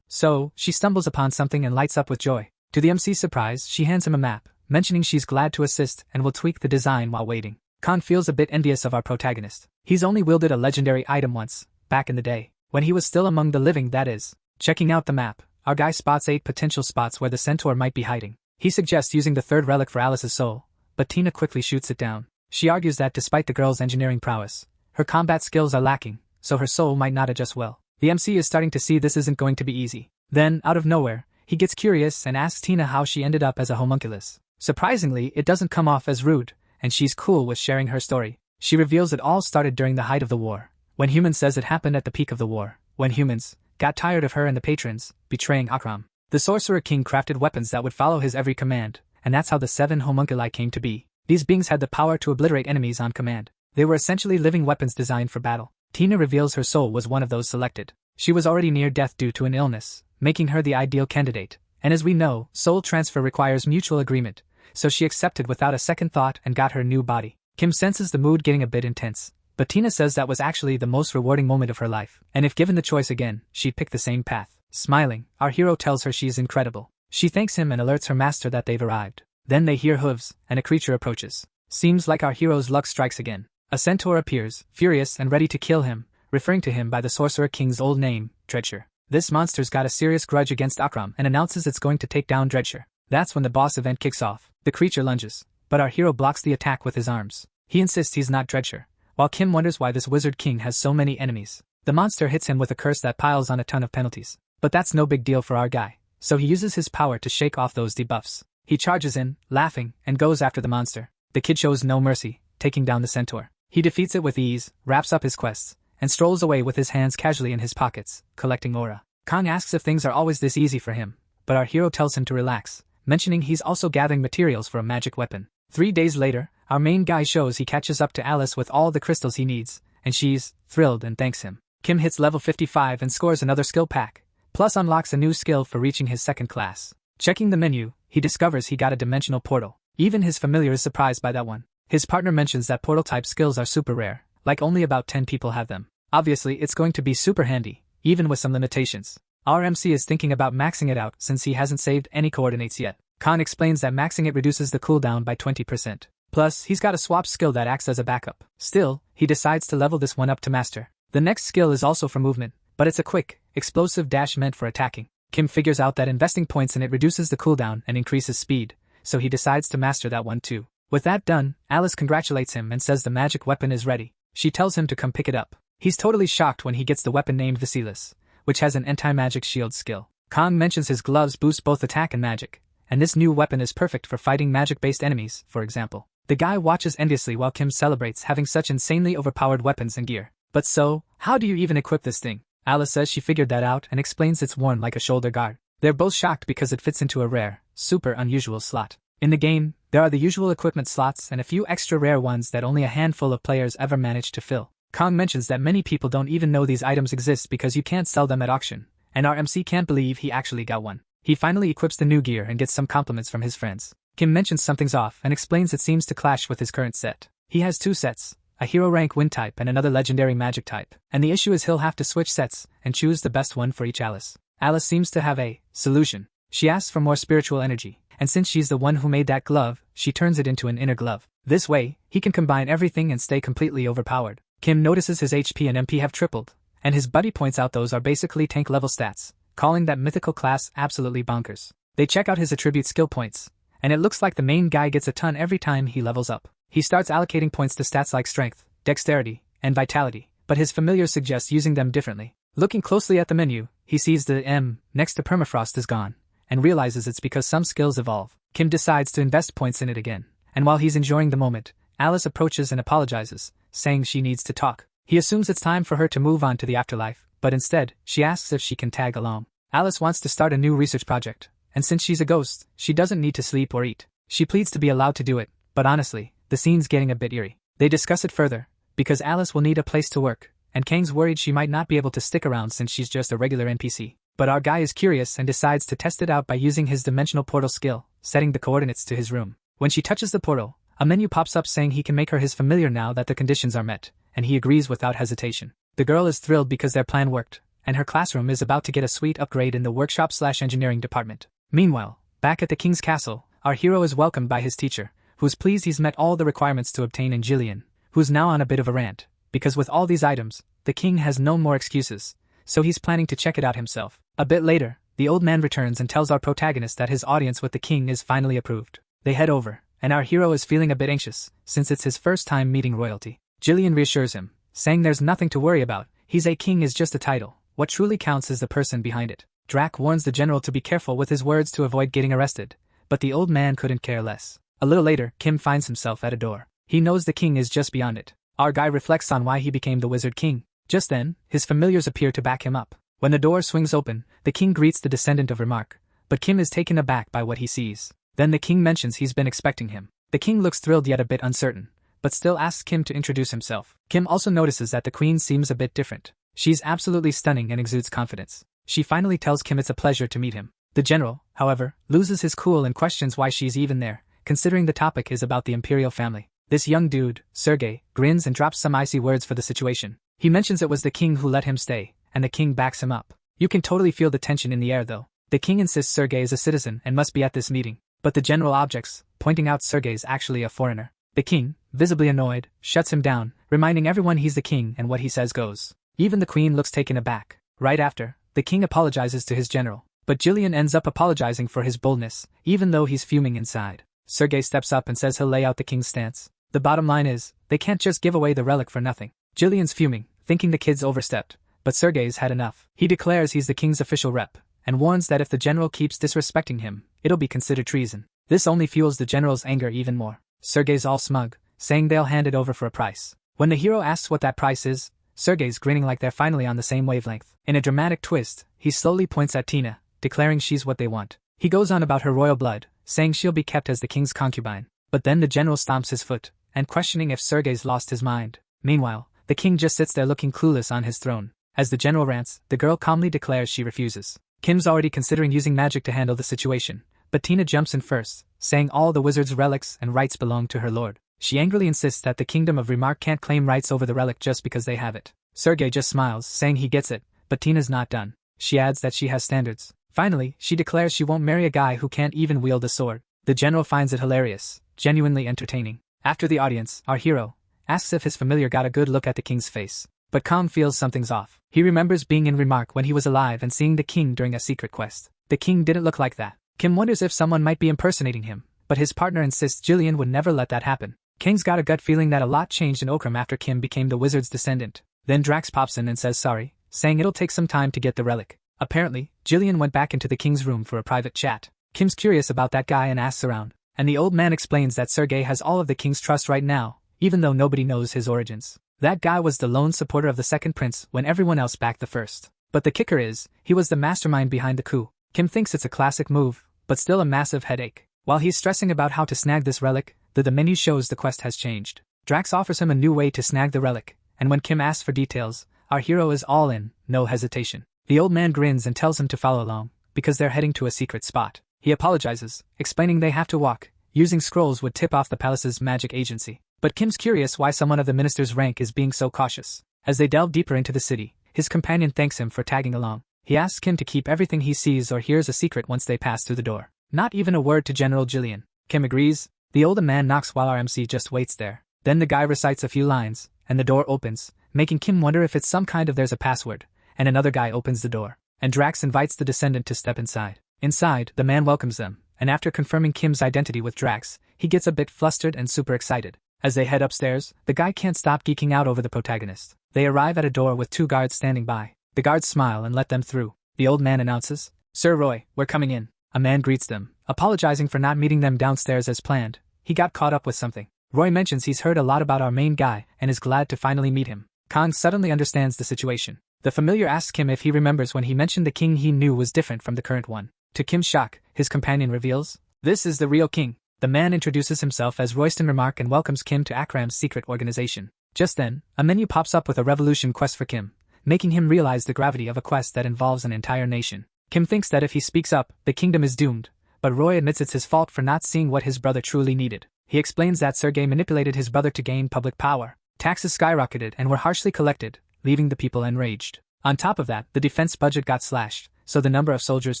So, she stumbles upon something and lights up with joy. To the MC's surprise, she hands him a map, mentioning she's glad to assist and will tweak the design while waiting. Khan feels a bit envious of our protagonist. He's only wielded a legendary item once, back in the day, when he was still among the living, that is. Checking out the map, our guy spots 8 potential spots where the centaur might be hiding. He suggests using the third relic for Alice's soul, but Tina quickly shoots it down. She argues that despite the girl's engineering prowess, her combat skills are lacking, so her soul might not adjust well. The MC is starting to see this isn't going to be easy. Then, out of nowhere, he gets curious and asks Tina how she ended up as a homunculus. Surprisingly, it doesn't come off as rude, and she's cool with sharing her story. She reveals it all started during the height of the war, when Humans says it happened at the peak of the war, when Humans got tired of her and the patrons betraying Akram. The Sorcerer King crafted weapons that would follow his every command, and that's how the 7 homunculi came to be. These beings had the power to obliterate enemies on command. They were essentially living weapons designed for battle. Tina reveals her soul was one of those selected. She was already near death due to an illness, making her the ideal candidate. And as we know, soul transfer requires mutual agreement, so she accepted without a second thought and got her new body. Kim senses the mood getting a bit intense, but Tina says that was actually the most rewarding moment of her life, and if given the choice again, she'd pick the same path. Smiling, our hero tells her she's incredible. She thanks him and alerts her master that they've arrived. Then they hear hooves, and a creature approaches. Seems like our hero's luck strikes again. A centaur appears, furious and ready to kill him, referring to him by the Sorcerer King's old name, Dronzer. This monster's got a serious grudge against Akram and announces it's going to take down Dronzer. That's when the boss event kicks off. The creature lunges, but our hero blocks the attack with his arms. He insists he's not Dronzer, while Kim wonders why this wizard king has so many enemies. The monster hits him with a curse that piles on a ton of penalties. But that's no big deal for our guy, so he uses his power to shake off those debuffs. He charges in, laughing, and goes after the monster. The kid shows no mercy, taking down the centaur. He defeats it with ease, wraps up his quests, and strolls away with his hands casually in his pockets, collecting aura. Khan asks if things are always this easy for him, but our hero tells him to relax, mentioning he's also gathering materials for a magic weapon. 3 days later, our main guy shows he catches up to Alice with all the crystals he needs, and she's thrilled and thanks him. Kim hits level 55 and scores another skill pack, plus unlocks a new skill for reaching his second class. Checking the menu, he discovers he got a dimensional portal. Even his familiar is surprised by that one. His partner mentions that portal-type skills are super rare, like only about 10 people have them. Obviously, it's going to be super handy, even with some limitations. Our MC is thinking about maxing it out since he hasn't saved any coordinates yet. Khan explains that maxing it reduces the cooldown by 20%. Plus, he's got a swap skill that acts as a backup. Still, he decides to level this one up to master. The next skill is also for movement, but it's a quick, explosive dash meant for attacking. Kim figures out that investing points in it reduces the cooldown and increases speed, so he decides to master that one too. With that done, Alice congratulates him and says the magic weapon is ready. She tells him to come pick it up. He's totally shocked when he gets the weapon named Vasilis, which has an anti-magic shield skill. Khan mentions his gloves boost both attack and magic, and this new weapon is perfect for fighting magic-based enemies, for example. The guy watches enviously while Kim celebrates having such insanely overpowered weapons and gear. But so, how do you even equip this thing? Alice says she figured that out and explains it's worn like a shoulder guard. They're both shocked because it fits into a rare, super unusual slot. In the game, there are the usual equipment slots and a few extra rare ones that only a handful of players ever manage to fill. Kong mentions that many people don't even know these items exist because you can't sell them at auction, and our MC can't believe he actually got one. He finally equips the new gear and gets some compliments from his friends. Kim mentions something's off and explains it seems to clash with his current set. He has two sets, a hero rank wind type and another legendary magic type, and the issue is he'll have to switch sets and choose the best one for each Alice. Alice seems to have a solution. She asks for more spiritual energy, and since she's the one who made that glove, she turns it into an inner glove. This way, he can combine everything and stay completely overpowered. Kim notices his HP and MP have tripled, and his buddy points out those are basically tank level stats, calling that mythical class absolutely bonkers. They check out his attribute skill points, and it looks like the main guy gets a ton every time he levels up. He starts allocating points to stats like strength, dexterity, and vitality, but his familiars suggest using them differently. Looking closely at the menu, he sees the M next to permafrost is gone, and realizes it's because some skills evolve. Kim decides to invest points in it again, and while he's enjoying the moment, Alice approaches and apologizes, saying she needs to talk. He assumes it's time for her to move on to the afterlife, but instead, she asks if she can tag along. Alice wants to start a new research project, and since she's a ghost, she doesn't need to sleep or eat. She pleads to be allowed to do it, but honestly, the scene's getting a bit eerie. They discuss it further, because Alice will need a place to work, and Kang's worried she might not be able to stick around since she's just a regular NPC. But our guy is curious and decides to test it out by using his dimensional portal skill, setting the coordinates to his room. When she touches the portal, a menu pops up saying he can make her his familiar now that the conditions are met, and he agrees without hesitation. The girl is thrilled because their plan worked, and her classroom is about to get a sweet upgrade in the workshop/engineering department. Meanwhile, back at the king's castle, our hero is welcomed by his teacher, who's pleased he's met all the requirements to obtain Jillian, who's now on a bit of a rant, because with all these items, the king has no more excuses, so he's planning to check it out himself. A bit later, the old man returns and tells our protagonist that his audience with the king is finally approved. They head over, and our hero is feeling a bit anxious, since it's his first time meeting royalty. Jillian reassures him, saying there's nothing to worry about, he's a king is just a title, what truly counts is the person behind it. Drac warns the general to be careful with his words to avoid getting arrested, but the old man couldn't care less. A little later, Kim finds himself at a door. He knows the king is just beyond it. Our guy reflects on why he became the wizard king. Just then, his familiars appear to back him up. When the door swings open, the king greets the descendant of Remark, but Kim is taken aback by what he sees. Then the king mentions he's been expecting him. The king looks thrilled yet a bit uncertain, but still asks Kim to introduce himself. Kim also notices that the queen seems a bit different. She's absolutely stunning and exudes confidence. She finally tells Kim it's a pleasure to meet him. The general, however, loses his cool and questions why she's even there, considering the topic is about the imperial family. This young dude, Sergei, grins and drops some icy words for the situation. He mentions it was the king who let him stay, and the king backs him up. You can totally feel the tension in the air though. The king insists Sergei is a citizen and must be at this meeting, but the general objects, pointing out Sergei's actually a foreigner. The king, visibly annoyed, shuts him down, reminding everyone he's the king and what he says goes. Even the queen looks taken aback. Right after, the king apologizes to his general, but Jillian ends up apologizing for his boldness, even though he's fuming inside. Sergei steps up and says he'll lay out the king's stance. The bottom line is, they can't just give away the relic for nothing. Jillian's fuming, thinking the kids overstepped, but Sergei's had enough. He declares he's the king's official rep, and warns that if the general keeps disrespecting him, it'll be considered treason. This only fuels the general's anger even more. Sergei's all smug, saying they'll hand it over for a price. When the hero asks what that price is, Sergei's grinning like they're finally on the same wavelength. In a dramatic twist, he slowly points at Tina, declaring she's what they want. He goes on about her royal blood, saying she'll be kept as the king's concubine. But then the general stomps his foot, and questioning if Sergei's lost his mind. Meanwhile, the king just sits there looking clueless on his throne. As the general rants, the girl calmly declares she refuses. Kim's already considering using magic to handle the situation, but Tina jumps in first, saying all the wizard's relics and rights belong to her lord. She angrily insists that the kingdom of Remark can't claim rights over the relic just because they have it. Sergei just smiles, saying he gets it, but Tina's not done. She adds that she has standards. Finally, she declares she won't marry a guy who can't even wield a sword. The general finds it hilarious, genuinely entertaining. After the audience, our hero asks if his familiar got a good look at the king's face, but Kong feels something's off. He remembers being in Remark when he was alive and seeing the king during a secret quest. The king didn't look like that. Kim wonders if someone might be impersonating him, but his partner insists Jillian would never let that happen. King's got a gut feeling that a lot changed in Okram after Kim became the wizard's descendant. Then Drax pops in and says sorry, saying it'll take some time to get the relic. Apparently, Jillian went back into the king's room for a private chat. Kim's curious about that guy and asks around, and the old man explains that Sergei has all of the king's trust right now, even though nobody knows his origins. That guy was the lone supporter of the second prince when everyone else backed the first. But the kicker is, he was the mastermind behind the coup. Kim thinks it's a classic move, but still a massive headache. While he's stressing about how to snag this relic, the menu shows the quest has changed. Drax offers him a new way to snag the relic, and when Kim asks for details, our hero is all in, no hesitation. The old man grins and tells him to follow along, because they're heading to a secret spot. He apologizes, explaining they have to walk. Using scrolls would tip off the palace's magic agency. But Kim's curious why someone of the minister's rank is being so cautious. As they delve deeper into the city, his companion thanks him for tagging along. He asks Kim to keep everything he sees or hears a secret once they pass through the door. Not even a word to General Jillian. Kim agrees. The older man knocks while our MC just waits there. Then the guy recites a few lines, and the door opens, making Kim wonder if it's some kind of there's a password, and another guy opens the door. And Drax invites the descendant to step inside. Inside, the man welcomes them, and after confirming Kim's identity with Drax, he gets a bit flustered and super excited. As they head upstairs, the guy can't stop geeking out over the protagonist. They arrive at a door with 2 guards standing by. The guards smile and let them through. The old man announces, "Sir Roy, we're coming in." A man greets them, apologizing for not meeting them downstairs as planned. He got caught up with something. Roy mentions he's heard a lot about our main guy and is glad to finally meet him. Kong suddenly understands the situation. The familiar asks him if he remembers when he mentioned the king he knew was different from the current one. To Kim's shock, his companion reveals, "This is the real king." The man introduces himself as Royston Remark and welcomes Kim to Akram's secret organization. Just then, a menu pops up with a revolution quest for Kim, making him realize the gravity of a quest that involves an entire nation. Kim thinks that if he speaks up, the kingdom is doomed, but Roy admits it's his fault for not seeing what his brother truly needed. He explains that Sergei manipulated his brother to gain public power. Taxes skyrocketed and were harshly collected, leaving the people enraged. On top of that, the defense budget got slashed, so the number of soldiers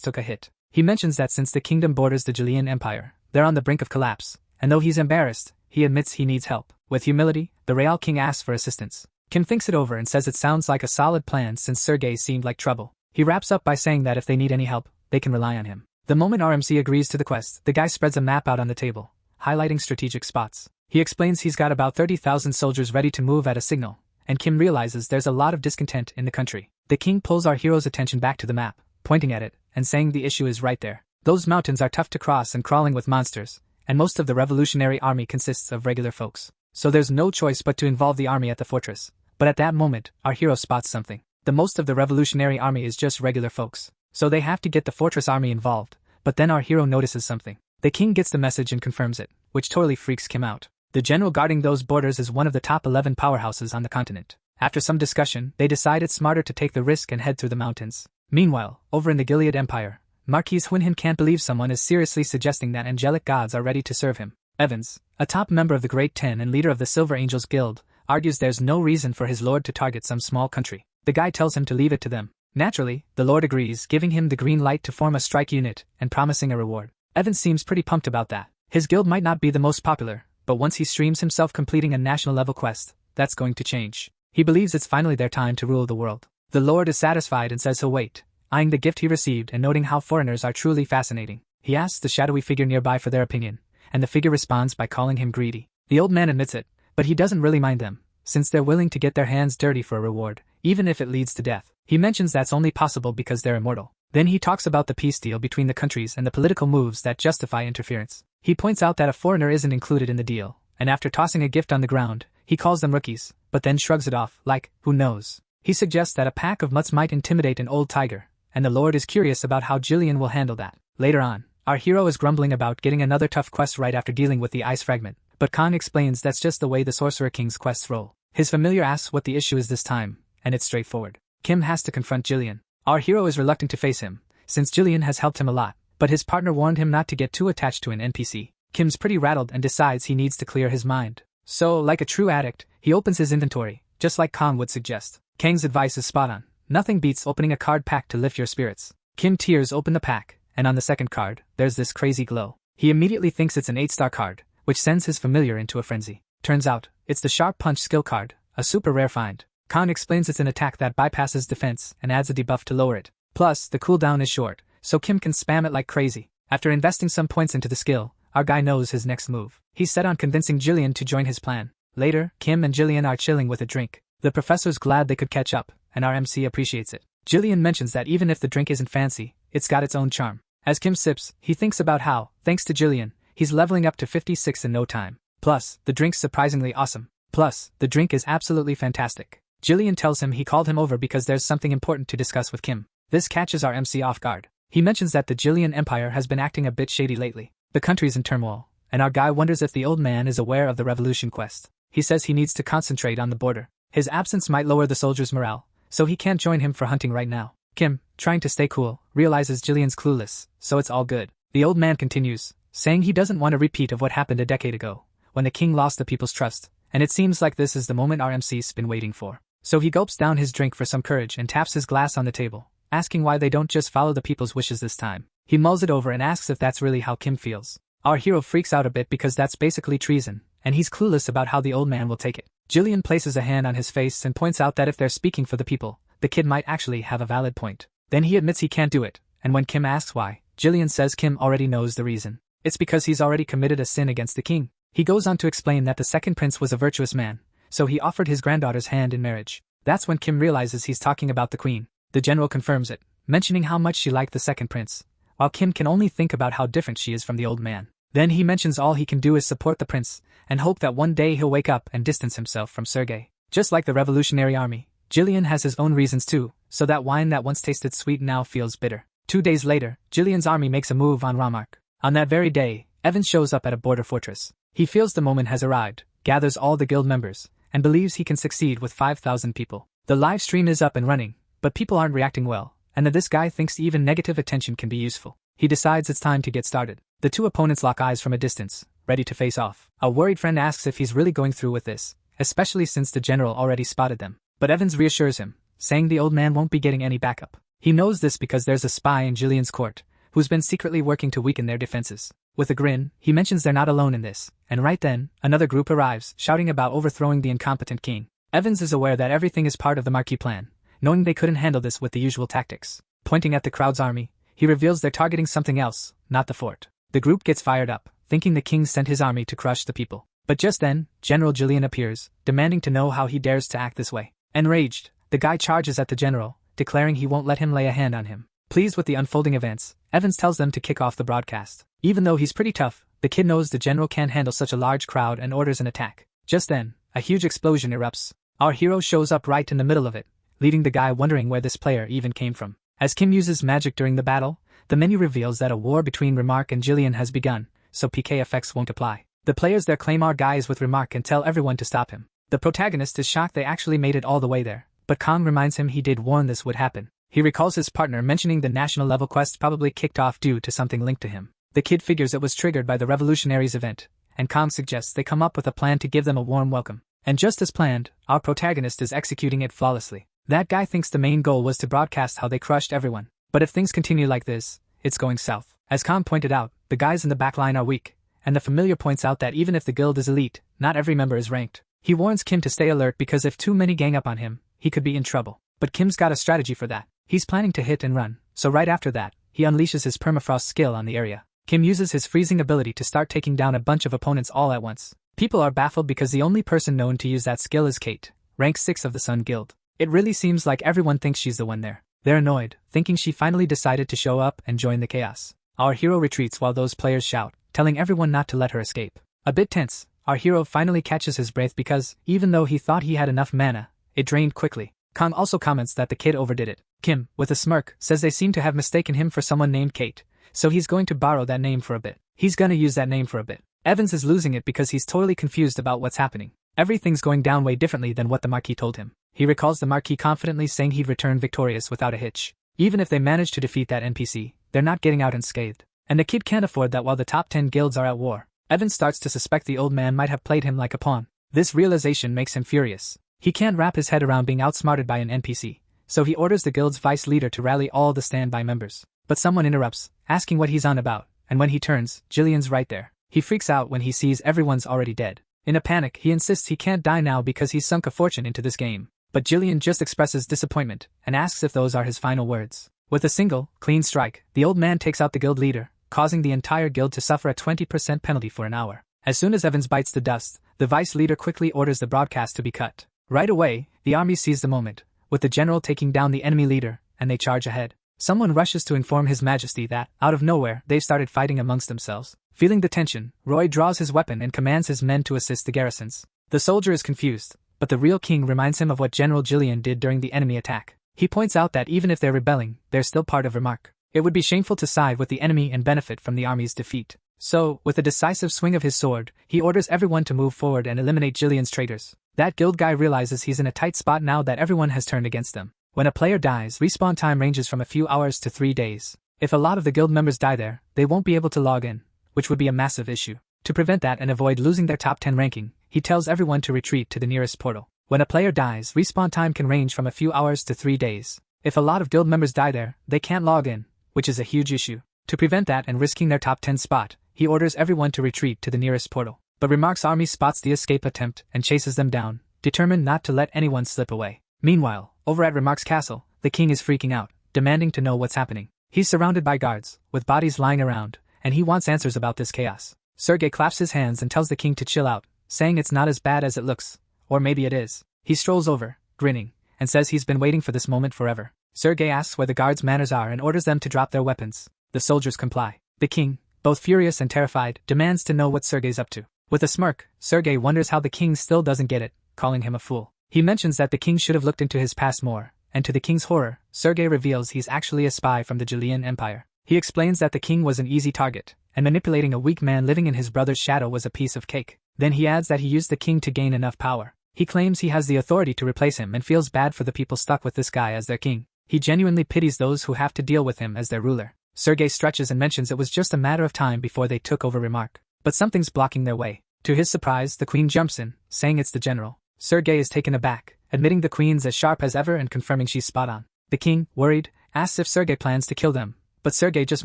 took a hit. He mentions that since the kingdom borders the Jillian Empire, they're on the brink of collapse, and though he's embarrassed, he admits he needs help. With humility, the Real King asks for assistance. Kim thinks it over and says it sounds like a solid plan since Sergei seemed like trouble. He wraps up by saying that if they need any help, they can rely on him. The moment RMC agrees to the quest, the guy spreads a map out on the table, highlighting strategic spots. He explains he's got about 30,000 soldiers ready to move at a signal, and Kim realizes there's a lot of discontent in the country. The king pulls our hero's attention back to the map, pointing at it, and saying the issue is right there. Those mountains are tough to cross and crawling with monsters, and most of the revolutionary army consists of regular folks. So there's no choice but to involve the army at the fortress. But at that moment, our hero spots something. The most of the revolutionary army is just regular folks, so they have to get the fortress army involved. But then our hero notices something. The king gets the message and confirms it, which totally freaks Kim out. The general guarding those borders is one of the top 11 powerhouses on the continent. After some discussion, they decide it's smarter to take the risk and head through the mountains. Meanwhile, over in the Gilead Empire, Marquis Huinhin can't believe someone is seriously suggesting that angelic gods are ready to serve him. Evans, a top member of the Great Ten and leader of the Silver Angels Guild, argues there's no reason for his lord to target some small country. The guy tells him to leave it to them. Naturally, the lord agrees, giving him the green light to form a strike unit and promising a reward. Evans seems pretty pumped about that. His guild might not be the most popular, but once he streams himself completing a national level quest, that's going to change. He believes it's finally their time to rule the world. The lord is satisfied and says he'll wait, eyeing the gift he received and noting how foreigners are truly fascinating. He asks the shadowy figure nearby for their opinion, and the figure responds by calling him greedy. The old man admits it, but he doesn't really mind them, since they're willing to get their hands dirty for a reward, even if it leads to death. He mentions that's only possible because they're immortal. Then he talks about the peace deal between the countries and the political moves that justify interference. He points out that a foreigner isn't included in the deal, and after tossing a gift on the ground, he calls them rookies, but then shrugs it off, like, who knows. He suggests that a pack of mutts might intimidate an old tiger, and the lord is curious about how Jillian will handle that. Later on, our hero is grumbling about getting another tough quest right after dealing with the ice fragment, but Khan explains that's just the way the Sorcerer King's quests roll. His familiar asks what the issue is this time, and it's straightforward. Kim has to confront Jillian. Our hero is reluctant to face him, since Jillian has helped him a lot, but his partner warned him not to get too attached to an NPC. Kim's pretty rattled and decides he needs to clear his mind. So, like a true addict, he opens his inventory, just like Kang would suggest. Kang's advice is spot on. Nothing beats opening a card pack to lift your spirits. Kim tears open the pack, and on the second card, there's this crazy glow. He immediately thinks it's an 8-star card, which sends his familiar into a frenzy. Turns out, it's the Sharp Punch skill card, a super rare find. Khan explains it's an attack that bypasses defense and adds a debuff to lower it. Plus, the cooldown is short, so Kim can spam it like crazy. After investing some points into the skill, our guy knows his next move. He's set on convincing Jillian to join his plan. Later, Kim and Jillian are chilling with a drink. The professor's glad they could catch up, and our MC appreciates it. Jillian mentions that even if the drink isn't fancy, it's got its own charm. As Kim sips, he thinks about how, thanks to Jillian, he's leveling up to 56 in no time. Plus, the drink's surprisingly awesome. Plus, the drink is absolutely fantastic. Jillian tells him he called him over because there's something important to discuss with Kim. This catches our MC off guard. He mentions that the Jillian Empire has been acting a bit shady lately. The country's in turmoil, and our guy wonders if the old man is aware of the revolution quest. He says he needs to concentrate on the border. His absence might lower the soldiers' morale, so he can't join him for hunting right now. Kim, trying to stay cool, realizes Jillian's clueless, so it's all good. The old man continues, saying he doesn't want a repeat of what happened a decade ago, when the king lost the people's trust, and it seems like this is the moment our MC's been waiting for. So he gulps down his drink for some courage and taps his glass on the table, asking why they don't just follow the people's wishes this time. He mulls it over and asks if that's really how Kim feels. Our hero freaks out a bit because that's basically treason, and he's clueless about how the old man will take it. Jillian places a hand on his face and points out that if they're speaking for the people, the kid might actually have a valid point. Then he admits he can't do it, and when Kim asks why, Jillian says Kim already knows the reason. It's because he's already committed a sin against the king. He goes on to explain that the second prince was a virtuous man, so he offered his granddaughter's hand in marriage. That's when Kim realizes he's talking about the queen. The general confirms it, mentioning how much she liked the second prince, while Kim can only think about how different she is from the old man. Then he mentions all he can do is support the prince, and hope that one day he'll wake up and distance himself from Sergei. Just like the Revolutionary Army, Jillian has his own reasons too, so that wine that once tasted sweet now feels bitter. 2 days later, Jillian's army makes a move on Ramark. On that very day, Evans shows up at a border fortress. He feels the moment has arrived, gathers all the guild members, and believes he can succeed with 5,000 people. The live stream is up and running, but people aren't reacting well, and that this guy thinks even negative attention can be useful. He decides it's time to get started. The two opponents lock eyes from a distance, ready to face off. A worried friend asks if he's really going through with this, especially since the general already spotted them. But Evans reassures him, saying the old man won't be getting any backup. He knows this because there's a spy in Jillian's court, who's been secretly working to weaken their defenses. With a grin, he mentions they're not alone in this, and right then, another group arrives, shouting about overthrowing the incompetent king. Evans is aware that everything is part of the Marquis plan, knowing they couldn't handle this with the usual tactics. Pointing at the crowd's army, he reveals they're targeting something else, not the fort. The group gets fired up, thinking the king sent his army to crush the people. But just then, General Jillian appears, demanding to know how he dares to act this way. Enraged, the guy charges at the general, declaring he won't let him lay a hand on him. Pleased with the unfolding events, Evans tells them to kick off the broadcast. Even though he's pretty tough, the kid knows the general can't handle such a large crowd and orders an attack. Just then, a huge explosion erupts. Our hero shows up right in the middle of it, leaving the guy wondering where this player even came from. As Kim uses magic during the battle, the menu reveals that a war between Remark and Jillian has begun, so PK effects won't apply. The players there claim our guy is with Remark and tell everyone to stop him. The protagonist is shocked they actually made it all the way there, but Kong reminds him he did warn this would happen. He recalls his partner mentioning the national level quest probably kicked off due to something linked to him. The kid figures it was triggered by the Revolutionaries event, and Kong suggests they come up with a plan to give them a warm welcome. And just as planned, our protagonist is executing it flawlessly. That guy thinks the main goal was to broadcast how they crushed everyone. But if things continue like this, it's going south. As Kong pointed out, the guys in the backline are weak, and the familiar points out that even if the guild is elite, not every member is ranked. He warns Kim to stay alert because if too many gang up on him, he could be in trouble. But Kim's got a strategy for that. He's planning to hit and run, so right after that, he unleashes his permafrost skill on the area. Kim uses his freezing ability to start taking down a bunch of opponents all at once. People are baffled because the only person known to use that skill is Kate, rank 6 of the Sun Guild. It really seems like everyone thinks she's the one there. They're annoyed, thinking she finally decided to show up and join the chaos. Our hero retreats while those players shout, telling everyone not to let her escape. A bit tense, our hero finally catches his breath because, even though he thought he had enough mana, it drained quickly. Kong also comments that the kid overdid it. Kim, with a smirk, says they seem to have mistaken him for someone named Kate, so he's going to borrow that name for a bit. He's gonna use that name for a bit. Evans is losing it because he's totally confused about what's happening. Everything's going down way differently than what the Marquis told him. He recalls the Marquis confidently saying he'd return victorious without a hitch. Even if they manage to defeat that NPC, they're not getting out unscathed. And the kid can't afford that while the top 10 guilds are at war. Evans starts to suspect the old man might have played him like a pawn. This realization makes him furious. He can't wrap his head around being outsmarted by an NPC, so he orders the guild's vice leader to rally all the standby members. But someone interrupts, asking what he's on about, and when he turns, Jillian's right there. He freaks out when he sees everyone's already dead. In a panic, he insists he can't die now because he's sunk a fortune into this game. But Jillian just expresses disappointment and asks if those are his final words. With a single, clean strike, the old man takes out the guild leader, causing the entire guild to suffer a 20% penalty for an hour. As soon as Evans bites the dust, the vice leader quickly orders the broadcast to be cut. Right away, the army sees the moment, with the general taking down the enemy leader, and they charge ahead. Someone rushes to inform His Majesty that, out of nowhere, they've started fighting amongst themselves. Feeling the tension, Roy draws his weapon and commands his men to assist the garrisons. The soldier is confused, but the real king reminds him of what General Jillian did during the enemy attack. He points out that even if they're rebelling, they're still part of Remark. It would be shameful to side with the enemy and benefit from the army's defeat. So, with a decisive swing of his sword, he orders everyone to move forward and eliminate Jillian's traitors. That guild guy realizes he's in a tight spot now that everyone has turned against them. When a player dies, respawn time ranges from a few hours to 3 days. If a lot of the guild members die there, they won't be able to log in, which would be a massive issue. To prevent that and avoid losing their top 10 ranking, he tells everyone to retreat to the nearest portal. When a player dies, respawn time can range from a few hours to 3 days. If a lot of guild members die there, they can't log in, which is a huge issue. To prevent that and risking their top 10 spot, he orders everyone to retreat to the nearest portal. But Remark's army spots the escape attempt and chases them down, determined not to let anyone slip away. Meanwhile, over at Remark's castle, the king is freaking out, demanding to know what's happening. He's surrounded by guards, with bodies lying around, and he wants answers about this chaos. Sergei claps his hands and tells the king to chill out, saying it's not as bad as it looks, or maybe it is. He strolls over, grinning, and says he's been waiting for this moment forever. Sergei asks where the guards' manners are and orders them to drop their weapons. The soldiers comply. The king, both furious and terrified, demands to know what Sergei's up to. With a smirk, Sergei wonders how the king still doesn't get it, calling him a fool. He mentions that the king should have looked into his past more, and to the king's horror, Sergei reveals he's actually a spy from the Jillian Empire. He explains that the king was an easy target, and manipulating a weak man living in his brother's shadow was a piece of cake. Then he adds that he used the king to gain enough power. He claims he has the authority to replace him and feels bad for the people stuck with this guy as their king. He genuinely pities those who have to deal with him as their ruler. Sergei stretches and mentions it was just a matter of time before they took over Remark. But something's blocking their way. To his surprise, the queen jumps in, saying it's the general. Sergei is taken aback, admitting the queen's as sharp as ever and confirming she's spot on. The king, worried, asks if Sergei plans to kill them, but Sergei just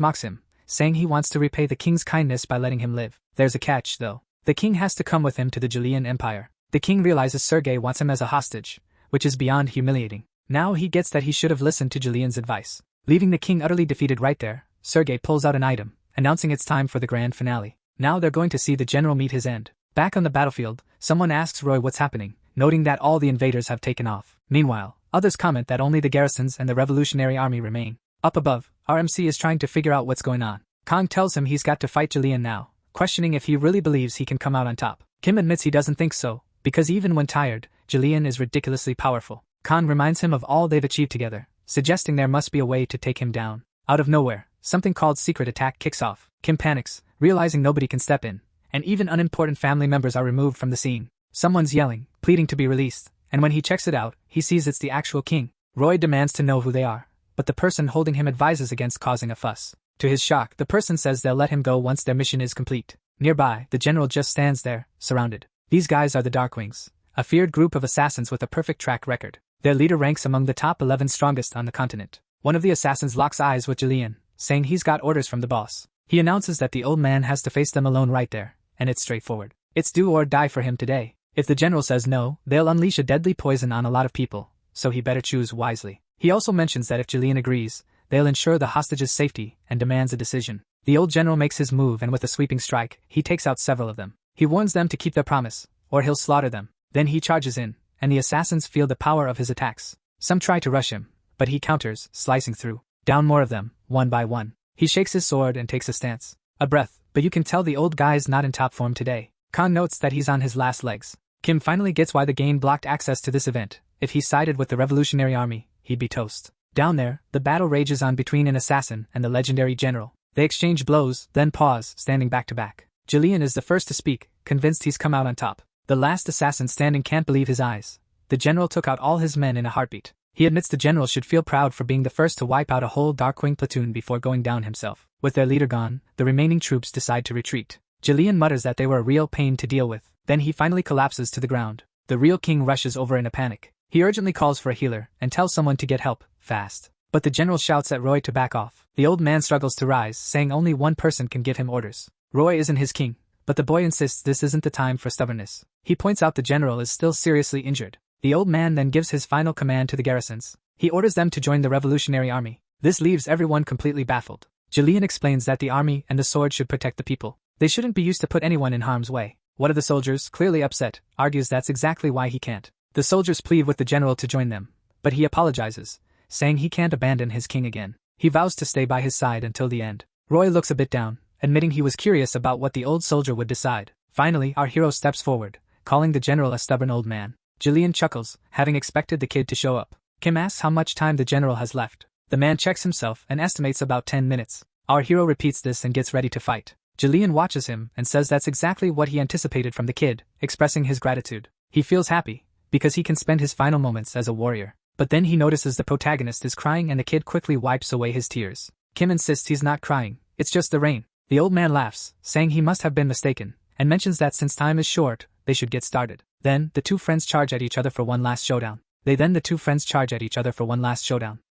mocks him, saying he wants to repay the king's kindness by letting him live. There's a catch, though. The king has to come with him to the Jillian Empire. The king realizes Sergei wants him as a hostage, which is beyond humiliating. Now he gets that he should have listened to Jillian's advice. Leaving the king utterly defeated right there, Sergei pulls out an item, announcing it's time for the grand finale. Now they're going to see the general meet his end. Back on the battlefield, someone asks Roy what's happening, noting that all the invaders have taken off. Meanwhile, others comment that only the garrisons and the revolutionary army remain. Up above, RMC is trying to figure out what's going on. Kong tells him he's got to fight Jillian now, questioning if he really believes he can come out on top. Kim admits he doesn't think so, because even when tired, Jillian is ridiculously powerful. Khan reminds him of all they've achieved together, suggesting there must be a way to take him down. Out of nowhere, something called secret attack kicks off. Kim panics, realizing nobody can step in, and even unimportant family members are removed from the scene. Someone's yelling, pleading to be released, and when he checks it out, he sees it's the actual king. Roy demands to know who they are, but the person holding him advises against causing a fuss. To his shock, the person says they'll let him go once their mission is complete. Nearby, the general just stands there, surrounded. These guys are the Darkwings, a feared group of assassins with a perfect track record. Their leader ranks among the top 11 strongest on the continent. One of the assassins locks eyes with Jillian, saying he's got orders from the boss. He announces that the old man has to face them alone right there, and it's straightforward. It's do or die for him today. If the general says no, they'll unleash a deadly poison on a lot of people, so he better choose wisely. He also mentions that if Jillian agrees, they'll ensure the hostage's safety and demands a decision. The old general makes his move, and with a sweeping strike, he takes out several of them. He warns them to keep their promise, or he'll slaughter them. Then he charges in, and the assassins feel the power of his attacks. Some try to rush him, but he counters, slicing through. Down more of them, one by one. He shakes his sword and takes a stance. A breath, but you can tell the old guy's not in top form today. Khan notes that he's on his last legs. Kim finally gets why the game blocked access to this event. If he sided with the revolutionary army, he'd be toast. Down there, the battle rages on between an assassin and the legendary general. They exchange blows, then pause, standing back to back. Jillian is the first to speak, convinced he's come out on top. The last assassin standing can't believe his eyes. The general took out all his men in a heartbeat. He admits the general should feel proud for being the first to wipe out a whole Darkwing platoon before going down himself. With their leader gone, the remaining troops decide to retreat. Jillian mutters that they were a real pain to deal with. Then he finally collapses to the ground. The real king rushes over in a panic. He urgently calls for a healer and tells someone to get help, fast. But the general shouts at Roy to back off. The old man struggles to rise, saying only one person can give him orders. Roy isn't his king, but the boy insists this isn't the time for stubbornness. He points out the general is still seriously injured. The old man then gives his final command to the garrisons. He orders them to join the revolutionary army. This leaves everyone completely baffled. Jillian explains that the army and the sword should protect the people. They shouldn't be used to put anyone in harm's way. One of the soldiers, clearly upset, argues that's exactly why he can't. The soldiers plead with the general to join them, but he apologizes, saying he can't abandon his king again. He vows to stay by his side until the end. Roy looks a bit down, admitting he was curious about what the old soldier would decide. Finally, our hero steps forward, calling the general a stubborn old man. Jillian chuckles, having expected the kid to show up. Kim asks how much time the general has left. The man checks himself and estimates about 10 minutes. Our hero repeats this and gets ready to fight. Jillian watches him and says that's exactly what he anticipated from the kid, expressing his gratitude. He feels happy, because he can spend his final moments as a warrior. But then he notices the protagonist is crying and the kid quickly wipes away his tears. Kim insists he's not crying, it's just the rain. The old man laughs, saying he must have been mistaken, and mentions that since time is short, they should get started. Then, the two friends charge at each other for one last showdown.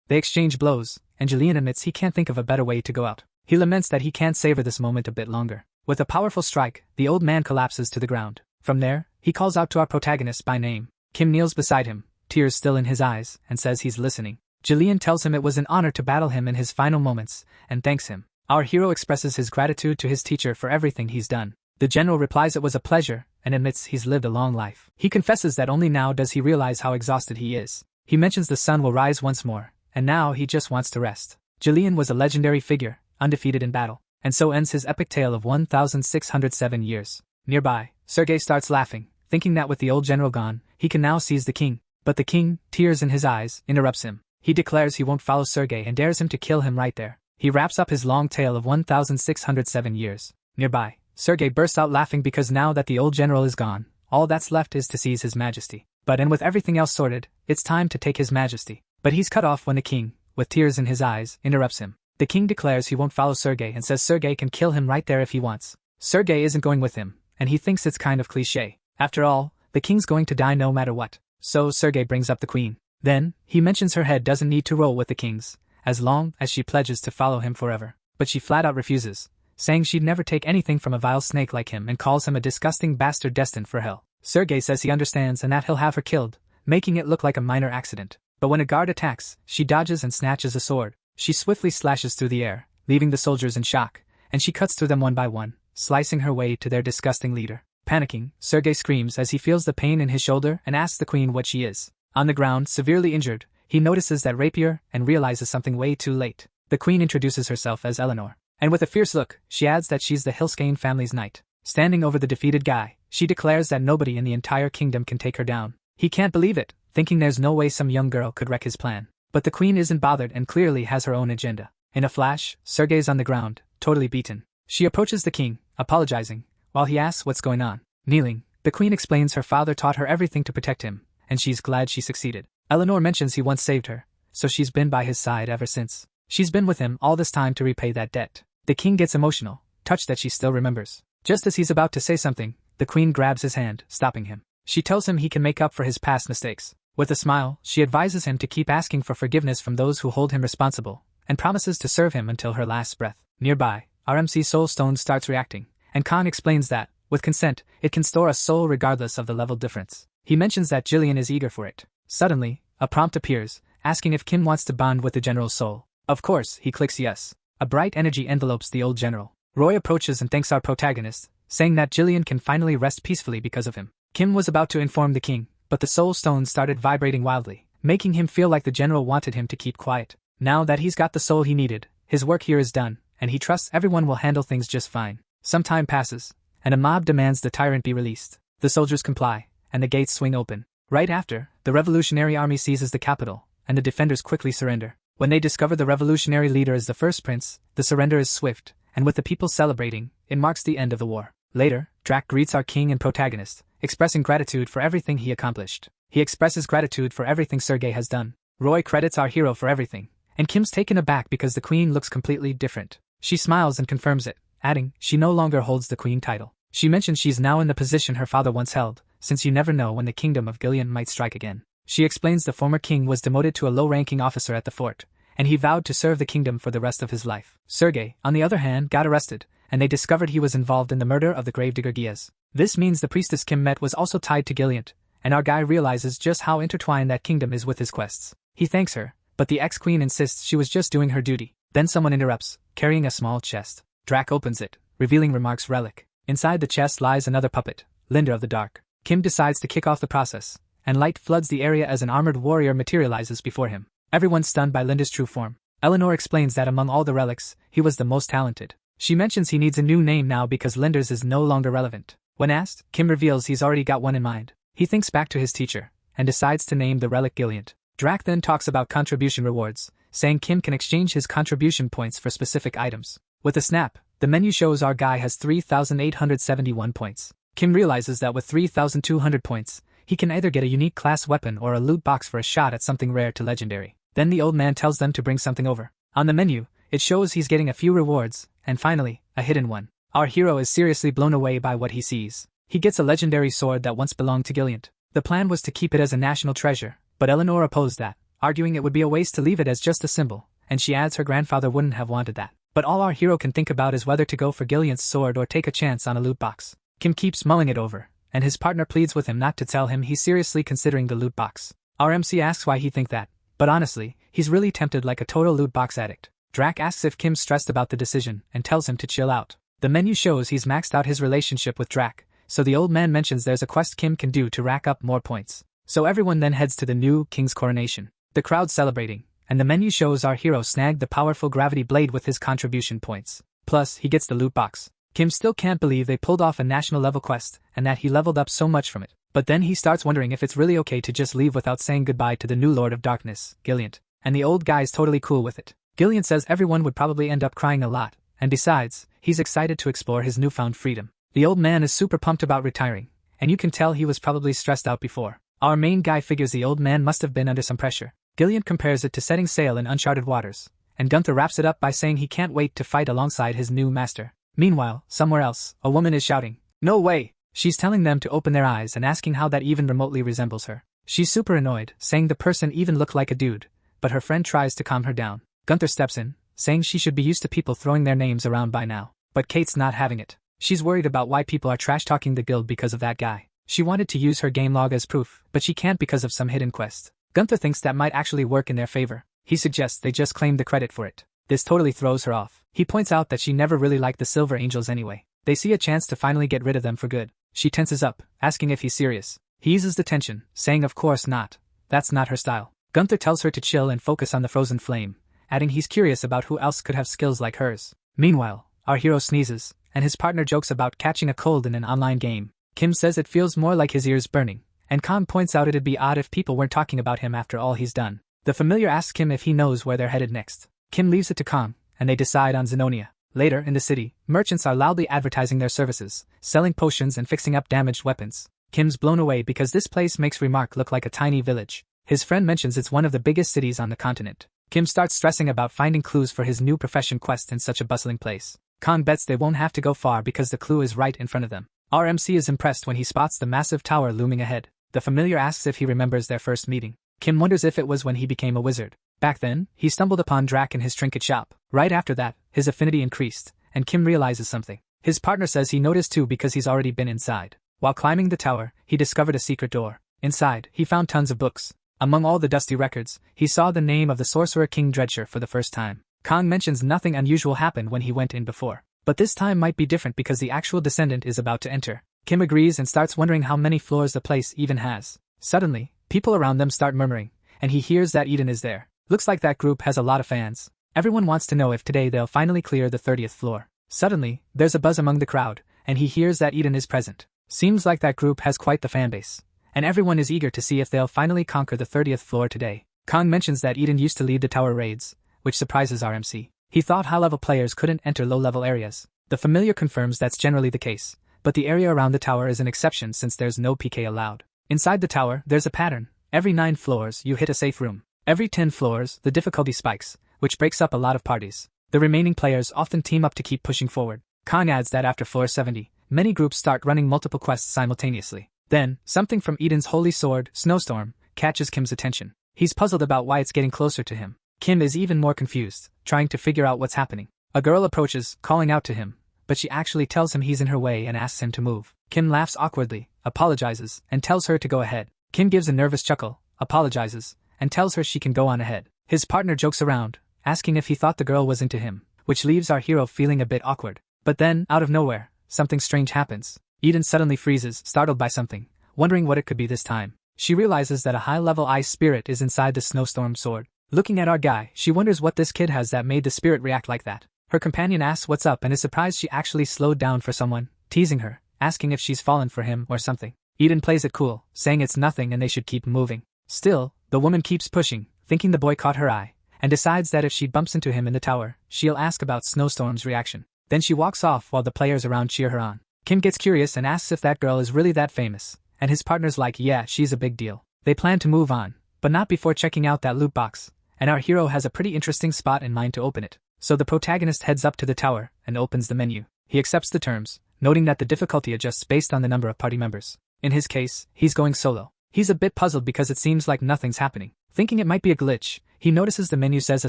They exchange blows, and Jillian admits he can't think of a better way to go out. He laments that he can't savor this moment a bit longer. With a powerful strike, the old man collapses to the ground. From there, he calls out to our protagonist by name. Kim kneels beside him, tears still in his eyes, and says he's listening. Jillian tells him it was an honor to battle him in his final moments, and thanks him. Our hero expresses his gratitude to his teacher for everything he's done. The general replies it was a pleasure, and admits he's lived a long life. He confesses that only now does he realize how exhausted he is. He mentions the sun will rise once more, and now he just wants to rest. Jillian was a legendary figure, undefeated in battle, and so ends his epic tale of 1,607 years. Nearby, Sergei starts laughing, thinking that with the old general gone, he can now seize the king. But the king, tears in his eyes, interrupts him. He declares he won't follow Sergei and dares him to kill him right there. He wraps up his long tale of 1,607 years. Nearby, Sergei bursts out laughing because now that the old general is gone, all that's left is to seize his majesty. And with everything else sorted, it's time to take his majesty. But he's cut off when the king, with tears in his eyes, interrupts him. The king declares he won't follow Sergei and says Sergei can kill him right there if he wants. Sergei isn't going with him, and he thinks it's kind of cliché. After all, the king's going to die no matter what. So Sergei brings up the queen. Then, he mentions her head doesn't need to roll with the king's, as long as she pledges to follow him forever. But she flat out refuses, saying she'd never take anything from a vile snake like him and calls him a disgusting bastard destined for hell. Sergei says he understands and that he'll have her killed, making it look like a minor accident. But when a guard attacks, she dodges and snatches a sword. She swiftly slashes through the air, leaving the soldiers in shock, and she cuts through them one by one, slicing her way to their disgusting leader. Panicking, Sergei screams as he feels the pain in his shoulder and asks the queen what she is. On the ground, severely injured, he notices that rapier and realizes something way too late. The queen introduces herself as Eleanor, and with a fierce look, she adds that she's the Hilskane family's knight. Standing over the defeated guy, she declares that nobody in the entire kingdom can take her down. He can't believe it, thinking there's no way some young girl could wreck his plan. But the queen isn't bothered and clearly has her own agenda. In a flash, Sergei's on the ground, totally beaten. She approaches the king, apologizing, while he asks what's going on. Kneeling, the queen explains her father taught her everything to protect him, and she's glad she succeeded. Eleanor mentions he once saved her, so she's been by his side ever since. She's been with him all this time to repay that debt. The king gets emotional, touched that she still remembers. Just as he's about to say something, the queen grabs his hand, stopping him. She tells him he can make up for his past mistakes. With a smile, she advises him to keep asking for forgiveness from those who hold him responsible, and promises to serve him until her last breath. Nearby, RMC Soul Stone starts reacting, and Khan explains that, with consent, it can store a soul regardless of the level difference. He mentions that Jillian is eager for it. Suddenly, a prompt appears, asking if Kim wants to bond with the general's soul. Of course, he clicks yes. A bright energy envelopes the old general. Roy approaches and thanks our protagonist, saying that Jillian can finally rest peacefully because of him. Kim was about to inform the king, but the soul stone started vibrating wildly, making him feel like the general wanted him to keep quiet. Now that he's got the soul he needed, his work here is done, and he trusts everyone will handle things just fine. Some time passes, and a mob demands the tyrant be released. The soldiers comply, and the gates swing open. Right after, the revolutionary army seizes the capital, and the defenders quickly surrender. When they discover the revolutionary leader is the first prince, the surrender is swift, and with the people celebrating, it marks the end of the war. Later, Drac greets our king and protagonist, expressing gratitude for everything he accomplished. He expresses gratitude for everything Sergei has done. Roy credits our hero for everything, and Kim's taken aback because the queen looks completely different. She smiles and confirms it, adding, she no longer holds the queen title. She mentions she's now in the position her father once held, since you never know when the kingdom of Gilead might strike again. She explains the former king was demoted to a low-ranking officer at the fort, and he vowed to serve the kingdom for the rest of his life. Sergei, on the other hand, got arrested, and they discovered he was involved in the murder of the gravedigger Giaz. This means the priestess Kim met was also tied to Gilead, and our guy realizes just how intertwined that kingdom is with his quests. He thanks her, but the ex-queen insists she was just doing her duty. Then someone interrupts, carrying a small chest. Drac opens it, revealing Remark's relic. Inside the chest lies another puppet, Linda of the Dark. Kim decides to kick off the process, and light floods the area as an armored warrior materializes before him. Everyone's stunned by Linda's true form. Eleanor explains that among all the relics, he was the most talented. She mentions he needs a new name now because Linda's is no longer relevant. When asked, Kim reveals he's already got one in mind. He thinks back to his teacher, and decides to name the relic Gilliant. Drac then talks about contribution rewards, saying Kim can exchange his contribution points for specific items. With a snap, the menu shows our guy has 3,871 points. Kim realizes that with 3,200 points, he can either get a unique class weapon or a loot box for a shot at something rare to legendary. Then the old man tells them to bring something over. On the menu, it shows he's getting a few rewards, and finally, a hidden one. Our hero is seriously blown away by what he sees. He gets a legendary sword that once belonged to Gilliant. The plan was to keep it as a national treasure, but Eleanor opposed that, arguing it would be a waste to leave it as just a symbol, and she adds her grandfather wouldn't have wanted that. But all our hero can think about is whether to go for Gilliant's sword or take a chance on a loot box. Kim keeps mulling it over, and his partner pleads with him not to tell him he's seriously considering the loot box. Our MC asks why he think that, but honestly, he's really tempted like a total loot box addict. Drac asks if Kim's stressed about the decision and tells him to chill out. The menu shows he's maxed out his relationship with Drac, so the old man mentions there's a quest Kim can do to rack up more points. So everyone then heads to the new king's coronation. The crowd's celebrating, and the menu shows our hero snagged the powerful gravity blade with his contribution points. Plus, he gets the loot box. Kim still can't believe they pulled off a national level quest and that he leveled up so much from it. But then he starts wondering if it's really okay to just leave without saying goodbye to the new Lord of Darkness, Gilliant. And the old guy's totally cool with it. Gilliant says everyone would probably end up crying a lot, and besides, he's excited to explore his newfound freedom. The old man is super pumped about retiring, and you can tell he was probably stressed out before. Our main guy figures the old man must have been under some pressure. Gilliant compares it to setting sail in uncharted waters, and Gunther wraps it up by saying he can't wait to fight alongside his new master. Meanwhile, somewhere else, a woman is shouting, "No way!" She's telling them to open their eyes and asking how that even remotely resembles her. She's super annoyed, saying the person even looked like a dude, but her friend tries to calm her down. Gunther steps in, saying she should be used to people throwing their names around by now. But Kate's not having it. She's worried about why people are trash-talking the guild because of that guy. She wanted to use her game log as proof, but she can't because of some hidden quest. Gunther thinks that might actually work in their favor. He suggests they just claim the credit for it. This totally throws her off. He points out that she never really liked the Silver Angels anyway. They see a chance to finally get rid of them for good. She tenses up, asking if he's serious. He eases the tension, saying of course not. That's not her style. Gunther tells her to chill and focus on the frozen flame, adding he's curious about who else could have skills like hers. Meanwhile, our hero sneezes, and his partner jokes about catching a cold in an online game. Kim says it feels more like his ears burning, and Khan points out it'd be odd if people weren't talking about him after all he's done. The familiar asks him if he knows where they're headed next. Kim leaves it to Khan, and they decide on Zenonia. Later in the city, merchants are loudly advertising their services, selling potions and fixing up damaged weapons. Kim's blown away because this place makes Remark look like a tiny village. His friend mentions it's one of the biggest cities on the continent. Kim starts stressing about finding clues for his new profession quest in such a bustling place. Khan bets they won't have to go far because the clue is right in front of them. Our MC is impressed when he spots the massive tower looming ahead. The familiar asks if he remembers their first meeting. Kim wonders if it was when he became a wizard. Back then, he stumbled upon Drac in his trinket shop. Right after that, his affinity increased, and Kim realizes something. His partner says he noticed too because he's already been inside. While climbing the tower, he discovered a secret door. Inside, he found tons of books. Among all the dusty records, he saw the name of the sorcerer King Dreadsure for the first time. Khan mentions nothing unusual happened when he went in before. But this time might be different because the actual descendant is about to enter. Kim agrees and starts wondering how many floors the place even has. Suddenly, people around them start murmuring, and he hears that Eden is there. Looks like that group has a lot of fans. Everyone wants to know if today they'll finally clear the 30th floor. Suddenly, there's a buzz among the crowd, and he hears that Eden is present. Seems like that group has quite the fanbase, and everyone is eager to see if they'll finally conquer the 30th floor today. Khan mentions that Eden used to lead the tower raids, which surprises our MC. He thought high-level players couldn't enter low-level areas. The familiar confirms that's generally the case, but the area around the tower is an exception since there's no PK allowed. Inside the tower, there's a pattern. Every 9 floors, you hit a safe room. Every 10 floors, the difficulty spikes, which breaks up a lot of parties. The remaining players often team up to keep pushing forward. Khan adds that after floor 70, many groups start running multiple quests simultaneously. Then, something from Eden's holy sword, Snowstorm, catches Kim's attention. He's puzzled about why it's getting closer to him. Kim is even more confused, trying to figure out what's happening. A girl approaches, calling out to him, but she actually tells him he's in her way and asks him to move. Kim laughs awkwardly, apologizes, and tells her to go ahead. Kim gives a nervous chuckle, apologizes, and tells her she can go on ahead. His partner jokes around, asking if he thought the girl was into him, which leaves our hero feeling a bit awkward. But then, out of nowhere, something strange happens. Eden suddenly freezes, startled by something, wondering what it could be this time. She realizes that a high-level ice spirit is inside the Snowstorm sword. Looking at our guy, she wonders what this kid has that made the spirit react like that. Her companion asks what's up and is surprised she actually slowed down for someone, teasing her, asking if she's fallen for him or something. Eden plays it cool, saying it's nothing and they should keep moving. Still, the woman keeps pushing, thinking the boy caught her eye, and decides that if she bumps into him in the tower, she'll ask about Snowstorm's reaction. Then she walks off while the players around cheer her on. Kim gets curious and asks if that girl is really that famous, and his partner's like, yeah, she's a big deal. They plan to move on, but not before checking out that loot box, and our hero has a pretty interesting spot in mind to open it. So the protagonist heads up to the tower and opens the menu. He accepts the terms, noting that the difficulty adjusts based on the number of party members. In his case, he's going solo. He's a bit puzzled because it seems like nothing's happening. Thinking it might be a glitch, he notices the menu says a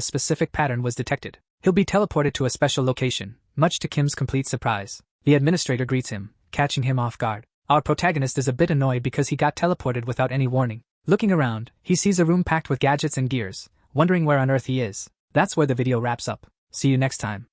specific pattern was detected. He'll be teleported to a special location, much to Kim's complete surprise. The administrator greets him, catching him off guard. Our protagonist is a bit annoyed because he got teleported without any warning. Looking around, he sees a room packed with gadgets and gears, wondering where on earth he is. That's where the video wraps up. See you next time.